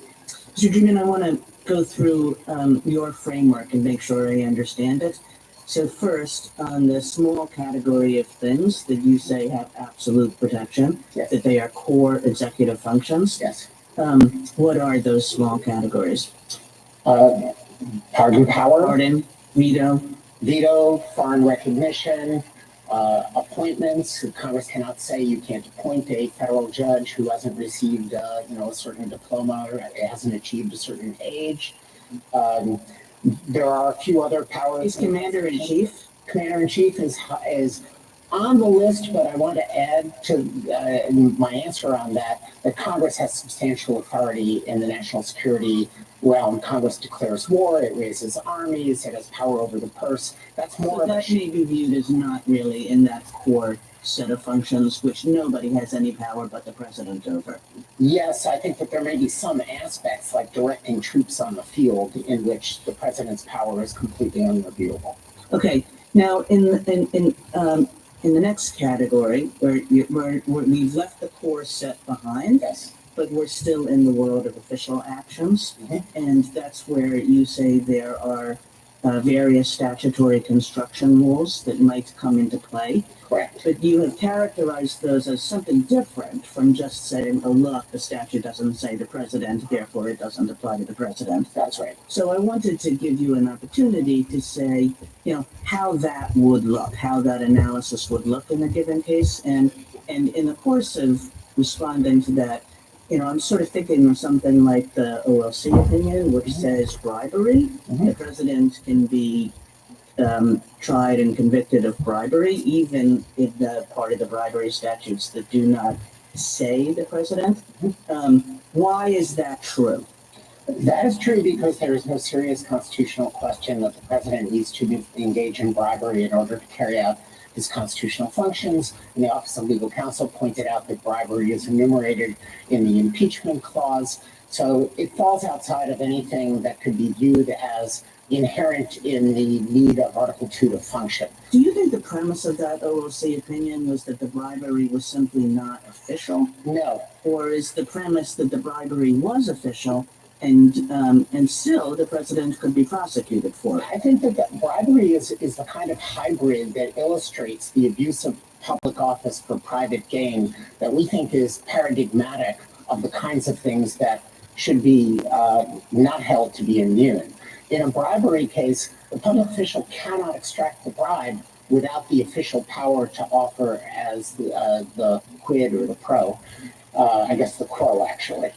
Mr. Dreeben, I want to go through your framework and make sure I understand it. So first, on the small category of things that you say have absolute protection, yes, that they are core executive functions. Yes. What are those small categories? Pardon power. Pardon, veto. Veto, foreign recognition, appointments. Congress cannot say you can't appoint a federal judge who hasn't received, a certain diploma or hasn't achieved a certain age. There are a few other powers. Is Commander-in-Chief? Commander-in-Chief is on the list, but I want to add to my answer on that Congress has substantial authority in the national security realm. Congress declares war, it raises armies, it has power over the purse. That's more so that may be viewed as not really in that core set of functions, which nobody has any power but the president over. Yes, I think that there may be some aspects like directing troops on the field in which the president's power is completely unreviewable. Okay, now in the next category, where we've left the core set behind, yes, but we're still in the world of official actions, and that's where you say there are various statutory construction rules that might come into play. Correct. But you have characterized those as something different from just saying, oh, look, the statute doesn't say the president, therefore it doesn't apply to the president. That's right. So I wanted to give you an opportunity to say, how that would look, how that analysis would look in a given case. And in the course of responding to that, I'm sort of thinking of something like the OLC opinion, which says bribery. The president can be tried and convicted of bribery, even in the part of the bribery statutes that do not say the president. Why is that true? That is true because there is no serious constitutional question that the president needs to engage in bribery in order to carry out his constitutional functions. And the Office of Legal Counsel pointed out that bribery is enumerated in the impeachment clause. So it falls outside of anything that could be viewed as inherent in the need of Article 2 to function. Do you think the premise of that OLC opinion was that the bribery was simply not official? No. Or is the premise that the bribery was official and still the president could be prosecuted for it? I think that bribery is the kind of hybrid that illustrates the abuse of public office for private gain that we think is paradigmatic of the kinds of things that should be not held to be immune. In a bribery case, the public official cannot extract the bribe without the official power to offer as the quid or the pro, I guess the quo actually.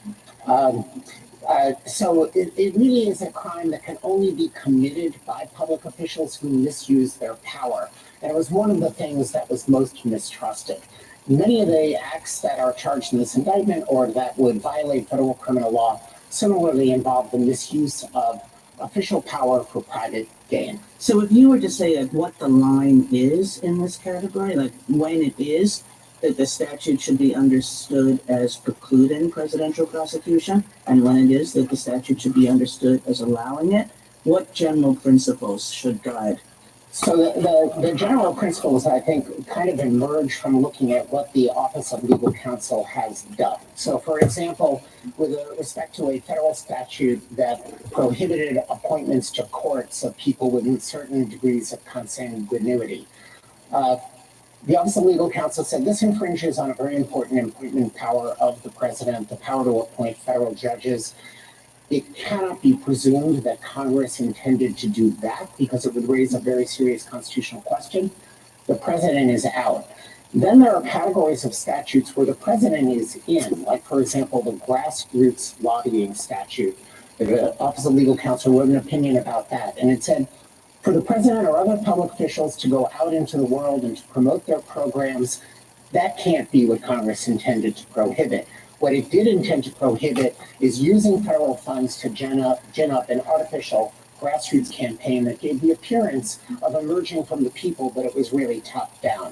So it really is a crime that can only be committed by public officials who misuse their power. And it was one of the things that was most mistrusted. Many of the acts that are charged in this indictment or that would violate federal criminal law similarly involve the misuse of official power for private gain. So if you were to say like what the line is in this category, like when it is that the statute should be understood as precluding presidential prosecution, and when it is that the statute should be understood as allowing it, what general principles should guide? So the general principles, I think, kind of emerge from looking at what the Office of Legal Counsel has done. So, for example, with respect to a federal statute that prohibited appointments to courts of people within certain degrees of consanguinity, the Office of Legal Counsel said this infringes on a very important appointment power of the president, the power to appoint federal judges. It cannot be presumed that Congress intended to do that because it would raise a very serious constitutional question. The president is out. Then there are categories of statutes where the president is in, like, for example, the grassroots lobbying statute. The Office of Legal Counsel wrote an opinion about that, and it said, for the president or other public officials to go out into the world and to promote their programs, that can't be what Congress intended to prohibit. What it did intend to prohibit is using federal funds to gin up an artificial grassroots campaign that gave the appearance of emerging from the people, but it was really top down.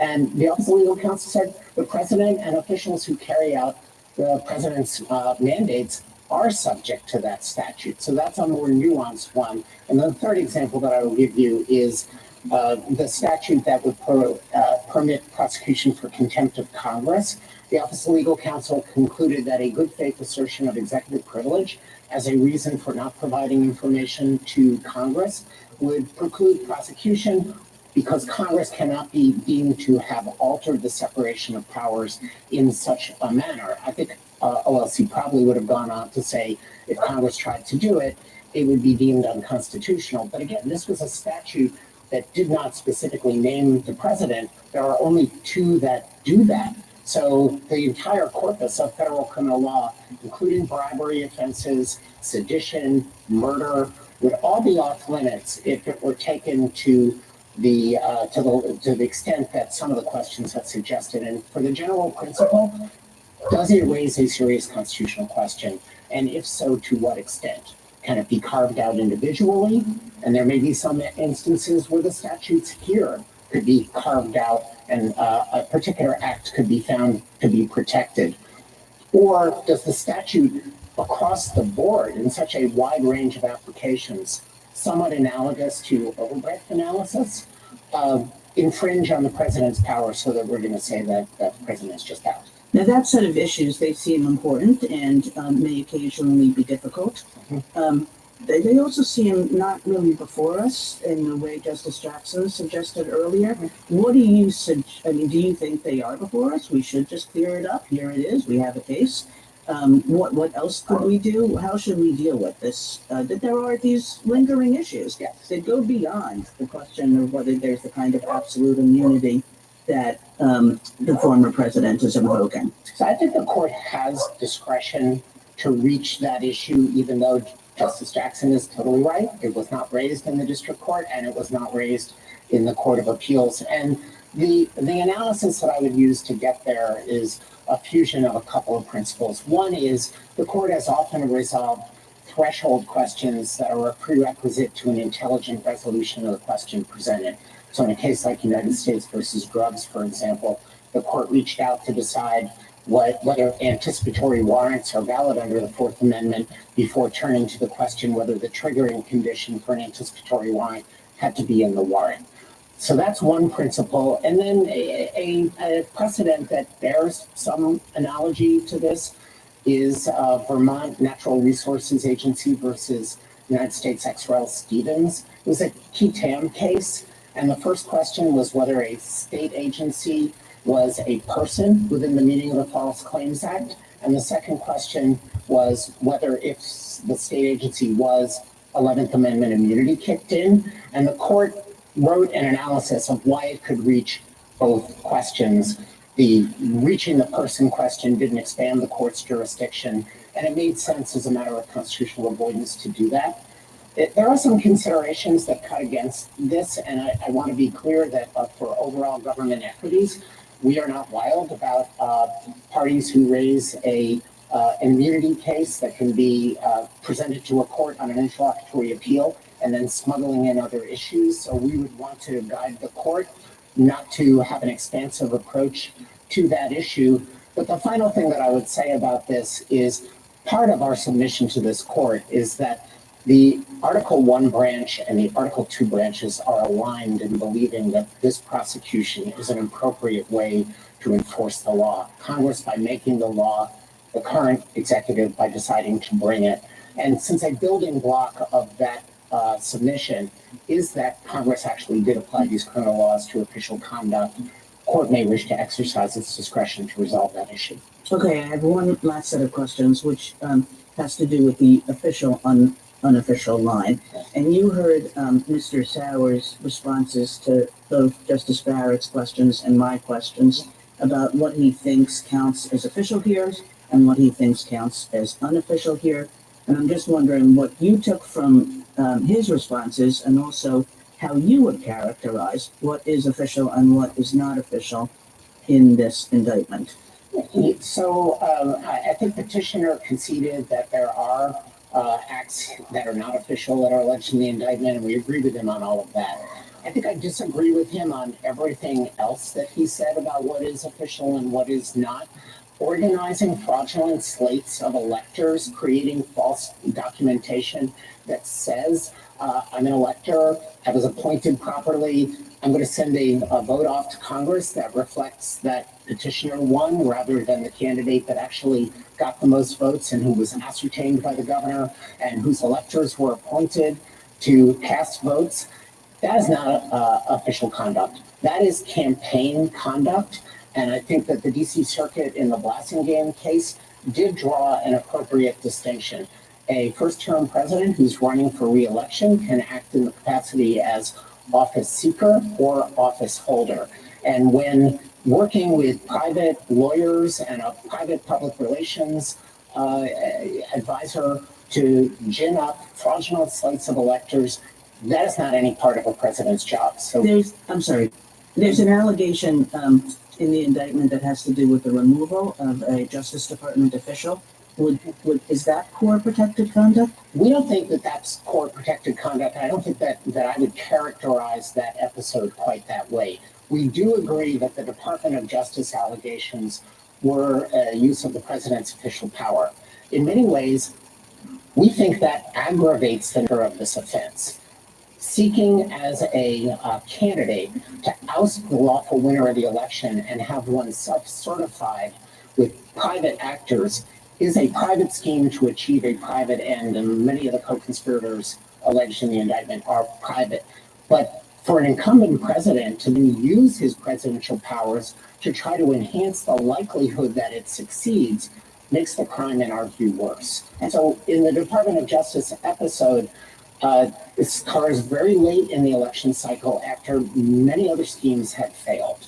And the Office of Legal Counsel said the president and officials who carry out the president's mandates are subject to that statute. So that's a more nuanced one. And the third example that I will give you is the statute that would permit prosecution for contempt of Congress. The Office of Legal Counsel concluded that a good faith assertion of executive privilege as a reason for not providing information to Congress would preclude prosecution because Congress cannot be deemed to have altered the separation of powers in such a manner. I think OLC probably would have gone on to say if Congress tried to do it, it would be deemed unconstitutional. But again, this was a statute that did not specifically name the president. There are only two that do that. So the entire corpus of federal criminal law, including bribery offenses, sedition, murder, would all be off limits if it were taken to the extent that some of the questions have suggested. And for the general principle, does it raise a serious constitutional question? And if so, to what extent? Can it be carved out individually? And there may be some instances where the statutes here could be carved out and a particular act could be found to be protected. Or does the statute across the board in such a wide range of applications, somewhat analogous to overbreadth analysis, infringe on the president's power so that we're going to say that the president is just out? Now, that set of issues, they seem important and may occasionally be difficult. They also seem not really before us in the way Justice Jackson suggested earlier. What do you do you think they are before us? We should just clear it up. Here it is. We have a case. What else could we do? How should we deal with this? That there are these lingering issues that go beyond the question of whether there's the kind of absolute immunity that the former president is invoking. So I think the court has discretion to reach that issue, even though Justice Jackson is totally right. It was not raised in the district court, and it was not raised in the Court of Appeals. And the analysis that I would use to get there is a fusion of a couple of principles. One is the court has often resolved threshold questions that are a prerequisite to an intelligent resolution of the question presented. So in a case like United States versus Grubbs, for example, the court reached out to decide whether anticipatory warrants are valid under the Fourth Amendment before turning to the question whether the triggering condition for an anticipatory warrant had to be in the warrant. So that's one principle. And then a precedent that bears some analogy to this is Vermont Natural Resources Agency versus United States ex rel Stevens. It was a key tam case. And the first question was whether a state agency was a person within the meaning of the False Claims Act. And the second question was whether if the state agency was 11th Amendment immunity kicked in. And the court wrote an analysis of why it could reach both questions. The reaching the person question didn't expand the court's jurisdiction, and it made sense as a matter of constitutional avoidance to do that. There are some considerations that cut against this, and I want to be clear that for overall government equities, we are not wild about parties who raise an immunity case that can be presented to a court on an interlocutory appeal and then smuggling in other issues. So we would want to guide the court not to have an expansive approach to that issue. But the final thing that I would say about this is part of our submission to this court is that the Article 1 branch and the Article 2 branches are aligned in believing that this prosecution is an appropriate way to enforce the law. Congress by making the law, the current executive by deciding to bring it. And since a building block of that submission is that Congress actually did apply these criminal laws to official conduct, court may wish to exercise its discretion to resolve that issue. Okay, I have one last set of questions, which has to do with the official unofficial line. And you heard Mr. Sauer's responses to both Justice Barrett's questions and my questions about what he thinks counts as official here and what he thinks counts as unofficial here. And I'm just wondering what you took from his responses and also how you would characterize what is official and what is not official in this indictment. So I think petitioner conceded that there are acts that are not official that are alleged in the indictment, and we agree with him on all of that. I think I disagree with him on everything else that he said about what is official and what is not. Organizing fraudulent slates of electors, creating false documentation that says, I'm an elector, I was appointed properly, I'm going to send a vote off to Congress that reflects that petitioner won rather than the candidate that actually got the most votes and who was ascertained by the governor and whose electors were appointed to cast votes. That is not official conduct. That is campaign conduct. And I think that the DC Circuit in the Blassingame case did draw an appropriate distinction. A first-term president who's running for re-election can act in the capacity as office seeker or office holder. And when working with private lawyers and a private public relations advisor to gin up fraudulent slates of electors, that is not any part of a president's job. So there's an allegation in the indictment that has to do with the removal of a Justice Department official. Is that core protected conduct? We don't think that that's core protected conduct. I don't think that I would characterize that episode quite that way. We do agree that the Department of Justice allegations were use of the president's official power. In many ways, we think that aggravates the nature of this offense. Seeking as a candidate to oust the lawful winner of the election and have oneself certified with private actors is a private scheme to achieve a private end, and many of the co-conspirators alleged in the indictment are private. But for an incumbent president to use his presidential powers to try to enhance the likelihood that it succeeds makes the crime, in our view, worse. And so in the Department of Justice episode, this occurs very late in the election cycle after many other schemes had failed.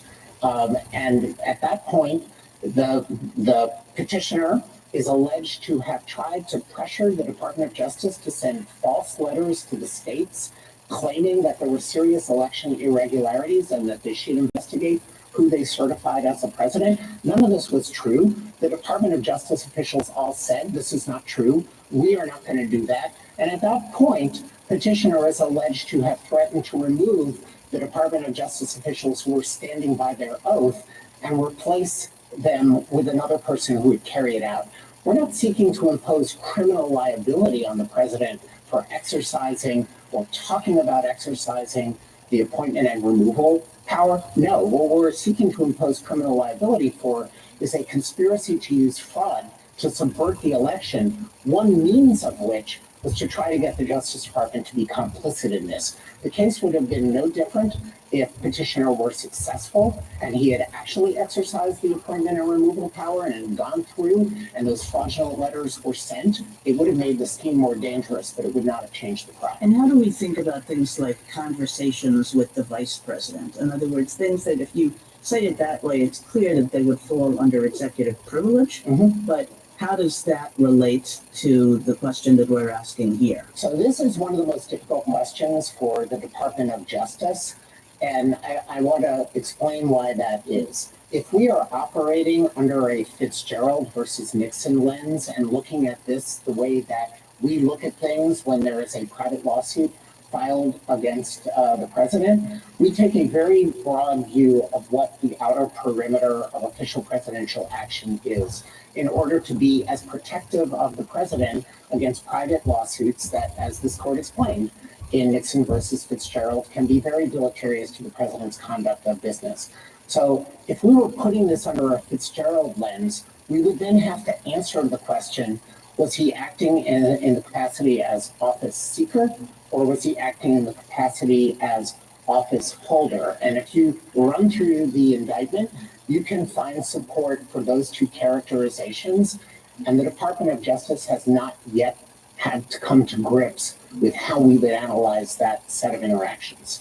And at that point, the petitioner is alleged to have tried to pressure the Department of Justice to send false letters to the states claiming that there were serious election irregularities and that they should investigate who they certified as the president. None of this was true. The Department of Justice officials all said, this is not true. We are not going to do that. And at that point, petitioner is alleged to have threatened to remove the Department of Justice officials who were standing by their oath and replace them with another person who would carry it out. We're not seeking to impose criminal liability on the president for exercising or talking about exercising the appointment and removal power. No, what we're seeking to impose criminal liability for is a conspiracy to use fraud to subvert the election, one means of which was to try to get the Justice Department to be complicit in this. The case would have been no different if petitioner were successful and he had actually exercised the appointment and removal power and had gone through and those fraudulent letters were sent. It would have made the scheme more dangerous, but it would not have changed the crime. And how do we think about things like conversations with the vice president? In other words, things that if you say it that way, it's clear that they would fall under executive privilege, but how does that relate to the question that we're asking here? So this is one of the most difficult questions for the Department of Justice, and I want to explain why that is. If we are operating under a Fitzgerald versus Nixon lens and looking at this the way that we look at things when there is a private lawsuit filed against the president, we take a very broad view of what the outer perimeter of official presidential action is in order to be as protective of the president against private lawsuits that, as this court explained, in Nixon versus Fitzgerald can be very deleterious to the president's conduct of business. So if we were putting this under a Fitzgerald lens, we would then have to answer the question, was he acting in the capacity as office seeker, or was he acting in the capacity as office holder? And if you run through the indictment, you can find support for those two characterizations. And the Department of Justice has not yet had to come to grips with how we would analyze that set of interactions.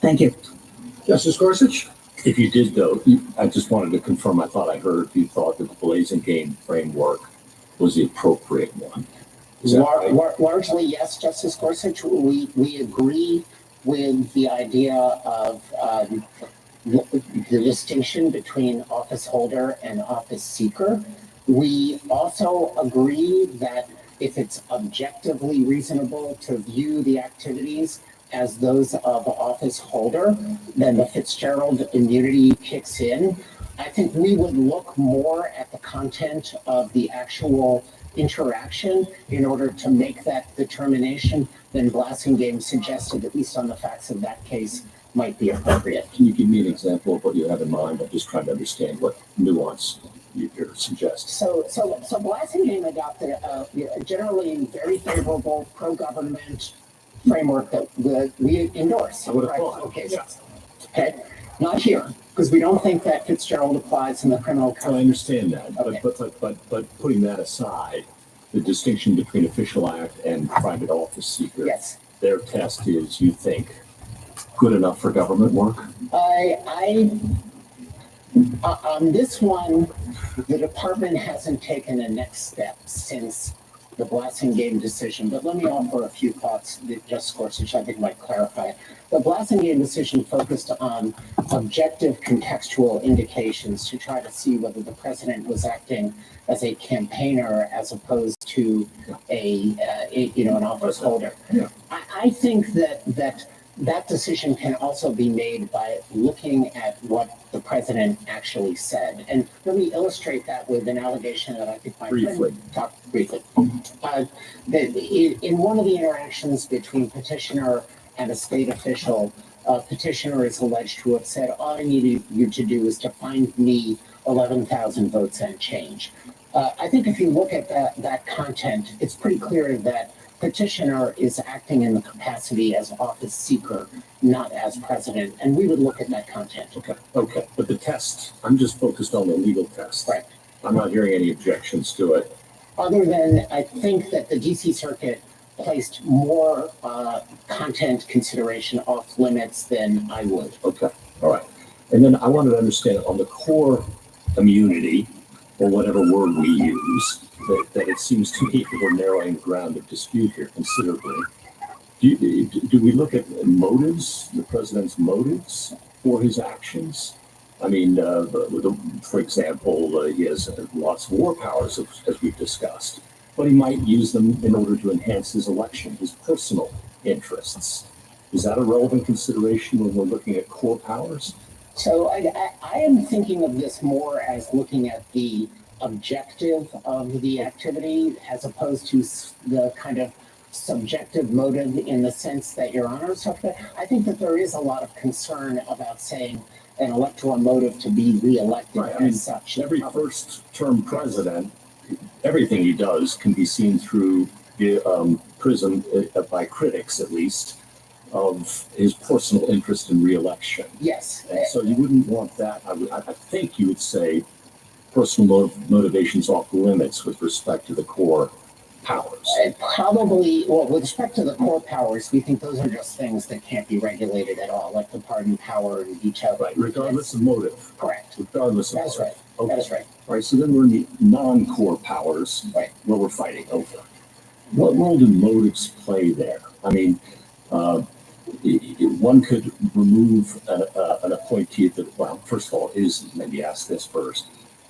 Thank you. Justice Gorsuch? If you did, though, I just wanted to confirm, I thought I heard you thought that the blazing game framework was the appropriate one. Largely, yes, Justice Gorsuch. We agree with the idea of the distinction between office holder and office seeker. We also agree that if it's objectively reasonable to view the activities as those of office holder, then the Fitzgerald immunity kicks in. I think we would look more at the content of the actual interaction in order to make that determination than Blassingame suggested, at least on the facts of that case, might be appropriate. Can you give me an example of what you have in mind? I'm just trying to understand what nuance you suggest. So Blassingame adopted a generally very favorable pro-government framework that we endorse. I would have thought. Okay, okay, not here, because we don't think that Fitzgerald applies in the criminal code. I understand that, okay. but putting that aside, the distinction between official act and private office seeker. Yes. Their test is, you think, good enough for government work? On this one, the department hasn't taken a next step since the Blassingame decision, but let me offer a few thoughts that Justice Gorsuch I think might clarify. The Blassingame decision focused on objective contextual indications to try to see whether the president was acting as a campaigner as opposed to an office holder. Yeah. I think that decision can also be made by looking at what the president actually said. And let me illustrate that with an allegation that I think my friend talked briefly. In one of the interactions between petitioner and a state official, petitioner is alleged to have said, all I need you to do is to find me 11,000 votes and change. I think if you look at that content, it's pretty clear that petitioner is acting in the capacity as office seeker, not as president, and we would look at that content. Okay, but the test, I'm just focused on the legal test. Right. I'm not hearing any objections to it. Other than I think that the DC Circuit placed more content consideration off limits than I would. Okay, all right. And then I wanted to understand on the core immunity, or whatever word we use, that it seems to me that we're narrowing the ground of dispute here considerably. Do we look at motives, the president's motives for his actions? I mean, for example, he has lots of war powers, as we've discussed, but he might use them in order to enhance his election, his personal interests. Is that a relevant consideration when we're looking at core powers? So I am thinking of this more as looking at the objective of the activity as opposed to the kind of subjective motive in the sense that Your Honor is talking about. I think that there is a lot of concern about saying an electoral motive to be reelected Right. I mean, as such. every first-term president, everything he does can be seen through the prism, by critics at least, of his personal interest in reelection. Yes. And so you wouldn't want that. I think you would say personal motivations off limits with respect to the core powers. Probably, well, with respect to the core powers, we think those are just things that can't be regulated at all, like the pardon power and veto. Right, regardless of motive. Correct. Regardless of That's motive. right. Okay. That is right. All right, so then we're in the non-core powers, right, where we're fighting over. What role do motives play there? I mean, one could remove an appointee that, well, first of all, maybe ask this first,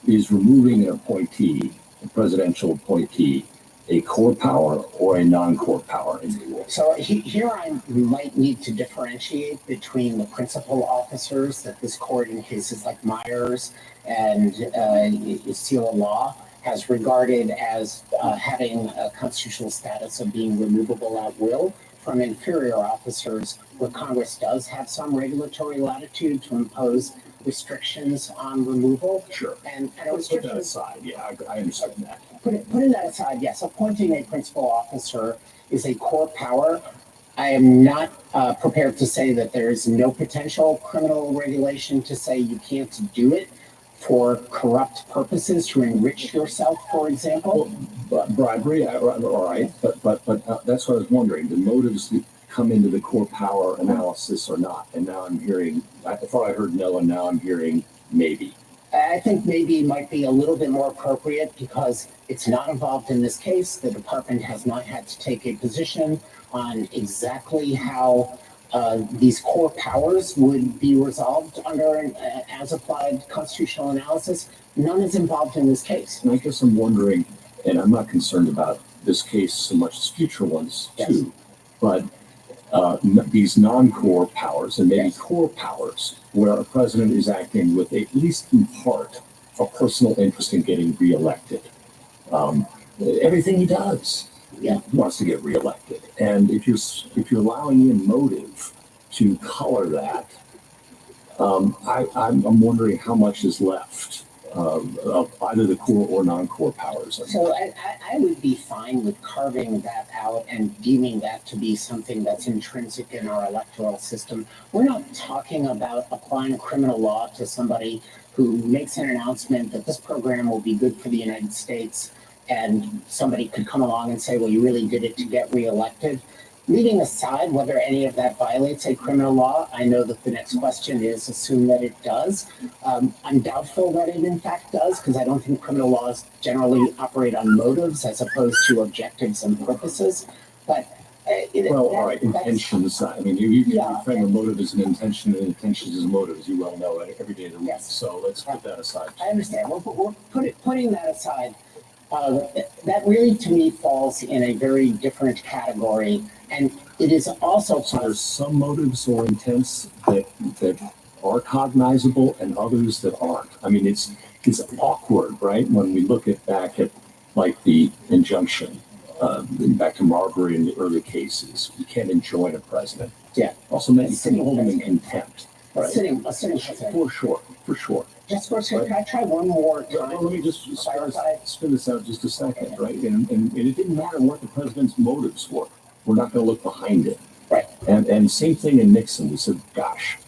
is removing an appointee, a presidential appointee, a core power or a non-core power in the rule? So here I might need to differentiate between the principal officers that this court in cases like Myers and Seal of Law has regarded as having a constitutional status of being removable at will, from inferior officers where Congress does have some regulatory latitude to impose restrictions on removal. Sure. And put that aside. Yeah, I understand that. Putting that aside, yes, appointing a principal officer is a core power. I am not prepared to say that there is no potential criminal regulation to say you can't do it for corrupt purposes, to enrich yourself, for example. Bribery, all right, but that's what I was wondering. The motives come into the core power analysis or not? And now I'm hearing, I thought I heard no, and now I'm hearing maybe. I think maybe might be a little bit more appropriate because it's not involved in this case. The department has not had to take a position on exactly how these core powers would be resolved under an as-applied constitutional analysis. None is involved in this case. And I guess I'm wondering, and I'm not concerned about this case so much as future ones too, but these non-core powers and maybe core powers where a president is acting with at least in part a personal interest in getting reelected. Everything he does, he wants to get reelected. And if you're allowing in motive to color that, I'm wondering how much is left of either the core or non-core powers. So I would be fine with carving that out and deeming that to be something that's intrinsic in our electoral system. We're not talking about applying criminal law to somebody who makes an announcement that this program will be good for the United States, and somebody could come along and say, well, you really did it to get reelected. Leaving aside whether any of that violates a criminal law, I know that the next question is assume that it does. I'm doubtful that it in fact does, because I don't think criminal laws generally operate on motives as opposed to objectives and purposes. But all right, intentions. I mean, you frame a motive as an intention, and intentions as a motive, as you well know, every day of the week. So let's put that aside. I understand. We're putting that aside. That really, to me, falls in a very different category, and it is also. So there's some motives or intents that are cognizable, and others that aren't. I mean, it's awkward, right? When we look back at like the injunction, back to Marbury in the early cases, you can't enjoin a president. Yeah. Also meant you couldn't hold him in contempt. Right? Sitting president. For sure. Just for a second, can I try one more time? Well, let me just spin this out just a second, right? And it didn't matter what the president's motives were. We're not going to look behind it. Right. And same thing in Nixon. We said, gosh,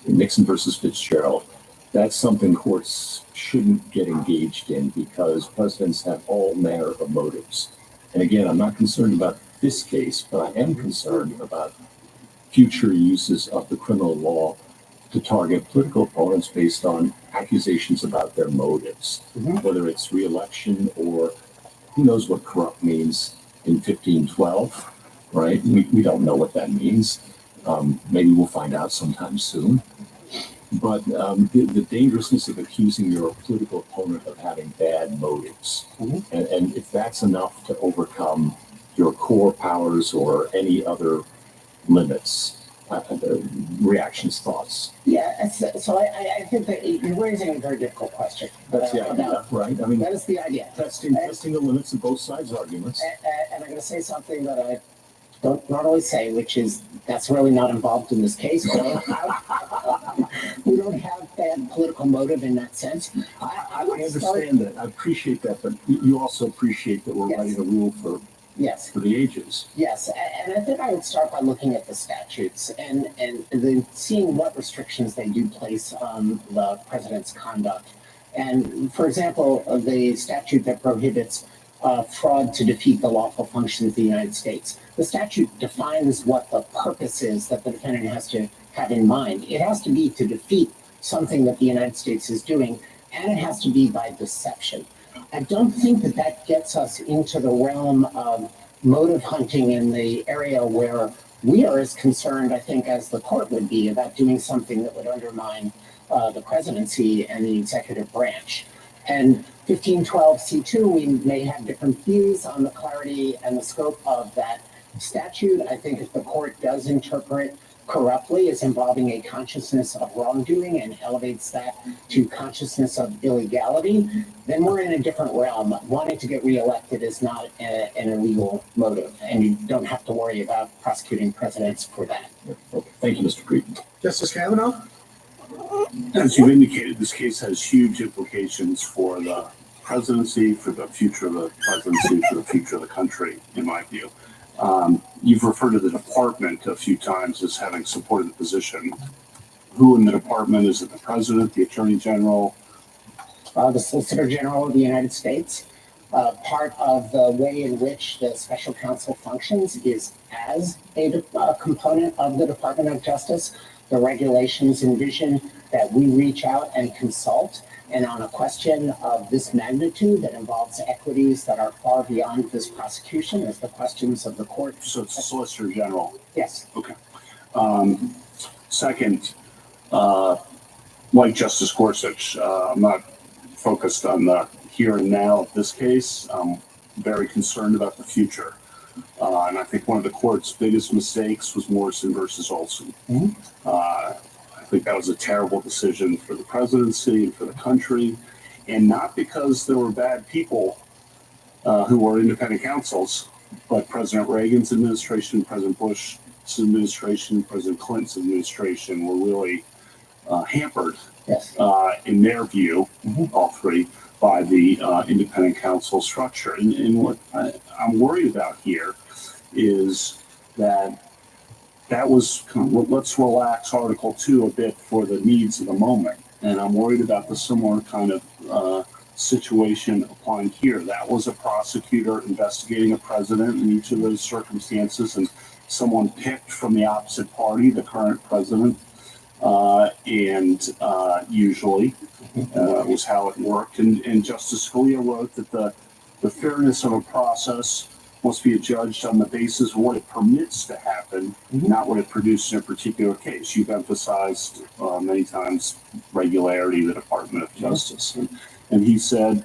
Nixon versus Fitzgerald, that's something courts shouldn't get engaged in because presidents have all manner of motives. And again, I'm not concerned about this case, but I am concerned about future uses of the criminal law to target political opponents based on accusations about their motives, whether it's re-election or who knows what corrupt means in 1512, right? We don't know what that means. Maybe we'll find out sometime soon. But the dangerousness of accusing your political opponent of having bad motives, and if that's enough to overcome your core powers or any other limits, reactions, thoughts. Yeah, so I think that you're raising a very difficult question. That's the idea, right? I mean, that is the idea. Testing the limits of both sides' arguments. And I'm going to say something that I don't normally say, which is that's really not involved in this case. We don't have bad political motive in that sense. I understand that. I appreciate that, but you also appreciate that we're writing a rule for the ages. Yes, and I think I would start by looking at the statutes and then seeing what restrictions they do place on the president's conduct. And for example, the statute that prohibits fraud to defeat the lawful functions of the United States. The statute defines what the purpose is that the defendant has to have in mind. It has to be to defeat something that the United States is doing, and it has to be by deception. I don't think that that gets us into the realm of motive hunting in the area where we are as concerned, I think, as the court would be about doing something that would undermine the presidency and the executive branch. And 1512C2, we may have different views on the clarity and the scope of that statute. I think if the court does interpret corruptly as involving a consciousness of wrongdoing and elevates that to consciousness of illegality, then we're in a different realm. Wanting to get reelected is not an illegal motive, and you don't have to worry about prosecuting presidents for that. Okay. Thank you, Mr. Creed. Justice Kavanaugh? As you've indicated, this case has huge implications for the presidency, for the future of the presidency, for the future of the country, in my view. You've referred to the department a few times as having supported the position. Who in the department? Is it the president, the attorney general? The Solicitor General of the United States. Part of the way in which the special counsel functions is as a component of the Department of Justice. The regulations envision that we reach out and consult, and on a question of this magnitude that involves equities that are far beyond this prosecution as the questions of the court. So it's the Solicitor General? Yes. Okay. Second, like Justice Gorsuch, I'm not focused on the here and now of this case. I'm very concerned about the future. And I think one of the court's biggest mistakes was Morrison versus Olson. I think that was a terrible decision for the presidency and for the country. And not because there were bad people who were independent counsels, but President Reagan's administration, President Bush's administration, President Clinton's administration were really hampered, in their view, all three, by the independent counsel structure. And what I'm worried about here is that was kind of, let's relax Article 2 a bit for the needs of the moment. And I'm worried about the similar kind of situation applying here. That was a prosecutor investigating a president in each of those circumstances, and someone picked from the opposite party, the current president, and usually was how it worked. And Justice Scalia wrote that the fairness of a process must be judged on the basis of what it permits to happen, not what it produces in a particular case. You've emphasized many times regularity of the Department of Justice. And he said,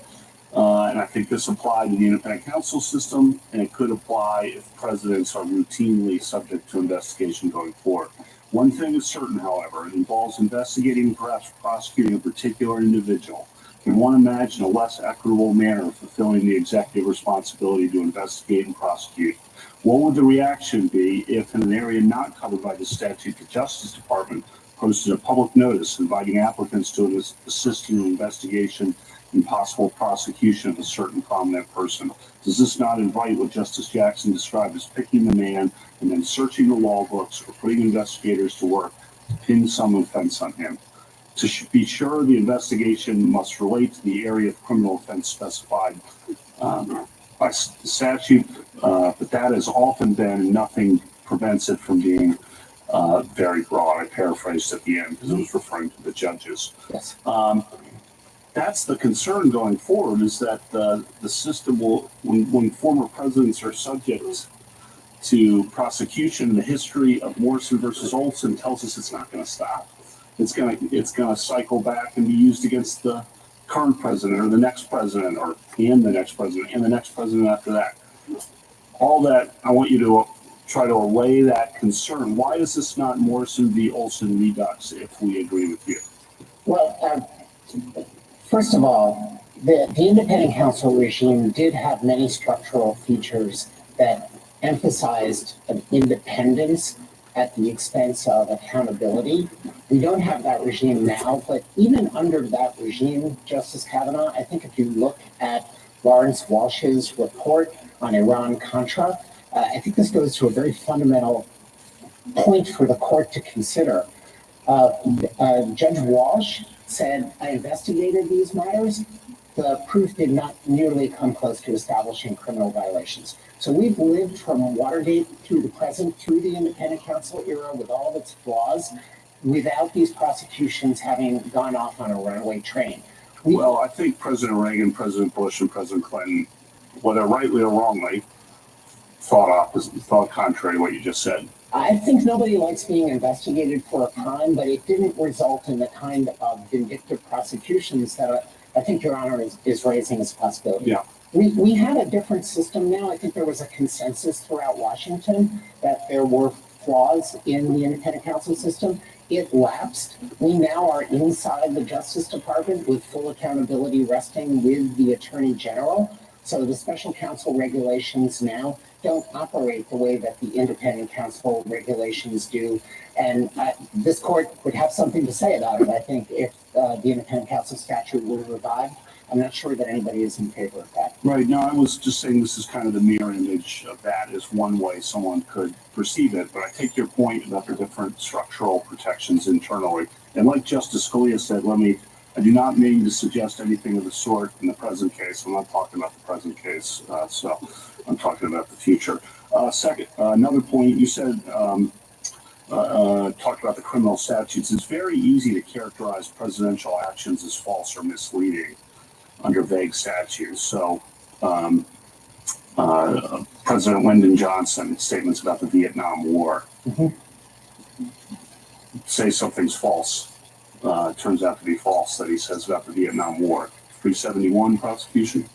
and I think this applied to the independent counsel system, and it could apply if presidents are routinely subject to investigation going forward. One thing is certain, however, it involves investigating, perhaps prosecuting a particular individual. Can one imagine a less equitable manner of fulfilling the executive responsibility to investigate and prosecute? What would the reaction be if, in an area not covered by the statute, the Justice Department posted a public notice inviting applicants to assist in an investigation and possible prosecution of a certain prominent person? Does this not invite what Justice Jackson described as picking the man and then searching the law books or putting investigators to work to pin some offense on him? To be sure, the investigation must relate to the area of criminal offense specified by statute, but that has often been, nothing prevents it from being very broad. I paraphrased at the end because it was referring to the judges. Yes. That's the concern going forward, is that the system will, when former presidents are subject to prosecution, the history of Morrison versus Olson tells us it's not going to stop. It's going to cycle back and be used against the current president or the next president and the next president and the next president after that. All that, I want you to try to allay that concern. Why is this not Morrison v. Olson Redux if we agree with you? Well, first of all, the independent counsel regime did have many structural features that emphasized an independence at the expense of accountability. We don't have that regime now, but even under that regime, Justice Kavanaugh, I think if you look at Lawrence Walsh's report on Iran-Contra, I think this goes to a very fundamental point for the court to consider. Judge Walsh said, I investigated these matters. The proof did not nearly come close to establishing criminal violations. So we've lived from Watergate through the present, through the independent counsel era with all of its flaws, without these prosecutions having gone off on a runaway train. Well, I think President Reagan, President Bush, and President Clinton, whether rightly or wrongly, thought contrary to what you just said. I think nobody likes being investigated for a crime, but it didn't result in the kind of vindictive prosecutions that I think Your Honor is raising as a possibility. Yeah. We have a different system now. I think there was a consensus throughout Washington that there were flaws in the independent counsel system. It lapsed. We now are inside the Justice Department with full accountability resting with the Attorney General. So the special counsel regulations now don't operate the way that the independent counsel regulations do. And this court would have something to say about it, I think, if the independent counsel statute were revived. I'm not sure that anybody is in favor of that. Right. No, I was just saying this is kind of the mirror image of that is one way someone could perceive it. But I take your point about the different structural protections internally. And like Justice Scalia said, I do not mean to suggest anything of the sort in the present case. I'm not talking about the present case, so I'm talking about the future. Second, another point, you said, talked about the criminal statutes. It's very easy to characterize presidential actions as false or misleading under vague statutes. So President Lyndon Johnson, statements about the Vietnam War. Say something's false. Turns out to be false that he says about the Vietnam War. 371 prosecution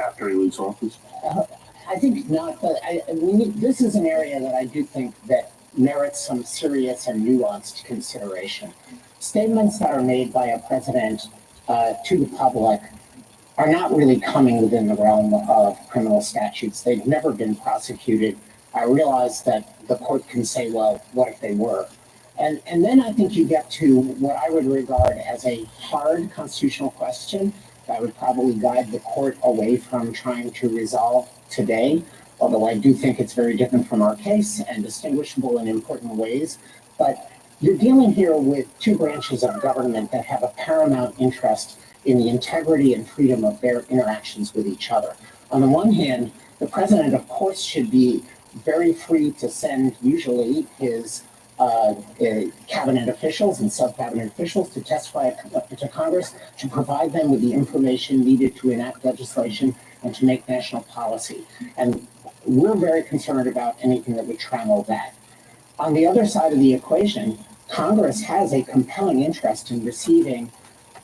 after he leaves office? I think not, but this is an area that I do think that merits some serious and nuanced consideration. Statements that are made by a president to the public are not really coming within the realm of criminal statutes. They've never been prosecuted. I realize that the court can say, well, what if they were? And then I think you get to what I would regard as a hard constitutional question that would probably guide the court away from trying to resolve today, although I do think it's very different from our case and distinguishable in important ways. But you're dealing here with two branches of government that have a paramount interest in the integrity and freedom of their interactions with each other. On the one hand, the president, of course, should be very free to send usually his cabinet officials and sub-cabinet officials to testify to Congress, to provide them with the information needed to enact legislation and to make national policy. And we're very concerned about anything that would trammel that. On the other side of the equation, Congress has a compelling interest in receiving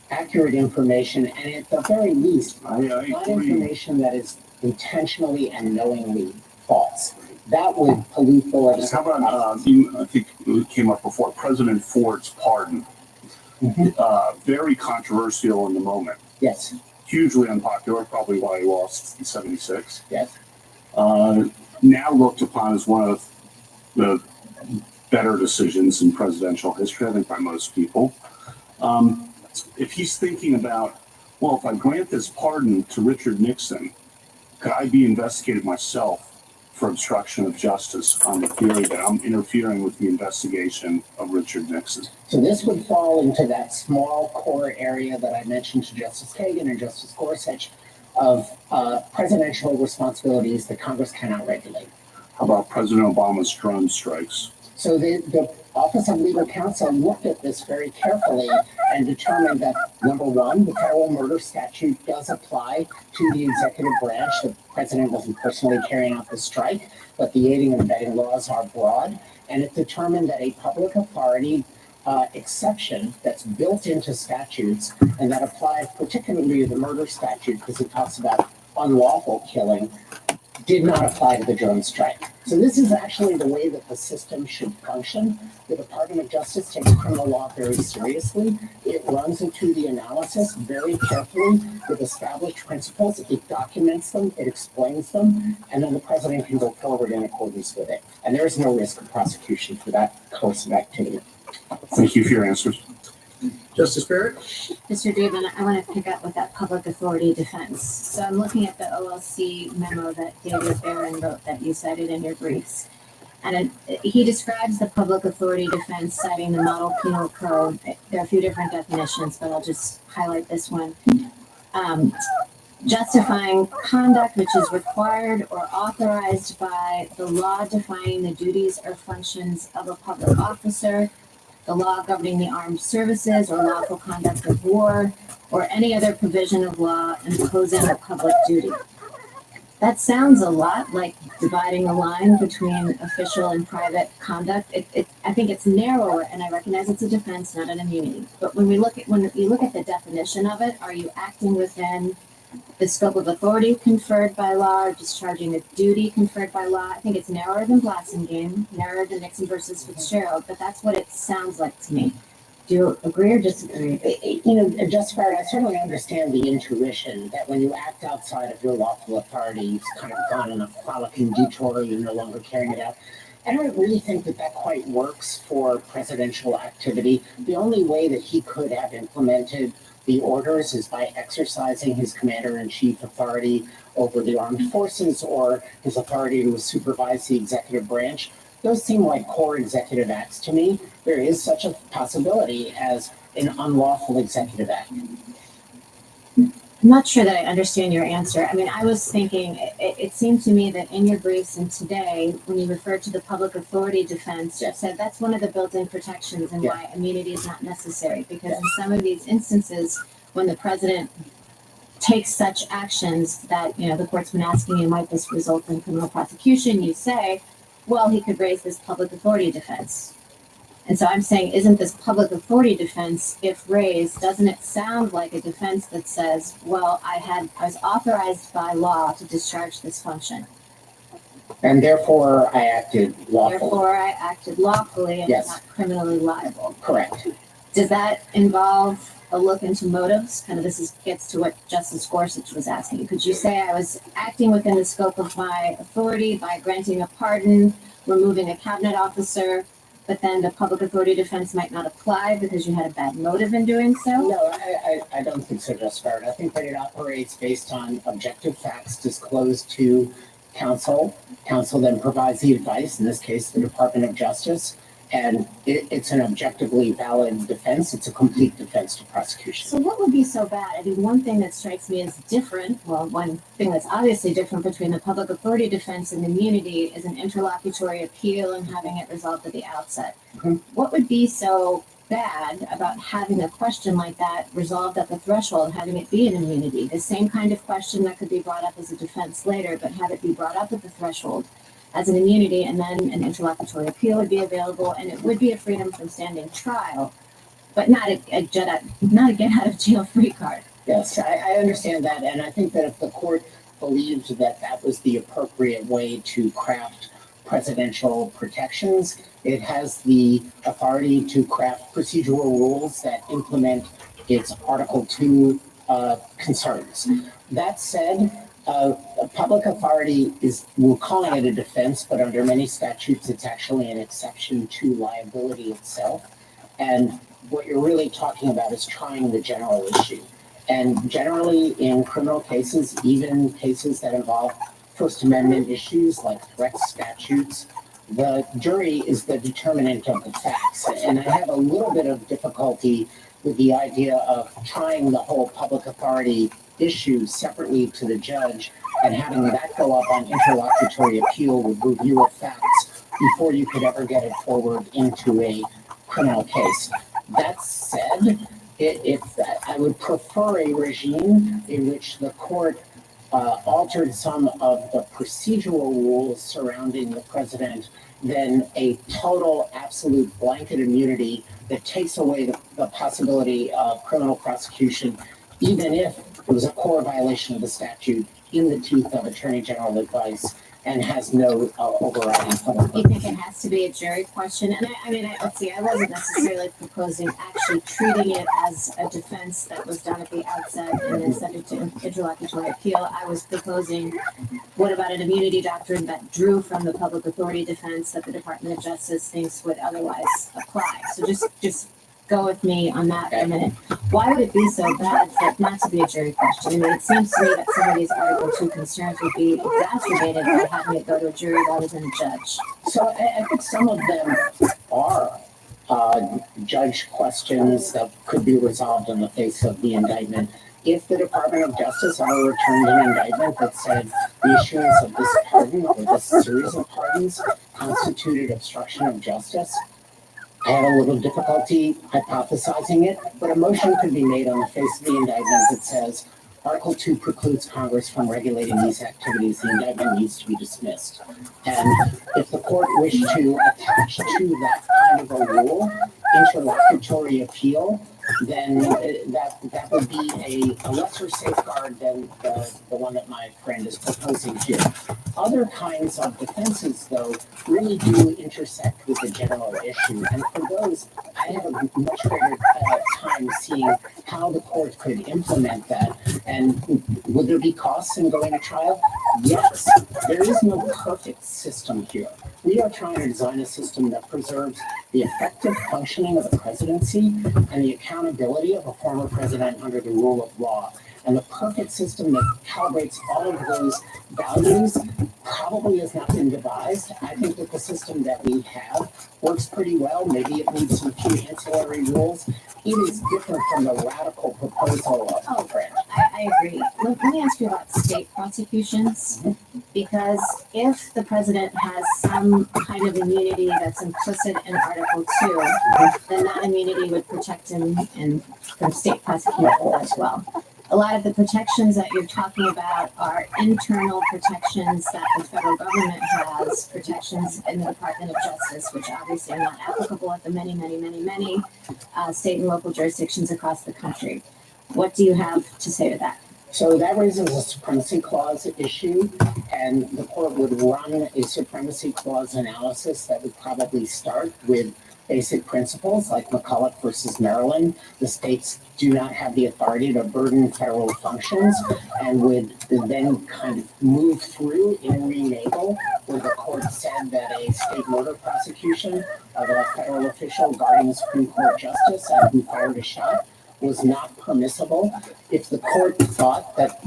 accurate information, and at the very least, not information that is intentionally and knowingly false. That would pollute the legislature. How about, I think it came up before, President Ford's pardon. Very controversial in the moment. Yes. Hugely unpopular, probably why he lost in 76. Yes. Now looked upon as one of the better decisions in presidential history, I think, by most people. If he's thinking about, well, if I grant this pardon to Richard Nixon, could I be investigated myself for obstruction of justice on the theory that I'm interfering with the investigation of Richard Nixon? So this would fall into that small core area that I mentioned to Justice Kagan and Justice Gorsuch of presidential responsibilities that Congress cannot regulate. How about President Obama's drone strikes? So the Office of Legal Counsel looked at this very carefully and determined that, number one, the federal murder statute does apply to the executive branch. The president wasn't personally carrying out the strike, but the aiding and abetting laws are broad. And it determined that a public authority exception that's built into statutes and that applies particularly to the murder statute because it talks about unlawful killing did not apply to the drone strike. So this is actually the way that the system should function. The Department of Justice takes criminal law very seriously. It runs into the analysis very carefully with established principles. It documents them, it explains them, and then the president can go forward in accordance with it. And there is no risk of prosecution for that course of activity. Thank you for your answers. Justice Barrett? Mr. Draven, I want to pick up with that public authority defense. So I'm looking at the OLC memo that David Barron wrote that you cited in your briefs. And he describes the public authority defense citing the model penal code. There are a few different definitions, but I'll just highlight this one. Justifying conduct which is required or authorized by the law defining the duties or functions of a public officer, the law governing the armed services or lawful conduct of war, or any other provision of law imposing a public duty. That sounds a lot like dividing the line between official and private conduct. I think it's narrower, and I recognize it's a defense, not an immunity. But when you look at the definition of it, are you acting within the scope of authority conferred by law or discharging a duty conferred by law? I think it's narrower than Blasingame, narrower than Nixon versus Fitzgerald, but that's what it sounds like to me. Do you agree or disagree? Justice Barrett, I certainly understand the intuition that when you act outside of your lawful authority, you've kind of gone on a frolicking detour, you're no longer carrying it out. I don't really think that quite works for presidential activity. The only way that he could have implemented the orders is by exercising his commander-in-chief authority over the armed forces or his authority to supervise the executive branch. Those seem like core executive acts to me. There is such a possibility as an unlawful executive act. I'm not sure that I understand your answer. I mean, I was thinking, it seemed to me that in your briefs and today, when you referred to the public authority defense, you said that's one of the built-in protections and why immunity is not necessary. Because in some of these instances, when the president takes such actions that, the court's been asking you, might this result in criminal prosecution? You say, well, he could raise this public authority defense. And so I'm saying, isn't this public authority defense, if raised, doesn't it sound like a defense that says, well, I was authorized by law to discharge this function. And therefore I acted lawfully. Therefore I acted lawfully and not criminally liable. Correct. Does that involve a look into motives? Kind of gets to what Justice Gorsuch was asking. Could you say I was acting within the scope of my authority by granting a pardon, removing a cabinet officer, but then the public authority defense might not apply because you had a bad motive in doing so? No, I don't think so, Justice Barrett. I think that it operates based on objective facts disclosed to counsel. Counsel then provides the advice, in this case, the Department of Justice, and it's an objectively valid defense. It's a complete defense to prosecution. So what would be so bad? I mean, one thing that strikes me as different, well, one thing that's obviously different between the public authority defense and immunity is an interlocutory appeal and having it resolved at the outset. Mm-hmm. What would be so bad about having a question like that resolved at the threshold, having it be an immunity? The same kind of question that could be brought up as a defense later, but have it be brought up at the threshold as an immunity, and then an interlocutory appeal would be available, and it would be a freedom from standing trial, but not a get out of jail free card. Yes, I understand that, and I think that if the court believed that was the appropriate way to craft presidential protections, it has the authority to craft procedural rules that implement its Article 2 concerns. That said, public authority we're calling it a defense, but under many statutes, it's actually an exception to liability itself. And what you're really talking about is trying the general issue. And generally in criminal cases, even cases that involve First Amendment issues like threat statutes, the jury is the determinant of the facts. And I have a little bit of difficulty with the idea of trying the whole public authority issue separately to the judge and having that go up on interlocutory appeal with review of facts before you could ever get it forward into a criminal case. That said, I would prefer a regime in which the court altered some of the procedural rules surrounding the president than a total, absolute blanket immunity that takes away the possibility of criminal prosecution, even if it was a core violation of the statute in the teeth of Attorney General advice and has no overriding public You think it has to be a jury question? And let's see, I wasn't necessarily proposing actually treating it as a defense that was done at the outset and then subject to interlocutory appeal. I was proposing, what about an immunity doctrine that drew from the public authority defense that the Department of Justice thinks would otherwise apply? So just go with me on that for a minute. Why would it be so bad for it not to be a jury question? I mean, it seems to me that some of these Article 2 concerns would be exacerbated by having it go to a jury rather than a judge. So I think some of them are judge questions that could be resolved in the face of the indictment. If the Department of Justice ever returned an indictment that said the issuance of this pardon or this series of pardons constituted obstruction of justice, I have a little difficulty hypothesizing it, but a motion could be made on the face of the indictment that says Article 2 precludes Congress from regulating these activities. The indictment needs to be dismissed. And if the court wished to attach to that kind of a rule interlocutory appeal, then that would be a lesser safeguard than the one that my friend is proposing here. Other kinds of defenses, though, really do intersect with the general issue. And for those, I have a much greater time seeing how the court could implement that. And would there be costs in going to trial? Yes. There is no perfect system here. We are trying to design a system that preserves the effective functioning of the presidency and the accountability of a former president under the rule of law. And the perfect system that calibrates all of those values probably has not been devised. I think that the system that we have works pretty well. Maybe it needs some few ancillary rules. It is different from the radical proposal of Trell. I agree. Let me ask you about state prosecutions, because if the president has some kind of immunity that's implicit in Article 2, then that immunity would protect him from state prosecution as well. A lot of the protections that you're talking about are internal protections that the federal government has, protections in the Department of Justice, which obviously are not applicable at the many state and local jurisdictions across the country. What do you have to say to that? So that raises a supremacy clause issue, and the court would run a supremacy clause analysis that would probably start with basic principles like McCulloch versus Maryland. The states do not have the authority to burden federal functions, and would then kind of move through in Nagel, where the court said that a state murder prosecution of a federal official guarding a Supreme Court justice who fired a shot was not permissible. If the court thought that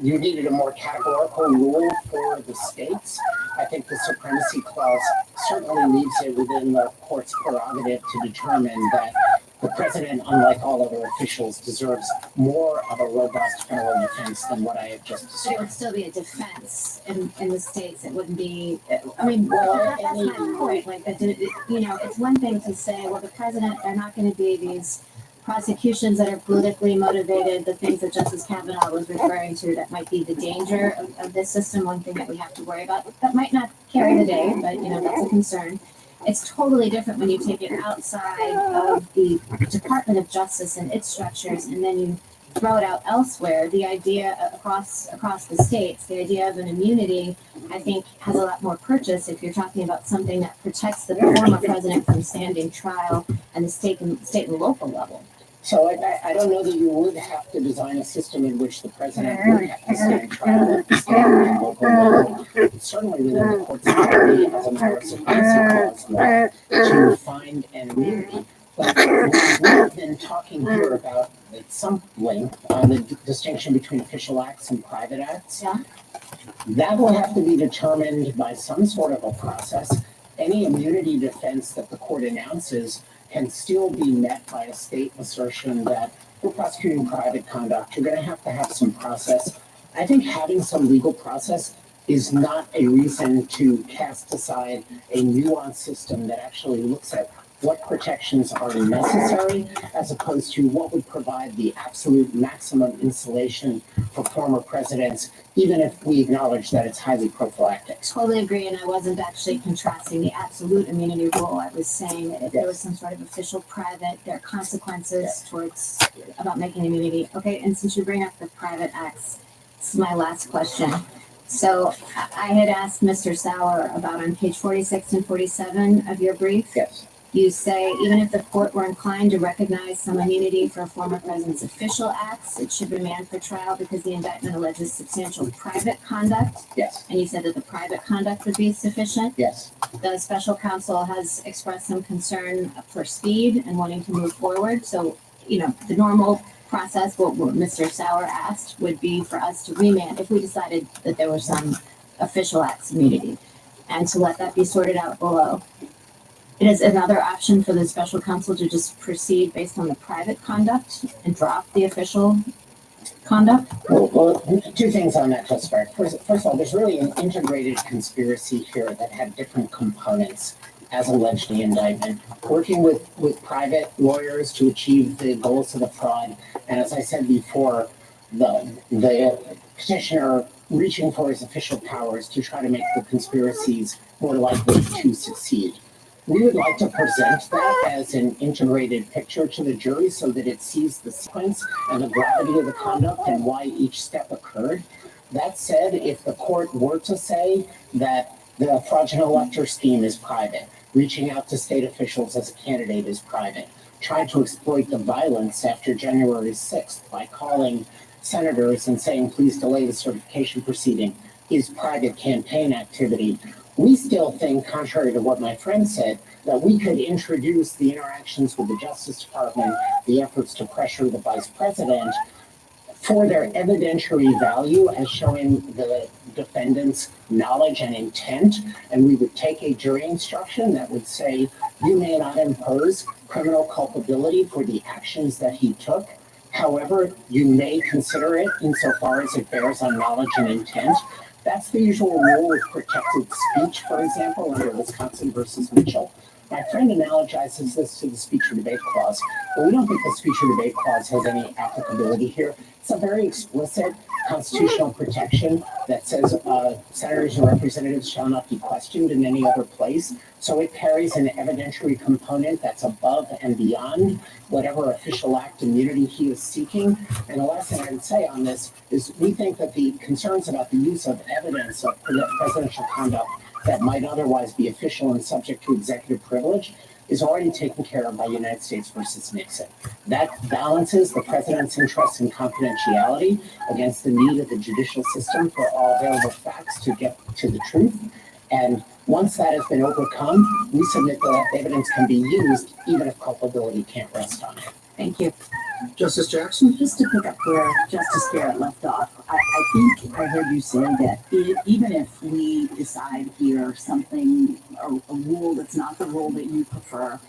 you needed a more categorical rule for the states, I think the supremacy clause certainly leaves it within the court's prerogative to determine that the president, unlike all other officials, deserves more of a robust federal defense than what I have just But it described. would still be a defense in the states. It wouldn't be, I mean, that's my point. Like, it's one thing to say, well, the president, they're not going to be these prosecutions that are politically motivated, the things that Justice Kavanaugh was referring to that might be the danger of this system, one thing that we have to worry about. That might not carry the day, but, that's a concern. It's totally different when you take it outside of the Department of Justice and its structures, and then you throw it out elsewhere. The idea across the states, the idea of an immunity, I think, has a lot more purchase if you're talking about something that protects the former president from standing trial and the state and local level. So I don't know that you would have to design a system in which the president would have to stand trial at the state and local level. Certainly within the court's authority as a matter of supremacy clause law to find an immunity. But we've been talking here about at some length on the distinction between official acts and private acts. Yeah. That will have to be determined by some sort of a process. Any immunity defense that the court announces can still be met by a state assertion that we're prosecuting private conduct. You're going to have some process. I think having some legal process is not a reason to cast aside a nuanced system that actually looks at what protections are necessary as opposed to what would provide the absolute maximum insulation for former presidents, even if we acknowledge that it's highly prophylactic. Totally agree, and I wasn't actually contrasting the absolute immunity rule. I was saying that if there was some sort of official private, there are consequences towards about making immunity. Okay, and since you bring up the private acts, this is my last question. So I had asked Mr. Sauer about on page 46 and 47 of your brief. Yes. You say, even if the court were inclined to recognize some immunity for a former president's official acts, it should remand for trial because the indictment alleges substantial private conduct. Yes. And you said that the private conduct would be sufficient. Yes. The special counsel has expressed some concern for speed and wanting to move forward. So, the normal process, what Mr. Sauer asked, would be for us to remand if we decided that there was some official acts immunity and to let that be sorted out below. It is another option for the special counsel to just proceed based on the private conduct and drop the official conduct. Well, two things on that, Justice Barrett. First of all, there's really an integrated conspiracy here that had different components as alleged in the indictment, working with private lawyers to achieve the goals of the fraud. And as I said before, the petitioner reaching for his official powers to try to make the conspiracies more likely to succeed. We would like to present that as an integrated picture to the jury so that it sees the sequence and the gravity of the conduct and why each step occurred. That said, if the court were to say that the fraudulent elector scheme is private, reaching out to state officials as a candidate is private, trying to exploit the violence after January 6th by calling senators and saying, please delay the certification proceeding, is private campaign activity. We still think, contrary to what my friend said, that we could introduce the interactions with the Justice Department, the efforts to pressure the vice president for their evidentiary value as showing the defendant's knowledge and intent. And we would take a jury instruction that would say, you may not impose criminal culpability for the actions that he took. However, you may consider it insofar as it bears on knowledge and intent. That's the usual rule with protected speech, for example, under Wisconsin versus Mitchell. My friend analogizes this to the speech or debate clause, but we don't think the speech or debate clause has any applicability here. It's a very explicit constitutional protection that says senators and representatives shall not be questioned in any other place. So it carries an evidentiary component that's above and beyond whatever official act immunity he is seeking. And the last thing I would say on this is we think that the concerns about the use of evidence of presidential conduct that might otherwise be official and subject to executive privilege is already taken care of by United States versus Nixon. That balances the president's interest in confidentiality against the need of the judicial system for all available facts to get to the truth. And once that has been overcome, we submit that evidence can be used even if culpability can't rest on it. Thank you. Justice Jackson? Just to pick up where Justice Barrett left off, I think I heard you say that even if we decide here something, a rule that's not the rule that you prefer,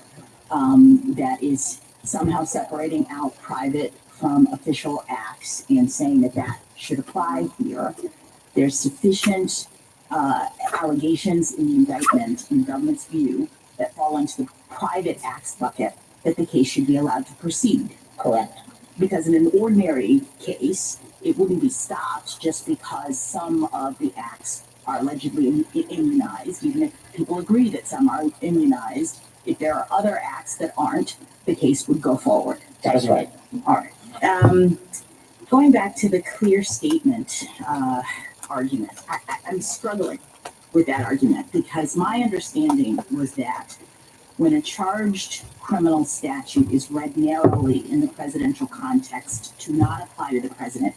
that is somehow separating out private from official acts and saying that that should apply here, there's sufficient allegations in the indictment, in the government's view, that fall into the private acts bucket, that the case should be allowed to proceed. Correct. Because in an ordinary case, it wouldn't be stopped just because some of the acts are allegedly immunized, even if people agree that some are immunized. If there are other acts that aren't, the case would go forward. That is right. All right. Going back to the clear statement argument, I'm struggling with that argument because my understanding was that when a charged criminal statute is read narrowly in the presidential context to not apply to the president,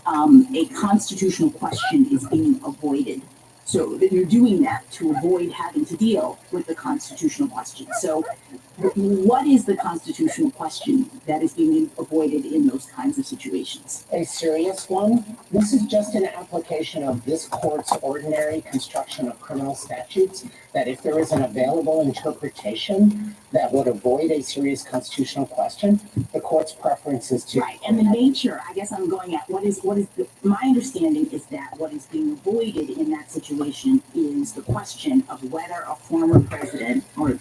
a constitutional question is being avoided. So you're doing that to avoid having to deal with the constitutional question. So what is the constitutional question that is being avoided in those kinds of situations? A serious one. This is just an application of this court's ordinary construction of criminal statutes, that if there is an available interpretation that would avoid a serious constitutional question, the court's preference is to. Right, and the nature, I guess I'm going at, my understanding is that what is being avoided in that situation is the question of whether a former president or,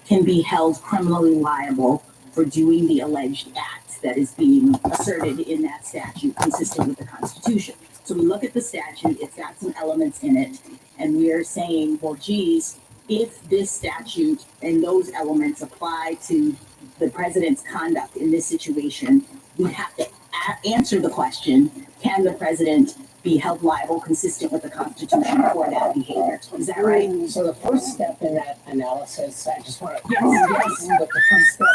can be held criminally liable for doing the alleged act that is being asserted in that statute consistent with the Constitution. So we look at the statute, it's got some elements in it, and we are saying, well, geez, if this statute and those elements apply to the president's conduct in this situation, we have to answer the question, can the president be held liable consistent with the Constitution for that behavior. Is that right? So the first step in that analysis, I just want to, Yes. but the first step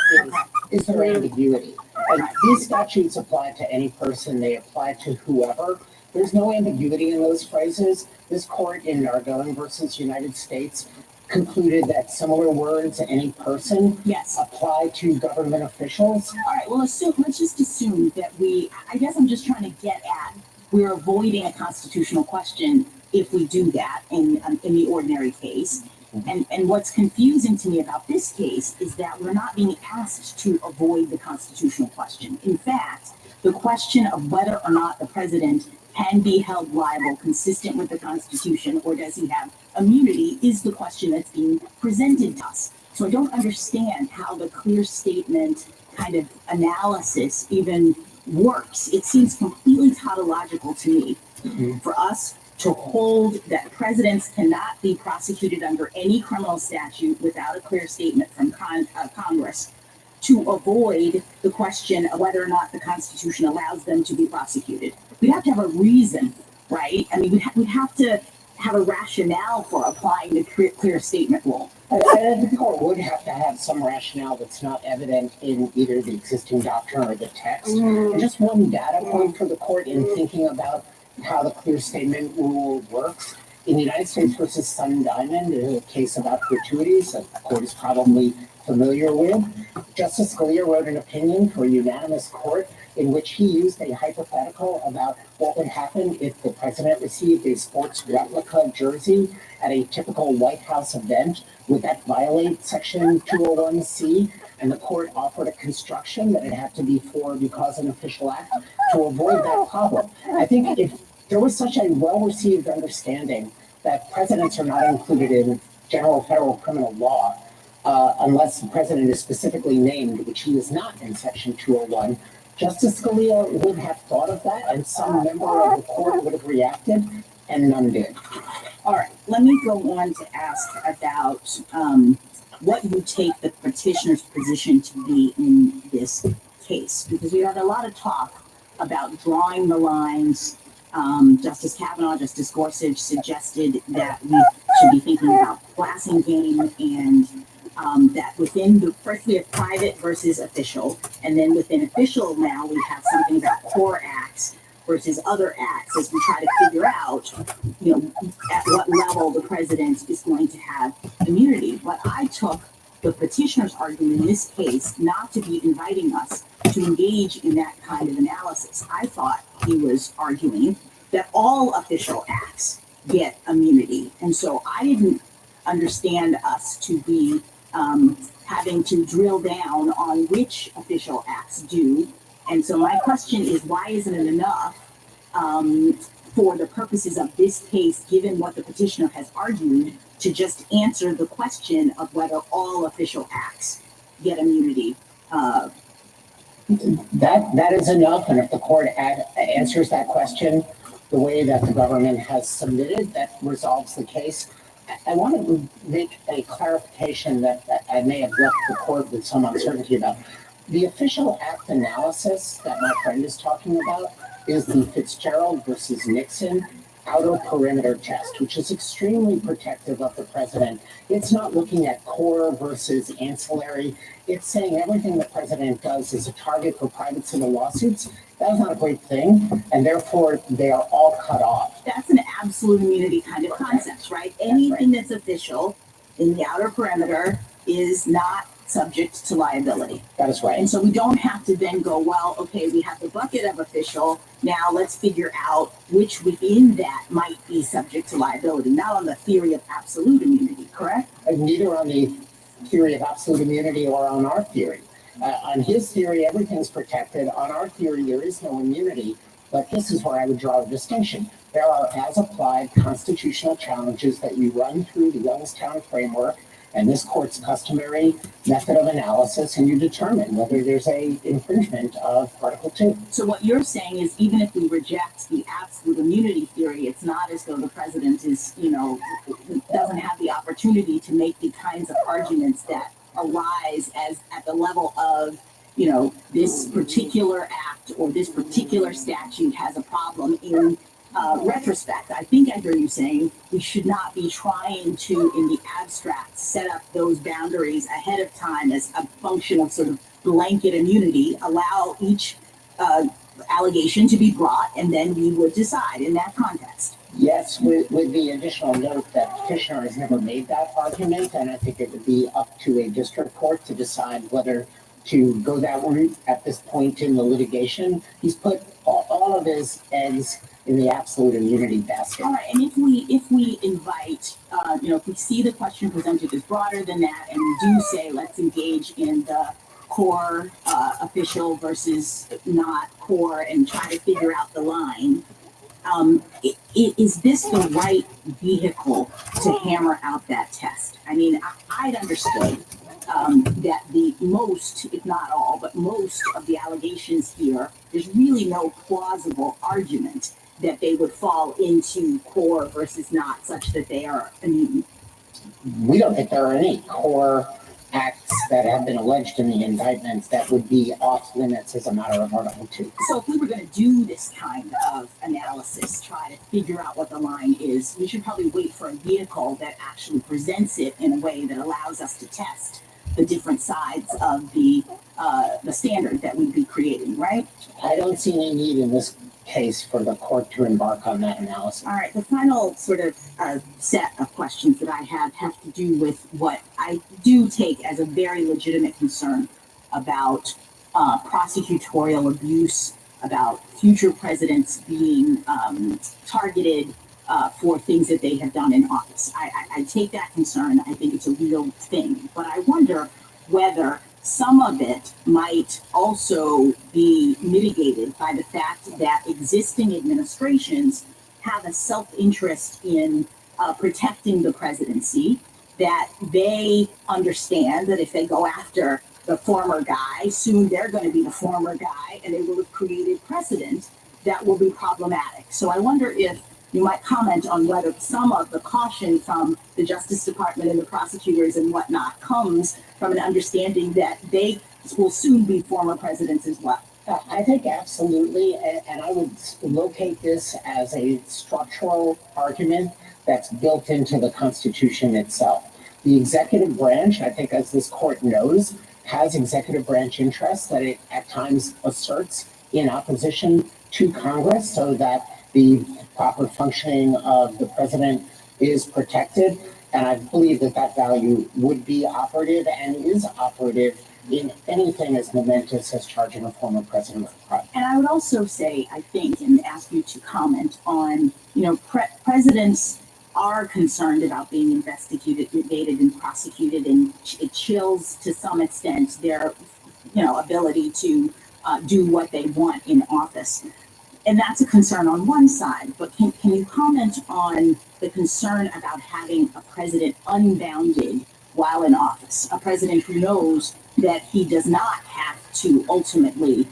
is there ambiguity? And these statutes apply to any person, they apply to whoever. There's no ambiguity in those phrases. This court in Nardone versus United States concluded that similar words, any person, apply to government officials. All right, well, let's just assume that I guess I'm just trying to get at, we're avoiding a constitutional question if we do that in the ordinary case. And what's confusing to me about this case is that we're not being asked to avoid the constitutional question. In fact, the question of whether or not the president can be held liable consistent with the Constitution, or does he have immunity, is the question that's being presented to us. So I don't understand how the clear statement kind of analysis even works. It seems completely tautological to me for us to hold that presidents cannot be prosecuted under any criminal statute without a clear statement from Congress, to avoid the question of whether or not the Constitution allows them to be prosecuted. We'd have to have a reason, right? I mean, we'd have to have a rationale for applying the clear statement rule. The court would have to have some rationale that's not evident in either the existing doctrine or the text. And just one data point for the court in thinking about how the clear statement rule works. In the United States versus Sun Diamond, there's a case about gratuities that the court is probably familiar with. Justice Scalia wrote an opinion for a unanimous court in which he used a hypothetical about what would happen if the president received a sports replica jersey at a typical White House event. Would that violate Section 201C? And the court offered a construction that it had to be for because an official act to avoid that problem. I think if there was such a well-received understanding that presidents are not included in general federal criminal law, unless the president is specifically named, which he is not in Section 201, Justice Scalia would have thought of that, and some member of the court would have reacted, and none did. All right, let me go on to ask about what you take the petitioner's position to be in this case, because we had a lot of talk about drawing the lines. Justice Kavanaugh, Justice Gorsuch suggested that we should be thinking about classing game, and that within first we have private versus official, and then within official now we have something about core acts versus other acts as we try to figure out, at what level the president is going to have immunity. But I took the petitioner's argument in this case not to be inviting us to engage in that kind of analysis. I thought he was arguing that all official acts get immunity. And so I didn't understand us to be having to drill down on which official acts do. And so my question is, why isn't it enough for the purposes of this case, given what the petitioner has argued, to just answer the question of whether all official acts get immunity? That is enough, and if the court answers that question the way that the government has submitted, that resolves the case. I want to make a clarification that I may have left the court with some uncertainty about. The official act analysis that my friend is talking about is the Fitzgerald versus Nixon outer perimeter test, which is extremely protective of the president. It's not looking at core versus ancillary. It's saying everything the president does is a target for private civil lawsuits. That's not a great thing, and therefore they are all cut off. That's an absolute immunity kind of concept, right? Anything that's official in the outer perimeter is not subject to liability. That is right. And so we don't have to then go, well, okay, we have the bucket of official. Now let's figure out which within that might be subject to liability, not on the theory of absolute immunity, correct? And neither on the theory of absolute immunity or on our theory. On his theory, everything's protected. On our theory, there is no immunity. But this is where I would draw the distinction. There are as-applied constitutional challenges that you run through the Youngstown framework and this court's customary method of analysis, and you determine whether there's a infringement of Article 2. So what you're saying is, even if we reject the absolute immunity theory, it's not as though the president is, doesn't have the opportunity to make the kinds of arguments that arise as at the level of, this particular act or this particular statute has a problem in retrospect, I think I hear you saying we should not be trying to, in the abstract, set up those boundaries ahead of time as a function of sort of blanket immunity, allow each allegation to be brought, and then we would decide in that context. Yes, with the additional note that petitioner has never made that argument, and I think it would be up to a district court to decide whether to go that route at this point in the litigation. He's put all of his eggs in the absolute immunity basket. All right, and if we invite, if we see the question presented as broader than that, and we do say let's engage in the core official versus not core and try to figure out the line. Is this the right vehicle to hammer out that test? I mean, I'd understood that the most, if not all, but most of the allegations here, there's really no plausible argument that they would fall into core versus not, such that they are immune. We don't think there are any core acts that have been alleged in the indictments that would be off limits as a matter of Article 2. So if we were going to do this kind of analysis, try to figure out what the line is, we should probably wait for a vehicle that actually presents it in a way that allows us to test the different sides of the standard that we'd be creating, right? I don't see any need in this case for the court to embark on that analysis. All right, the final sort of set of questions that I have to do with what I do take as a very legitimate concern about prosecutorial abuse, about future presidents being targeted for things that they have done in office. I take that concern. I think it's a real thing, but I wonder whether some of it might also be mitigated by the fact that existing administrations have a self-interest in protecting the presidency, that they understand that if they go after the former guy, soon they're going to be the former guy, and they will have created precedent that will be problematic. So I wonder if you might comment on whether some of the caution from the Justice Department and the prosecutors and whatnot comes from an understanding that they will soon be former presidents as well. I think absolutely, and I would locate this as a structural argument that's built into the Constitution itself. The executive branch, I think as this court knows, has executive branch interests that it at times asserts in opposition to Congress so that the proper functioning of the president is protected. And I believe that that value would be operative and is operative in anything as momentous as charging a former president with a crime. And I would also say, I think, and ask you to comment on, presidents are concerned about being investigated and prosecuted, and it chills to some extent their, ability to do what they want in office. And that's a concern on one side, but can you comment on the concern about having a president unbounded while in office, a president who knows that he does not have to ultimately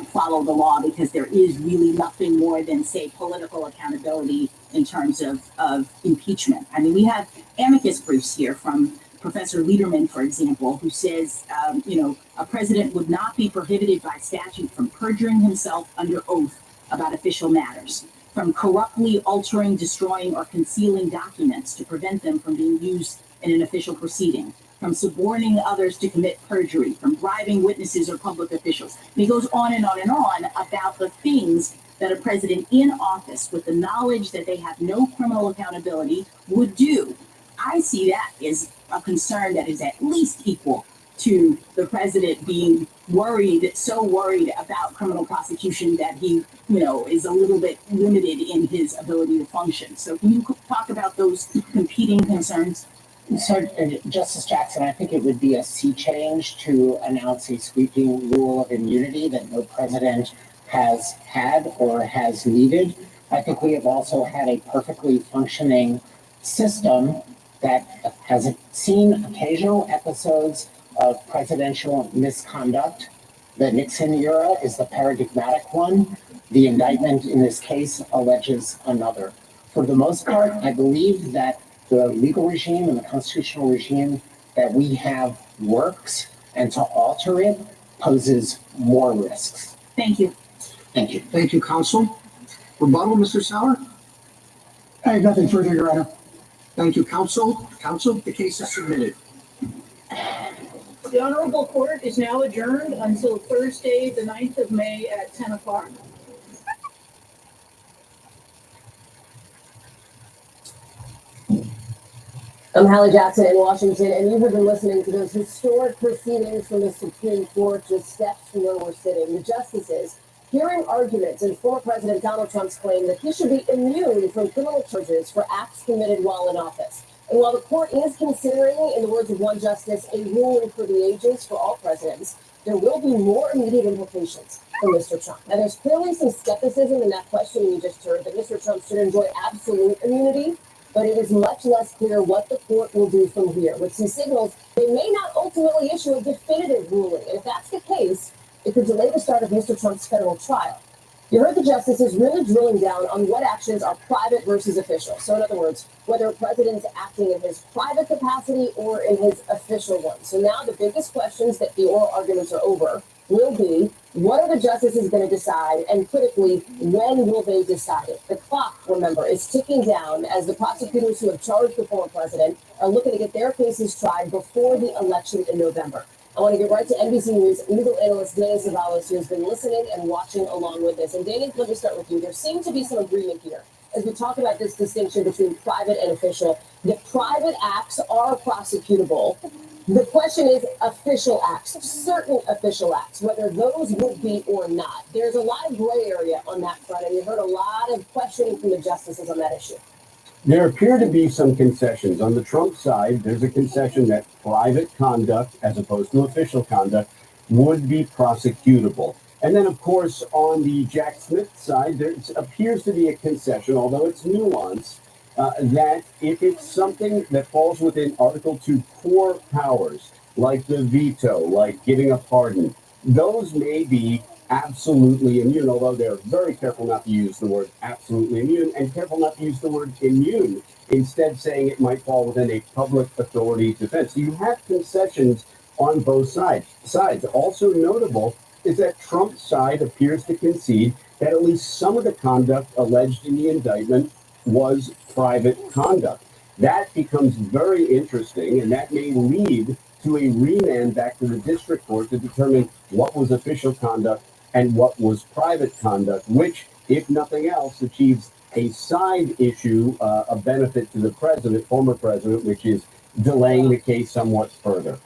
follow the law because there is really nothing more than, say, political accountability in terms of impeachment? I mean, we have amicus briefs here from Professor Liederman, for example, who says, a president would not be prohibited by statute from perjuring himself under oath about official matters, from corruptly altering, destroying, or concealing documents to prevent them from being used in an official proceeding, from suborning others to commit perjury, from bribing witnesses or public officials. And he goes on and on and on about the things that a president in office with the knowledge that they have no criminal accountability would do. I see that as a concern that is at least equal to the president being so worried about criminal prosecution that he, is a little bit limited in his ability to function. So can you talk about those competing concerns? So, Justice Jackson, I think it would be a sea change to announce a sweeping rule of immunity that no president has had or has needed. I think we have also had a perfectly functioning system that has seen occasional episodes of presidential misconduct. The Nixon era is the paradigmatic one. The indictment in this case alleges another. For the most part, I believe that the legal regime and the constitutional regime that we have works, and to alter it poses more risks. Thank you. Thank you. Thank you, counsel. Rebuttal, Mr. Sauer? I have nothing further, Your Honor. Thank you, counsel. Counsel, the case is submitted. The Honorable Court is now adjourned until Thursday, the 9th of May at 10 o'clock. I'm Hallie Jackson in Washington, and you have been listening to those historic proceedings from the Supreme Court, just steps from where we're sitting. The justices hearing arguments in former President Donald Trump's claim that he should be immune from criminal charges for acts committed while in office. And while the court is considering, in the words of one justice, a ruling for the ages for all presidents, there will be more immediate implications for Mr. Trump. Now, there's clearly some skepticism in that question you just heard that Mr. Trump should enjoy absolute immunity, but it is much less clear what the court will do from here. With some signals, they may not ultimately issue a definitive ruling. And if that's the case, it could delay the start of Mr. Trump's federal trial. You heard the justices really drilling down on what actions are private versus official. So in other words, whether a president's acting in his private capacity or in his official one. So now the biggest questions that the oral arguments are over will be, what are the justices going to decide? And critically, when will they decide it? The clock, remember, is ticking down as the prosecutors who have charged the former president are looking to get their cases tried before the election in November. I want to get right to NBC News legal analyst Danny Ceballos, who has been listening and watching along with us. And Danny, let me start with you. There seems to be some agreement here as we talk about this distinction between private and official. The private acts are prosecutable. The question is official acts, certain official acts, whether those would be or not. There's a lot of gray area on that front, and you heard a lot of questioning from the justices on that issue. There appear to be some concessions. On the Trump side, there's a concession that private conduct, as opposed to official conduct, would be prosecutable. And then, of course, on the Jack Smith side, there appears to be a concession, although it's nuanced, that if it's something that falls within Article 2 core powers, like the veto, like giving a pardon, those may be absolutely immune, although they're very careful not to use the word absolutely immune and careful not to use the word immune, instead saying it might fall within a public authority defense. So you have concessions on both sides. Also notable is that Trump's side appears to concede that at least some of the conduct alleged in the indictment was private conduct. That becomes very interesting, and that may lead to a remand back to the district court to determine what was official conduct and what was private conduct, which, if nothing else, achieves a side issue, a benefit to the president, former president, which is delaying the case somewhat further.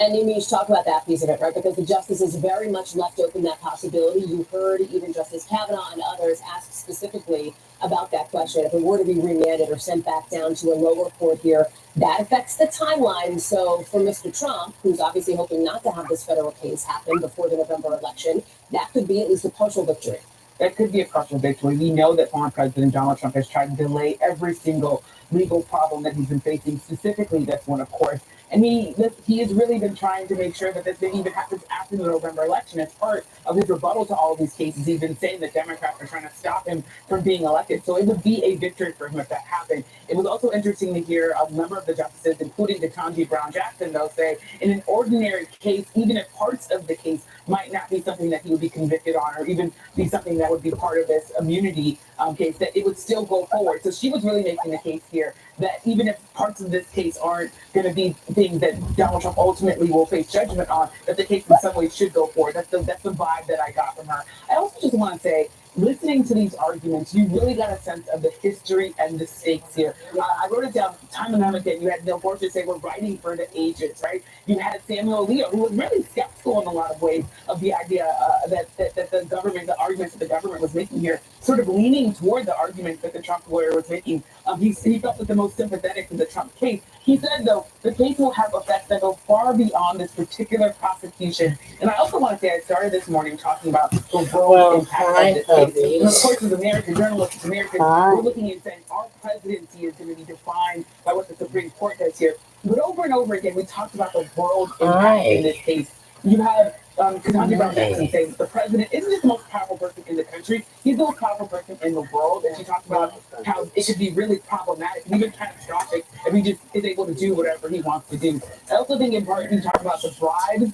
And you need to talk about that piece of it, right? Because the justices very much left open that possibility. You heard even Justice Kavanaugh and others ask specifically about that question. If it were to be remanded or sent back down to a lower court here, that affects the timeline. So for Mr. Trump, who's obviously hoping not to have this federal case happen before the November election, that could be at least a partial victory. That could be a partial victory. We know that former President Donald Trump has tried to delay every single legal problem that he's been facing. Specifically, this one, of course. And he has really been trying to make sure that this thing even happens after the November election. As part of his rebuttal to all of these cases, he's been saying that Democrats are trying to stop him from being elected. So it would be a victory for him if that happened. It was also interesting to hear a number of the justices, including Ketanji Brown Jackson, though, say in an ordinary case, even if parts of the case might not be something that he would be convicted on, or even be something that would be part of this immunity case, that it would still go forward. So she was really making the case here that even if parts of this case aren't going to be things that Donald Trump ultimately will face judgment on, that the case in some ways should go forward. That's the vibe that I got from her. I also just want to say, listening to these arguments, you really got a sense of the history and the stakes here. I wrote it down time and time again. You had Neil Gorsuch say, we're writing for the ages, right? You had Samuel Alito, who was really skeptical in a lot of ways of the idea that the government, the arguments that the government was making here, sort of leaning toward the arguments that the Trump lawyer was making. He felt that the most sympathetic to the Trump case. He said, though, the case will have effects that go far beyond this particular prosecution. And I also want to say, I started this morning talking about the world impact of this case. And of course, as American journalists, as Americans, we're looking and saying our presidency is going to be defined by what the Supreme Court does here. But over and over again, we talked about the world impact in this case. You have Ketanji Brown Jackson saying the president isn't just the most powerful person in the country, he's the most powerful person in the world. And she talked about how it could be really problematic and even catastrophic if he just is able to do whatever he wants to do. I also think in part he talked about the bribes,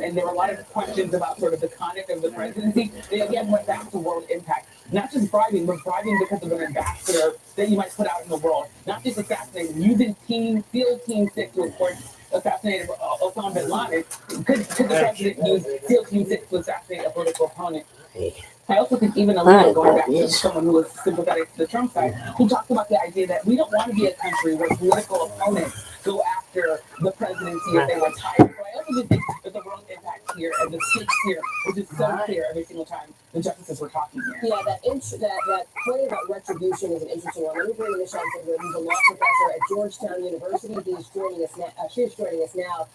and there were a lot of questions about sort of the conduct of the presidency. They again went back to world impact. Not just bribing, but bribing because of an ambassador that you might put out in the world. Not just assassinating, using SEAL Team 6 to, of course, assassinate Osama bin Laden. Could the president use SEAL Team 6 to assassinate a political opponent? I also think even a leader, going back to someone who was sympathetic to the Trump side, who talked about the idea that we don't want to be a country where political opponents go after the presidency if they were tired. So I also just think that the wrong impact here and the stakes here, which is so clear every single time the justices were talking here. Yeah, that point about retribution is an interesting one. Let me bring in Michelle Finger, who's a law professor at Georgetown University. She's joining us now.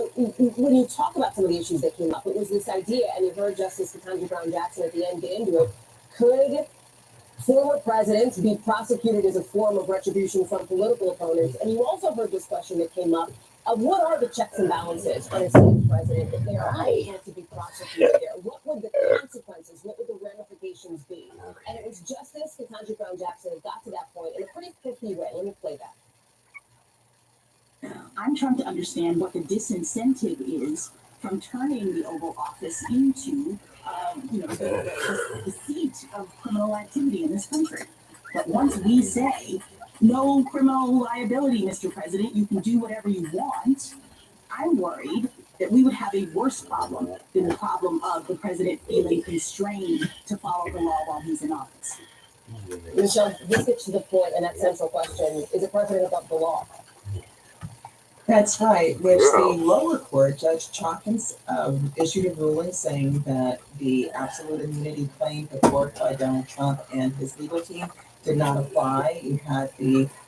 When you talk about some of the issues that came up, it was this idea, and you heard Justice Ketanji Brown Jackson at the end get into it. Could former presidents be prosecuted as a form of retribution from political opponents? And you also heard this question that came up of what are the checks and balances on a sitting president if they are able to be prosecuted there? What would the consequences, what would the ramifications be? And it was Justice Ketanji Brown Jackson that got to that point in a pretty pithy way. Let me play that. I'm trying to understand what the disincentive is from turning the Oval Office into, the seat of criminal activity in this country. But once we say, no criminal liability, Mr. President, you can do whatever you want, I'm worried that we would have a worse problem than the problem of the president feeling constrained to follow the law while he's in office. Michelle, this gets to the point, and that central question, is the president above the law? That's right, which the lower court, Judge Chalkins, issued a ruling saying that the absolute immunity claim put forth by Donald Trump and his legal team did not apply. You had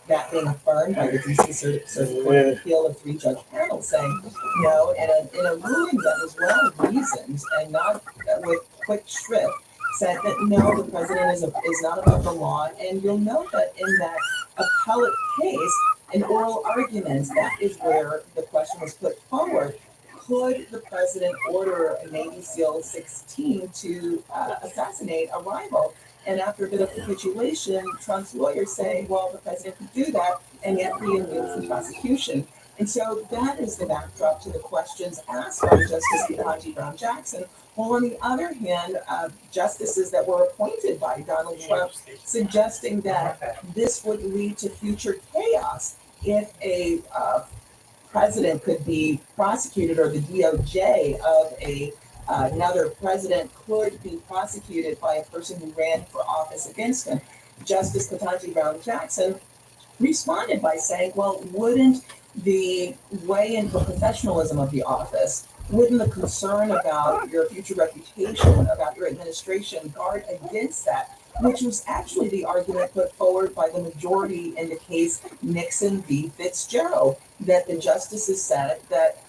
that being affirmed by the D.C. Circuit Court of Appeal, a 3-judge panel saying no, and in a ruling that was well reasoned and not with quick shrift, said that no, the president is not above the law. And you'll note that in that appellate case, in oral arguments, that is where the question was put forward. Could the president order a Navy SEAL 16 to assassinate a rival? And after a bit of capitulation, Trump's lawyers say, well, the president could do that and yet be immune from prosecution. And so that is the backdrop to the questions asked by Justice Ketanji Brown Jackson. Well, on the other hand, justices that were appointed by Donald Trump suggesting that this would lead to future chaos if a president could be prosecuted, or the DOJ of another president could be prosecuted by a person who ran for office against him. Justice Ketanji Brown Jackson responded by saying, well, wouldn't the way into the professionalism of the office, wouldn't the concern about your future reputation, about your administration guard against that? Which was actually the argument put forward by the majority in the case Nixon v. Fitzgerald, that the justices said that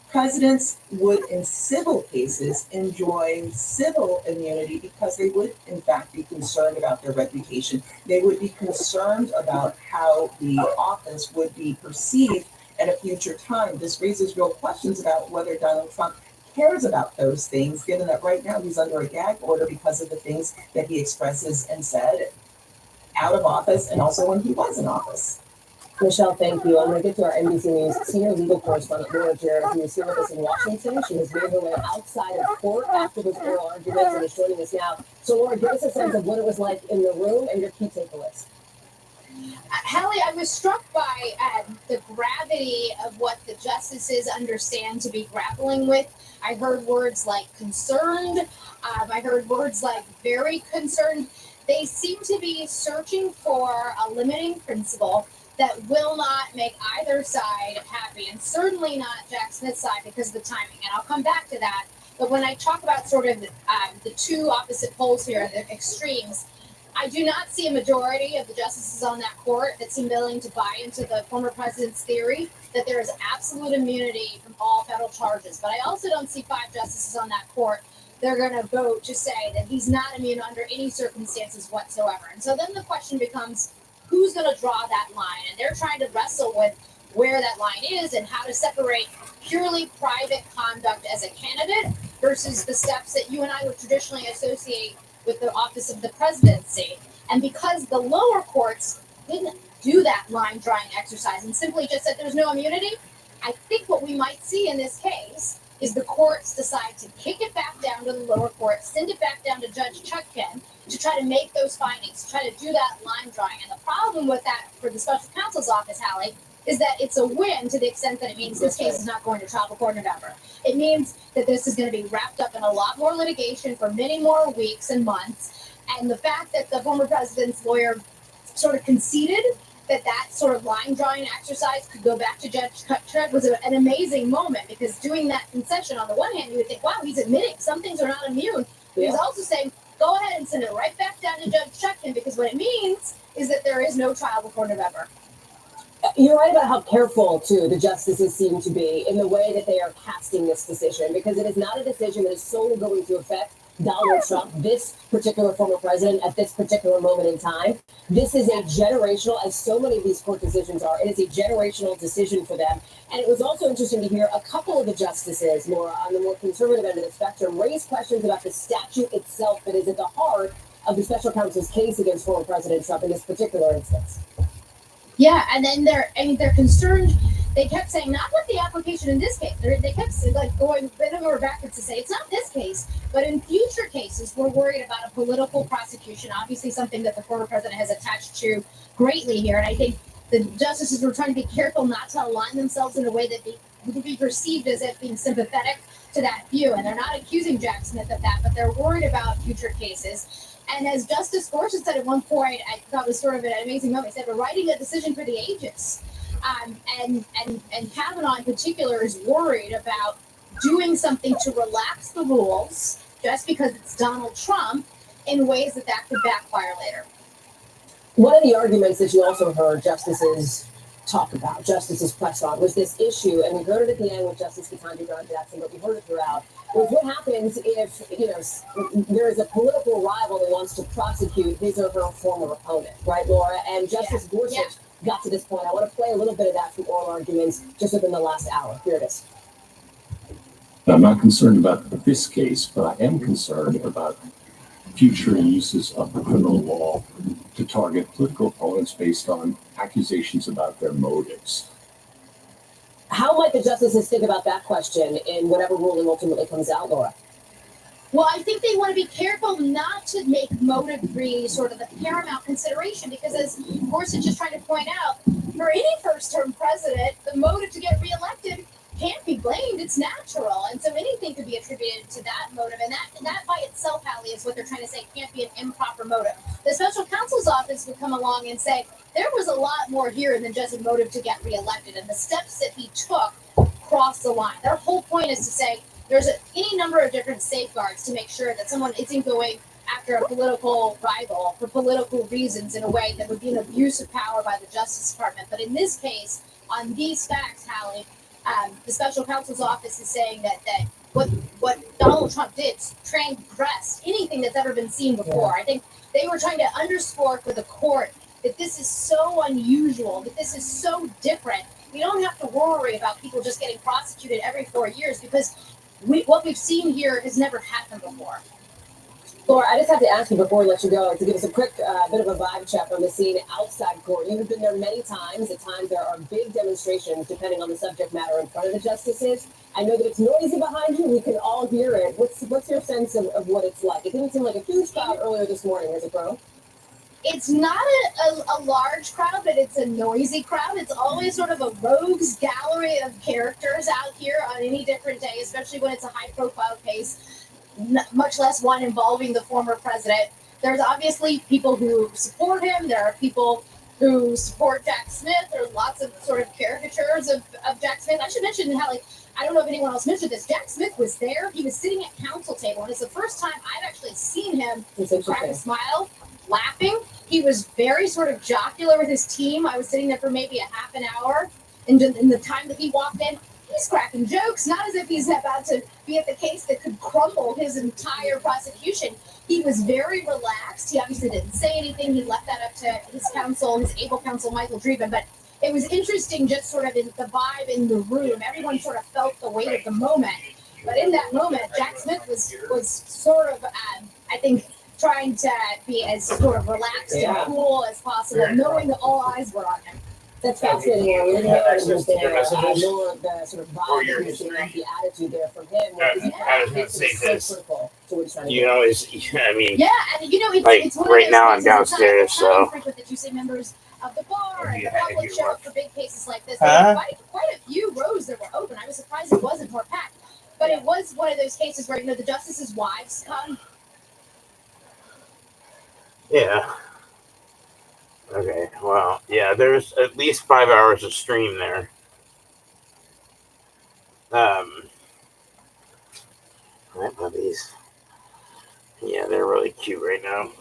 presidents would, in civil cases, enjoy civil immunity because they would, in fact, be concerned about their reputation. They would be concerned about how the office would be perceived at a future time. This raises real questions about whether Donald Trump cares about those things, given that right now he's under a gag order because of the things that he expresses and said out of office and also when he was in office. Michelle, thank you. I'm going to get to our NBC News senior legal correspondent, Laura Jarrett, who is here with us in Washington. She has made her way outside of court after those oral arguments and is joining us now. So, Laura, give us a sense of what it was like in the room and your key takeaways. Hallie, I was struck by the gravity of what the justices understand to be grappling with. I heard words like concerned. I heard words like very concerned. They seem to be searching for a limiting principle that will not make either side happy, and certainly not Jack Smith's side because of the timing. And I'll come back to that. But when I talk about sort of the two opposite poles here, the extremes, I do not see a majority of the justices on that court that seem willing to buy into the former president's theory that there is absolute immunity from all federal charges. But I also don't see 5 justices on that court that are going to vote to say that he's not immune under any circumstances whatsoever. And so then the question becomes, who's going to draw that line? And they're trying to wrestle with where that line is and how to separate purely private conduct as a candidate versus the steps that you and I would traditionally associate with the office of the presidency. And because the lower courts didn't do that line drawing exercise and simply just said there's no immunity, I think what we might see in this case is the courts decide to kick it back down to the lower court, send it back down to Judge Chutkan to try to make those findings, to try to do that line drawing. And the problem with that for the special counsel's office, Hallie, is that it's a win to the extent that it means this case is not going to trial before November. It means that this is going to be wrapped up in a lot more litigation for many more weeks and months. And the fact that the former president's lawyer sort of conceded that sort of line drawing exercise could go back to Judge Trell was an amazing moment, because doing that concession, on the one hand, you would think, wow, he's admitting some things are not immune. But he's also saying, go ahead and send it right back down to Judge Chutkan, because what it means is that there is no trial before November. You're right about how careful, too, the justices seem to be in the way that they are casting this decision, because it is not a decision that is solely going to affect Donald Trump, this particular former president, at this particular moment in time. This is a generational, as so many of these court decisions are, it is a generational decision for them. And it was also interesting to hear a couple of the justices, Laura, on the more conservative end of the spectrum, raise questions about the statute itself that is at the heart of the special counsel's case against former President Trump in this particular instance. Yeah, and then they're concerned. They kept saying not with the application in this case. They kept going bending over backwards to say it's not this case, but in future cases we're worried about a political prosecution. Obviously, something that the former president has attached to greatly here, and I think the justices were trying to be careful not to align themselves in a way that would be perceived as if being sympathetic to that view. And they're not accusing Jack Smith of that, but they're worried about future cases. And as Justice Gorsuch said at one point, I thought was sort of an amazing moment. He said, "We're writing a decision for the ages." And Kavanaugh in particular is worried about doing something to relax the rules just because it's Donald Trump in ways that could backfire later. One of the arguments that you also heard justices talk about, justices press on, was this issue, and we heard it at the end with Justice Ketanji Brown Jackson, but we heard it throughout, was what happens if, there is a political rival that wants to prosecute his or her former opponent, right, Laura? And Justice Gorsuch got to this point. I want to play a little bit of that from oral arguments just within the last hour. Here it is. I'm not concerned about this case, but I am concerned about future uses of the criminal law to target political opponents based on accusations about their motives. How might the justices think about that question in whatever ruling ultimately comes out, Laura? Well, I think they want to be careful not to make motive be sort of the paramount consideration, because as Gorsuch is trying to point out, for any first-term president, the motive to get reelected can't be blamed. It's natural. And so anything could be attributed to that motive. And that by itself, Hallie, is what they're trying to say can't be an improper motive. The special counsel's office would come along and say, there was a lot more here than just a motive to get reelected. And the steps that he took crossed the line. Their whole point is to say there's any number of different safeguards to make sure that someone isn't going after a political rival for political reasons in a way that would be an abuse of power by the Justice Department. But in this case, on these facts, Hallie, the special counsel's office is saying that what Donald Trump did transgressed anything that's ever been seen before. I think they were trying to underscore for the court that this is so unusual, that this is so different. We don't have to worry about people just getting prosecuted every 4 years, because what we've seen here has never happened before. Laura, I just have to ask you before we let you go to give us a quick bit of a vibe check on the scene outside court. You have been there many times. At times there are big demonstrations depending on the subject matter in front of the justices. I know that it's noisy behind you. We can all hear it. What's your sense of what it's like? It didn't seem like a huge crowd earlier this morning, as it grown? It's not a large crowd, but it's a noisy crowd. It's always sort of a rogues gallery of characters out here on any different day, especially when it's a high-profile case, much less one involving the former president. There's obviously people who support him. There are people who support Jack Smith. There's lots of sort of caricatures of Jack Smith. I should mention, Hallie, I don't know if anyone else mentioned this, Jack Smith was there. He was sitting at counsel table, and it's the first time I've actually seen him crack a smile, laughing. He was very sort of jocular with his team. I was sitting there for maybe a half an hour, and in the time that he walked in, he's cracking jokes, not as if he's about to be at the case that could crumble his entire prosecution. He was very relaxed. He obviously didn't say anything. He left that up to his counsel, his able counsel, Michael Dreeben. But it was interesting just sort of in the vibe in the room. Everyone sort of felt the weight of the moment. But in that moment, Jack Smith was sort of, I think, trying to be as sort of relaxed and cool as possible, knowing that all eyes were on him. That's fascinating. We didn't know it was there. Messages? Nor the sort of Or vibe your that you're seeing, history? the attitude there from him. I was gonna say this. So critical to what he's trying to You do. know, I mean, Yeah, and you know, it's, like it's one right of those now I'm cases, it's not downstairs, common so frequent that you see members of the bar and you the had public to show work. up for big cases like this. Huh? There were quite a few rows that were open. I was surprised it wasn't more packed. But it was one of those cases where, you know, the justices' wives come. yeah. Okay, well, yeah, there's at least 5 hours of stream there. Hi, puppies. Yeah, they're really cute right now.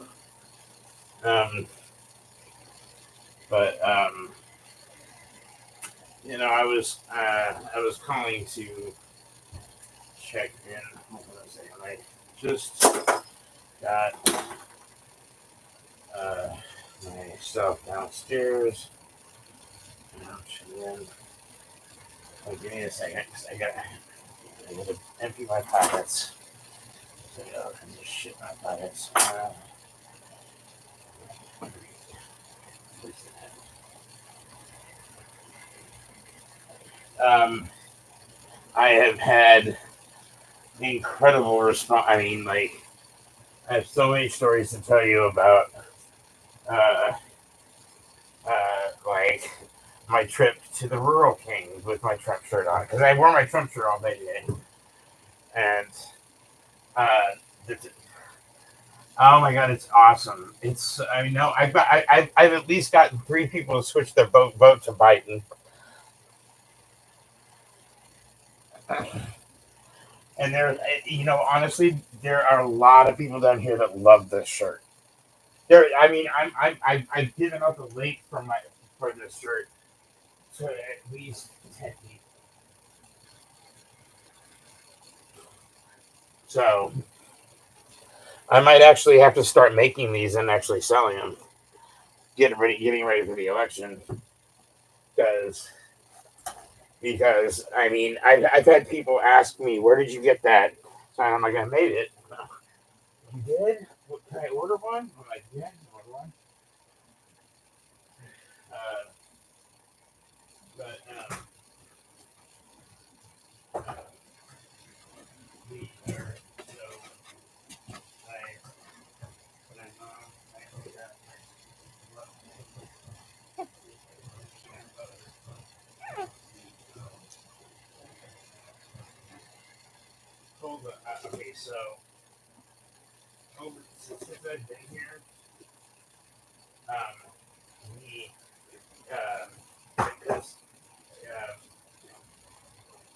But you know, I was calling to check in. Hold on a second. I just got my stuff downstairs. Ouch, and then, give me a second, 'cause I gotta empty my pockets. So I just shit my pockets. I have had incredible response. I mean, like, I have so many stories to tell you about, like my trip to the Rural Kings with my Trump shirt on, because I wore my Trump shirt all day today, and oh my god, it's awesome! It's I've at least gotten 3 people to switch their vote to Biden. And there, you know, honestly, there are a lot of people down here that love this shirt. I mean, I've given up a late for this shirt to at least 10 people. So I might actually have to start making these and actually selling them. Getting ready for the election, because I mean, I've had people ask me, where did you get that? So I'm like, I made it. You did? Can I order one? I'm like, yeah, I can order one. But okay, so since I've been here, we because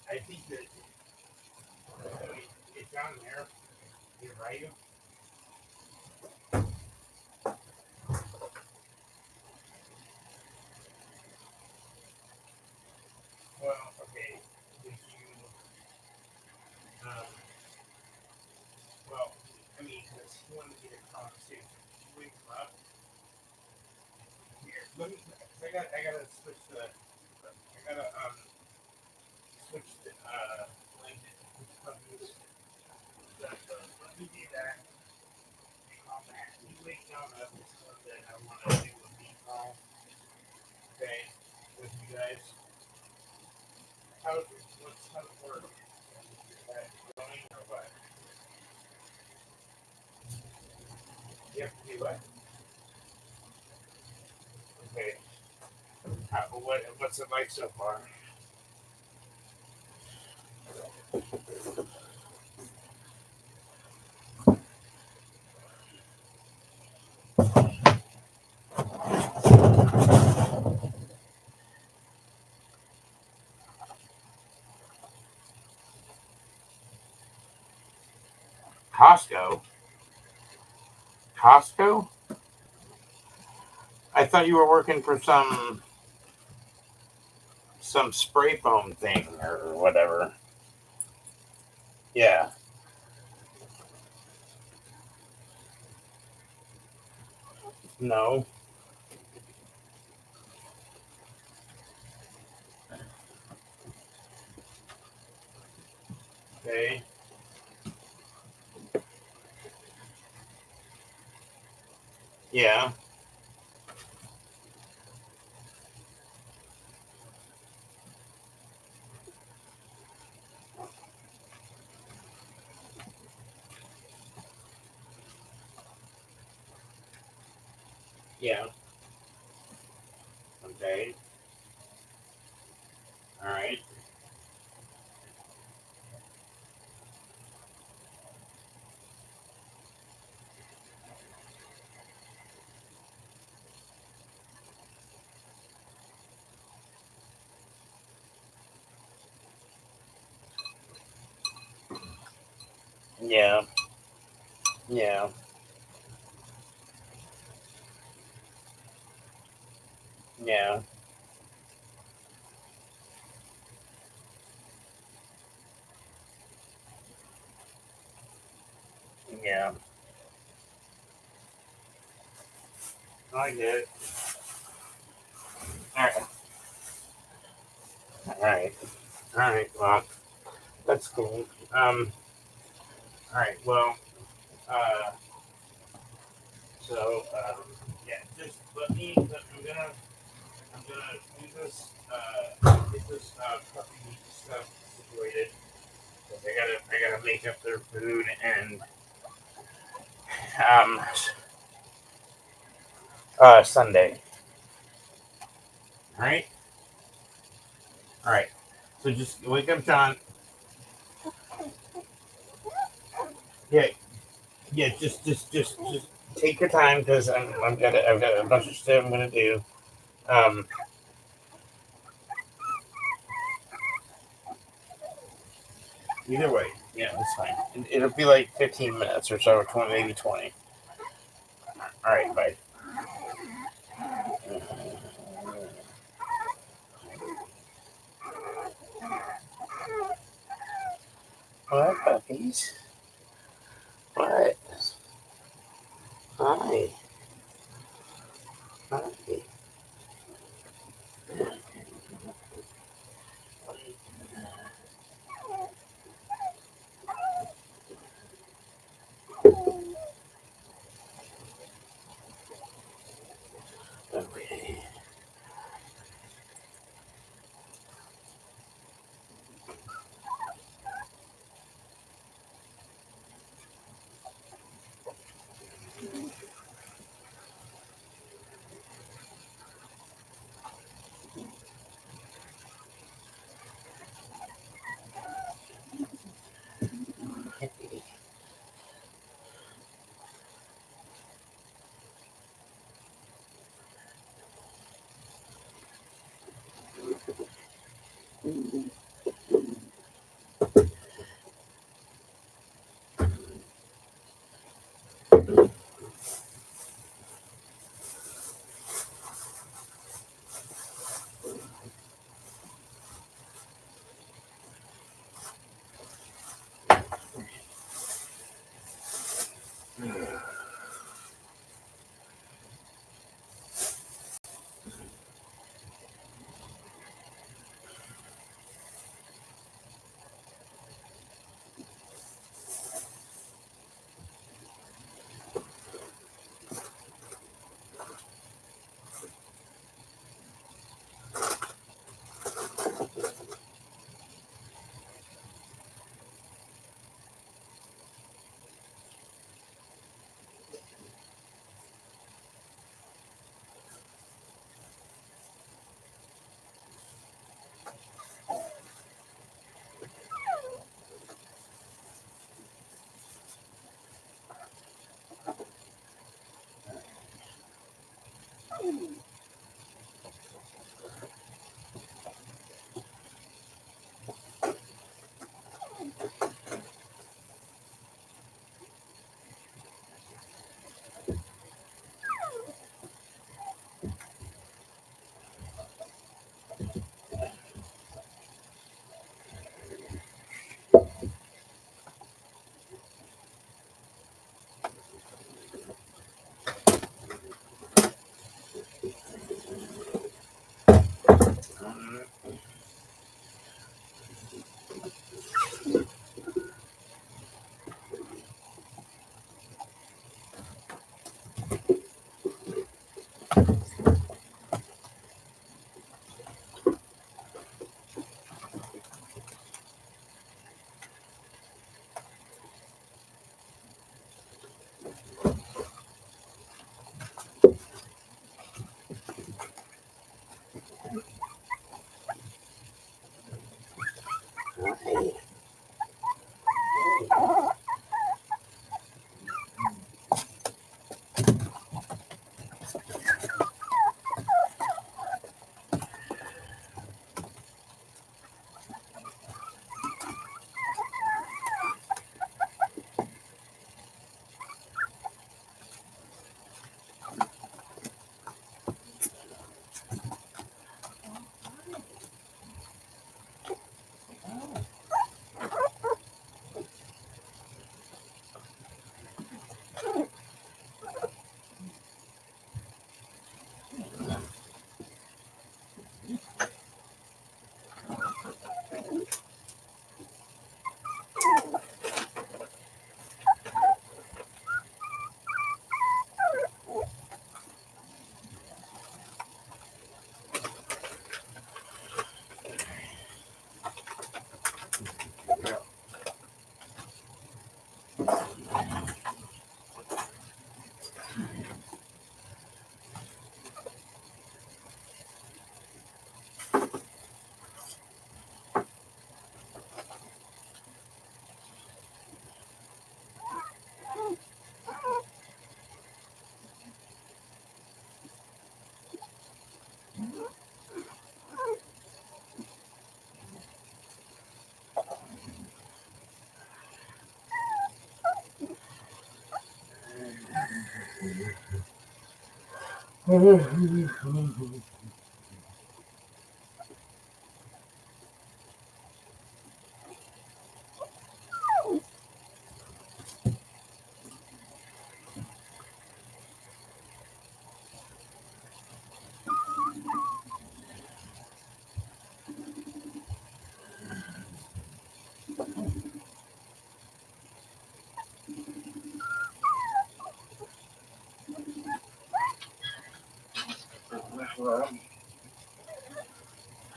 I think that it's down there. You're right. Well, okay. Did you? Well, I mean, because he wanted me to come too. Should we come up? Here, let me. I gotta switch the. I gotta switch the link. Let me do that. I'll back. You wait down up. This one that I want to do a meet call. Okay, with you guys. How it work? Is that going or what? You have to do what? Okay. What's it like so far? Costco? I thought you were working for some spray foam thing or whatever. Yeah. No. Okay. Yeah. Yeah. Okay. All right. Yeah. Yeah. Yeah. Yeah. I get it. All right. All right. All right. Well, that's cool. All right. Well. Uh. So. Yeah. Just let me. I'm gonna do this. Get this puppy stuff situated. 'Cause I gotta make up their food and um. Sunday. All right. All right. So just wake up, John. Yeah. Yeah. Just take your time because I've got a bunch of stuff I'm gonna do. Um. Either way, yeah, that's fine. It'll be like 15 minutes or so, or 20, maybe 20. All right, bye. What puppies? What? Hi. Hi. Okay.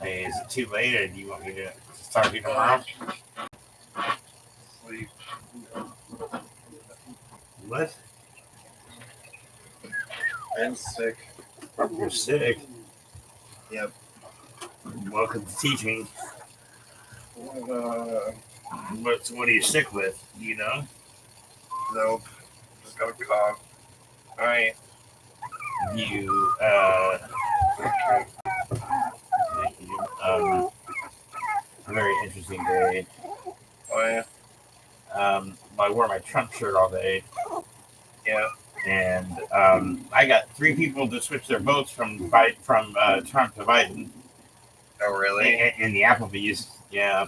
Hey, is it too late, or do you want me to start you tomorrow? Sleep. What? I'm sick. You're sick? Yep. Welcome to teaching. Uh, What are you sick with? Do you know? nope. Just got a cough. Alright. You, thank you. A very interesting day. Oh, yeah. I wore my Trump shirt all day. Yeah. And I got 3 people to switch their votes from Trump to Biden. Oh, really? In the Applebee's. Yeah.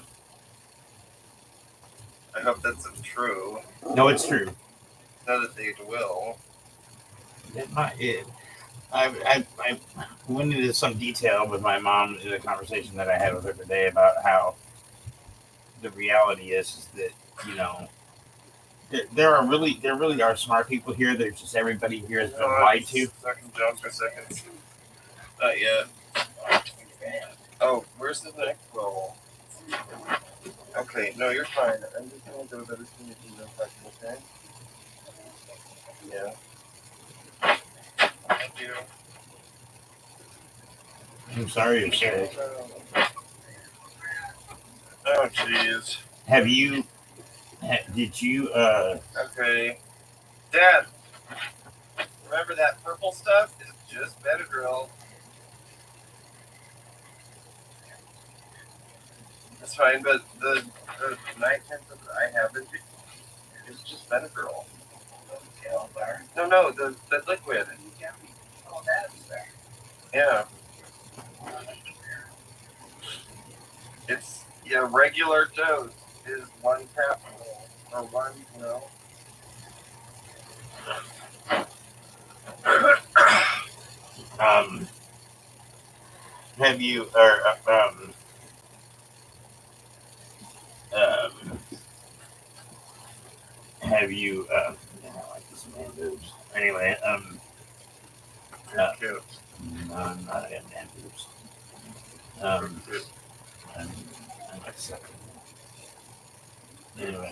I hope that's true. No, it's true. Know that they will. I went into some detail with my mom in a conversation that I had with her today about how the reality is that, you know, there really are smart people here. There's just everybody here has been lied to. Second jump for seconds. Not yet. Oh, where's the next roll? Okay, no, you're fine. I'm just gonna go to the senior real quick, okay? Yeah. Thank you. I'm sorry you're sick. Oh, jeez. Did you, Okay. Dad, remember that purple stuff is just Benadryl. That's fine, but the nighttime that I have is just Benadryl. No, the liquid. Oh, that's there. Yeah. It's, yeah, regular dose is 1 capsule, or 1, you know. have you, have you, I like this man boobs. Anyway, Cute. no, I'm not a man boobs. I'm like second. Anyway,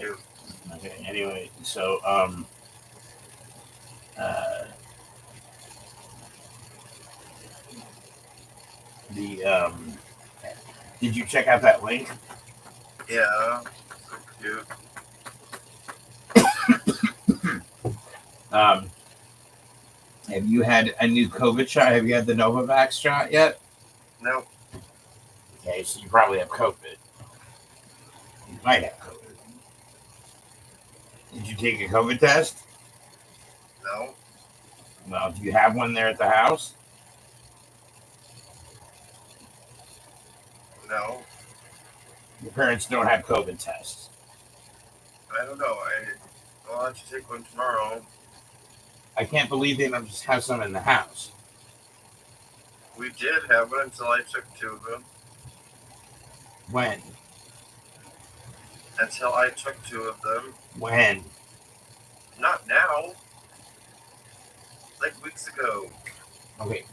okay. Anyway, so did you check out that link? Yeah, so cute. Have you had a new COVID shot? Have you had the Novavax shot yet? Nope. Okay, so you probably have COVID. You might have COVID. Did you take a COVID test? No. Well, do you have one there at the house? No. Your parents don't have COVID tests. I don't know. I'll have to take one tomorrow. I can't believe they don't just have some in the house. We did have one until I took 2 of them. When? Until I took 2 of them. When? Not now. Like weeks ago. Okay.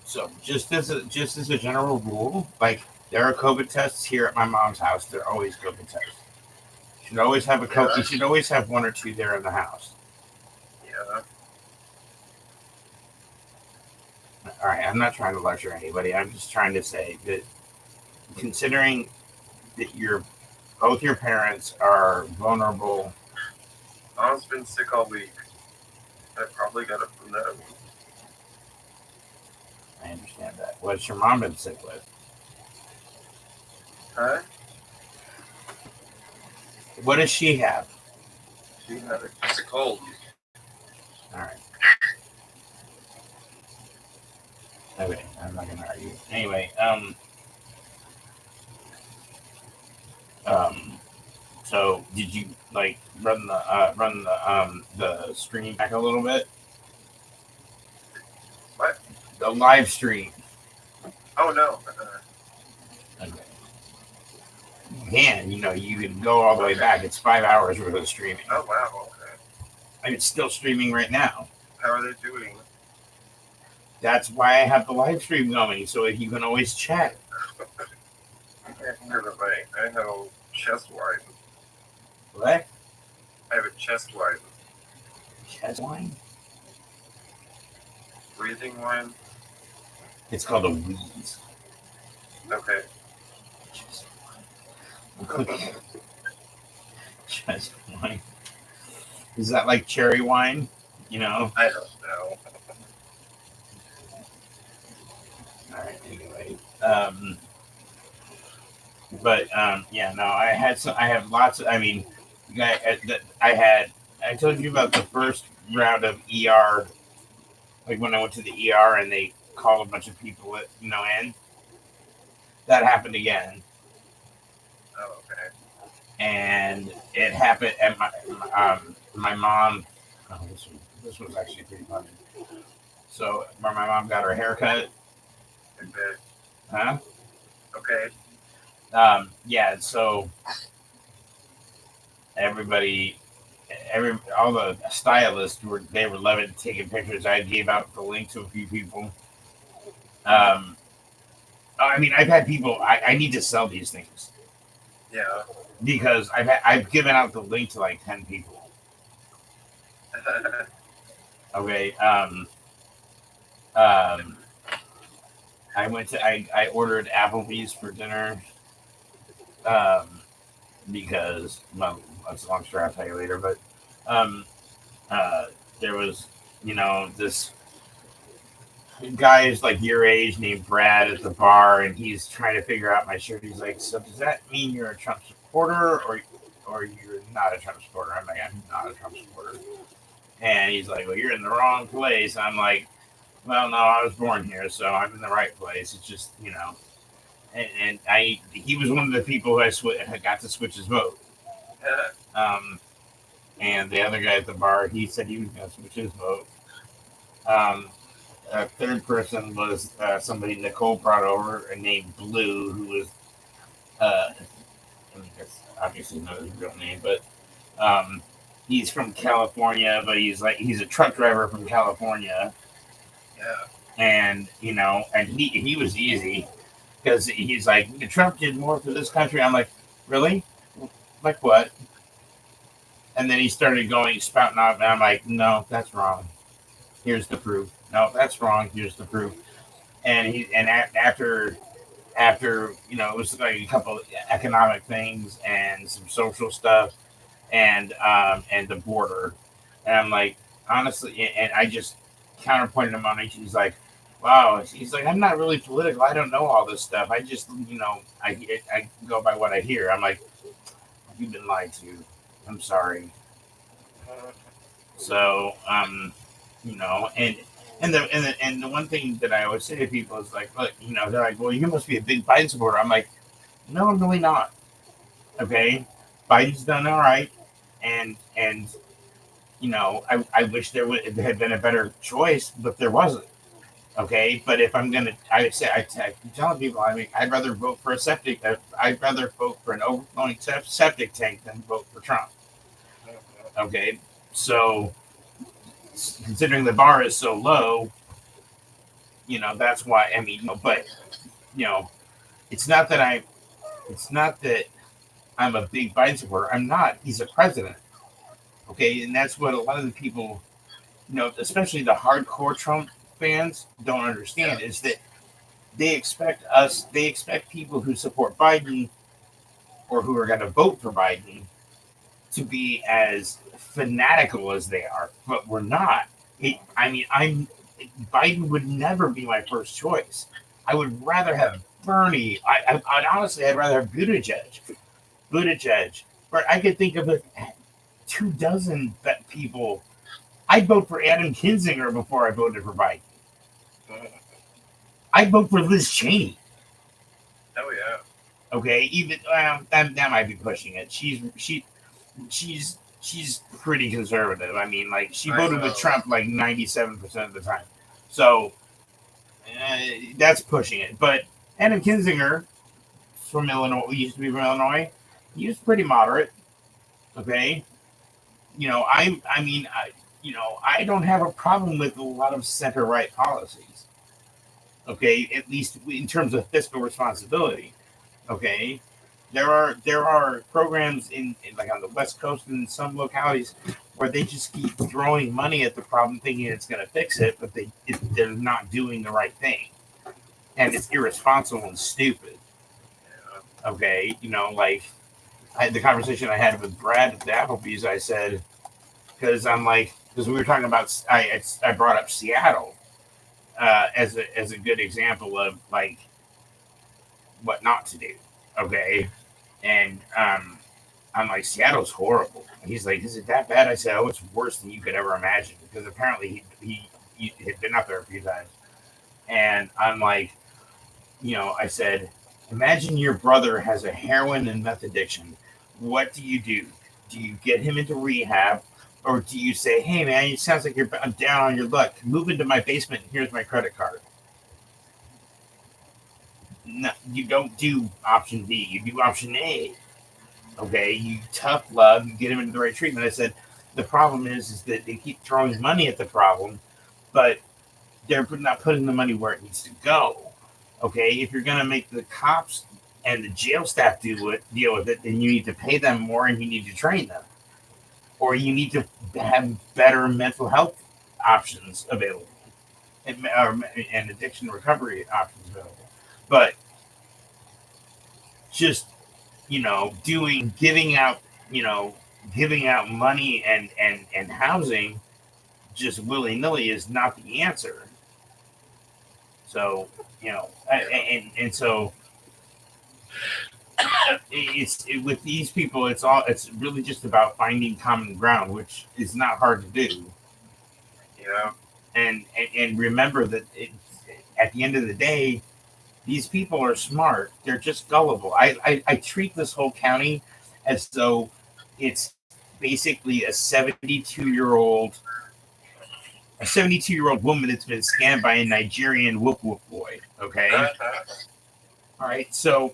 So just as a general rule, like there are COVID tests here at my mom's house. There are always COVID tests. You should always have you should always have 1 or 2 there in the house. Yeah. All right, I'm not trying to lecture anybody. I'm just trying to say that considering that both your parents are vulnerable. Mom's been sick all week. I probably got it from them. I understand that. What's your mom been sick with? Huh? What does she have? She had a cold. All right. Okay, I'm not gonna argue. Anyway, so did you like run the stream back a little bit? What? The live stream. Oh no. Okay. Man, you can go all the way back. It's 5 hours worth of streaming. Oh wow. Okay. And it's still streaming right now. How are they doing? That's why I have the live stream going, so you can always chat. I can't hear the mic. I have a chest wine. What? I have a chest wine. Chest wine? Breathing wine. It's called a wheeze. Okay. Chest wine. Is that like cherry wine? I don't know. All right. Anyway, yeah. No, I have lots of. I mean, I told you about the first round of ER, like when I went to the ER and they called a bunch of people in. That happened again. Oh, okay. And it happened at my mom. Oh, this was actually pretty funny. So where my mom got her haircut. Okay. Huh? Okay. Yeah. So all the stylists were loving taking pictures. I gave out the link to a few people. I mean, I've had people. I need to sell these things. Yeah. Because I've given out the link to like 10 people. Okay. I ordered Applebee's for dinner. Because that's a long story. I'll tell you later. But there was this guy is like your age named Brad at the bar, and he's trying to figure out my shirt. He's like, so does that mean you're a Trump supporter or you're not a Trump supporter? I'm like, I'm not a Trump supporter. And he's like, well, you're in the wrong place. I'm like, well, no, I was born here, so I'm in the right place. It's just, and he was one of the people who I got to switch his vote. And the other guy at the bar, he said he was going to switch his vote. A third person was somebody Nicole brought over and named Blue, who was, I mean, that's obviously not his real name, but he's from California, but he's a truck driver from California. Yeah. And, and he was easy because he's like, Trump did more for this country. I'm like, really? Like what? And then he started spouting off, and I'm like, no, that's wrong. Here's the proof. No, that's wrong. Here's the proof. And after it was like a couple of economic things and some social stuff and the border. And I'm like, honestly, and I just counterpointed him on it. He's like, wow. He's like, I'm not really political. I don't know all this stuff. I just, I go by what I hear. I'm like, you've been lied to. I'm sorry. So, and the one thing that I always say to people is like, look, they're like, well, you must be a big Biden supporter. I'm like, no, I'm really not. Okay, Biden's done all right, and I wish there had been a better choice, but there wasn't. Okay, but if I'm gonna, I would say I tell people, I mean, I'd rather vote for I'd rather vote for an overflowing septic tank than vote for Trump. Okay, so considering the bar is so low, that's why. I mean, but it's not that I'm a big Biden supporter. I'm not. He's a president. Okay, and that's what a lot of the people, especially the hardcore Trump fans, don't understand is that they expect people who support Biden or who are going to vote for Biden to be as fanatical as they are, but we're not. Biden would never be my first choice. I would rather have Bernie. I'd honestly, I'd rather have Buttigieg. But I could think of 24 people. I'd vote for Adam Kinzinger before I voted for Biden. I vote for Liz Cheney. Oh yeah. Okay, even that might be pushing it. She's pretty conservative. I mean, like she voted with Trump like 97% of the time. So that's pushing it. But Adam Kinzinger from Illinois, used to be from Illinois. He was pretty moderate. Okay, I don't have a problem with a lot of center right policies. Okay, at least in terms of fiscal responsibility. Okay, there are programs in like on the West Coast and some localities where they just keep throwing money at the problem, thinking it's going to fix it, but they're not doing the right thing, and it's irresponsible and stupid. Okay, like the conversation I had with Brad at the Applebee's, I said, because we were talking about, I brought up Seattle as a good example of like what not to do. Okay, and I'm like, Seattle's horrible. And he's like, is it that bad? I said, oh, it's worse than you could ever imagine, because apparently he had been up there a few times. And I'm like, I said, imagine your brother has a heroin and meth addiction. What do? Do you get him into rehab, or do you say, hey man, it sounds like you're down on your luck, move into my basement, here's my credit card? No, you don't do option B, you do option A. Okay, you tough love, you get him into the right treatment. I said, the problem is that they keep throwing money at the problem, but they're not putting the money where it needs to go. Okay, if you're gonna make the cops and the jail staff deal with it, then you need to pay them more and you need to train them, or you need to have better mental health options available, and addiction recovery options available. But just giving out money and housing just willy nilly is not the answer. So so with these people, it's really just about finding common ground, which is not hard to do. And remember that at the end of the day, these people are smart. They're just gullible. I treat this whole county as though it's basically a 72-year-old woman that's been scammed by a Nigerian whoop whoop boy. Okay. All right. So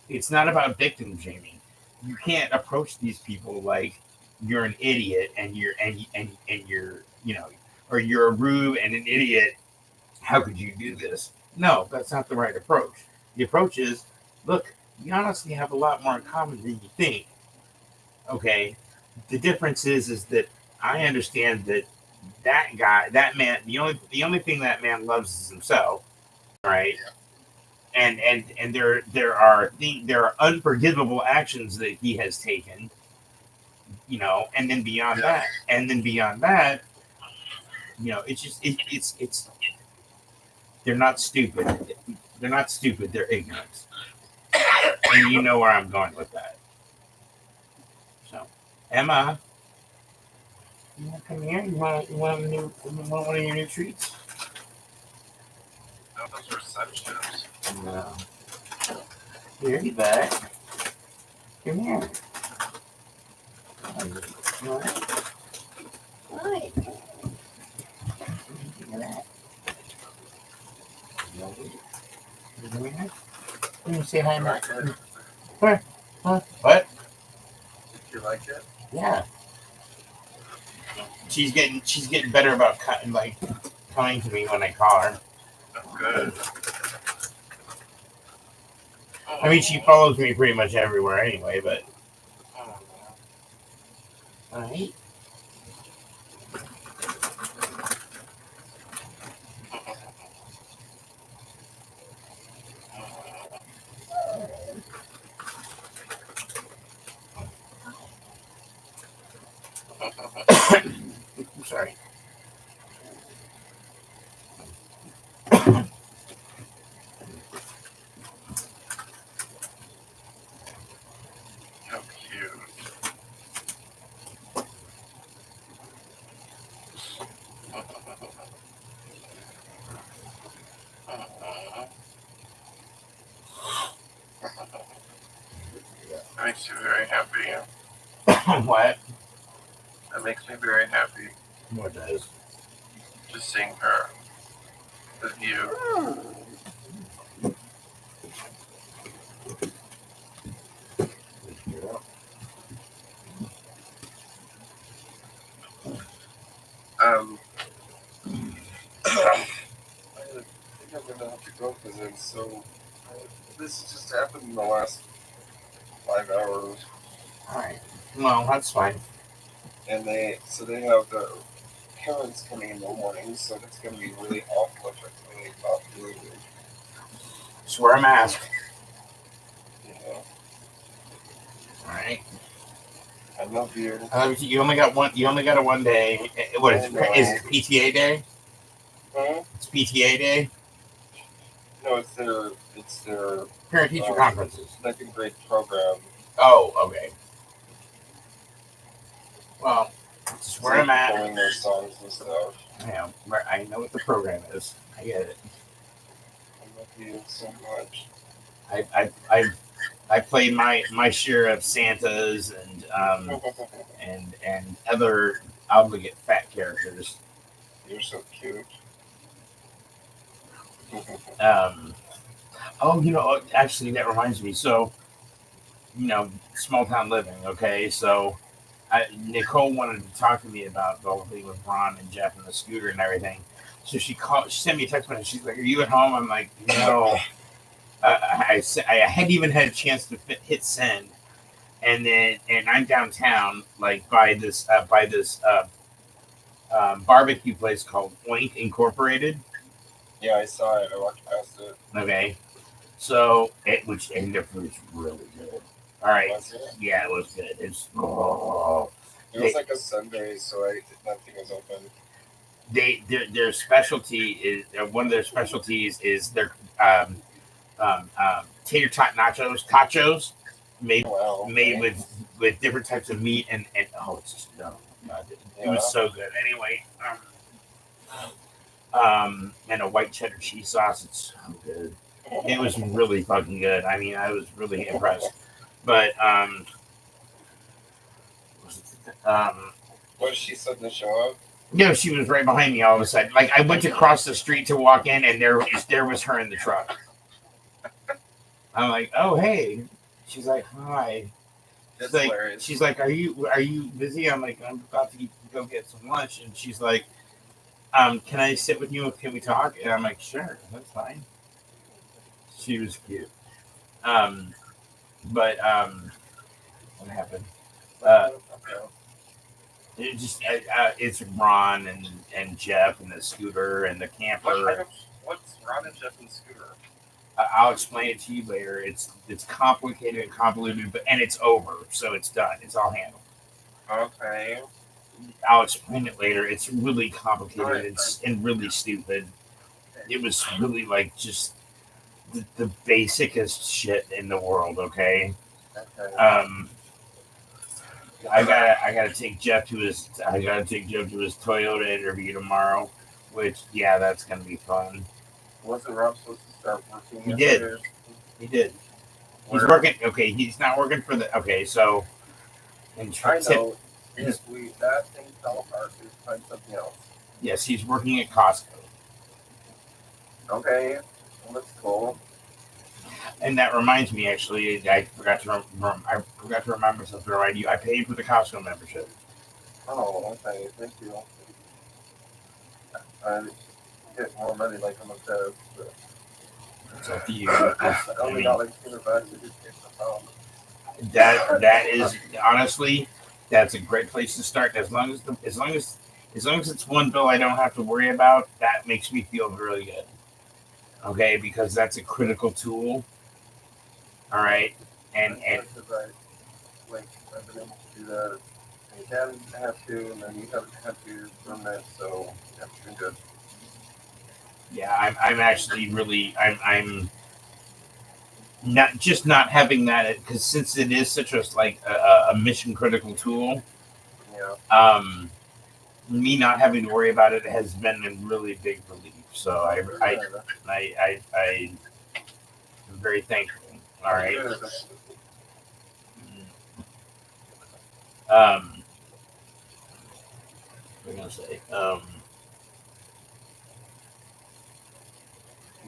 it's not about victim shaming. You can't approach these people like you're an idiot and you're or you're a rube and an idiot. How could you do this? No, that's not the right approach. The approach is, look, you honestly have a lot more in common than you think. Okay. The difference is that I understand that man, the only thing that man loves is himself, right? And there are unforgivable actions that he has taken, and then beyond that, it's they're not stupid. They're not stupid. They're ignorant. And you know where I'm going with that. So, Emma, you want to come here? You want one of your new treats? No, those are sunchips. No. Here, you back. Come here. All right. Hi. Look at that. Let me say hi, Matt. Where? Huh? What? Did you like it? Yeah. She's getting better about coming to me when I call her. Oh, good. I mean, she follows me pretty much everywhere anyway, but. All right. I'm sorry. How cute. makes you very happy. What? That makes me very happy. What does? Just seeing her. The view. I think I'm gonna have to go because I'm so. This just happened in the last 5 hours. Alright. Well, that's fine. And they have the parents coming in the morning, so it's gonna be really awful if it's really awful. Just wear a mask. Yeah. Alright. I love you. You only got one. You only got a 1 day. What is it? Is it PTA day? Huh? It's PTA day. No, it's their Parent teacher conferences. Second grade program. Oh, okay. Well, just where I'm at. Performing their songs and stuff. Yeah, I know what the program is. I get it. I love you so much. I played my share of Santas and other obligate fat characters. You're so cute. Oh, actually, that reminds me. So, small town living. Okay, so Nicole wanted to talk to me about the whole thing with Ron and Jeff and the scooter and everything. So she sent me a text message. She's like, "Are you at home?" I'm like, "No." I hadn't even had a chance to hit send, and I'm downtown, like by this barbecue place called Oink Incorporated. Yeah, I saw it. I walked past it. Okay, so the food's really good. All right, Was it? Yeah, it was good. It was like a Sunday, so nothing was open. Their specialty is one of their specialties is their tater tot tachos made with different types of meat and it's just it was so good. Anyway, and a white cheddar cheese sauce. It's so good. It was really fucking good. I mean, I was really impressed. But what did she suddenly to show up? No, she was right behind me all of a sudden. Like I went to cross the street to walk in, and there was her in the truck. I'm like, "Oh, hey." She's like, "Hi." She's like, "Are you busy?" I'm like, "I'm about to go get some lunch," and she's like, "Can I sit with you? Can we talk?" And I'm like, "Sure, that's fine." She was cute. But what happened? It's Ron and Jeff and the scooter and the camper. What's Ron and Jeff and the scooter? I'll explain it to you later. It's complicated and convoluted, and it's over, so it's done. It's all handled. Okay. I'll explain it later. It's really complicated and really stupid. It was really like just the basicest shit in the world. Okay. I gotta take Jeff to his Toyota interview tomorrow, which that's gonna be fun. Wasn't Rob supposed to start working? He did. He's working. Okay, he's not working for the. Okay, so. I know. If that thing fell apart, we find something else. Yes, he's working at Costco. Okay, well, that's cool. And that reminds me, actually, I forgot to remind myself to remind you. I paid for the Costco membership. Oh, okay. Thank you. I get more money like I'm a test. It's up to you. I only got like $200. We just get the phone. That is honestly, that's a great place to start. As long as it's one bill I don't have to worry about, that makes me feel really good. Okay, because that's a critical tool. All right, and I've been able to do that. And Dad have to, and then you have to run that, so that's been good. Yeah, I'm actually really I'm not having that because since it is such a mission critical tool. Yeah. Me not having to worry about it has been a really big relief. So I'm very thankful. All right. What am I gonna say?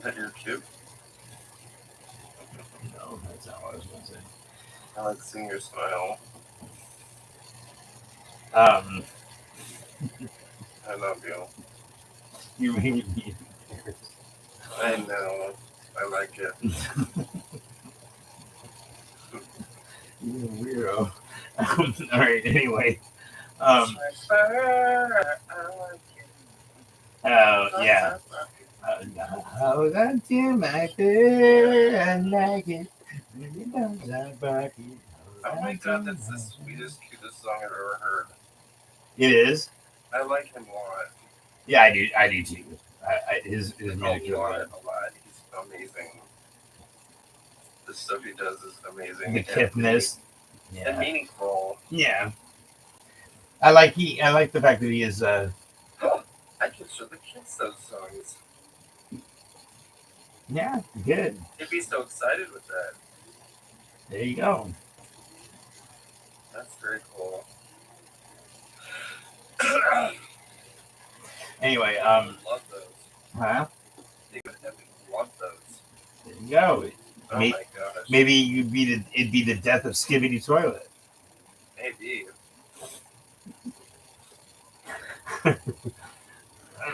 That you're cute. No, that's not what I was gonna say. I like seeing your smile. Um, I love you. you made me. I know. I like it. You're a weirdo. All right. Anyway. Yeah. How that you like it? I like it. Oh my god, that's the sweetest, cutest song I've ever heard. It is. I like him a lot. Yeah, I do. I do too. His music is a lot. He's amazing. The stuff he does is amazing. The kiffness. And meaningful. Yeah. I like the fact that he is. I can show the kids those songs. Yeah, good. They'd be so excited with that. There you go. That's very cool. Anyway, love those. Huh? They would love those. There you go. Oh my gosh. Maybe it'd be the death of Skibbity Toilet. Maybe. Did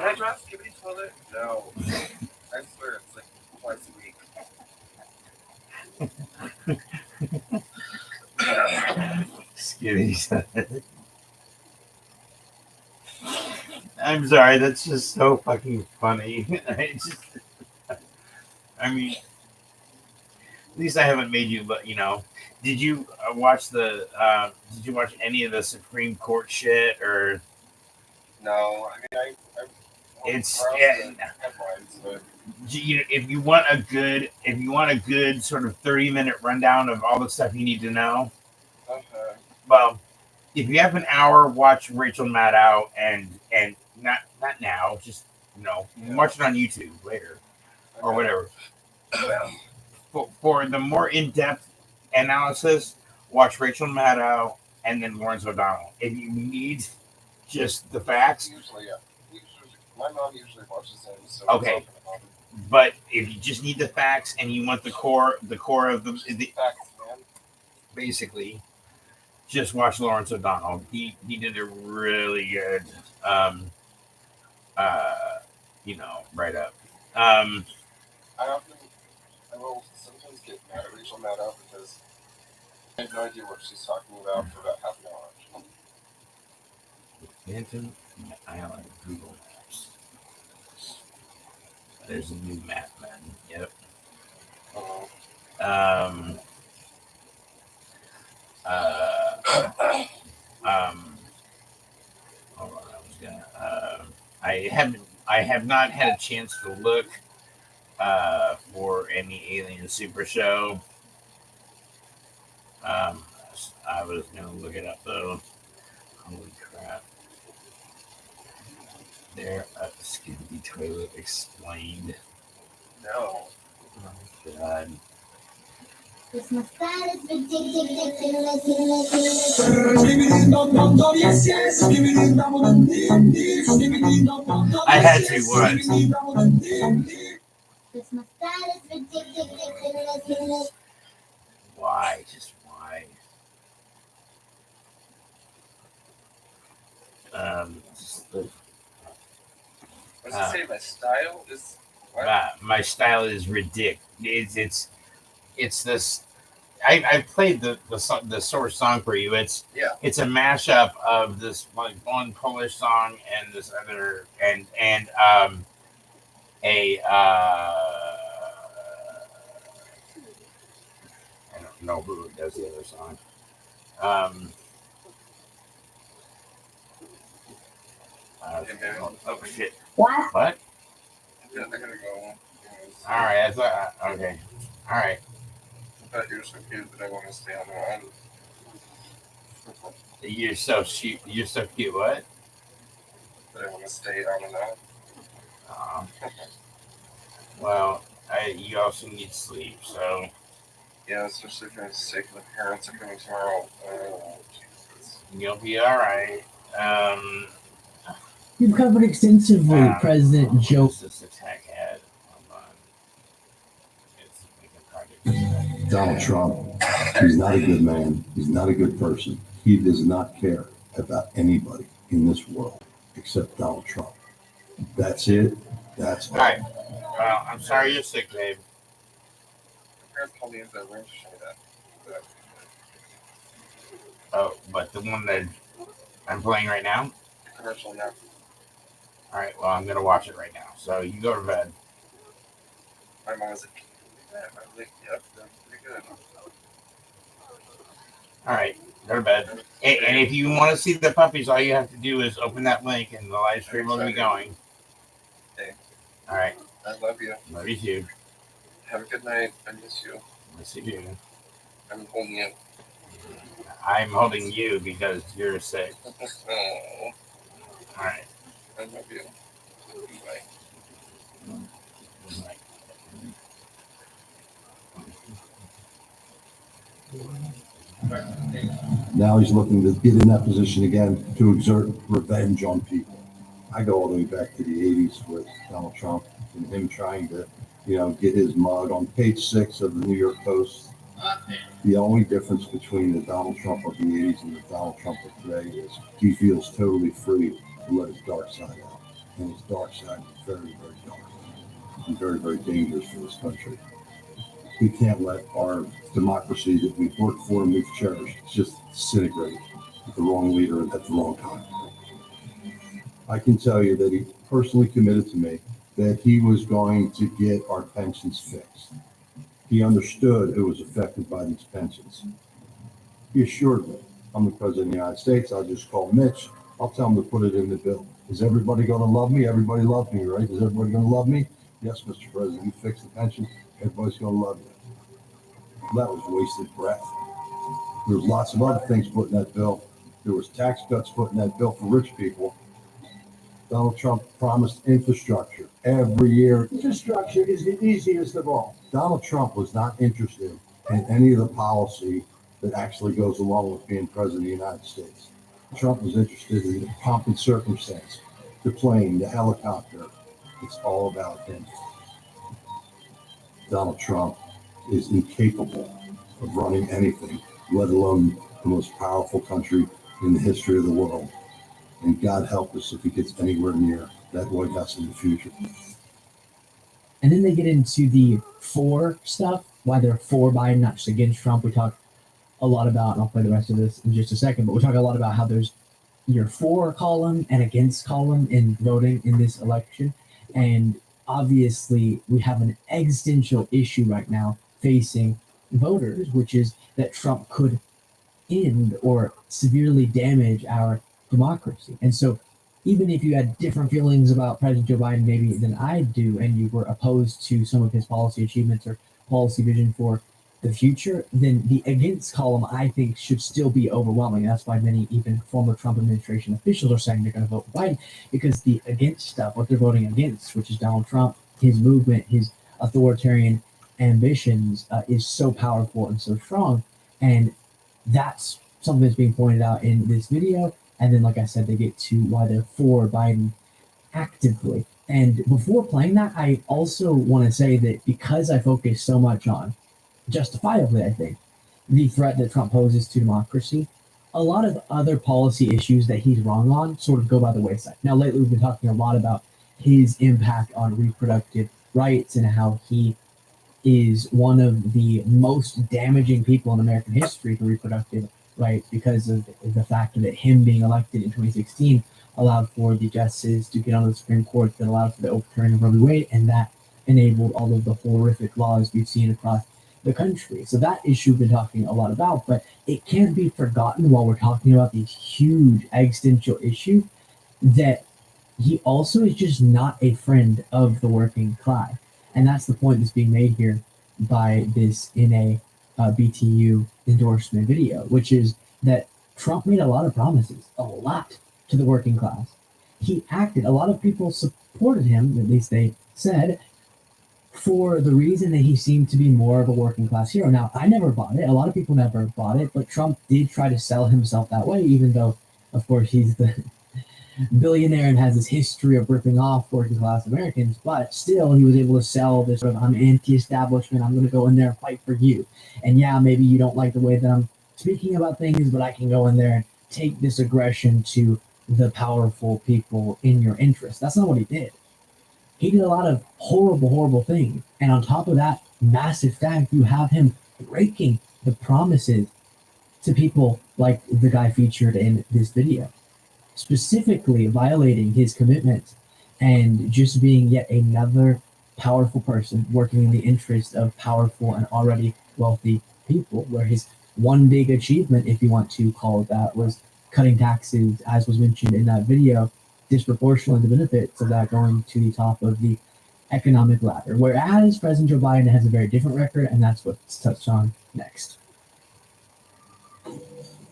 I drop Skibbity Toilet? No. I swear it's like twice a week. Skibbity Toilet. I'm sorry, that's just so fucking funny. I mean, at least I haven't made you, but did you watch Did you watch any of the Supreme Court shit or? No, I mean, It's headlines, but if you want a good sort of 30-minute rundown of all the stuff you need to know. okay. Well, if you have an hour, watch Rachel Maddow and not now, just you can watch it on YouTube later or whatever. For the more in-depth analysis, watch Rachel Maddow and then Lawrence O'Donnell. If you need just the facts, My mom usually watches them. So okay. But if you just need the facts and you want the core of the facts, man. Basically, just watch Lawrence O'Donnell. He did a really good write up. I will sometimes get mad at Rachel Maddow because I have no idea what she's talking about for about half an hour. Phantom Island Google Maps. There's a new map, man. Yep. Hold on, I have not had a chance to look for any Alien Super Show. I was gonna look it up though. Holy crap. There, Skibbity Toilet explained. No. Oh, God. Yes, yes. I had to once. Why? Just why? What's it say? My style is what? My style is ridiculous. It's this. I played the source song for you. It's a mashup of this like one Polish song and this other and I don't know who does the other song. Oh shit! What? What? I gotta go. All right, I thought. Okay, all right. I thought you were so cute that I want to stay on the island. You're so cute. You're so cute. What? That I want to stay on the island. Well, you also need sleep, so. Yeah, especially if I'm sick. My parents are coming tomorrow. Jesus. You'll be all right. You've covered extensively President Joe. This attack had. Hold on. It's making project. Donald Trump, he's not a good man. He's not a good person. He does not care about anybody in this world except Donald Trump. That's it. That's all. All right. Well, I'm sorry you're sick, babe. Parents told me if that ring to show that. Oh, but the one that I'm playing right now? Commercial now. All right, well, I'm going to watch it right now. So you go to bed. My mom was like, "Can you do that?" I was like, "Yep, that's pretty good." All right, go to bed. And if you want to see the puppies, all you have to do is open that link and the live stream will be going. Okay. All right. I love you. Love you too. Have a good night. I miss you. Yes, you do. I'm holding you. I'm holding you because you're sick. Oh. All right. I love you. Bye. Now he's looking to get in that position again to exert revenge on people. I go all the way back to the 80s with Donald Trump and him trying to, get his mug on page 6 of the New York Post. The only difference between the Donald Trump of the 80s and the Donald Trump of today is he feels totally free to let his dark side out. And his dark side is very, very dark and very, very dangerous for this country. We can't let our democracy that we've worked for and we've cherished just disintegrate with the wrong leader at the wrong time. I can tell you that he personally committed to me that he was going to get our pensions fixed. He understood who was affected by these pensions. He assured me, I'm the President of the United States, I'll just call Mitch, I'll tell him to put it in the bill. Is everybody going to love me? Everybody loves me, right? Is everybody going to love me? Yes, Mr. President, you fixed the pension, everybody's going to love you. That was wasted breath. There was lots of other things put in that bill. There was tax cuts put in that bill for rich people. Donald Trump promised infrastructure every year. Infrastructure is the easiest of all. Donald Trump was not interested in any of the policy that actually goes along with being president of the United States. Trump was interested in the pomp and circumstance, the plane, the helicopter. It's all about him. Donald Trump is incapable of running anything, let alone the most powerful country in the history of the world. And God help us if he gets anywhere near that White House in the future. And then they get into the for stuff, why they're for Biden, not just against Trump. We talk a lot about, and I'll play the rest of this in just a second, but we talk a lot about how there's your for column and against column in voting in this election. And obviously, we have an existential issue right now facing voters, which is that Trump could end or severely damage our democracy. And so even if you had different feelings about President Joe Biden maybe than I do, and you were opposed to some of his policy achievements or policy vision for the future, then the against column, I think, should still be overwhelming. That's why many even former Trump administration officials are saying they're going to vote for Biden, because the against stuff, what they're voting against, which is Donald Trump, his movement, his authoritarian ambitions, is so powerful and so strong. And that's something that's being pointed out in this video. And then, like I said, they get to why they're for Biden actively. And before playing that, I also want to say that because I focus so much on, justifiably, I think, the threat that Trump poses to democracy, a lot of other policy issues that he's wrong on sort of go by the wayside. Now, lately, we've been talking a lot about his impact on reproductive rights and how he is one of the most damaging people in American history to reproductive rights because of the fact that him being elected in 2016 allowed for the justices to get on the Supreme Court, that allowed for the overturning of Roe v. Wade, and that enabled all of the horrific laws we've seen across the country. So that issue we've been talking a lot about, but it can't be forgotten while we're talking about these huge existential issue that he also is just not a friend of the working class. And that's the point that's being made here by this in a BTU endorsement video, which is that Trump made a lot of promises, a lot, to the working class. He acted, a lot of people supported him, at least they said, for the reason that he seemed to be more of a working class hero. Now, I never bought it. A lot of people never bought it, but Trump did try to sell himself that way, even though, of course, he's the billionaire and has this history of ripping off working class Americans. But still, he was able to sell this sort of, I'm anti-establishment, I'm going to go in there and fight for you. And yeah, maybe you don't like the way that I'm speaking about things, but I can go in there and take this aggression to the powerful people in your interest. That's not what he did. He did a lot of horrible, horrible things. And on top of that massive fact, you have him breaking the promises to people like the guy featured in this video, specifically violating his commitments and just being yet another powerful person working in the interest of powerful and already wealthy people, where his one big achievement, if you want to call it that, was cutting taxes, as was mentioned in that video, disproportionately the benefits of that going to the top of the economic ladder. Whereas President Joe Biden has a very different record, and that's what's touched on next.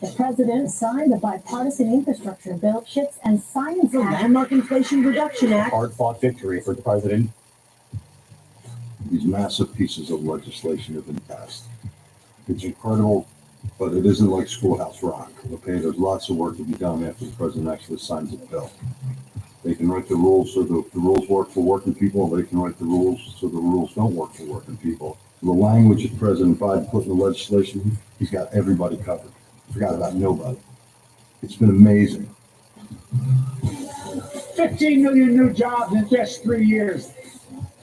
The president signed the bipartisan infrastructure bill, CHIPS and Science The Act. Landmark Inflation Reduction Act. Hard-fought victory for the president. These massive pieces of legislation have been passed. It's incredible, but it isn't like Schoolhouse Rock. Okay, there's lots of work to be done after the president actually signs the bill. They can write the rules so the rules work for working people. They can write the rules so the rules don't work for working people. The language that President Biden put in the legislation, he's got everybody covered. Forgot about nobody. It's been amazing. 15 million new jobs in just 3 years.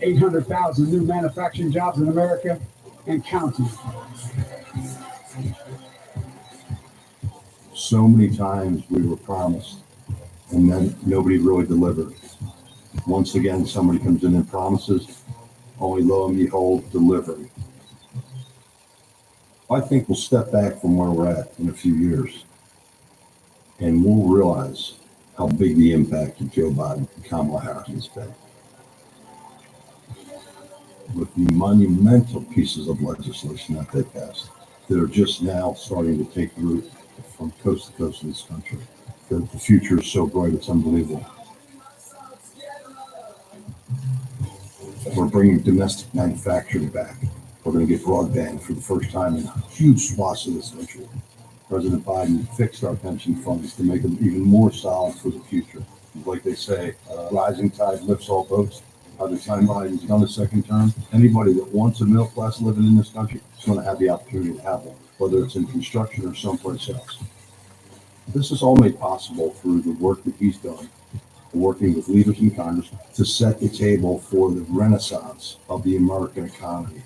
800,000 new manufacturing jobs in America and counting. So many times we were promised, and then nobody really delivered. Once again, somebody comes in and promises, only lo and behold, delivering. I think we'll step back from where we're at in a few years, and we'll realize how big the impact of Joe Biden and Kamala Harris has been. With the monumental pieces of legislation that they passed, that are just now starting to take root from coast to coast in this country. The future is so bright, it's unbelievable. We're bringing domestic manufacturing back. We're going to get broadband for the first time in huge swaths of this country. President Biden fixed our pension funds to make them even more solid for the future. Like they say, rising tide lifts all boats. By the time Biden's done a second term, anybody that wants a middle class living in this country is going to have the opportunity to have one, whether it's in construction or someplace else. This is all made possible through the work that he's done, working with leaders in Congress to set the table for the renaissance of the American economy.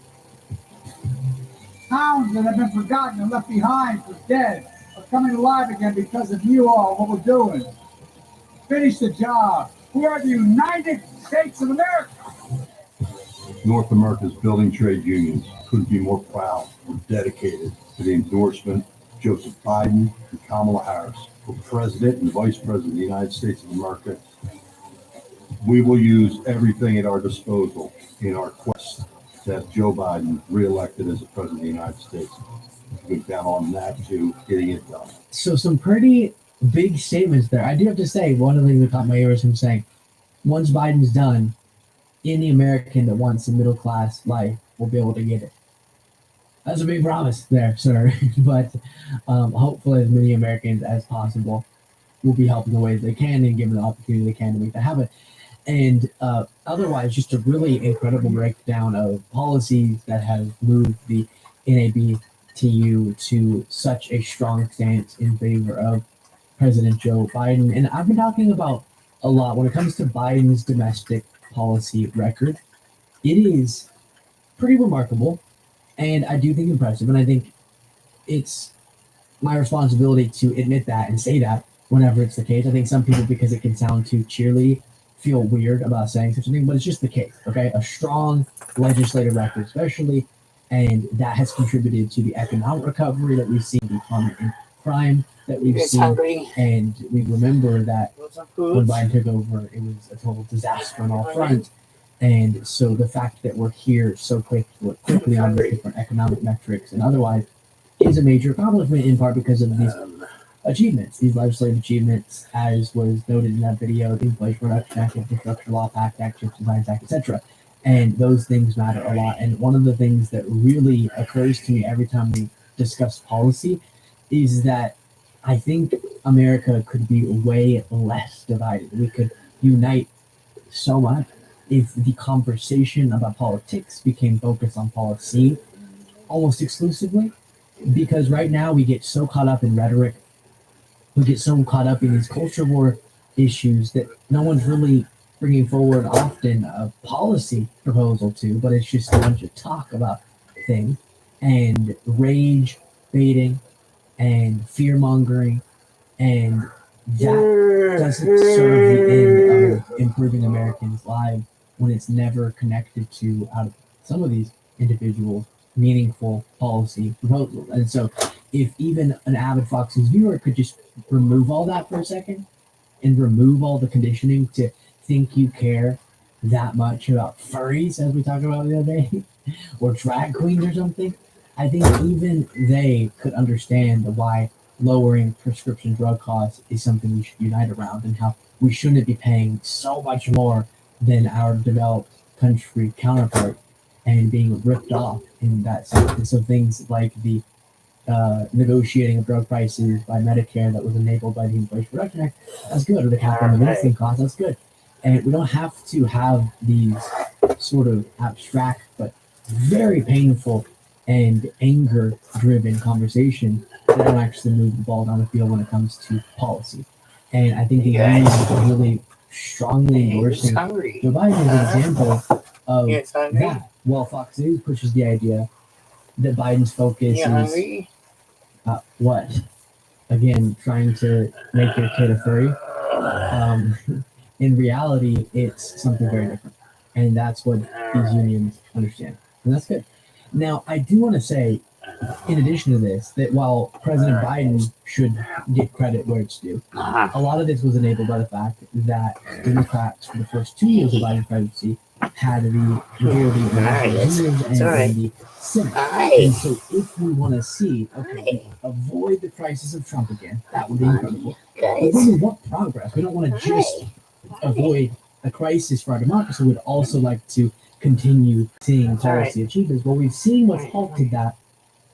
Towns that have been forgotten and left behind for dead are coming alive again because of you all, what we're doing. Finish the job. We are the United States of America. North America's building trade unions couldn't be more proud or dedicated to the endorsement of Joseph Biden and Kamala Harris for President and Vice President of the United States of America. We will use everything at our disposal in our quest to have Joe Biden reelected as the President of the United States. We'll go down on that to getting it done. So some pretty big statements there. I do have to say, one of the things that caught my ear was him saying, once Biden's done, any American that wants a middle class life will be able to get it. That's a big promise there, sir. But hopefully as many Americans as possible will be helped in the ways they can and given the opportunity they can to make that happen. And otherwise, just a really incredible breakdown of policies that have moved the NABTU to such a strong stance in favor of President Joe Biden. And I've been talking about a lot when it comes to Biden's domestic policy record. It is pretty remarkable, and I do think impressive. And I think it's my responsibility to admit that and say that whenever it's the case. I think some people, because it can sound too cheerly, feel weird about saying such a thing, but it's just the case, okay? A strong legislative record, especially, and that has contributed to the economic recovery that we've seen, the plummet in crime that we've seen. Hungry. And we remember that when Biden took over, it was a total disaster on all fronts. And so the fact that we're here so quickly on these different economic metrics and otherwise is a major accomplishment, in part because of these achievements, these legislative achievements, as was noted in that video, the Inflation Reduction Act, Infrastructure Law, PACT Act, CHIPS and Science Act, etc. And those things matter a lot. And one of the things that really occurs to me every time we discuss policy is that I think America could be way less divided. We could unite so much if the conversation about politics became focused on policy almost exclusively. Because right now we get so caught up in rhetoric, we get so caught up in these culture war issues that no one's really bringing forward often a policy proposal to, but it's just a bunch of talk about things and rage baiting and fear mongering, and that doesn't serve the end of improving Americans' lives when it's never connected to, out of some of these individuals, meaningful policy proposals. And so if even an avid Fox News viewer could just remove all that for a second and remove all the conditioning to think you care that much about furries, as we talked about the other day, or drag queens or something, I think even they could understand why lowering prescription drug costs is something we should unite around, and how we shouldn't be paying so much more than our developed country counterpart and being ripped off in that sense. And so things like the negotiating of drug prices by Medicare that was enabled by the Inflation Reduction Act, that's good. Or the cap on the medicine costs, that's good. And we don't have to have these sort of abstract but very painful and anger-driven conversations that don't actually move the ball down the field when it comes to policy. And I think the union is really strongly endorsing Joe Biden as an example of that. Well, Fox News pushes the idea that Biden's focus is what? Again, trying to make your kid a furry. In reality, it's something very different. And that's what these unions understand. And that's good. Now, I do want to say, in addition to this, that while President Biden should get credit where it's due, a lot of this was enabled by the fact that Democrats, for the first 2 years of Biden's presidency, had the majority in the House and the Senate. And so if we want to see, okay, avoid the crisis of Trump again, that would be incredible. But we want progress. We don't want to just avoid a crisis for our democracy. We'd also like to continue seeing policy achievements. Well, we've seen what's halted that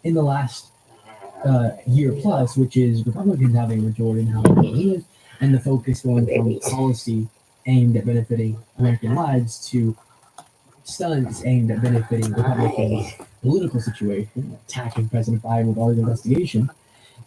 in the last year plus, which is Republicans having a majority in the House of Representatives, and the focus going from policy aimed at benefiting American lives to stunts aimed at benefiting Republicans' political situation, attacking President Biden with all the investigation.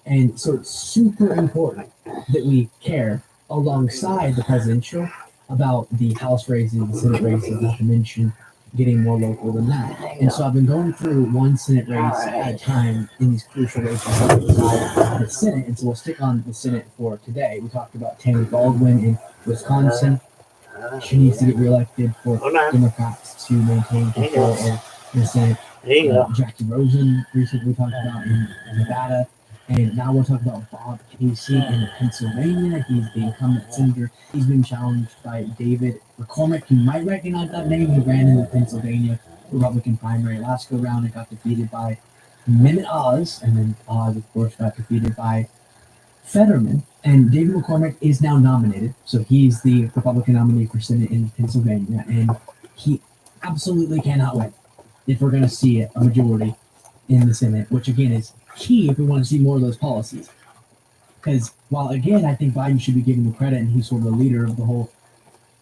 And so it's super important that we care alongside the presidential about the House races, the Senate races, not to mention getting more local than that. And so I've been going through one Senate race at a time in these crucial races inside the Senate. And so we'll stick on the Senate for today. We talked about Tammy Baldwin in Wisconsin. She needs to get reelected for Democrats to maintain control of the Senate. Jackie Rosen recently we talked about in Nevada. And now we'll talk about Bob Casey in Pennsylvania. He's the incumbent senator. He's been challenged by David McCormick. You might recognize that name. He ran in the Pennsylvania Republican primary last go round and got defeated by Mehmet Oz. And then Oz, of course, got defeated by Fetterman. And David McCormick is now nominated. So he's the Republican nominee for Senate in Pennsylvania. And he absolutely cannot win if we're going to see a majority in the Senate, which again is key if we want to see more of those policies. Because while again I think Biden should be given the credit and he's sort of the leader of the whole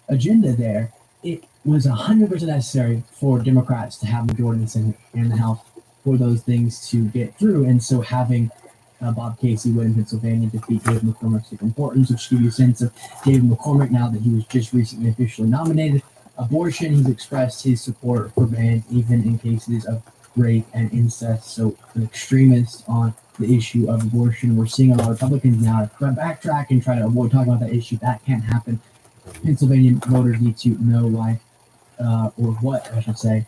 agenda there, it was 100% necessary for Democrats to have majority in the Senate and the House for those things to get through. And so having Bob Casey win in Pennsylvania defeat David McCormick super important. So just give you a sense of David McCormick now that he was just recently officially nominated. Abortion, he's expressed his support for ban even in cases of rape and incest. So an extremist on the issue of abortion. We're seeing a lot of Republicans now backtrack and try to avoid talking about that issue. That can't happen. Pennsylvania voters need to know why, or what I should say,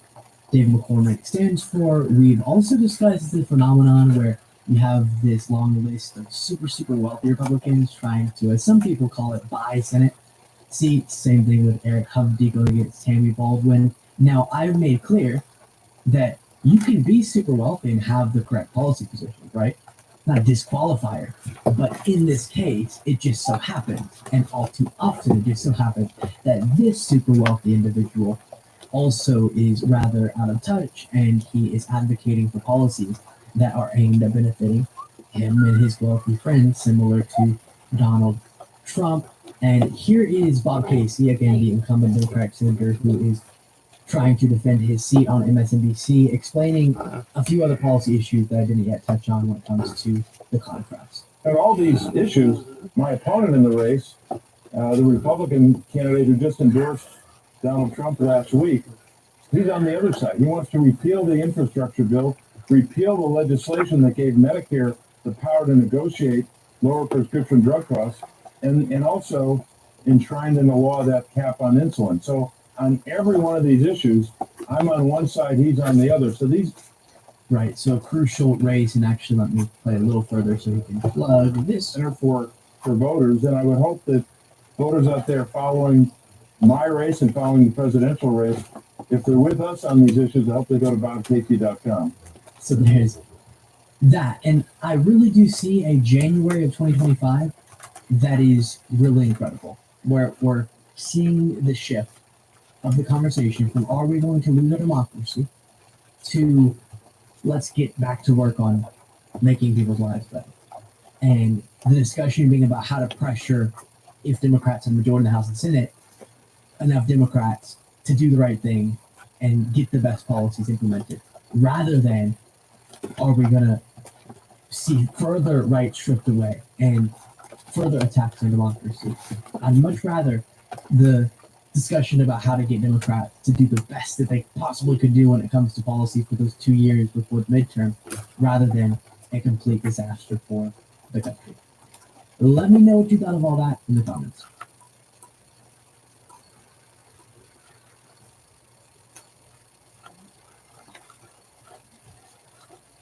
David McCormick stands for. We've also discussed the phenomenon where you have this long list of super, super wealthy Republicans trying to, as some people call it, buy Senate seats. Same thing with Eric Hovde going against Tammy Baldwin. Now, I've made clear that you can be super wealthy and have the correct policy positions, right? Not a disqualifier. But in this case, it just so happens, and all too often it just so happens, that this super wealthy individual also is rather out of touch, and he is advocating for policies that are aimed at benefiting him and his wealthy friends, similar to Donald Trump. And here is Bob Casey, again, the incumbent Democratic senator who is trying to defend his seat on MSNBC, explaining a few other policy issues that I didn't yet touch on when it comes to the contrast. And all these issues, my opponent in the race, the Republican candidate who just endorsed Donald Trump last week, he's on the other side. He wants to repeal the infrastructure bill, repeal the legislation that gave Medicare the power to negotiate lower prescription drug costs, and also enshrined in the law that cap on insulin. So on every one of these issues, I'm on one side, he's on the other. So these... Right, so a crucial race, and actually let me play a little further so you can plug this. For voters, and I would hope that voters out there following my race and following the presidential race, if they're with us on these issues, I hope they go to bobcasey.com. So there's that, and I really do see a January of 2025 that is really incredible, where we're seeing the shift of the conversation from are we going to lose our democracy to let's get back to work on making people's lives better. And the discussion being about how to pressure, if Democrats have majority in the House and Senate, enough Democrats to do the right thing and get the best policies implemented, rather than are we going to see further rights stripped away and further attacks on democracy. I'd much rather the discussion about how to get Democrats to do the best that they possibly could do when it comes to policy for those 2 years before the midterm, rather than a complete disaster for the country. Let me know what you thought of all that in the comments.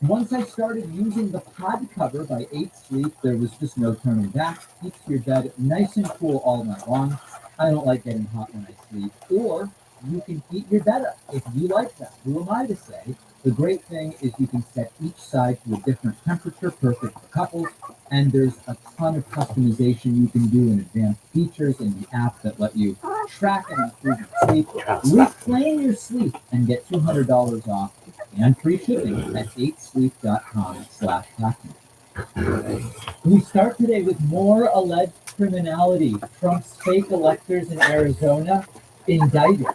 Once I started using the pod cover by 8 Sleep, there was just no turning back. Keeps your bed nice and cool all night long. I don't like getting hot when I sleep. Or you can heat your bed up if you like that. Who am I to say? The great thing is you can set each side to a different temperature, perfect for couples. And there's a ton of customization you can do in advanced features in the app that let you track and improve your sleep. Reclaim your sleep and get $200 off and free shipping at 8sleep.com/platinum. We start today with more alleged criminality. Trump's fake electors in Arizona indicted.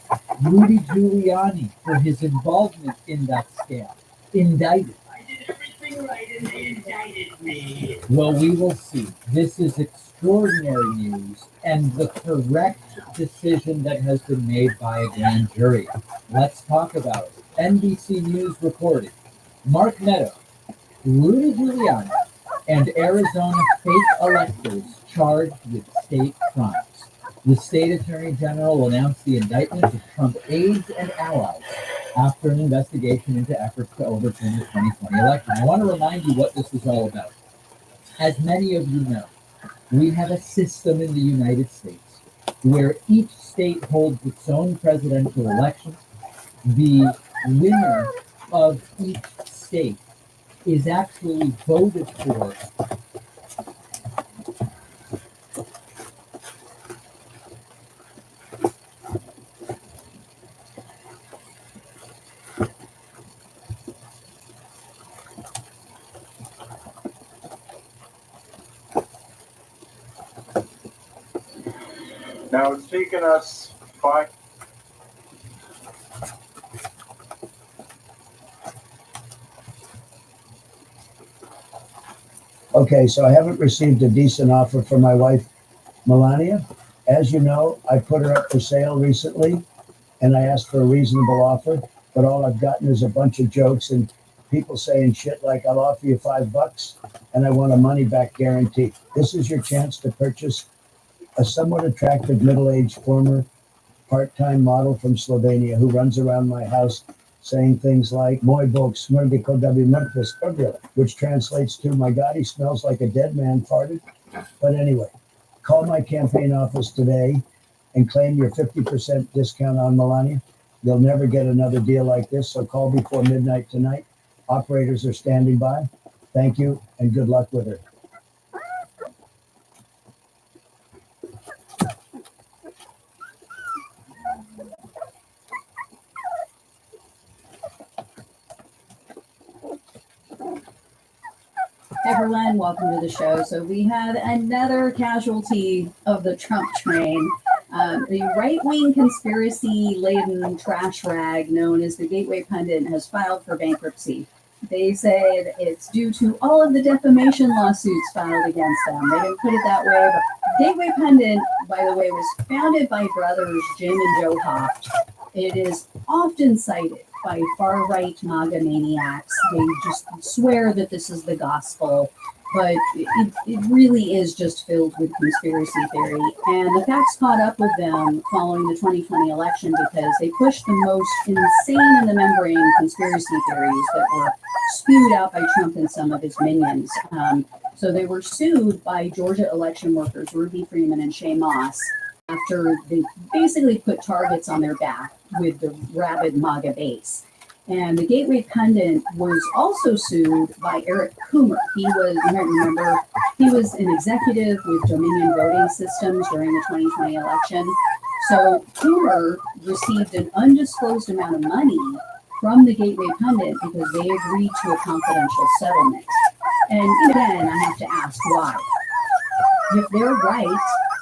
Rudy Giuliani for his involvement in that scam. Indicted. I did everything right and they indicted me. Well, we will see. This is extraordinary news and the correct decision that has been made by a grand jury. Let's talk about it. NBC News reported Mark Meadows, Rudy Giuliani, and Arizona fake electors charged with state crimes. The state attorney general announced the indictment of Trump aides and allies after an investigation into efforts to overturn the 2020 election. I want to remind you what this is all about. As many of you know, we have a system in the United States where each state holds its own presidential election. The winner of each state is actually voted for Now it's taken us 5. Okay, so I haven't received a decent offer from my wife, Melania. As you know, I put her up for sale recently, and I asked for a reasonable offer, but all I've gotten is a bunch of jokes and people saying shit like, I'll offer you $5 and I want a money back guarantee. This is your chance to purchase a somewhat attractive middle-aged former part-time model from Slovenia who runs around my house saying things like, Moj bog smrdi ko da bi mrtve skrbila, which translates to, my God, he smells like a dead man farted. But anyway, call my campaign office today and claim your 50% discount on Melania. They'll never get another deal like this, so call before midnight tonight. Operators are standing by. Thank you, and good luck with her. everyone, welcome to the show. So we have another casualty of the Trump train. The right-wing conspiracy-laden trash rag known as the Gateway Pundit has filed for bankruptcy. They said it's due to all of the defamation lawsuits filed against them. They didn't put it that way, but Gateway Pundit, by the way, was founded by brothers Jim and Joe Hoft. It is often cited by far-right MAGA maniacs. They just swear that this is the gospel, but it really is just filled with conspiracy theory. And the facts caught up with them following the 2020 election because they pushed the most insane in the membrane conspiracy theories that were spewed out by Trump and some of his minions. So they were sued by Georgia election workers Ruby Freeman and Shay Moss after they basically put targets on their back with the rabid MAGA base. And the Gateway Pundit was also sued by Eric Coomer. He was, you might remember, he was an executive with Dominion Voting Systems during the 2020 election. So Coomer received an undisclosed amount of money from the Gateway Pundit because they agreed to a confidential settlement. And again, I have to ask why. If they're right,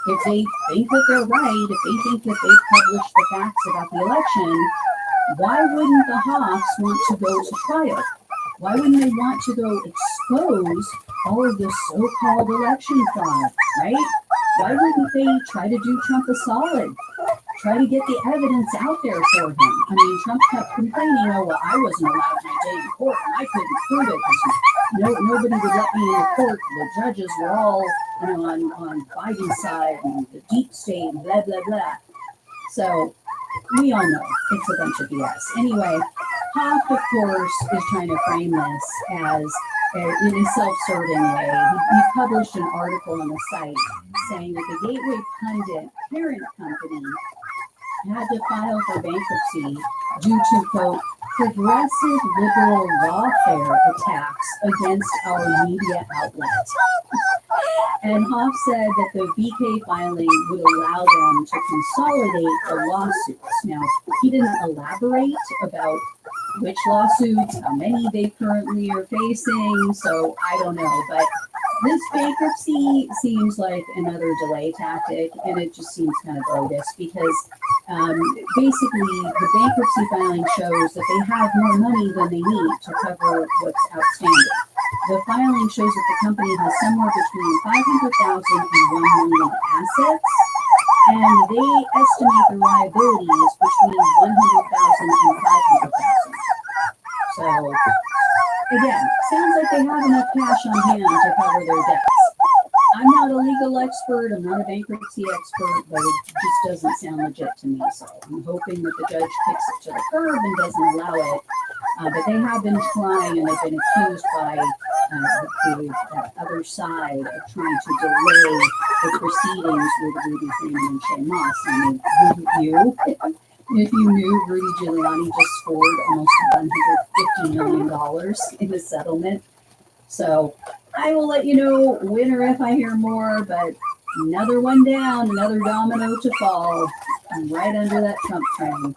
if they think that they're right, if they think that they published the facts about the election, why wouldn't the Hoffs want to go to trial? Why wouldn't they want to go expose all of this so-called election fraud, right? Why wouldn't they try to do Trump a solid? Try to get the evidence out there for him. I mean, Trump kept complaining, oh, well, I wasn't allowed my day in court and I couldn't prove it because nobody would let me in the court. The judges were all, on Biden's side and the deep state, blah, blah, blah. So we all know it's a bunch of BS. Anyway, Hoff, of course, is trying to frame this as in a self-serving way. He published an article on the site saying that the Gateway Pundit parent company had to file for bankruptcy due to, quote, progressive liberal lawfare attacks against our media outlet. And Hoff said that the BK filing would allow them to consolidate the lawsuits. Now, he didn't elaborate about which lawsuits, how many they currently are facing, so I don't know. But this bankruptcy seems like another delay tactic, and it just seems kind of bogus because basically the bankruptcy filing shows that they have more money than they need to cover what's outstanding. The filing shows that the company has somewhere between 500,000 and 1 million assets, and they estimate the liabilities between 100,000 and 500,000. So, again, sounds like they have enough cash on hand to cover their debts. I'm not a legal expert, I'm not a bankruptcy expert, but it just doesn't sound legit to me. So I'm hoping that the judge kicks it to the curb and doesn't allow it. But they have been trying, and they've been accused by the other side of trying to delay the proceedings with Ruby Freeman and Shay Moss. I mean, wouldn't you? If you knew Rudy Giuliani just scored almost $150 million in the settlement. So I will let you know when or if I hear more, but another one down, another domino to fall. I'm right under that Trump train.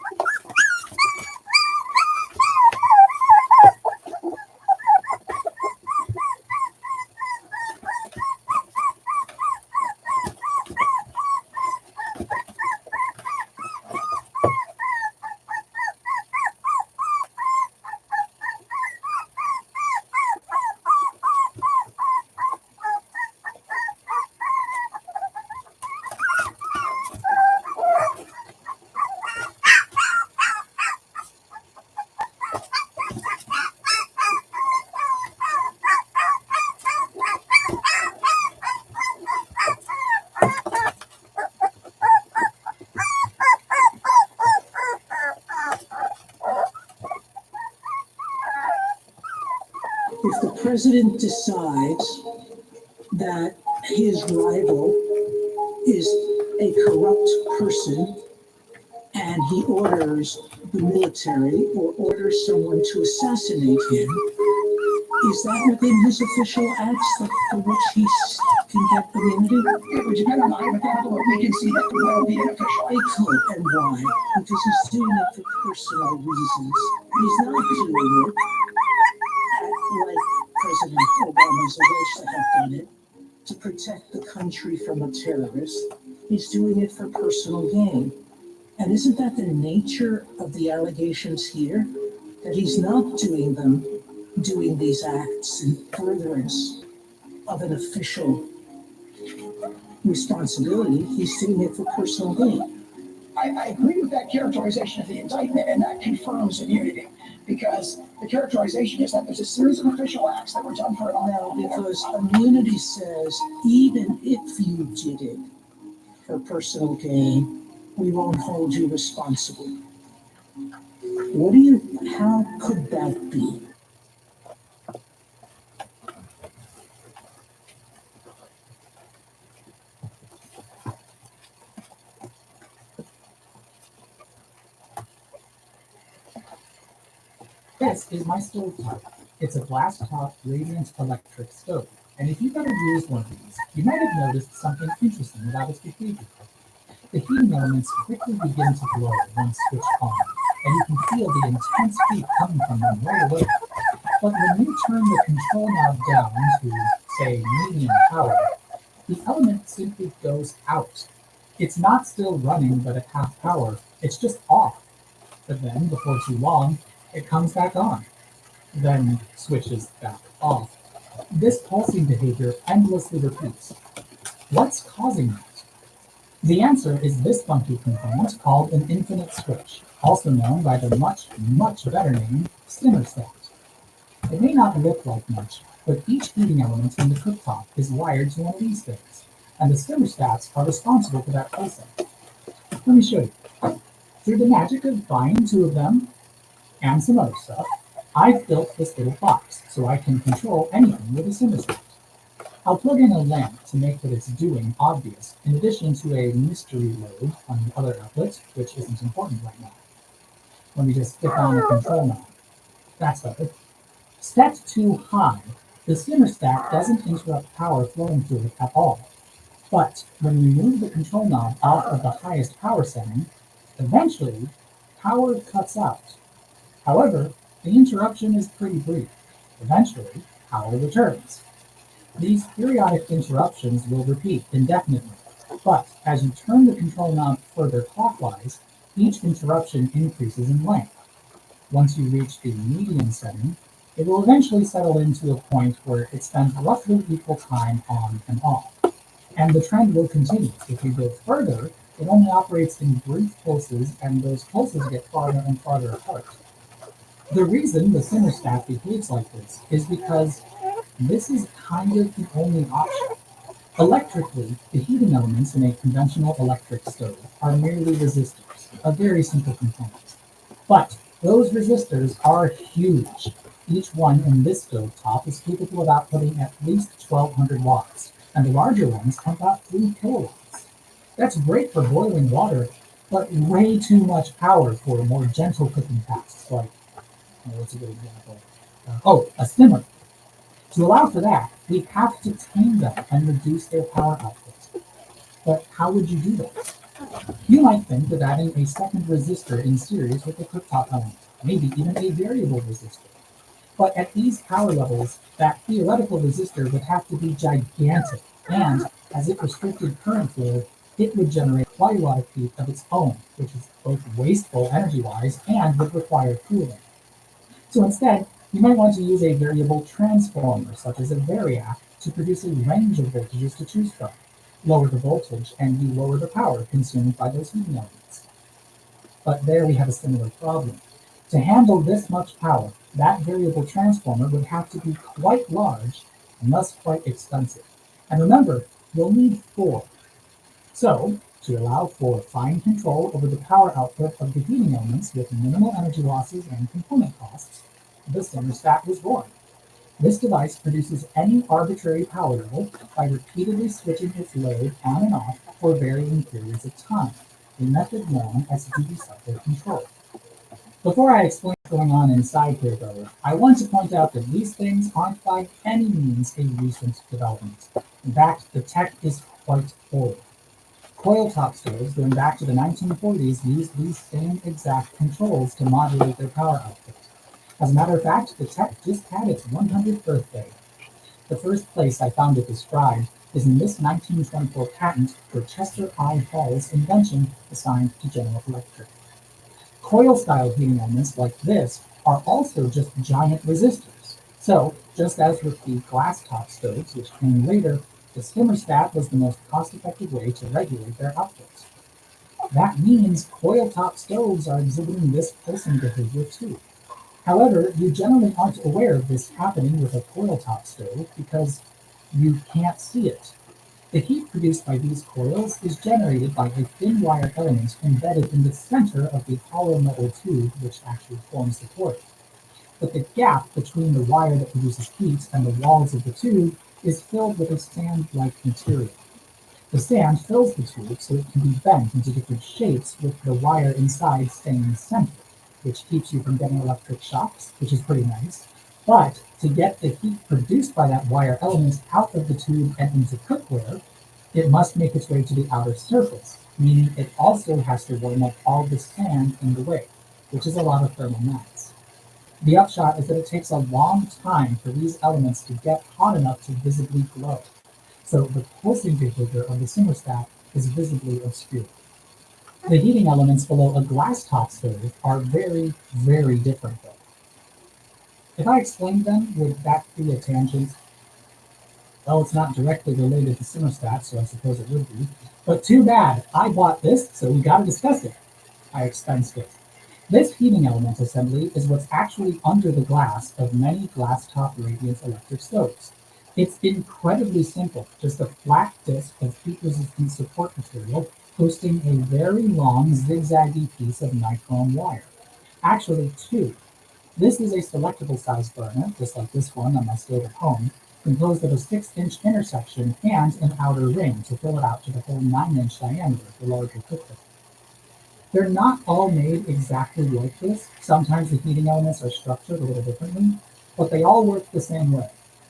If the president decides that his rival is a corrupt person and he orders the military or orders someone to assassinate him, is that within his official acts for which he can get immunity? It would depend on the hypothetical, but we can see that there will be an official act. It could, and why? Because he's doing it for personal reasons. He's not doing it like President Obama's alleged to have done it to protect the country from a terrorist. He's doing it for personal gain. And isn't that the nature of the allegations here? That he's not doing these acts in furtherance of an official responsibility. He's doing it for personal gain. I agree with that characterization of the indictment, and that confirms immunity, because the characterization is that there's a series of official acts that were done for Because immunity says even if you did it for personal gain, we won't hold you responsible. How could that be? This is my stove top. It's a glass top radiant electric stove. And if you've ever used one of these, you might have noticed something interesting about its behavior. The heating elements quickly begin to glow once switched on, and you can feel the intense heat coming from them right away. But when you turn the control knob down to, say, medium power, the element simply goes out. It's not still running, but at half power. It's just off. But then, before too long, it comes back on, then switches back off. This pulsing behavior endlessly repeats. What's causing that? The answer is this funky component called an infinite switch, also known by the much, much better name thermostat. It may not look like much, but each heating element in the cooktop is wired to one of these things, and the thermostats are responsible for that pulsing. Let me show you. Through the magic of buying 2 of them, and some other stuff, I've built this little box so I can control anything with a thermostat. I'll plug in a lamp to make what it's doing obvious, in addition to a mystery load on the other outlet, which isn't important right now. Let me just click on the control knob. That's better. Set too high, the thermostat doesn't interrupt power flowing through it at all. But when you move the control knob out of the highest power setting, eventually power cuts out. However, the interruption is pretty brief. Eventually, power returns. These periodic interruptions will repeat indefinitely, but as you turn the control knob further clockwise, each interruption increases in length. Once you reach the median setting, it will eventually settle into a point where it spends roughly equal time on and off. And the trend will continue. If you go further, it only operates in brief pulses, and those pulses get farther and farther apart. The reason the thermostat behaves like this is because this is kind of the only option. Electrically, the heating elements in a conventional electric stove are merely resistors, a very simple component. But those resistors are huge. Each one in this stove top is capable of outputting at least 1200 watts, and the larger ones pump out 3 kilowatts. That's great for boiling water, but way too much power for more gentle cooking tasks like, what's a good example? A simmer. To allow for that, we have to tame them and reduce their power output. But how would you do that? You might think of adding a second resistor in series with the cooktop element, maybe even a variable resistor. But at these power levels, that theoretical resistor would have to be gigantic, and as it restricted current flow, it would generate quite a lot of heat of its own, which is both wasteful energy-wise and would require cooling. So instead, you might want to use a variable transformer, such as a variac, to produce a range of voltages to choose from. Lower the voltage, and you lower the power consumed by those heating elements. But there we have a similar problem. To handle this much power, that variable transformer would have to be quite large and thus quite expensive. And remember, you'll need 4. So, to allow for fine control over the power output of the heating elements with minimal energy losses and component costs, the thermostat was born. This device produces any arbitrary power level by repeatedly switching its load on and off for varying periods of time, a method known as duty cycle control. Before I explain what's going on inside here, though, I want to point out that these things aren't by any means a recent development. In fact, the tech is quite old. Coil-top stoves going back to the 1940s used these same exact controls to modulate their power output. As a matter of fact, the tech just had its 100th birthday. The first place I found it described is in this 1924 patent for Chester I. Hall's invention assigned to General Electric. Coil-style heating elements like this are also just giant resistors. So, just as with the glass-top stoves, which came later, the thermostat was the most cost-effective way to regulate their output. That means coil-top stoves are exhibiting this pulsing behavior too. However, you generally aren't aware of this happening with a coil-top stove because you can't see it. The heat produced by these coils is generated by a thin wire element embedded in the center of the hollow metal tube which actually forms the coil. But the gap between the wire that produces heat and the walls of the tube is filled with a sand-like material. The sand fills the tube so it can be bent into different shapes with the wire inside staying in the center, which keeps you from getting electric shocks, which is pretty nice. But to get the heat produced by that wire element out of the tube and into cookware, it must make its way to the outer surface, meaning it also has to warm up all the sand in the way, which is a lot of thermal mass. The upshot is that it takes a long time for these elements to get hot enough to visibly glow. So the pulsing behavior of the thermostat is visibly obscured. The heating elements below a glass top stove are very, very different though. If I explained them, would that be a tangent? Well, it's not directly related to thermostat, so I suppose it would be. But too bad, I bought this, so we gotta discuss it. I expensed it. This heating element assembly is what's actually under the glass of many glass-top radiant electric stoves. It's incredibly simple, just a flat disc of heat-resistant support material hosting a very long zigzaggy piece of nichrome wire. Actually, two. This is a selectable size burner, just like this one on my stove at home, composed of a 6-inch inner section and an outer ring to fill it out to the whole 9-inch diameter for larger cookware. They're not all made exactly like this. Sometimes the heating elements are structured a little differently, but they all work the same way.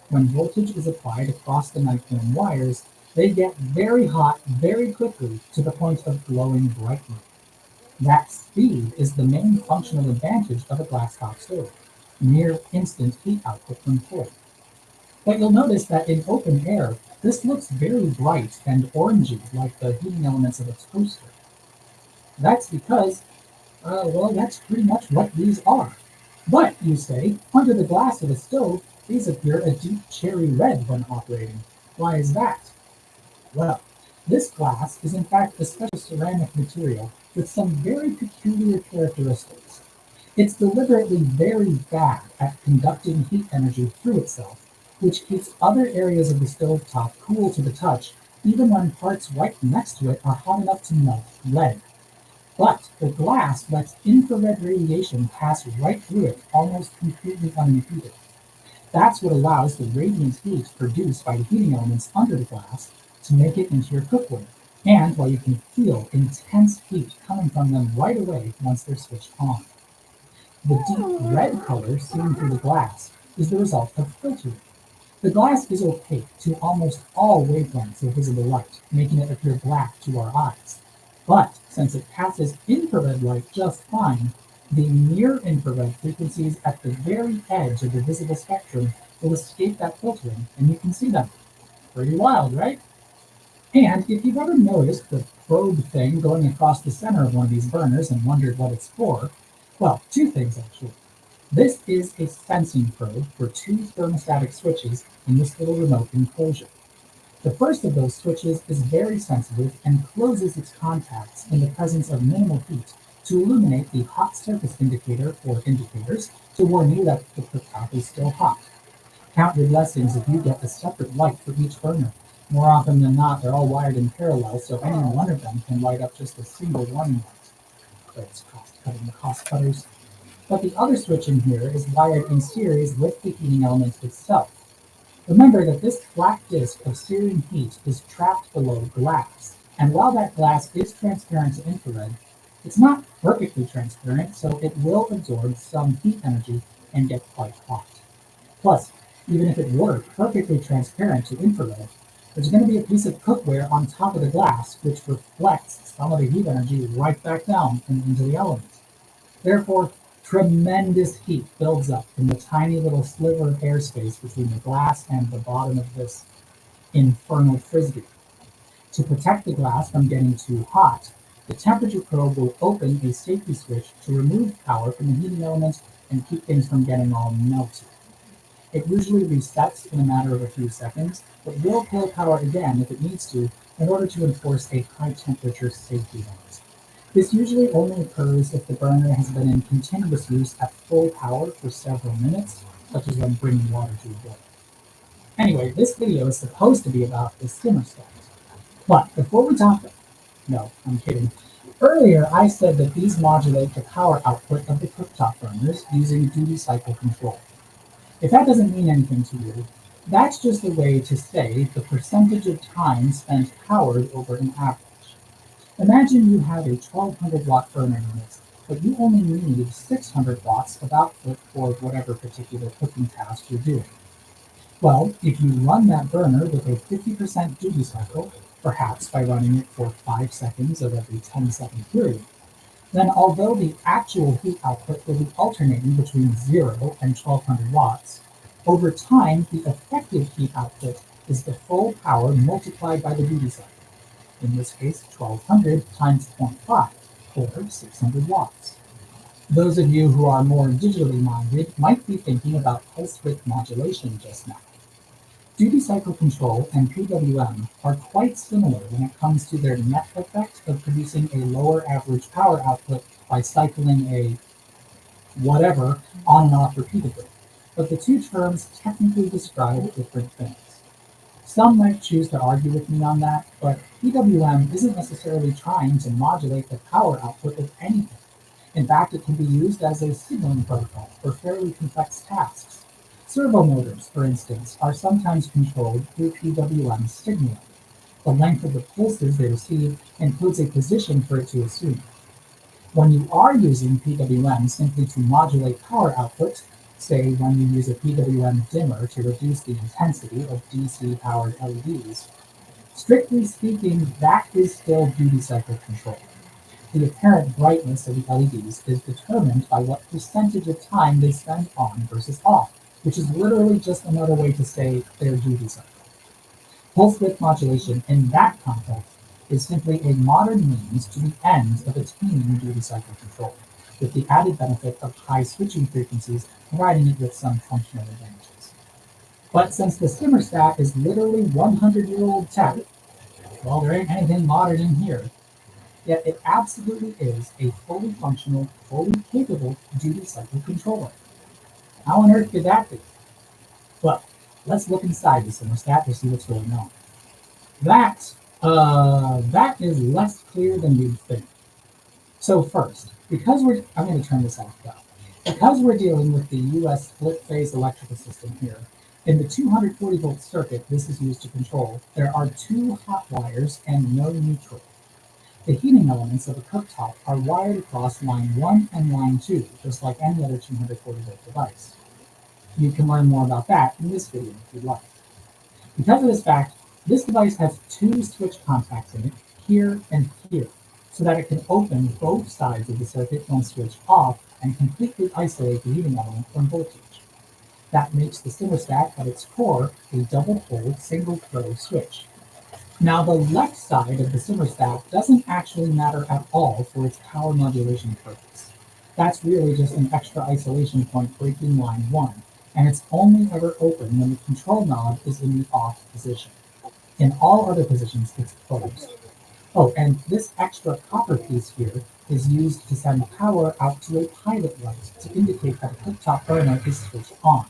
When voltage is applied across the nichrome wires, they get very hot very quickly to the point of glowing brightly. That speed is the main functional advantage of a glass-top stove, near instant heat output from coil. But you'll notice that in open air, this looks very bright and orangey like the heating elements of a toaster. That's because, well, that's pretty much what these are. But, you say, under the glass of a stove, these appear a deep cherry red when operating. Why is that? Well, this glass is in fact a special ceramic material with some very peculiar characteristics. It's deliberately very bad at conducting heat energy through itself, which keeps other areas of the stovetop cool to the touch, even when parts right next to it are hot enough to melt lead. But the glass lets infrared radiation pass right through it almost completely unimpeded. That's what allows the radiant heat produced by the heating elements under the glass to make it into your cookware, and while you can feel intense heat coming from them right away once they're switched on. The deep red color seen through the glass is the result of filtering. The glass is opaque to almost all wavelengths of visible light, making it appear black to our eyes. But since it passes infrared light just fine, the near-infrared frequencies at the very edge of the visible spectrum will escape that filtering, and you can see them. Pretty wild, right? And if you've ever noticed the probe thing going across the center of one of these burners and wondered what it's for, well, two things actually. This is a sensing probe for two thermostatic switches in this little remote enclosure. The first of those switches is very sensitive and closes its contacts in the presence of minimal heat to illuminate the hot surface indicator or indicators to warn you that the cooktop is still hot. Count your blessings if you get a separate light for each burner. More often than not, they're all wired in parallel, so any one of them can light up just a single warning light. So it's cost-cutting the cost cutters. But the other switch in here is wired in series with the heating element itself. Remember that this flat disk of searing heat is trapped below glass, and while that glass is transparent to infrared, it's not perfectly transparent, so it will absorb some heat energy and get quite hot. Plus, even if it were perfectly transparent to infrared, there's going to be a piece of cookware on top of the glass which reflects some of the heat energy right back down and into the element. Therefore, Tremendous heat builds up in the tiny little sliver of airspace between the glass and the bottom of this infernal frisbee. To protect the glass from getting too hot, the temperature probe will open a safety switch to remove power from the heating element and keep things from getting all melted. It usually resets in a matter of a few seconds, but will pull power again if it needs to in order to enforce a high temperature safety limit. This usually only occurs if the burner has been in continuous use at full power for several minutes, such as when bringing water to a boil. Anyway, this video is supposed to be about the simmer stack. But before we talk about no, I'm kidding. Earlier, I said that these modulate the power output of the cooktop burners using duty cycle control. If that doesn't mean anything to you, that's just a way to say the percentage of time spent powered over an average. Imagine you have a 1200 watt burner unit, but you only need 600 watts of output for whatever particular cooking task you're doing. Well, if you run that burner with a 50% duty cycle, perhaps by running it for 5 seconds of every 10-second period, then although the actual heat output will be alternating between 0 and 1200 watts, over time the effective heat output is the full power multiplied by the duty cycle. In this case, 1200 times 0.5, or 600 watts. Those of you who are more digitally minded might be thinking about pulse width modulation just now. Duty cycle control and PWM are quite similar when it comes to their net effect of producing a lower average power output by cycling a whatever on and off repeatedly, but the two terms technically describe different things. Some might choose to argue with me on that, but PWM isn't necessarily trying to modulate the power output of anything. In fact, it can be used as a signaling protocol for fairly complex tasks. Servo motors, for instance, are sometimes controlled through PWM signaling. The length of the pulses they receive includes a position for it to assume. When you are using PWM simply to modulate power output, say when you use a PWM dimmer to reduce the intensity of DC-powered LEDs, strictly speaking, that is still duty cycle control. The apparent brightness of the LEDs is determined by what percentage of time they spend on versus off, which is literally just another way to say their duty cycle. Pulse width modulation in that context is simply a modern means to the end of attaining duty cycle control, with the added benefit of high switching frequencies providing it with some functional advantages. But since the simmer stack is literally 100-year-old tech, well, there ain't anything modern in here, yet it absolutely is a fully functional, fully capable duty cycle controller. How on earth could that be? Well, let's look inside the simmer stack to see what's going on. That is less clear than you'd think. So first, I'm going to turn this off now. Because we're dealing with the US split-phase electrical system here, in the 240-volt circuit this is used to control, there are 2 hot wires and no neutral. The heating elements of a cooktop are wired across line 1 and line 2, just like any other 240-volt device. You can learn more about that in this video if you'd like. Because of this fact, this device has 2 switch contacts in it, here and here, so that it can open both sides of the circuit when switched off and completely isolate the heating element from voltage. That makes the simmer stack at its core a double-pole, single-throw switch. Now, the left side of the simmer stack doesn't actually matter at all for its power modulation purpose. That's really just an extra isolation point breaking line 1, and it's only ever open when the control knob is in the off position. In all other positions, it's closed. Oh, and this extra copper piece here is used to send power out to a pilot light to indicate that a cooktop burner is switched on.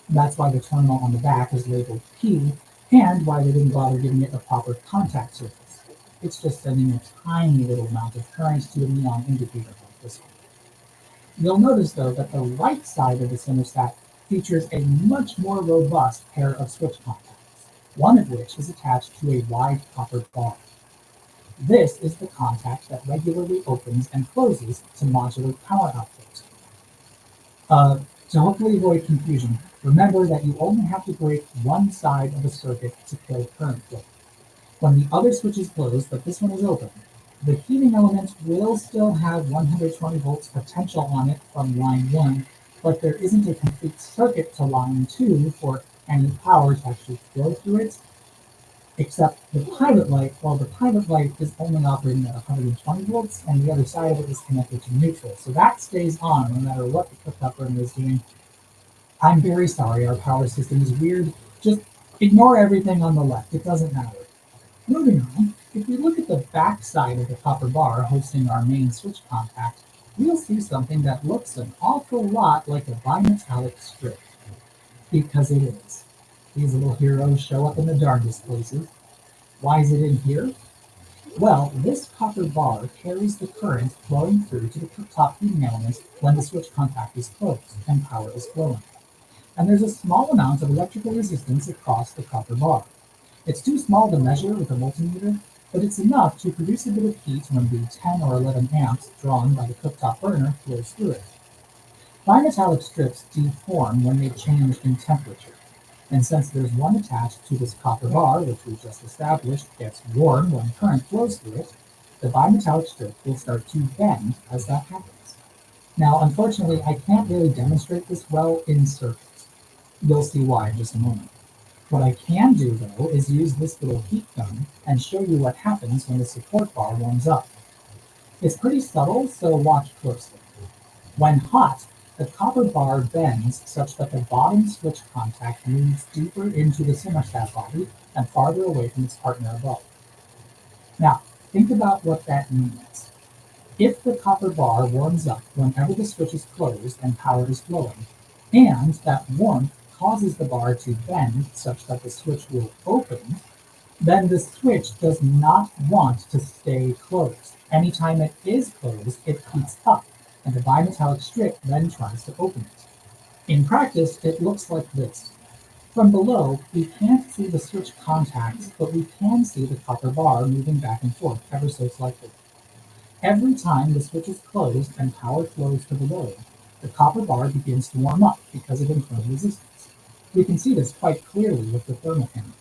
That's why the terminal on the back is labeled P, and why they didn't bother giving it a proper contact surface. It's just sending a tiny little amount of current to a neon indicator like this one. You'll notice, though, that the right side of the simmer stack features a much more robust pair of switch contacts, one of which is attached to a wide copper bar. This is the contact that regularly opens and closes to modulate power output. To hopefully avoid confusion, remember that you only have to break one side of a circuit to kill current flow. When the other switch is closed, but this one is open, The heating element will still have 120 volts potential on it from line 1, but there isn't a complete circuit to line 2 for any power to actually flow through it, except the pilot light. Well, the pilot light is only operating at 120 volts, and the other side of it is connected to neutral. So that stays on no matter what the cooktop burner is doing. I'm very sorry, our power system is weird. Just ignore everything on the left. It doesn't matter. Moving on, if we look at the back side of the copper bar hosting our main switch contact, we'll see something that looks an awful lot like a bimetallic strip. Because it is. These little heroes show up in the darkest places. Why is it in here? Well, this copper bar carries the current flowing through to the cooktop heating element when the switch contact is closed and power is flowing. And there's a small amount of electrical resistance across the copper bar. It's too small to measure with a multimeter, but it's enough to produce a bit of heat when the 10 or 11 amps drawn by the cooktop burner flows through it. Bimetallic strips deform when they change in temperature, and since there's one attached to this copper bar, which we just established gets warm when current flows through it, the bimetallic strip will start to bend as that happens. Now, unfortunately, I can't really demonstrate this well in circuit. You'll see why in just a moment. What I can do, though, is use this little heat gun and show you what happens when the support bar warms up. It's pretty subtle, so watch closely. When hot, the copper bar bends such that the bottom switch contact moves deeper into the thermostat body and farther away from its partner above. Now, think about what that means. If the copper bar warms up whenever the switch is closed and power is flowing, and that warmth causes the bar to bend such that the switch will open, then the switch does not want to stay closed. Anytime it is closed, it heats up, and the bimetallic strip then tries to open it. In practice, it looks like this. From below, we can't see the switch contacts, but we can see the copper bar moving back and forth ever so slightly. Every time the switch is closed and power flows to the load, the copper bar begins to warm up because of internal resistance. We can see this quite clearly with the thermal camera.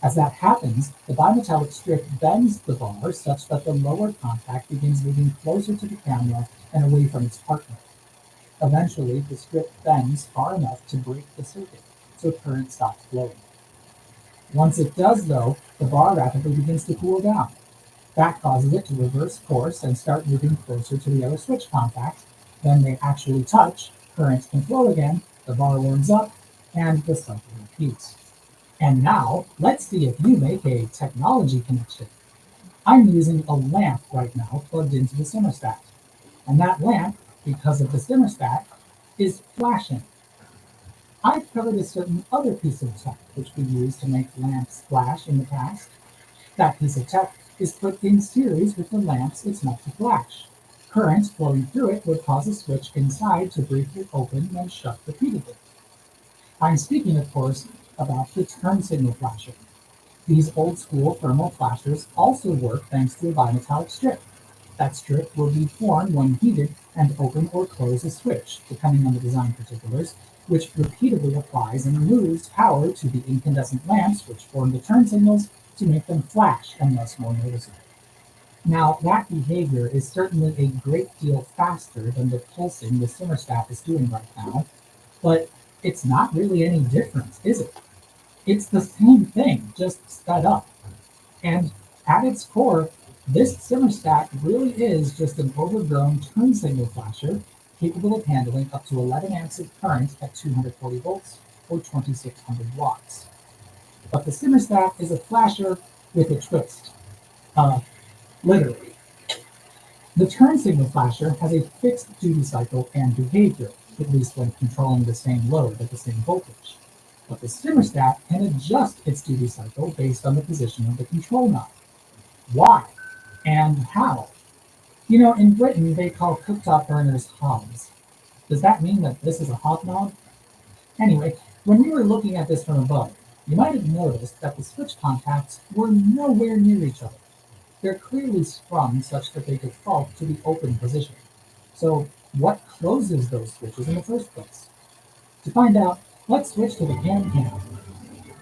As that happens, the bimetallic strip bends the bar such that the lower contact begins moving closer to the camera and away from its partner. Eventually, the strip bends far enough to break the circuit, so current stops flowing. Once it does, though, the bar rapidly begins to cool down. That causes it to reverse course and start moving closer to the other switch contact. Then they actually touch, current can flow again, the bar warms up, and the cycle repeats. And now, let's see if you make a technology connection. I'm using a lamp right now plugged into the thermostat. And that lamp, because of the thermostat, is flashing. I've covered a certain other piece of tech which we used to make lamps flash in the past. That piece of tech is put in series with the lamps it's meant to flash. Current flowing through it would cause a switch inside to briefly open and shut repeatedly. I'm speaking, of course, about the turn signal flasher. These old-school thermal flashers also work thanks to a bimetallic strip. That strip will deform when heated and open or close a switch, depending on the design particulars, which repeatedly applies and removes power to the incandescent lamps which form the turn signals to make them flash and thus more noticeable. Now, that behavior is certainly a great deal faster than the pulsing the thermostat is doing right now, but it's not really any different, is it? It's the same thing, just sped up. And at its core, this thermostat really is just an overgrown turn signal flasher capable of handling up to 11 amps of current at 240 volts or 2600 watts. But the thermostat is a flasher with a twist. Literally. The turn signal flasher has a fixed duty cycle and behavior, at least when controlling the same load at the same voltage. But the thermostat can adjust its duty cycle based on the position of the control knob. Why? And how? You know, in Britain, they call cooktop burners hobs. Does that mean that this is a hobnob? Anyway, when we were looking at this from above, you might have noticed that the switch contacts were nowhere near each other. They're clearly sprung such that they default to the open position. So what closes those switches in the first place? To find out, let's switch to the cam.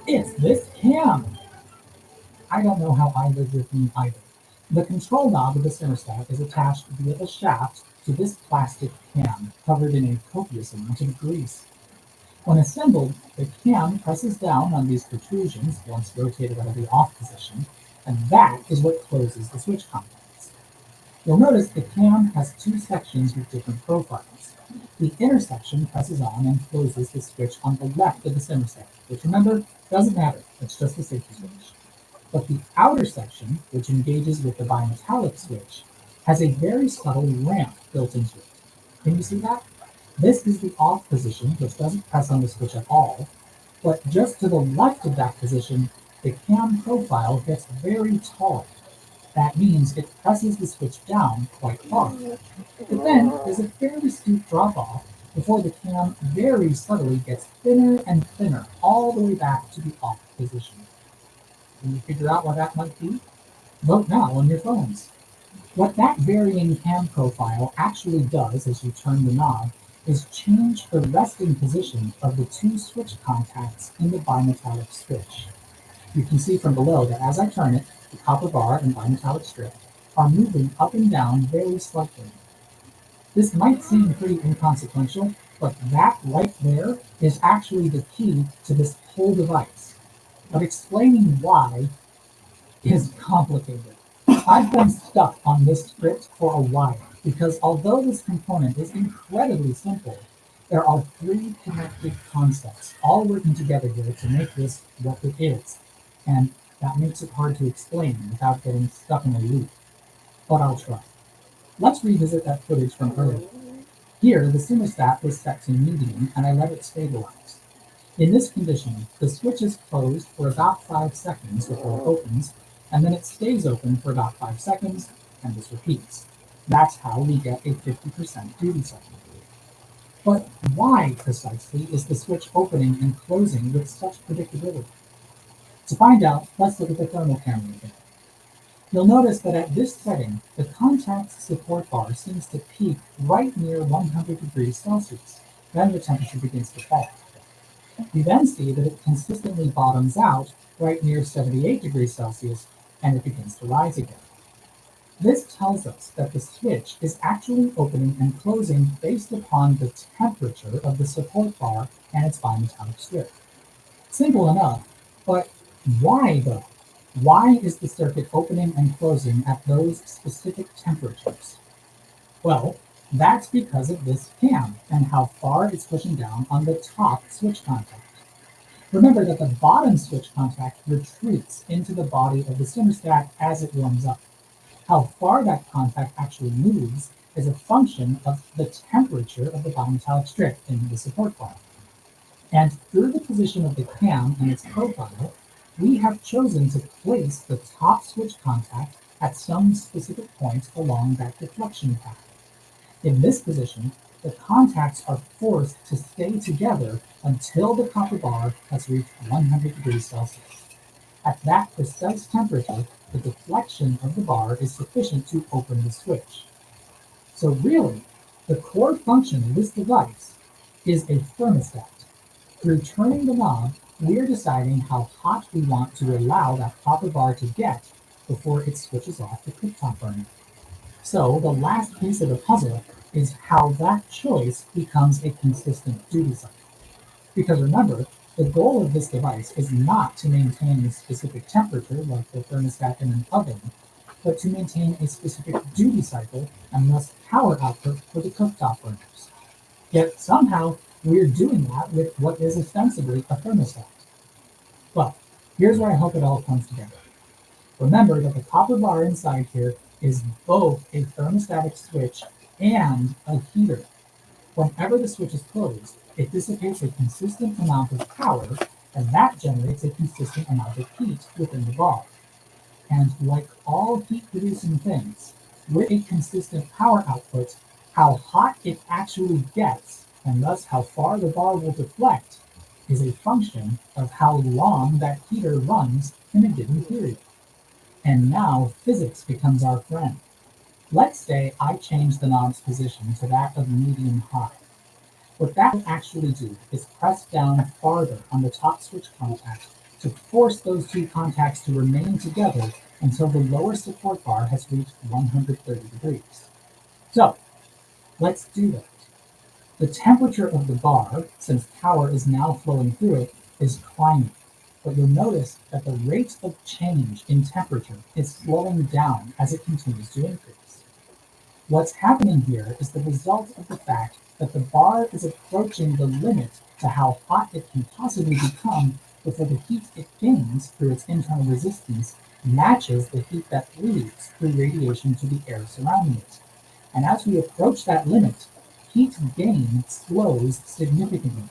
It's this cam! I don't know how I live with me either. The control knob of the thermostat is attached via a shaft to this plastic cam covered in a copious amount of grease. When assembled, the cam presses down on these protrusions once rotated out of the off position, and that is what closes the switch contacts. You'll notice the cam has two sections with different profiles. The inner section presses on and closes the switch on the left of the thermostat, which remember, doesn't matter, it's just a safety switch. But the outer section, which engages with the bimetallic switch, has a very subtle ramp built into it. Can you see that? This is the off position, which doesn't press on the switch at all, but just to the left of that position, the cam profile gets very tall. That means it presses the switch down quite far. But then there's a fairly steep drop-off before the cam very subtly gets thinner and thinner all the way back to the off position. Can you figure out what that might be? Vote now on your phones. What that varying cam profile actually does as you turn the knob is change the resting position of the two switch contacts in the bimetallic switch. You can see from below that as I turn it, the copper bar and bimetallic strip are moving up and down very slightly. This might seem pretty inconsequential, but that right there is actually the key to this whole device. But explaining why is complicated. I've been stuck on this script for a while, because although this component is incredibly simple, there are three connected concepts all working together here to make this what it is. And that makes it hard to explain without getting stuck in a loop. But I'll try. Let's revisit that footage from earlier. Here, the thermostat was set to medium, and I let it stabilize. In this condition, the switch is closed for about 5 seconds before it opens, and then it stays open for about 5 seconds, and this repeats. That's how we get a 50% duty cycle. But why, precisely, is the switch opening and closing with such predictability? To find out, let's look at the thermal camera again. You'll notice that at this setting, the contact's support bar seems to peak right near 100 degrees Celsius. Then the temperature begins to fall. We then see that it consistently bottoms out right near 78 degrees Celsius, and it begins to rise again. This tells us that the switch is actually opening and closing based upon the temperature of the support bar and its bimetallic strip. Simple enough, but why though? Why is the circuit opening and closing at those specific temperatures? Well, that's because of this cam and how far it's pushing down on the top switch contact. Remember that the bottom switch contact retreats into the body of the thermostat as it warms up. How far that contact actually moves is a function of the temperature of the bimetallic strip in the support bar. And through the position of the cam and its profile, we have chosen to place the top switch contact at some specific point along that deflection path. In this position, the contacts are forced to stay together until the copper bar has reached 100 degrees Celsius. At that precise temperature, the deflection of the bar is sufficient to open the switch. So really, the core function of this device is a thermostat. Through turning the knob, we're deciding how hot we want to allow that copper bar to get before it switches off the cooktop burner. So the last piece of the puzzle is how that choice becomes a consistent duty cycle. Because remember, the goal of this device is not to maintain a specific temperature like the thermostat in an oven, but to maintain a specific duty cycle and thus power output for the cooktop burners. Yet somehow we're doing that with what is ostensibly a thermostat. Well, here's where I hope it all comes together. Remember that the copper bar inside here is both a thermostatic switch and a heater. Whenever the switch is closed, it dissipates a consistent amount of power, and that generates a consistent amount of heat within the bar. And like all heat-producing things, with a consistent power output, how hot it actually gets, and thus how far the bar will deflect, is a function of how long that heater runs in a given period. And now physics becomes our friend. Let's say I change the knob's position to that of medium high. What that will actually do is press down farther on the top switch contact to force those two contacts to remain together until the lower support bar has reached 130 degrees. So, let's do that. The temperature of the bar, since power is now flowing through it, is climbing. But you'll notice that the rate of change in temperature is slowing down as it continues to increase. What's happening here is the result of the fact that the bar is approaching the limit to how hot it can possibly become before the heat it gains through its internal resistance matches the heat that leaves through radiation to the air surrounding it. And as we approach that limit, heat gain slows significantly.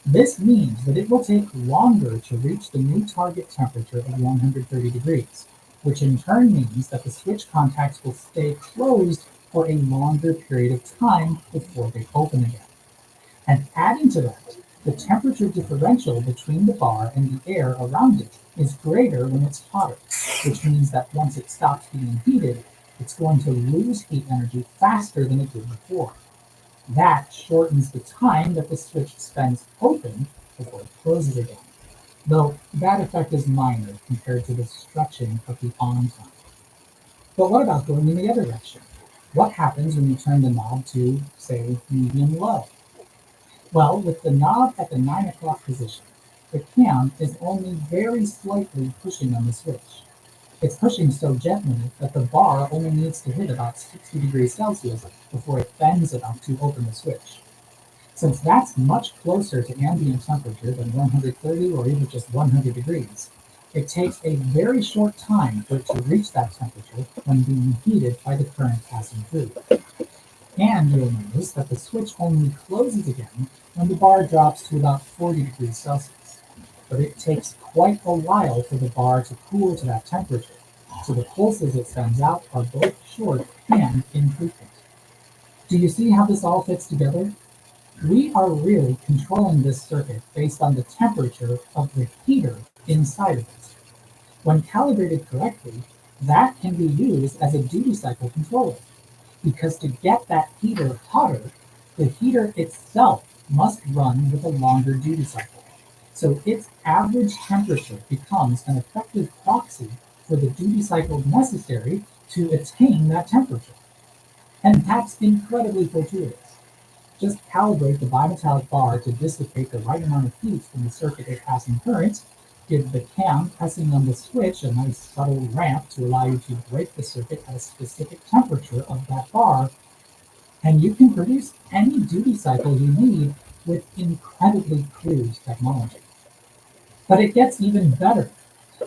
This means that it will take longer to reach the new target temperature of 130 degrees, which in turn means that the switch contacts will stay closed for a longer period of time before they open again. And adding to that, the temperature differential between the bar and the air around it is greater when it's hotter, which means that once it stops being heated, it's going to lose heat energy faster than it did before. That shortens the time that the switch spends open before it closes again, though that effect is minor compared to the stretching of the on time. But what about going in the other direction? What happens when you turn the knob to, say, medium-low? Well, with the knob at the 9 o'clock position, the cam is only very slightly pushing on the switch. It's pushing so gently that the bar only needs to hit about 60 degrees Celsius before it bends enough to open the switch. Since that's much closer to ambient temperature than 130 or even just 100 degrees, it takes a very short time for it to reach that temperature when being heated by the current passing through. And you'll notice that the switch only closes again when the bar drops to about 40 degrees Celsius. But it takes quite a while for the bar to cool to that temperature, so the pulses it sends out are both short and infrequent. Do you see how this all fits together? We are really controlling this circuit based on the temperature of the heater inside of it. When calibrated correctly, that can be used as a duty cycle controller, because to get that heater hotter, the heater itself must run with a longer duty cycle. So its average temperature becomes an effective proxy for the duty cycle necessary to attain that temperature. And that's incredibly fortuitous. Just calibrate the bimetallic bar to dissipate the right amount of heat from the circuit at passing current, give the cam pressing on the switch a nice subtle ramp to allow you to break the circuit at a specific temperature of that bar, and you can produce any duty cycle you need with incredibly crude technology. But it gets even better.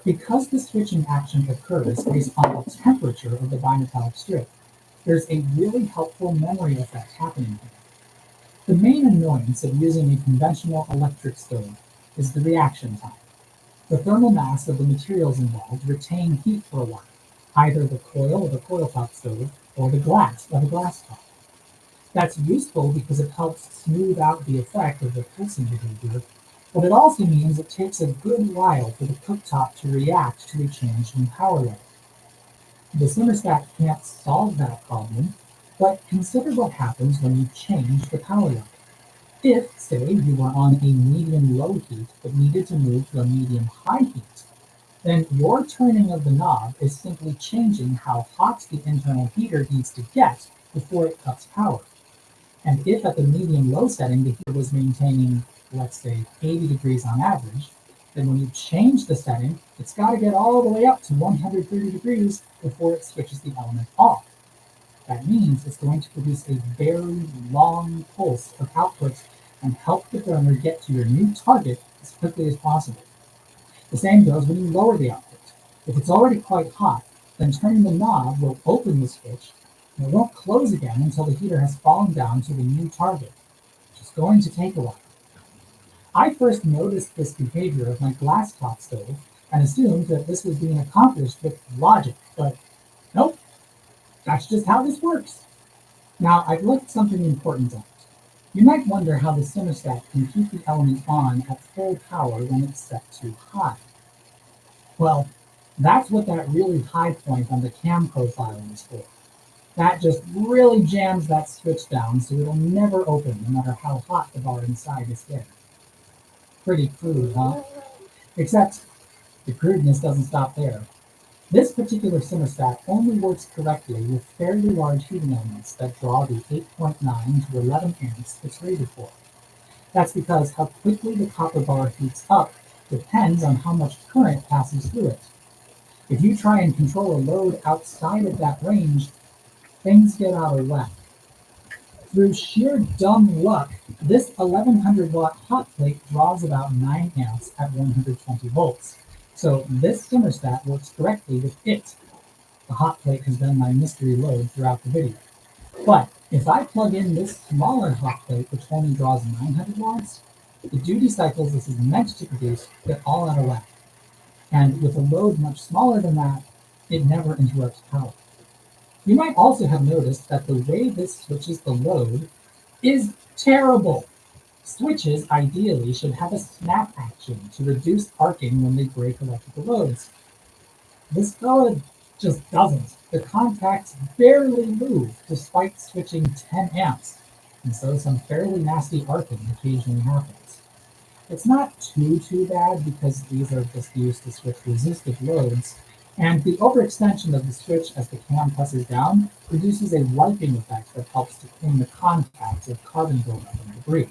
Because the switching action occurs based on the temperature of the bimetallic strip, there's a really helpful memory effect happening here. The main annoyance of using a conventional electric stove is the reaction time. The thermal mass of the materials involved retain heat for a while, either the coil of a coil-top stove or the glass of a glass top. That's useful because it helps smooth out the effect of the pulsing behavior, but it also means it takes a good while for the cooktop to react to a change in power level. The thermostat can't solve that problem, but consider what happens when you change the power level. If, say, you were on a medium-low heat but needed to move to a medium-high heat, then your turning of the knob is simply changing how hot the internal heater needs to get before it cuts power. And if at the medium-low setting the heater was maintaining, let's say, 80 degrees on average, then when you change the setting, it's got to get all the way up to 130 degrees before it switches the element off. That means it's going to produce a very long pulse of output and help the burner get to your new target as quickly as possible. The same goes when you lower the output. If it's already quite hot, then turning the knob will open the switch, and it won't close again until the heater has fallen down to the new target, which is going to take a while. I first noticed this behavior of my glass top stove and assumed that this was being accomplished with logic, but nope, that's just how this works. Now, I've left something important out. You might wonder how the thermostat can keep the element on at full power when it's set too high. Well, that's what that really high point on the cam profile is for. That just really jams that switch down so it'll never open no matter how hot the bar inside is getting. Pretty crude, huh? Except the crudeness doesn't stop there. This particular thermostat only works correctly with fairly large heating elements that draw the 8.9 to 11 amps it's rated for. That's because how quickly the copper bar heats up depends on how much current passes through it. If you try and control a load outside of that range, things get out of whack. Through sheer dumb luck, this 1100 watt hot plate draws about 9 amps at 120 volts. So this thermostat works correctly with it. The hot plate has been my mystery load throughout the video. But if I plug in this smaller hot plate, which only draws 900 watts, the duty cycles this is meant to produce get all out of whack. And with a load much smaller than that, it never interrupts power. You might also have noticed that the way this switches the load is terrible. Switches ideally should have a snap action to reduce arcing when they break electrical loads. This fella just doesn't. The contacts barely move despite switching 10 amps, and so some fairly nasty arcing occasionally happens. It's not too bad because these are just used to switch resistive loads, and the overextension of the switch as the cam presses down produces a wiping effect that helps to clean the contacts of carbon buildup and debris.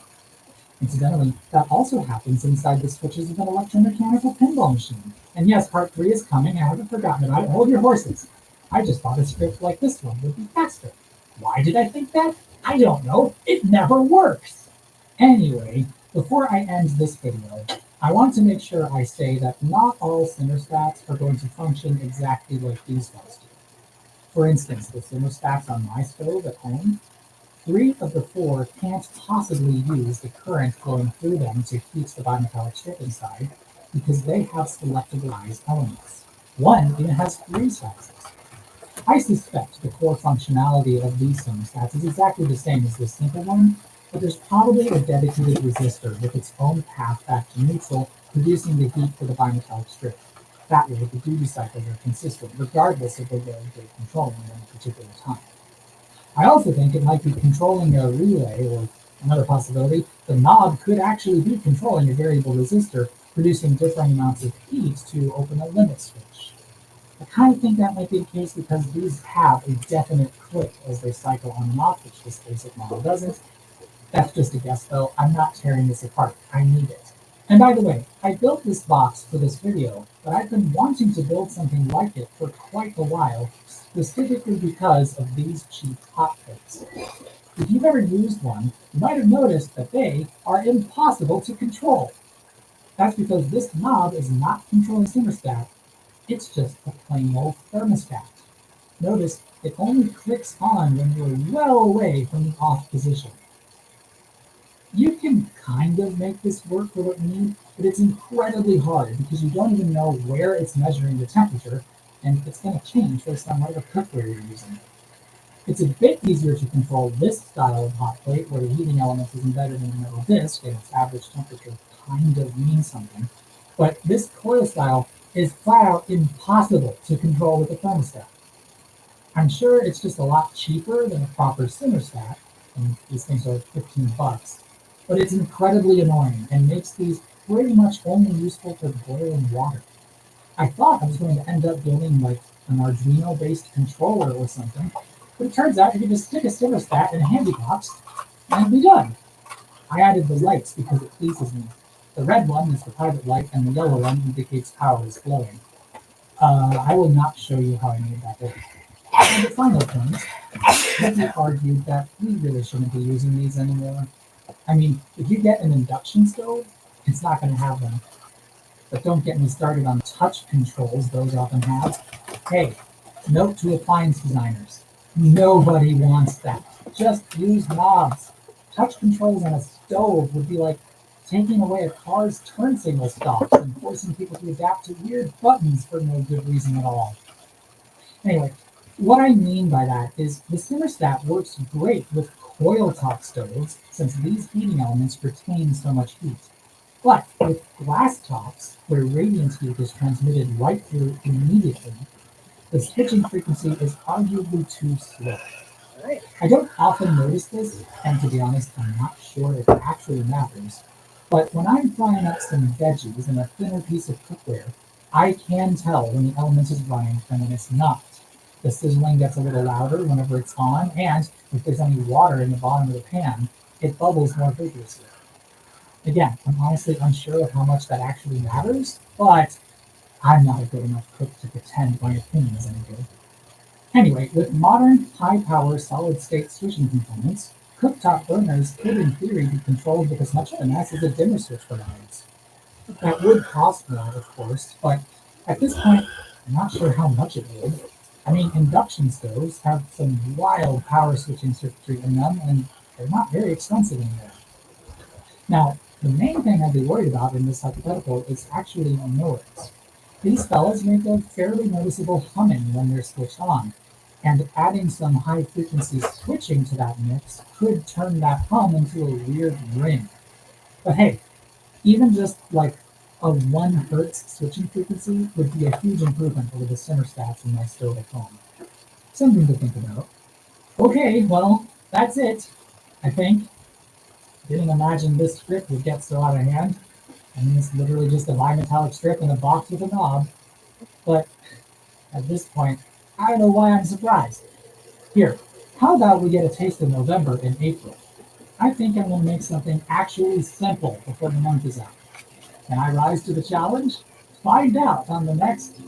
Incidentally, that also happens inside the switches of an electromechanical pinball machine. And yes, part 3 is coming. I haven't forgotten about it. Hold your horses. I just thought a script like this one would be faster. Why did I think that? I don't know. It never works. Anyway, before I end this video, I want to make sure I say that not all thermostats are going to function exactly like these ones do. For instance, the thermostats on my stove at home, 3 of the 4 can't possibly use the current flowing through them to heat the bimetallic strip inside because they have selectivized elements. 1 even has 3 sizes. I suspect the core functionality of these thermostats is exactly the same as this simple one, but there's probably a dedicated resistor with its own path back to neutral, producing the heat for the bimetallic strip. That way, the duty cycles are consistent, regardless of the load they're controlling at any particular time. I also think it might be controlling a relay, or another possibility, the knob could actually be controlling a variable resistor, producing different amounts of heat to open a limit switch. I kind of think that might be the case because these have a definite click as they cycle on and off, which this basic model doesn't. That's just a guess though, I'm not tearing this apart, I need it. And by the way, I built this box for this video, but I've been wanting to build something like it for quite a while, specifically because of these cheap hot plates. If you've ever used one, you might have noticed that they are impossible to control. That's because this knob is not controlling thermostat, it's just a plain old thermostat. Notice it only clicks on when you're well away from the off position. You can kind of make this work for what you need, but it's incredibly hard because you don't even know where it's measuring the temperature, and it's going to change based on whatever cookware you're using. It's a bit easier to control this style of hot plate where the heating element is embedded in a metal disc and its average temperature kind of means something, but this coil style is flat out impossible to control with a thermostat. I'm sure it's just a lot cheaper than a proper thermostat, and these things are $15, but it's incredibly annoying and makes these pretty much only useful for boiling water. I thought I was going to end up building like an Arduino-based controller or something, but it turns out you can just stick a thermostat in a handy box and be done. I added the lights because it pleases me. The red one is the private light and the yellow one indicates power is flowing. I will not show you how I made that work. And the final point, Piggy argued that we really shouldn't be using these anymore. I mean, if you get an induction stove, it's not going to have them. But don't get me started on touch controls those often have. Hey, note to appliance designers, nobody wants that. Just use knobs. Touch controls on a stove would be like taking away a car's turn signal stops and forcing people to adapt to weird buttons for no good reason at all. Anyway, what I mean by that is the thermostat works great with coil-top stoves since these heating elements retain so much heat. But with glass tops, where radiant heat is transmitted right through immediately, the switching frequency is arguably too slow. I don't often notice this, and to be honest, I'm not sure it actually matters, But when I'm frying up some veggies in a thinner piece of cookware, I can tell when the element is running and when it's not. The sizzling gets a little louder whenever it's on, and if there's any water in the bottom of the pan, it bubbles more vigorously. Again, I'm honestly unsure of how much that actually matters, but I'm not a good enough cook to pretend my opinion is any good. Anyway, with modern, high-power, solid-state switching components, cooktop burners could in theory be controlled with as much finesse as a dimmer switch provides. That would cost more, of course, but at this point, I'm not sure how much it would. I mean, induction stoves have some wild power switching circuitry in them, and they're not very expensive anymore. Now, the main thing I'd be worried about in this hypothetical is actually noise. These fellas make a fairly noticeable humming when they're switched on, and adding some high-frequency switching to that mix could turn that hum into a weird ring. But hey, even just like a 1 hertz switching frequency would be a huge improvement over the simmer stats in my stove at home. Something to think about. Okay, well, that's it, I think. Didn't imagine this strip would get so out of hand. I mean, it's literally just a bimetallic strip in a box with a knob. But at this point, I don't know why I'm surprised. Here, how about we get a taste of November in April? I think I'm going to make something actually simple before the month is out. Can I rise to the challenge? Find out on the next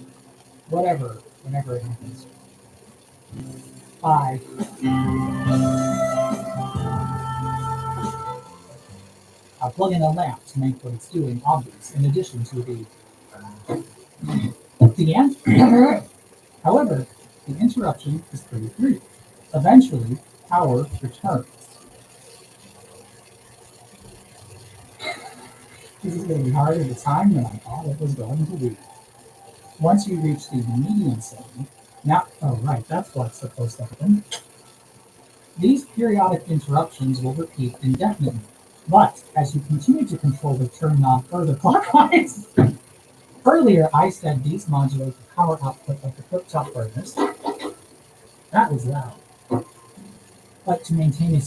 whatever, whenever it happens. Bye. I'll plug in a lamp to make what it's doing obvious, in addition to the answer. However, the interruption is pretty brief. Eventually, power returns. This is going to be harder to time than I thought it was going to be. Once you reach the medium setting, now, oh right, that's what's supposed to happen. These periodic interruptions will repeat indefinitely, but as you continue to control the turn knob further clockwise, earlier I said these modulate the power output of the cooktop burners. That was loud. But to maintain a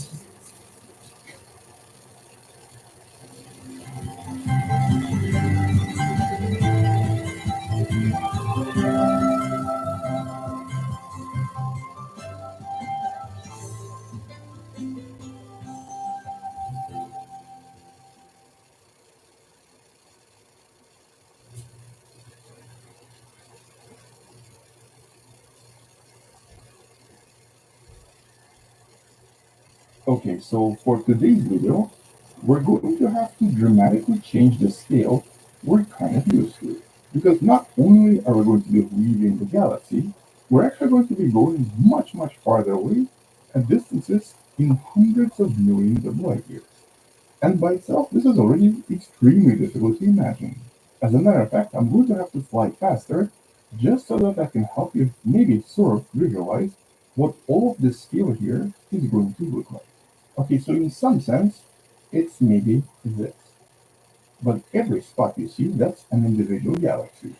Okay, so for today's video, we're going to have to dramatically change the scale we're kind of used to. Because not only are we going to be leaving the galaxy, we're actually going to be going much, much farther away at distances in hundreds of millions of light years. And by itself, this is already extremely difficult to imagine. As a matter of fact, I'm going to have to fly faster just so that I can help you maybe sort of visualize what all of this scale here is going to look like. Okay, so in some sense, it's maybe this. But every spot you see, that's an individual galaxy.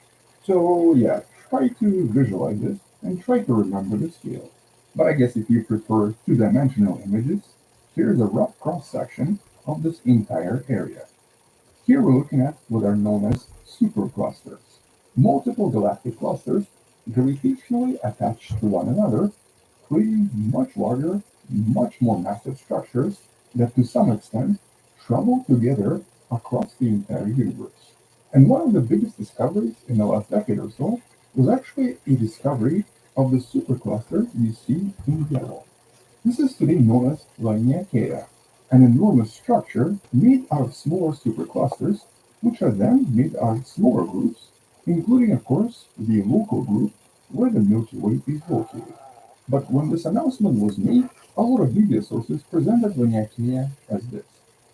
So yeah, try to visualize this and try to remember the scale. But I guess if you prefer two-dimensional images, here's a rough cross-section of this entire area. Here we're looking at what are known as superclusters. Multiple galactic clusters gravitationally attached to one another, creating much larger, much more massive structures that to some extent travel together across the entire universe. And one of the biggest discoveries in the last decade or so was actually a discovery of the supercluster you see in yellow. This is today known as Laniakea, an enormous structure made out of smaller superclusters, which are then made out of smaller groups, including, of course, the local group where the Milky Way is located. But when this announcement was made, a lot of media sources presented Laniakea as this.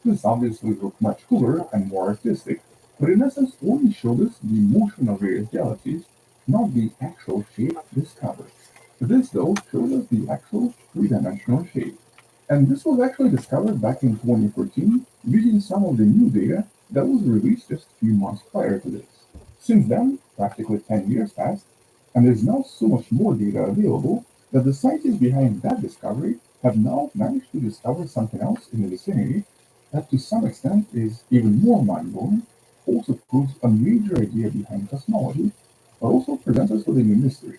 This obviously looked much cooler and more artistic, but in essence only showed us the motion of various galaxies, not the actual shape discovered. This, though, showed us the actual three-dimensional shape. And this was actually discovered back in 2014 using some of the new data that was released just a few months prior to this. Since then, practically 10 years passed, and there's now so much more data available that the scientists behind that discovery have now managed to discover something else in the vicinity that to some extent is even more mind-blowing, also proves a major idea behind cosmology, but also presents us with a new mystery,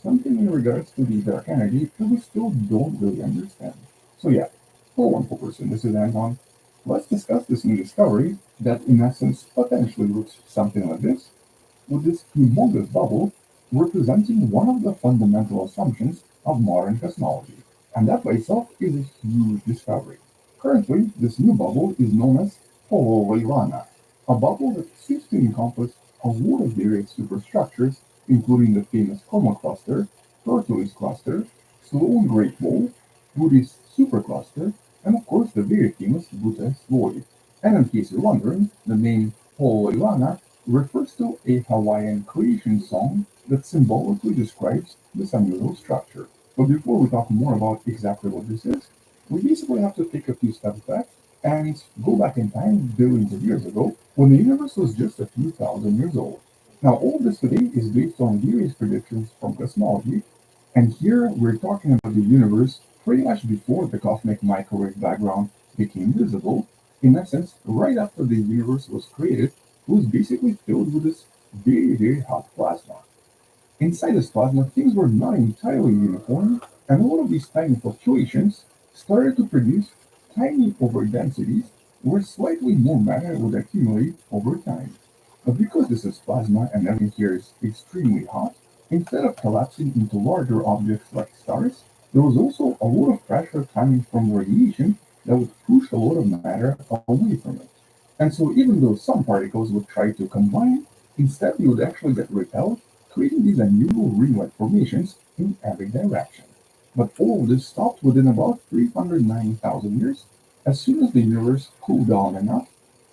something in regards to the dark energy that we still don't really understand. So yeah, hello wonderful person, this is Anton. Let's discuss this new discovery that in essence potentially looks something like this, with this humongous bubble representing one of the fundamental assumptions of modern cosmology. And that by itself is a huge discovery. Currently, this new bubble is known as Leilana, a bubble that seems to encompass a lot of various superstructures, including the famous Coma cluster, Hercules cluster, Sloan Great Wall, Buddhist supercluster, and of course the very famous Buddha's Void. And in case you're wondering, the name Leilana refers to a Hawaiian creation song that symbolically describes this unusual structure. But before we talk more about exactly what this is, we basically have to take a few steps back and go back in time billions of years ago when the universe was just a few thousand years old. Now all this today is based on various predictions from cosmology, and here we're talking about the universe pretty much before the cosmic microwave background became visible. In essence, right after the universe was created, it was basically filled with this very, very hot plasma. Inside this plasma, things were not entirely uniform, and a lot of these tiny fluctuations started to produce tiny overdensities where slightly more matter would accumulate over time. But because this is plasma and everything here is extremely hot, instead of collapsing into larger objects like stars, there was also a lot of pressure coming from radiation that would push a lot of matter away from it. And so even though some particles would try to combine, instead they would actually get repelled, creating these unusual ring-like formations in every direction. But all of this stopped within about 309,000 years, as soon as the universe cooled down enough,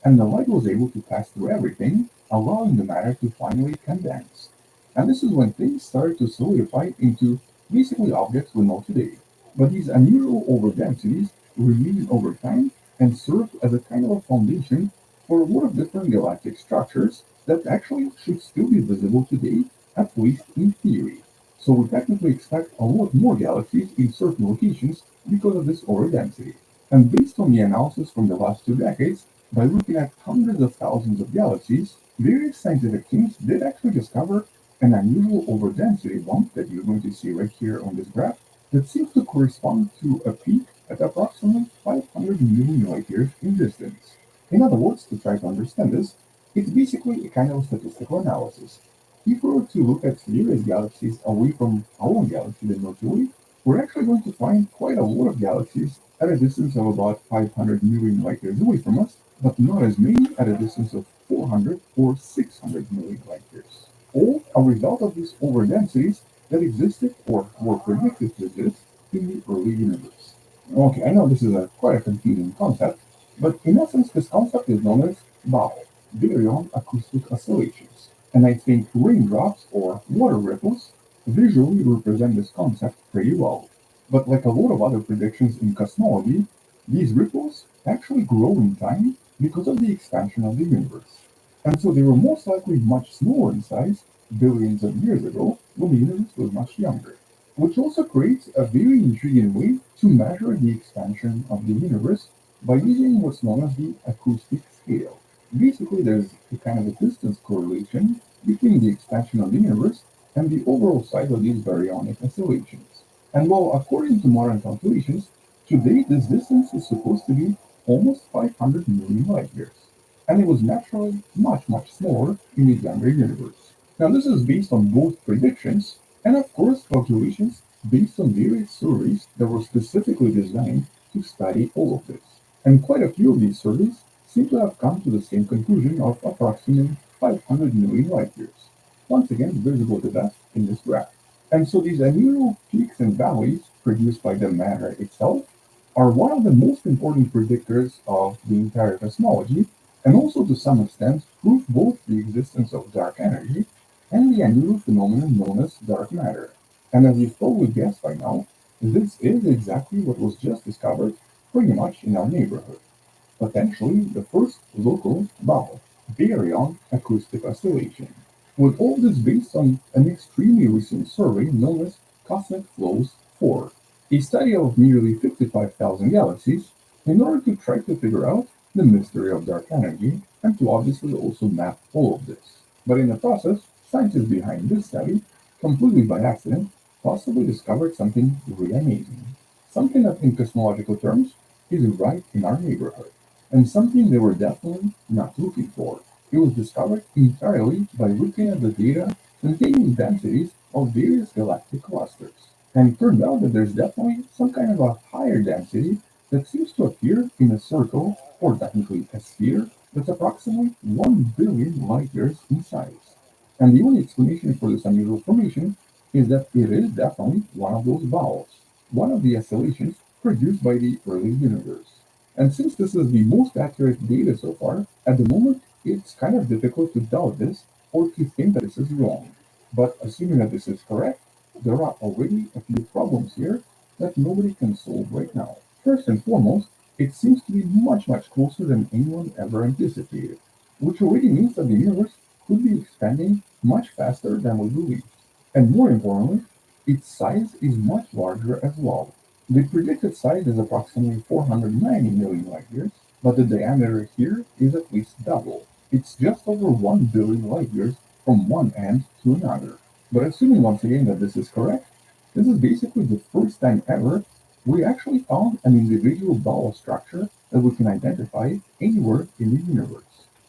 and the light was able to pass through everything, allowing the matter to finally condense. And this is when things started to solidify into basically objects we know today. But these unusual overdensities remained over time and served as a kind of a foundation for a lot of different galactic structures that actually should still be visible today, at least in theory. So we technically expect a lot more galaxies in certain locations because of this overdensity. And based on the analysis from the last 2 decades, by looking at hundreds of thousands of galaxies, various scientific teams did actually discover an unusual overdensity bump that you're going to see right here on this graph that seems to correspond to a peak at approximately 500 million light years in distance. In other words, to try to understand this, it's basically a kind of statistical analysis. If we were to look at various galaxies away from our own galaxy, the Milky Way, we're actually going to find quite a lot of galaxies at a distance of about 500 million light years away from us, but not as many at a distance of 400 or 600 million light years. All a result of these overdensities that existed or were predicted to exist in the early universe. Okay, I know this is quite a confusing concept, but in essence this concept is known as BAO, baryon acoustic oscillations. And I think raindrops or water ripples visually represent this concept pretty well. But like a lot of other predictions in cosmology, these ripples actually grow in time because of the expansion of the universe. And so they were most likely much smaller in size billions of years ago when the universe was much younger, which also creates a very intriguing way to measure the expansion of the universe by using what's known as the acoustic scale. Basically, there's a kind of a distance correlation between the expansion of the universe and the overall size of these baryonic oscillations. And well, according to modern calculations, today this distance is supposed to be almost 500 million light years, and it was naturally much, much smaller in the younger universe. Now, this is based on both predictions and, of course, calculations based on various surveys that were specifically designed to study all of this. And quite a few of these surveys seem to have come to the same conclusion of approximately 500 million light years, once again visible to us in this graph. And so these unusual peaks and valleys produced by the matter itself are one of the most important predictors of the entire cosmology, and also to some extent prove both the existence of dark energy and the unusual phenomenon known as dark matter. And as you've probably guessed by now, this is exactly what was just discovered pretty much in our neighborhood. Potentially the first local BAO, baryon acoustic oscillation. With all this based on an extremely recent survey known as Cosmic Flows 4, a study of nearly 55,000 galaxies in order to try to figure out the mystery of dark energy, and to obviously also map all of this. But in the process, scientists behind this study, completely by accident, possibly discovered something really amazing. Something that in cosmological terms is right in our neighborhood, and something they were definitely not looking for. It was discovered entirely by looking at the data containing densities of various galactic clusters. And it turned out that there's definitely some kind of a higher density that seems to appear in a circle, or technically a sphere, that's approximately 1 billion light years in size. And the only explanation for this unusual formation is that it is definitely one of those vowels, one of the oscillations produced by the early universe. And since this is the most accurate data so far, at the moment it's kind of difficult to doubt this or to think that this is wrong. But assuming that this is correct, there are already a few problems here that nobody can solve right now. First and foremost, it seems to be much, much closer than anyone ever anticipated, which already means that the universe could be expanding much faster than we believed. And more importantly, its size is much larger as well. The predicted size is approximately 490 million light years, but the diameter here is at least double. It's just over 1 billion light years from one end to another. But assuming once again that this is correct, this is basically the first time ever we actually found an individual bowel structure that we can identify anywhere in the universe.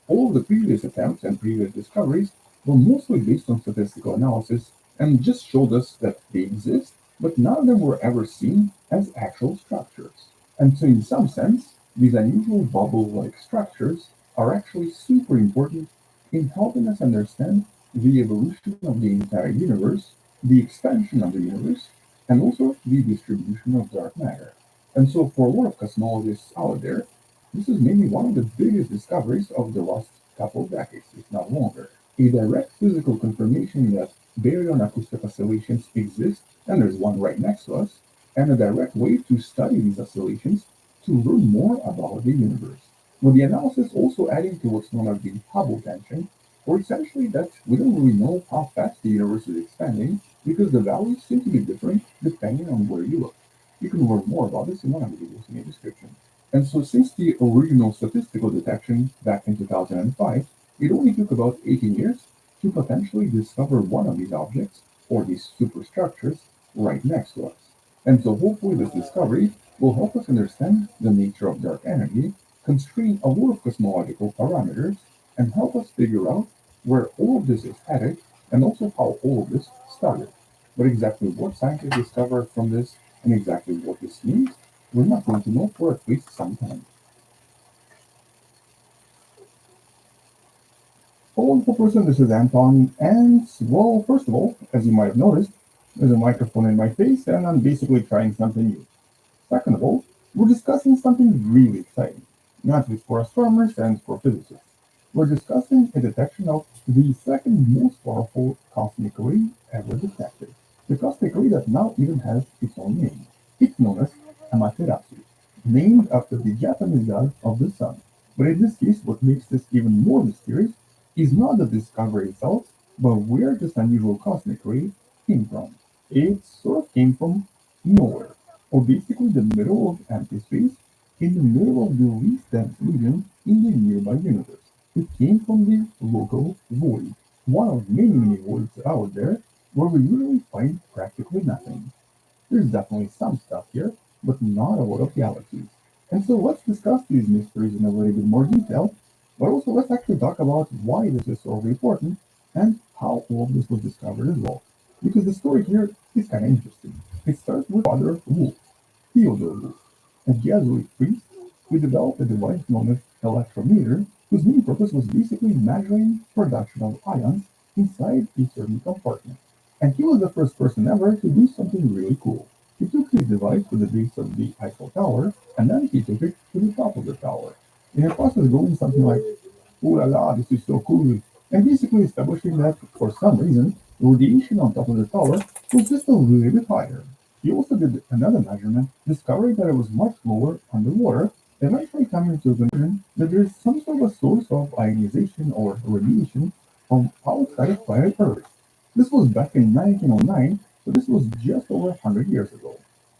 All of the previous attempts and previous discoveries were mostly based on statistical analysis and just showed us that they exist, but none of them were ever seen as actual structures. And so in some sense, these unusual bubble-like structures are actually super important in helping us understand the evolution of the entire universe, the expansion of the universe, and also the distribution of dark matter. And so for a lot of cosmologists out there, this is maybe one of the biggest discoveries of the last couple of decades, if not longer. A direct physical confirmation that baryon acoustic oscillations exist, and there's one right next to us, and a direct way to study these oscillations to learn more about the universe. With the analysis also adding to what's known as the Hubble tension, or essentially that we don't really know how fast the universe is expanding because the values seem to be different depending on where you look. You can learn more about this in one of the videos in the description. And so since the original statistical detection back in 2005, it only took about 18 years to potentially discover one of these objects, or these superstructures, right next to us. And so hopefully this discovery will help us understand the nature of dark energy, constrain a lot of cosmological parameters, and help us figure out where all of this is headed, and also how all of this started. But exactly what scientists discovered from this, and exactly what this means, we're not going to know for at least some time. Hello, wonderful person, this is Anton, and well, first of all, as you might have noticed, there's a microphone in my face, and I'm basically trying something new. Second of all, we're discussing something really exciting, not just for astronomers and for physicists. We're discussing a detection of the second most powerful cosmic ray ever detected. The cosmic ray that now even has its own name. It's known as Amaterasu, named after the Japanese god of the sun. But in this case, what makes this even more mysterious is not the discovery itself, but where this unusual cosmic ray came from. It sort of came from nowhere, or basically the middle of empty space, in the middle of the least dense region in the nearby universe. It came from the local void, one of many voids out there where we usually find practically nothing. There's definitely some stuff here, but not a lot of galaxies. And so let's discuss these mysteries in a little bit more detail, but also let's actually talk about why this is so important and how all of this was discovered as well. Because the story here is kind of interesting. It starts with Father Wolf, Theodore Wolf, a Jesuit priest who developed a device known as electrometer, whose main purpose was basically measuring production of ions inside a certain compartment. And he was the first person ever to do something really cool. He took his device to the base of the Eiffel Tower, and then he took it to the top of the tower. In the process going something like, "Ooh la la, this is so cool," and basically establishing that, for some reason, the radiation on top of the tower was just a little bit higher. He also did another measurement, discovering that it was much lower underwater, eventually coming to the conclusion that there is some sort of a source of ionization or radiation from outside of planet Earth. This was back in 1909, so this was just over 100 years ago.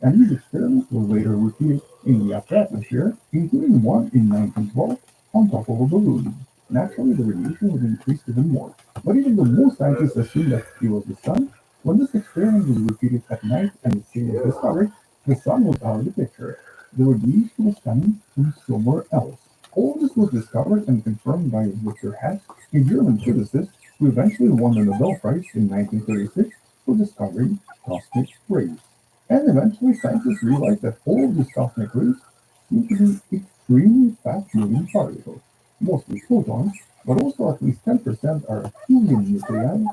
and these experiments were later repeated in the upper atmosphere, including one in 1912 on top of a balloon. Naturally, the radiation would increase even more. But even though most scientists assumed that it was the sun, when this experiment was repeated at night and the scene was discovered, the sun was out of the picture. The radiation was coming from somewhere else. All this was discovered and confirmed by Richard Haas, a German physicist who eventually won the Nobel Prize in 1936 for discovering cosmic rays. And eventually scientists realized that all of these cosmic rays seem to be extremely fast-moving particles, mostly photons, but also at least 10% are helium nuclei,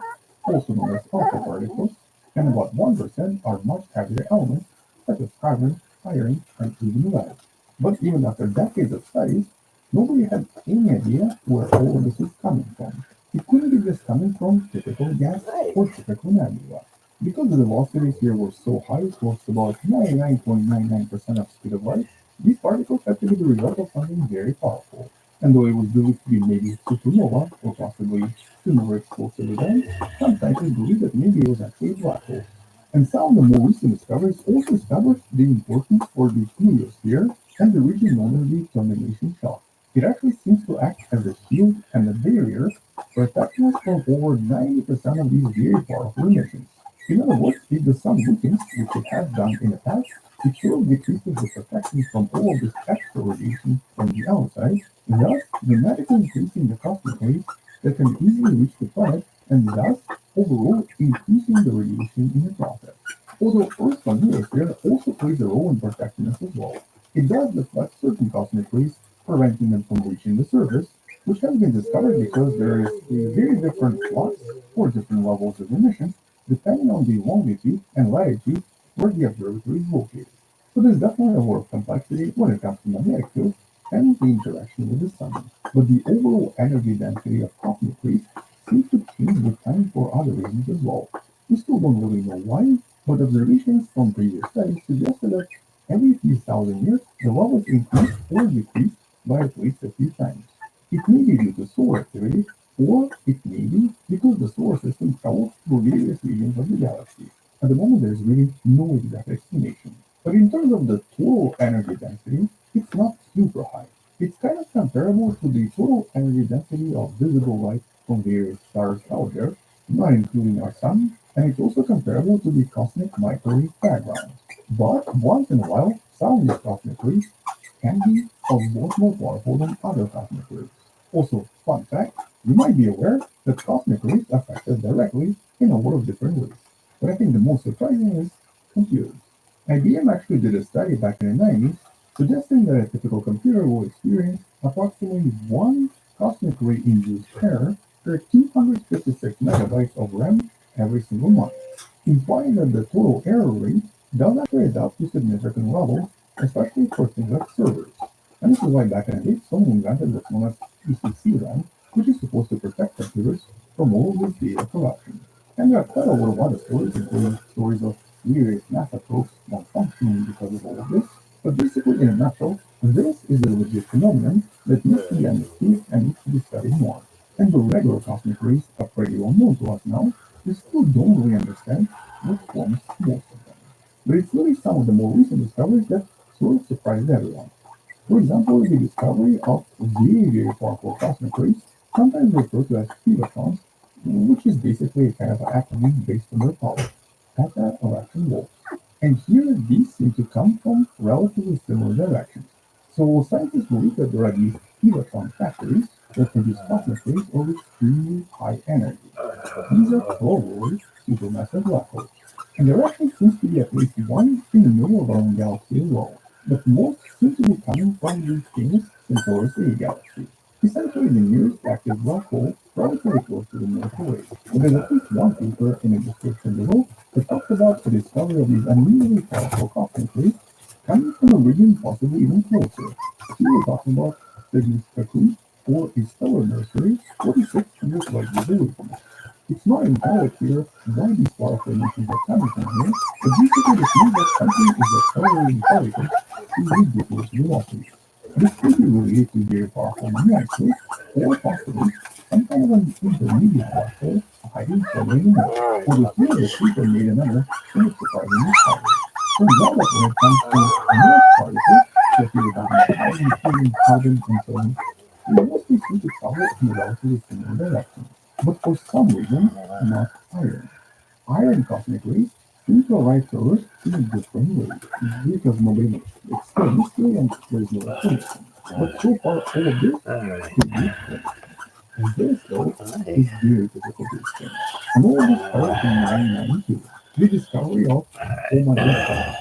also known as alpha particles, and about 1% are much heavier elements such as carbon, iron, and even lead. But even after decades of studies, nobody had any idea where all of this was coming from. It couldn't be just coming from typical gas or typical nebula. Because the velocities here were so high, close to about 99.99% of speed of light, these particles had to be the result of something very powerful. And though it was believed to be maybe supernova or possibly similar explosive event, some scientists believe that maybe it was actually a black hole. And some of the more recent discoveries also established the importance for the heliosphere and the region known as the termination shock. It actually seems to act as a shield and a barrier, protecting us from over 90% of these very powerful emissions. In other words, if the sun weakens, which it has done in the past, it sort of decreases the protection from all of this extra radiation from the outside, thus dramatically increasing the cosmic rays that can easily reach the planet, and thus overall increasing the radiation in the process. Although Earth's heliosphere also plays a role in protecting us as well. It does deflect certain cosmic rays, preventing them from reaching the surface, which has been discovered because there is a very different flux or different levels of emission depending on the longitude and latitude where the observatory is located. So there's definitely a lot of complexity when it comes to magnetic fields and the interaction with the sun. But the overall energy density of cosmic rays seems to change with time for other reasons as well. We still don't really know why, but observations from previous studies suggested that every few thousand years the levels increase or decrease by at least a few times. It may be due to solar activity, or it may be because the solar system travels through various regions of the galaxy. At the moment, there's really no exact explanation. But in terms of the total energy density, it's not super high. It's kind of comparable to the total energy density of visible light from various stars out there, not including our sun, and it's also comparable to the cosmic microwave background. But once in a while, some of these cosmic rays can be a lot more powerful than other cosmic rays. Also, fun fact, you might be aware that cosmic rays affect us directly in a lot of different ways. But I think the most surprising is computers. IBM actually did a study back in the 90s suggesting that a typical computer will experience approximately one cosmic ray-induced error per 256 megabytes of RAM every single month, implying that the total error rate does actually add up to significant levels, especially for things like servers. And this is why back in the day, someone invented what's known as PCC RAM, which is supposed to protect computers from all of this data corruption. And there are quite a lot of other stories, including stories of various NASA probes malfunctioning because of all of this. But basically, in a nutshell, this is a legit phenomenon that needs to be understood and needs to be studied more. And the regular cosmic rays are pretty well known to us now, we still don't really understand what forms most of them. But it's really some of the more recent discoveries that sort of surprised everyone. For example, the discovery of very powerful cosmic rays, sometimes referred to as kilotrons, which is basically a kind of acronym based on their power, kata of action volts. And here these seem to come from relatively similar directions. So scientists believe that there are these kilotron factories that produce cosmic rays of extremely high energy. These are probably supermassive black holes. And there actually seems to be at least one in the middle of our own galaxy as well. But most seem to be coming from the famous Centaurus A galaxy. Essentially the nearest active black hole relatively close to the Milky Way. But there's at least one paper in the description below that talks about the discovery of these unusually powerful cosmic rays coming from a region possibly even closer. Here we're talking about Cygnus Cocoon, or a stellar nursery 4,600 light years away from us. It's not entirely clear why these powerful emissions are coming from here, but basically this means that something is accelerating particles to ridiculous velocities. This could be related to very powerful magnetic fields, or possibly some kind of an intermediate black hole hiding somewhere in the middle. Although here the paper made another very surprising discovery. turns out that when it comes to more particles, that you're talking about hydrogen, helium, carbon, and so on, they mostly seem to travel in a relatively similar direction. But for some reason, not iron. Iron cosmic rays seem to arrive to Earth in a different way, because nobody knows. It's still a mystery and there's no explanation. But so far, all of this could be explained. And this, though, is very difficult to explain. And all this started in 1992, the discovery of Omega particle.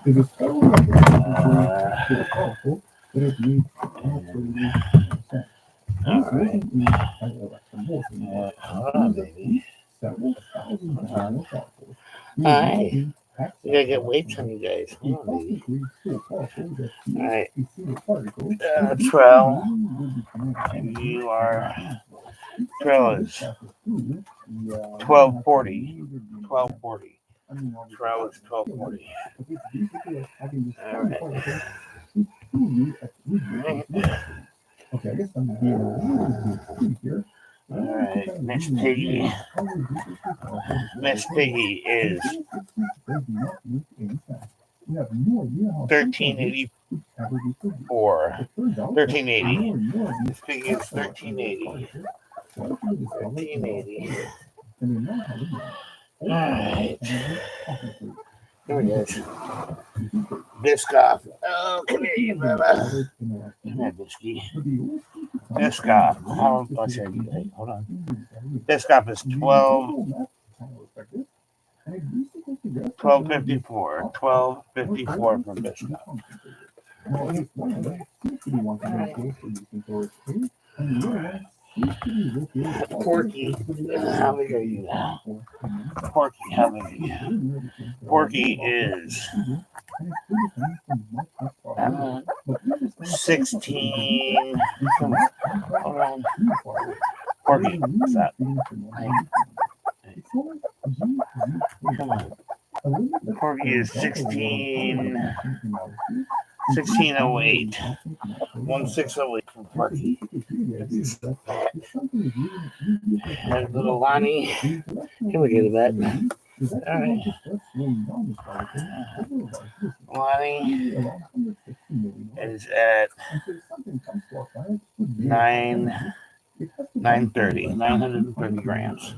The discovery of the particle is so powerful that it made absolutely no sense. This wasn't in an electron volt anymore. Maybe. Several thousand times more powerful. Alright. We gotta get weights on you guys. Hold on, baby. Alright. Trell. You are. Trell is 1240. 1240. Trell is 1240. Alright. Okay, I guess I'm being a little bit here. Alright, Miss Piggy. Miss Piggy is 1384. 1380. Miss Piggy is 1380. 1380. Alright. Here he is. Biscoff. Oh, come here, you Bubba. Come here, Bisky. Biscoff. I'll show you guys. Hold on. Biscoff is 1254. 1254 from Biscoff. Porky, how big are you now? Porky, how big are you? Porky is 16. Hold on. Porky, what's that? Come on. Porky is 1608. 1608 from Porky. And little Lonnie. Can we get that? Alright. Lonnie is at 930 grams.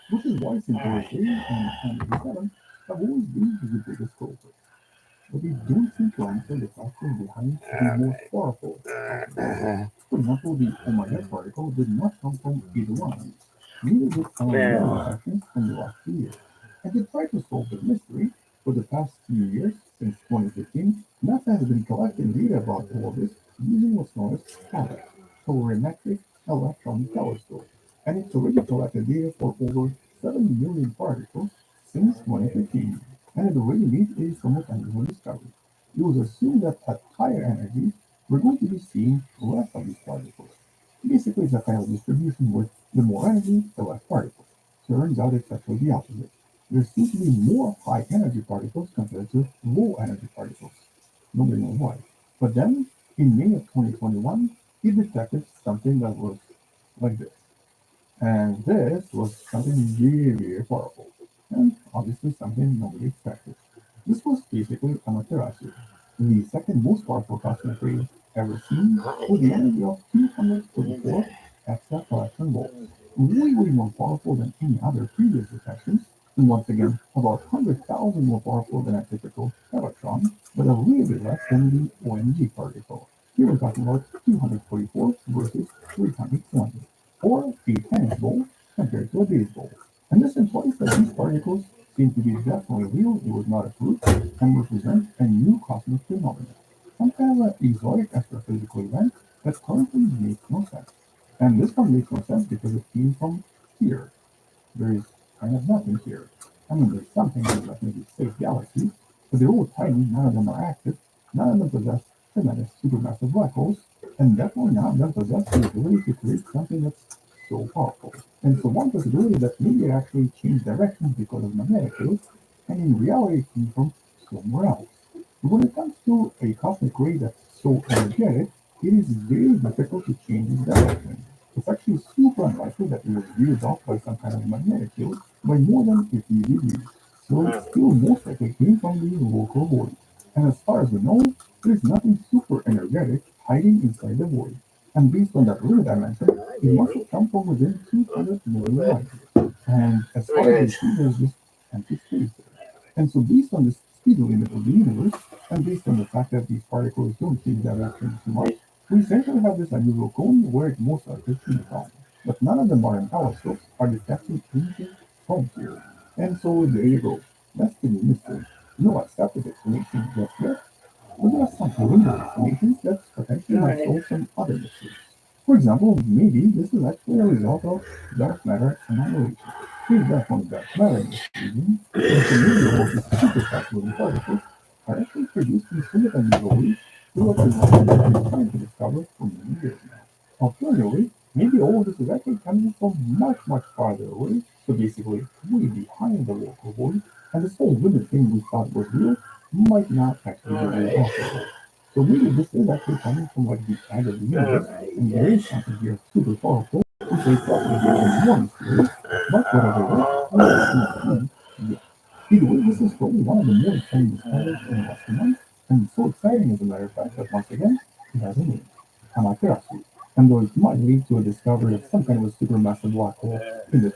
Which is why Synchronicity and 97 have always been the biggest culprit. But we don't seem to answer the question behind the most powerful. For example, the Omega particle did not come from either one of these. Neither did some reactions from the last 2 years. And to try to solve the mystery, for the past few years, since 2015, NASA has been collecting data about all of this using what's known as CALEC, Colorimetric Electron Telescope. And it's already collected data for over 7 million particles since 2015, and it already made a somewhat unusual discovery. It was assumed that at higher energies, we're going to be seeing less of these particles. Basically, it's a kind of distribution where the more energy, the less particles. Turns out it's actually the opposite. There seems to be more high-energy particles compared to low-energy particles. Nobody knows why. But then, in May of 2021, it detected something that was like this. And this was something very, very powerful, and obviously something nobody expected. This was basically Amaterasu, the second most powerful cosmic ray ever seen, with the energy of 234 extra electron volts, way more powerful than any other previous detections, and once again about 100,000 more powerful than a typical electron, but a little bit less than the OMG particle. Here we're talking about 244 versus 320. Or a tennis ball compared to a baseball. And this implies that these particles seem to be definitely real, it was not a fluke, and represent a new cosmic phenomenon. Some kind of an exotic astrophysical event that currently makes no sense. And this one makes no sense because it came from here. There is kind of nothing here. I mean, there's something like maybe space galaxies, but they're all tiny, none of them are active, none of them possess tremendous supermassive black holes, and definitely none of them possess the ability to create something that's so powerful. And so one possibility that maybe it actually changed direction because of magnetic fields, and in reality it came from somewhere else. But when it comes to a cosmic ray that's so energetic, it is very difficult to change its direction. it's actually super unlikely that it was veered off by some kind of magnetic field by more than 50 degrees. So it still most likely came from the local void. And as far as we know, there's nothing super energetic hiding inside the void. And based on that rule dimension, it must have come from within 200 million light years. And as far as we see, there's just empty space there. And so based on this speed limit of the universe, and based on the fact that these particles don't change direction too much, we essentially have this unusual cone where it most likely came from. But none of the modern telescopes are detecting anything from here. And so there you go. That's the mystery. No accepted explanation just yet, but there are some preliminary explanations that potentially might solve some other mysteries. For example, maybe this is actually a result of dark matter annihilation. Here's that one dark matter in this region, and so maybe all these super fast moving particles are actually produced in somewhat unusual ways through a phenomenon that we're trying to discover for many years now. Alternatively, maybe all of this is actually coming from much, much farther away, so basically way behind the local void, and this whole wind thing we thought was real might not actually be real after all. So maybe this is actually coming from like the end of the universe, and there is something here super powerful, which is probably even more mysterious, but whatever it is, we don't see yet. Either way, this is probably one of the more exciting discoveries in the last few months, and so exciting as a matter of fact that once again, it has a name, Amaterasu. And though it might lead to a discovery of some kind of a supermassive black hole in the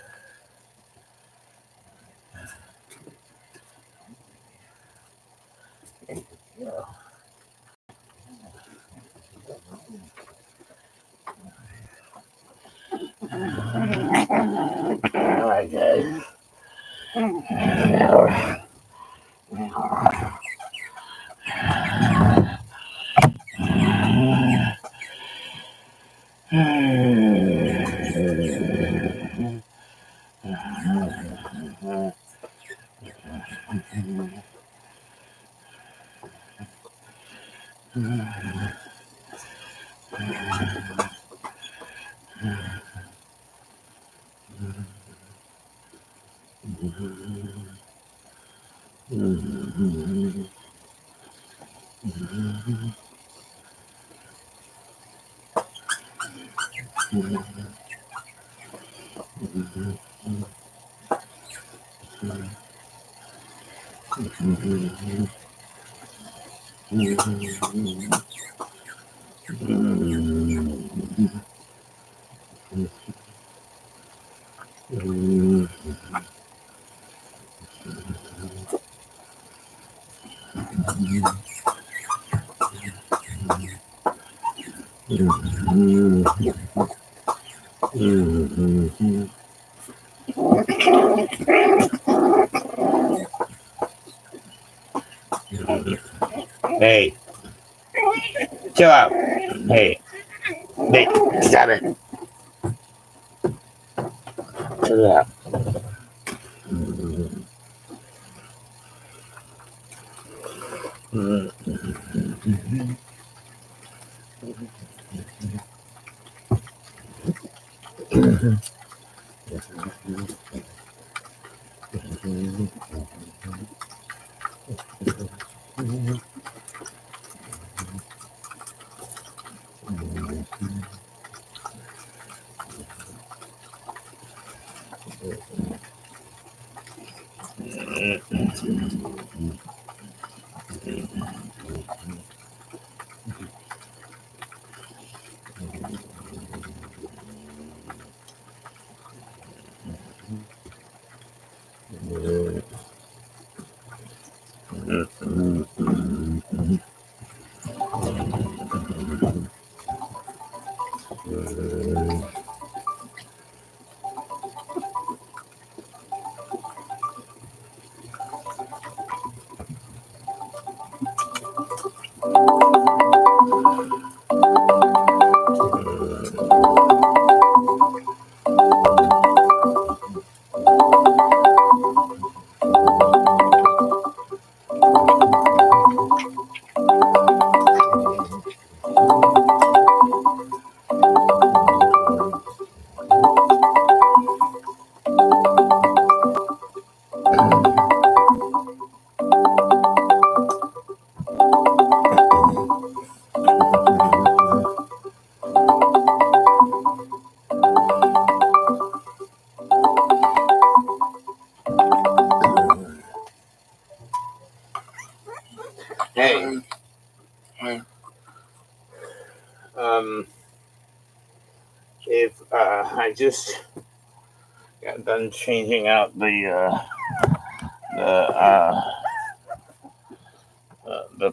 Hey, chill out. Hey, stop it. Chill out. I just got done changing out the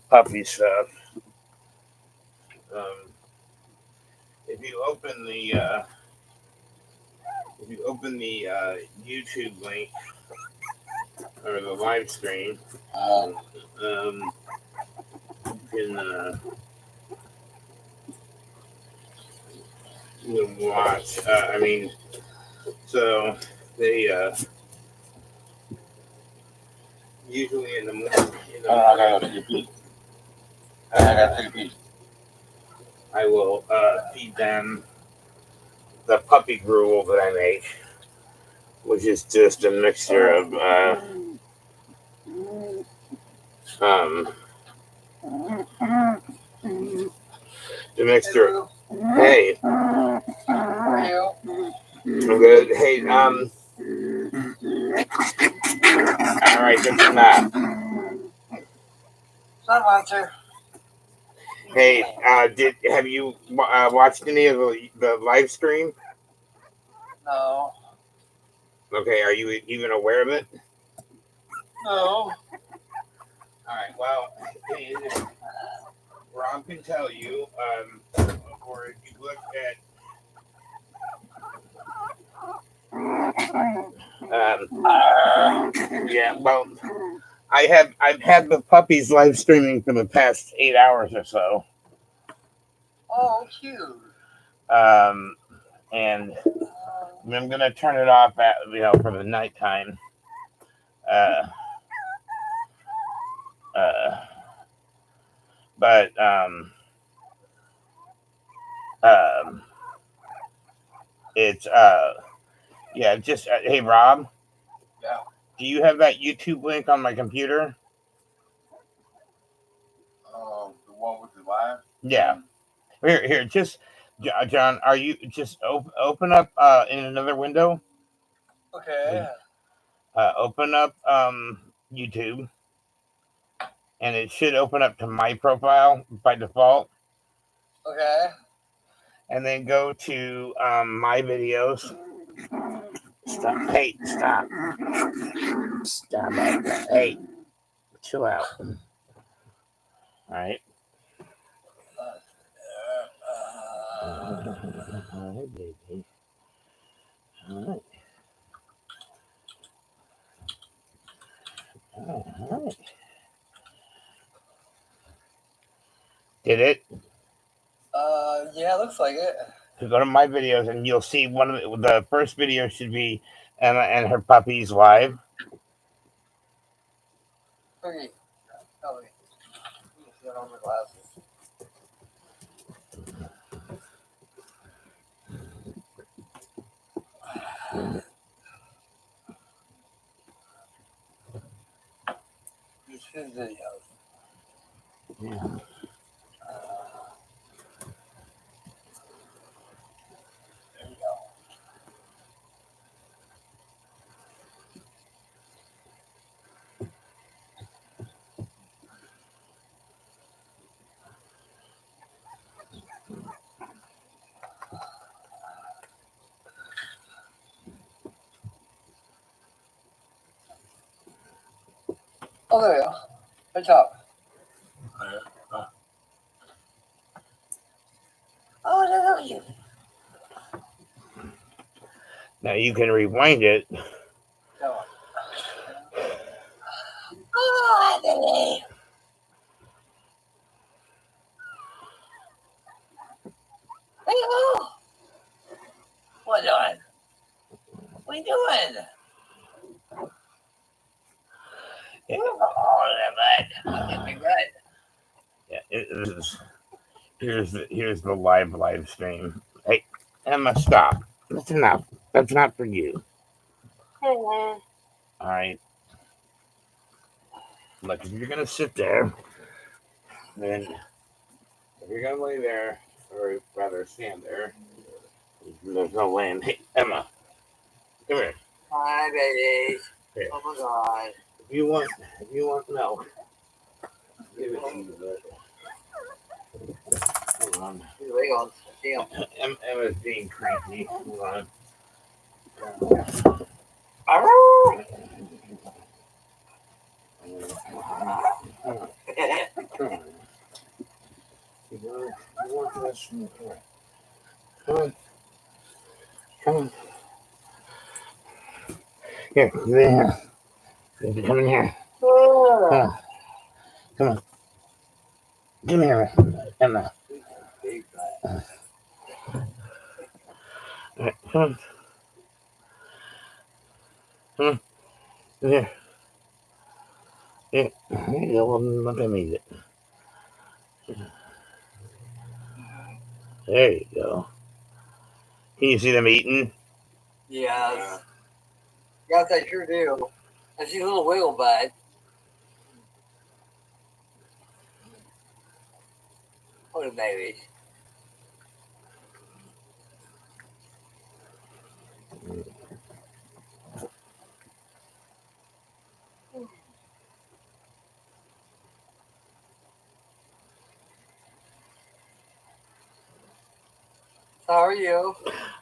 puppy stuff. If you open the YouTube link or the live stream, you can watch. So they usually in the morning. I gotta take a pee. I will feed them the puppy gruel that I make, which is just a mixture of the mixture. Hey, I'm good. Hey, all right, that's enough. Hey, have you watched any of the live stream? No. Okay, are you even aware of it? No. All right. Well, Rob can tell you, or if you look at, yeah. Well, I've had the puppies live streaming for the past 8 hours or so. Oh, cute. And I'm gonna turn it off for the nighttime. But it's yeah, just hey Rob. Yeah. Do you have that YouTube link on my computer? The one with the live? Yeah. Here, just John, are you just open up in another window? Okay. Open up YouTube, and it should open up to my profile by default. Okay. And then go to my videos. Stop. Hey, stop. Stop it. Hey, chill out. All right. All right, baby. All right. All right. Did it? Yeah, looks like it. So go to my videos, and you'll see one of the first video should be Emma and her puppies live. Okay. Oh, wait. Get on my glasses. Here's his videos. Yeah. There you go. Oh, there you go. Good job. Oh, look at you. Now you can rewind it. No. Oh, baby. Hello. What doing? What you doing? Yeah. Oh, that bud. Give me good. Yeah, here's the live stream. Hey, Emma, stop. That's enough. That's not for you. All right. Look, if you're gonna sit there, then if you're gonna lay there, or rather stand there, there's no laying. Hey, Emma, come here. Hi, baby. Here. Oh my God. If you want milk, give it to you. Hold on. Hang on. Damn. Emma's being cranky. Hold on. Come on. Here, there. Come in here. Come on. Come here, Emma. All right, come on. Come on. Here. Here. There you go. Well, let me eat it. There you go. Can you see them eating? Yes. Yes, I sure do. I see a little wiggle butt. What a baby. How are you?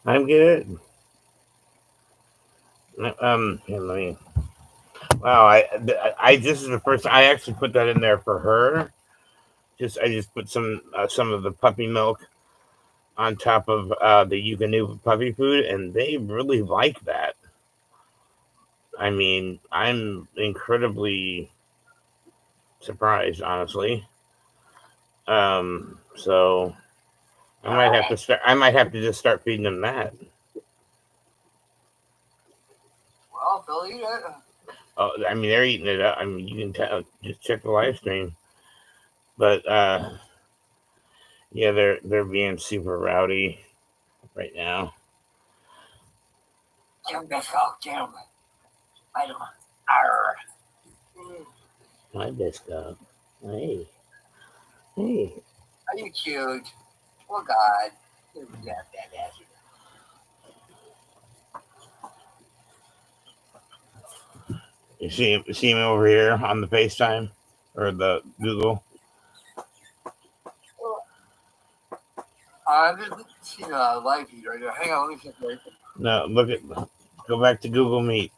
I'm good. Here, let me. Wow, this is the first. I actually put that in there for her. I just put some of the puppy milk on top of the Yucanu puppy food, and they really like that. I mean, I'm incredibly surprised, honestly. So I might have to start. I might have to just start feeding them that. Well, they'll eat it. Oh, I mean, they're eating it up. I mean, you can tell. Just check the live stream. But yeah, they're being super rowdy right now. Jim Biscoff, Jim. I don't. Arr. Hi, Biscoff. Hey. Hey. Are you cute? Oh, God. You're fantastic. You see him over here on the FaceTime or the Google? I'm just seeing a live feed right now. Hang on, let me check right. No, go back to Google Meet.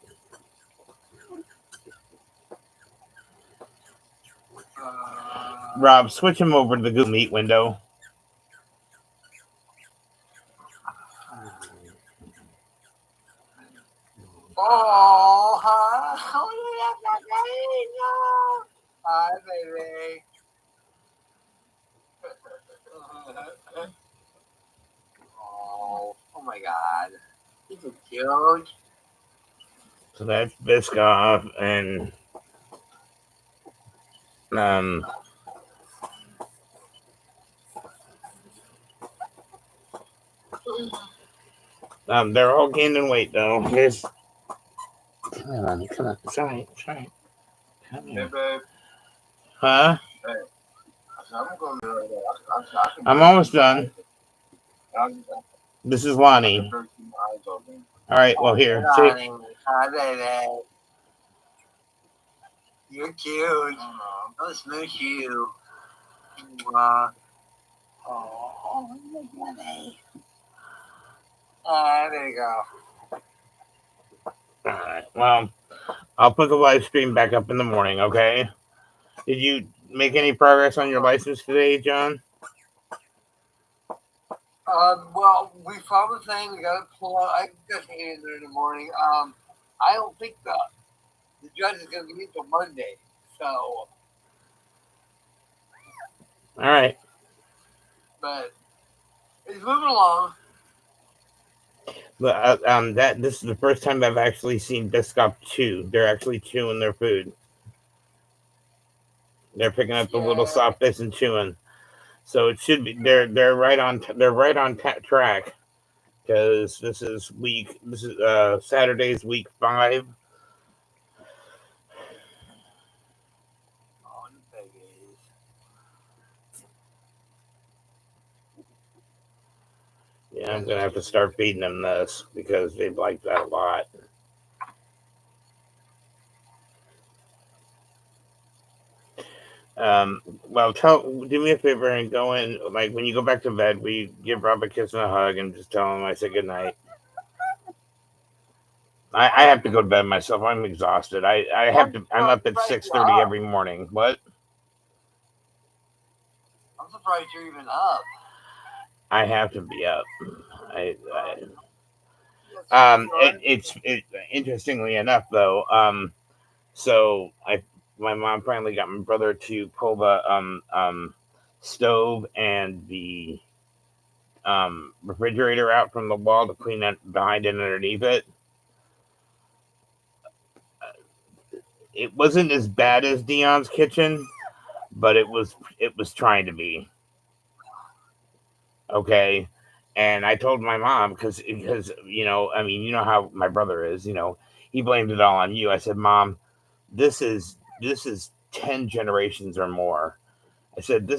Rob, switch him over to the Google Meet window. Oh, hi. Hi, baby. Oh my God. He's so cute. So that's Biscoff and they're all gaining weight though. Come on. It's all right. Come Hey, here. babe. Huh? Hey. I'm going to I'm almost done. This is Lonnie. All right, well, here. Lonnie. Hi, baby. You're cute. I'll smooch you. Oh, my baby. There you go. All right. Well, I'll put the live stream back up in the morning, okay? Did you make any progress on your license today, John? Well, we found the thing. We got to pull out. I just ate in there in the morning. I don't think the judge is going to be until Monday. So. All right. But it's moving along. But this is the first time I've actually seen Biscoff chew. They're actually chewing their food. They're picking up the little soft bits and chewing. So it should be they're right on track because this is Saturday's week 5. Oh, the babies. Yeah, I'm gonna have to start feeding them this because they like that a lot. Well, do me a favor and go in. Like when you go back to bed, we give Rob a kiss and a hug and just tell him I said good night. I have to go to bed myself. I'm exhausted. I have to. I'm up at 6:30 every morning. What? I'm surprised you're even up. I have to be up. It's interestingly enough though. So my mom finally got my brother to pull the stove and the refrigerator out from the wall to clean it behind and underneath it. It wasn't as bad as Dion's kitchen, but it was trying to be. Okay. And I told my mom because I mean, you know how my brother is, he blamed it all on you. I said, Mom, this is 10 generations or more. I said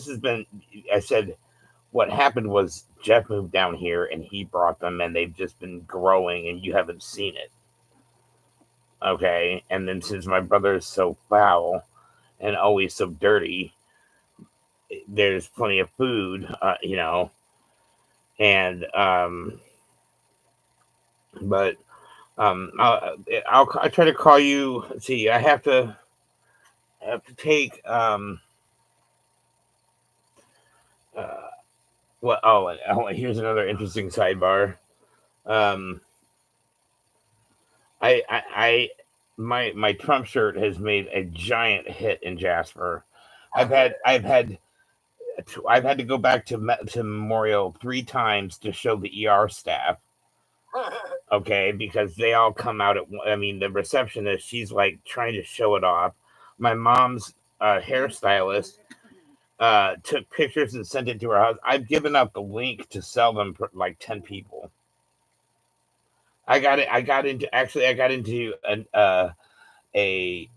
what happened was Jeff moved down here and he brought them and they've just been growing and you haven't seen it. Okay. And then since my brother is so foul and always so dirty, there's plenty of food, and but I'll try to call you. Let's see, I have to take here's another interesting sidebar. My Trump shirt has made a giant hit in Jasper. I've had to go back to Memorial 3 times to show the ER staff. Okay, because they all come out the receptionist, she's like trying to show it off. My mom's hairstylist took pictures and sent it to her house. I've given up the link to sell them for like 10 people. I got into a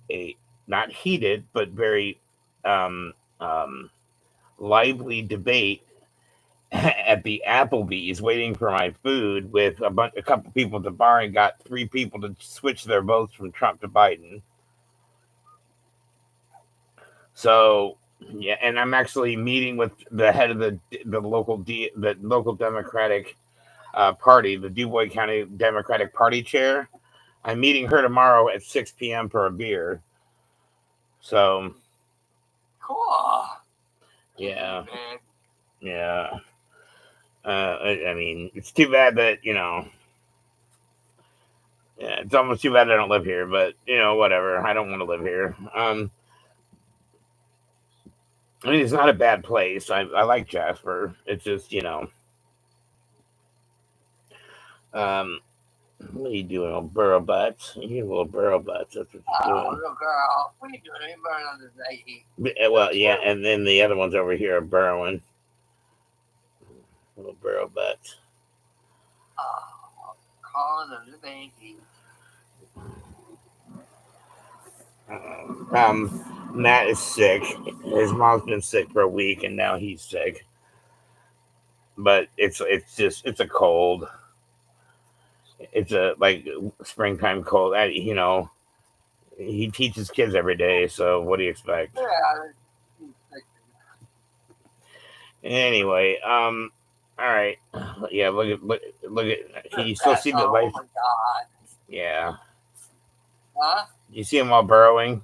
not heated but very lively debate at the Applebee's waiting for my food with a couple people at the bar and got 3 people to switch their votes from Trump to Biden. So yeah, and I'm actually meeting with the head of the local Democratic party, the Dubois County Democratic Party chair. I'm meeting her tomorrow at 6 p.m. for a beer. So cool. Yeah. Yeah. I mean, it's too bad that, yeah, it's almost too bad I don't live here, but, whatever. I don't want to live here. I mean, it's not a bad place. I like Jasper. It's just, what are you doing, old burrow butts? You little burrow butts. That's what you're doing. Little girl, what are you doing? You're burning on this lady. Well, yeah, and then the other ones over here are burrowing. Little burrow butts. Oh, calling on the baby. Matt is sick. His mom's been sick for a week, and now he's sick. But it's a cold. It's a springtime cold. He teaches kids every day, so what do you expect? Yeah. Anyway, all right. Yeah, look at. Can you still see the light? Oh my God. Yeah. Huh? You see him while burrowing?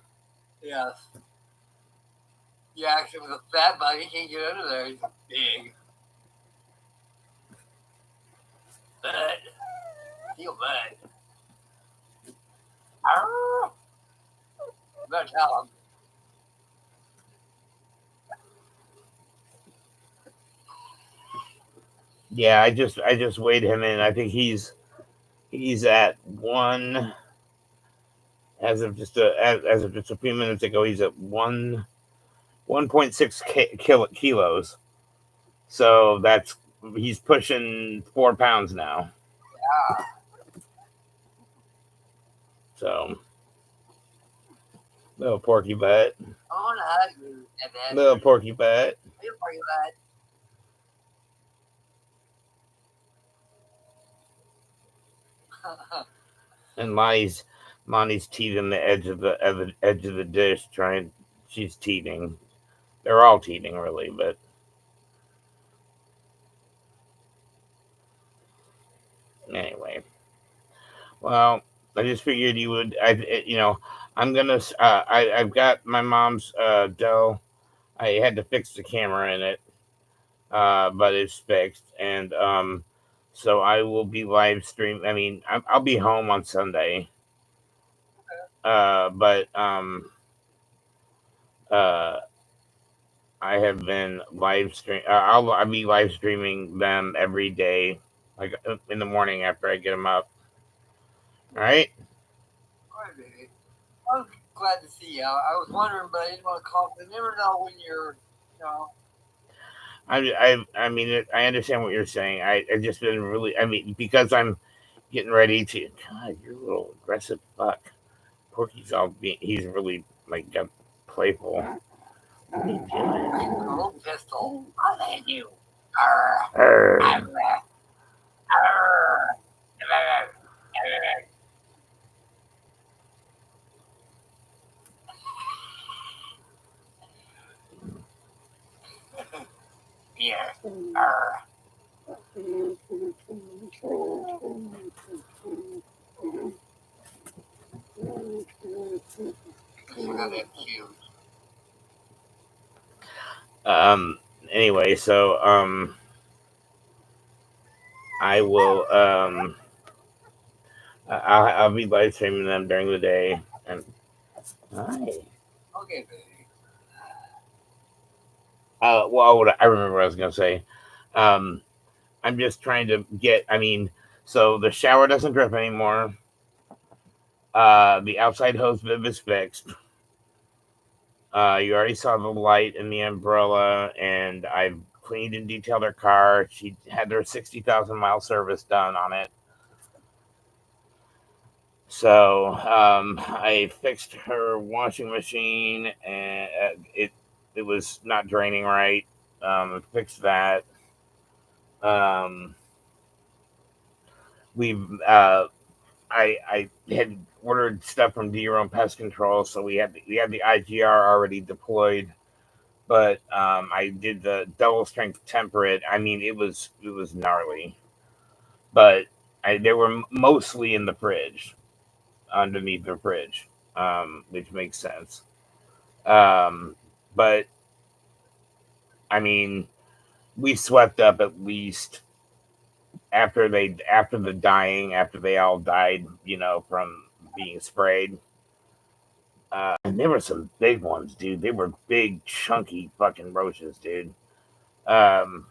Yes. Yeah, actually, with a fat bug, he can't get under there. He's big. Bud. Feel bud. Arrgh. Better tell him. Yeah, I just weighed him in. I think he's at 1. As of just a few minutes ago, he's at 1.6 kilos. So he's pushing 4 pounds now. Yeah. So little Porky butt. I want to hug you, Evan. Little Porky butt. Little Porky butt. And Lonnie's teething the edge of the dish, she's teething. They're all teething really, but anyway. Well, I just figured you would. I'm gonna. I've got my mom's Dell. I had to fix the camera in it, but it's fixed, and so I will be live stream. I mean, I'll be home on Sunday, but uh, I have been live stream. I'll be live streaming them every day, like in the morning after I get them up. All right. All right, baby. I was glad to see you. I was wondering, but I didn't want to call. I never know when you're, you know. I mean, I understand what you're saying. I just been really. I mean, because I'm getting ready to. God, you're a little aggressive fuck. Porky's he's really like got playful. What are you doing? Girl pistol. I'll land you. Arr. Arr. Arr. Arr. Here. Arr. Anyway, so I will I'll be live streaming them during the day. And hi. Okay, baby. Well, I remember what I was gonna say. I'm just trying to get. I mean, so the shower doesn't drip anymore. The outside hose bib is fixed. You already saw the light and the umbrella, and I've cleaned and detailed her car. She had her 60,000-mile service done on it. So I fixed her washing machine, and it was not draining right. I fixed that. I had ordered stuff from Do Your Own Pest Control, so we had the IGR already deployed, but I did the double strength temperate. I mean, it was gnarly, but they were mostly in the fridge, underneath the fridge, which makes sense. But I mean, we swept up at least after they all died, from being sprayed. And there were some big ones, dude. They were big, chunky fucking roaches, dude. Um,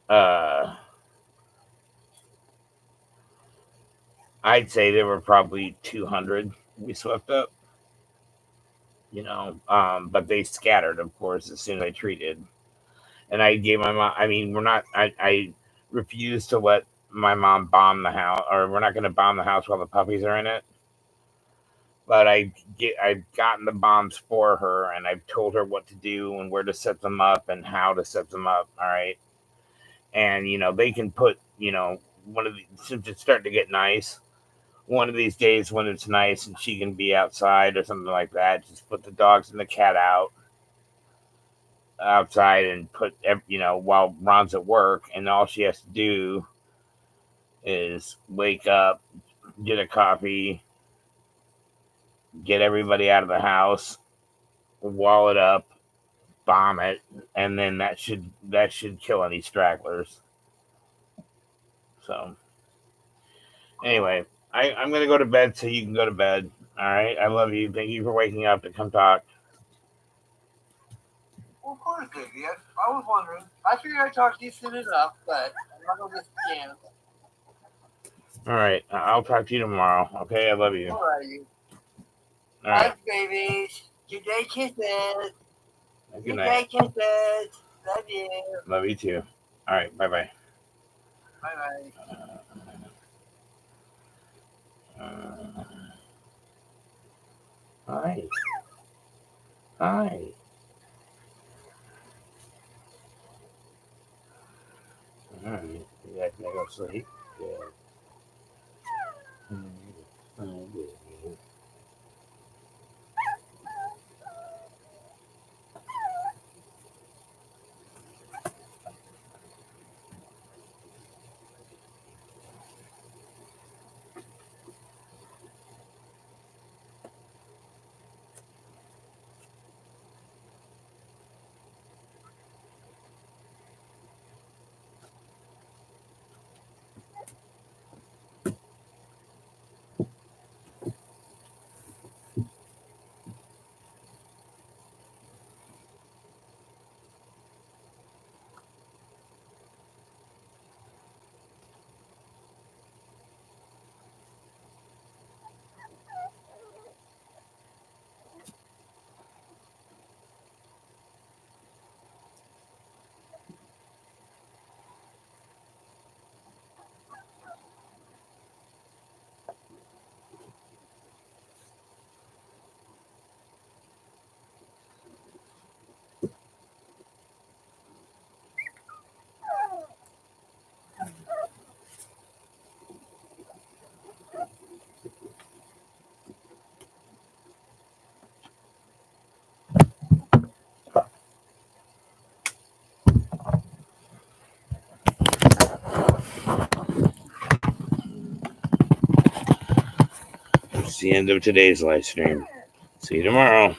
I'd say there were probably 200 we swept up, but they scattered, of course, as soon as I treated. And I gave my mom, I mean, I refuse to let my mom bomb the house, or we're not going to bomb the house while the puppies are in it. But I've gotten the bombs for her, and I've told her what to do and where to set them up and how to set them up. All right. And, they can put, since it's starting to get nice, one of these days when it's nice and she can be outside or something like that, just put the dogs and the cat outside and put, while Ron's at work, and all she has to do is wake up, get a coffee, get everybody out of the house, wall it up, bomb it, and then that should kill any stragglers. So anyway, I'm gonna go to bed so you can go to bed. All right. I love you. Thank you for waking up to come talk. Well, of course, baby. I was wondering. I figured I'd talk to you soon enough, but I'm not gonna miss a chance. All right. I'll talk to you tomorrow. Okay. I love you. All right. All right. Thanks, babies. Good day, kisses. Good night. Good day, kisses. Love you. Love you too. All right. Bye-bye. Bye-bye. Hi. Hi. All right. You guys can go sleep. Good. that's the end of today's live stream. See you tomorrow.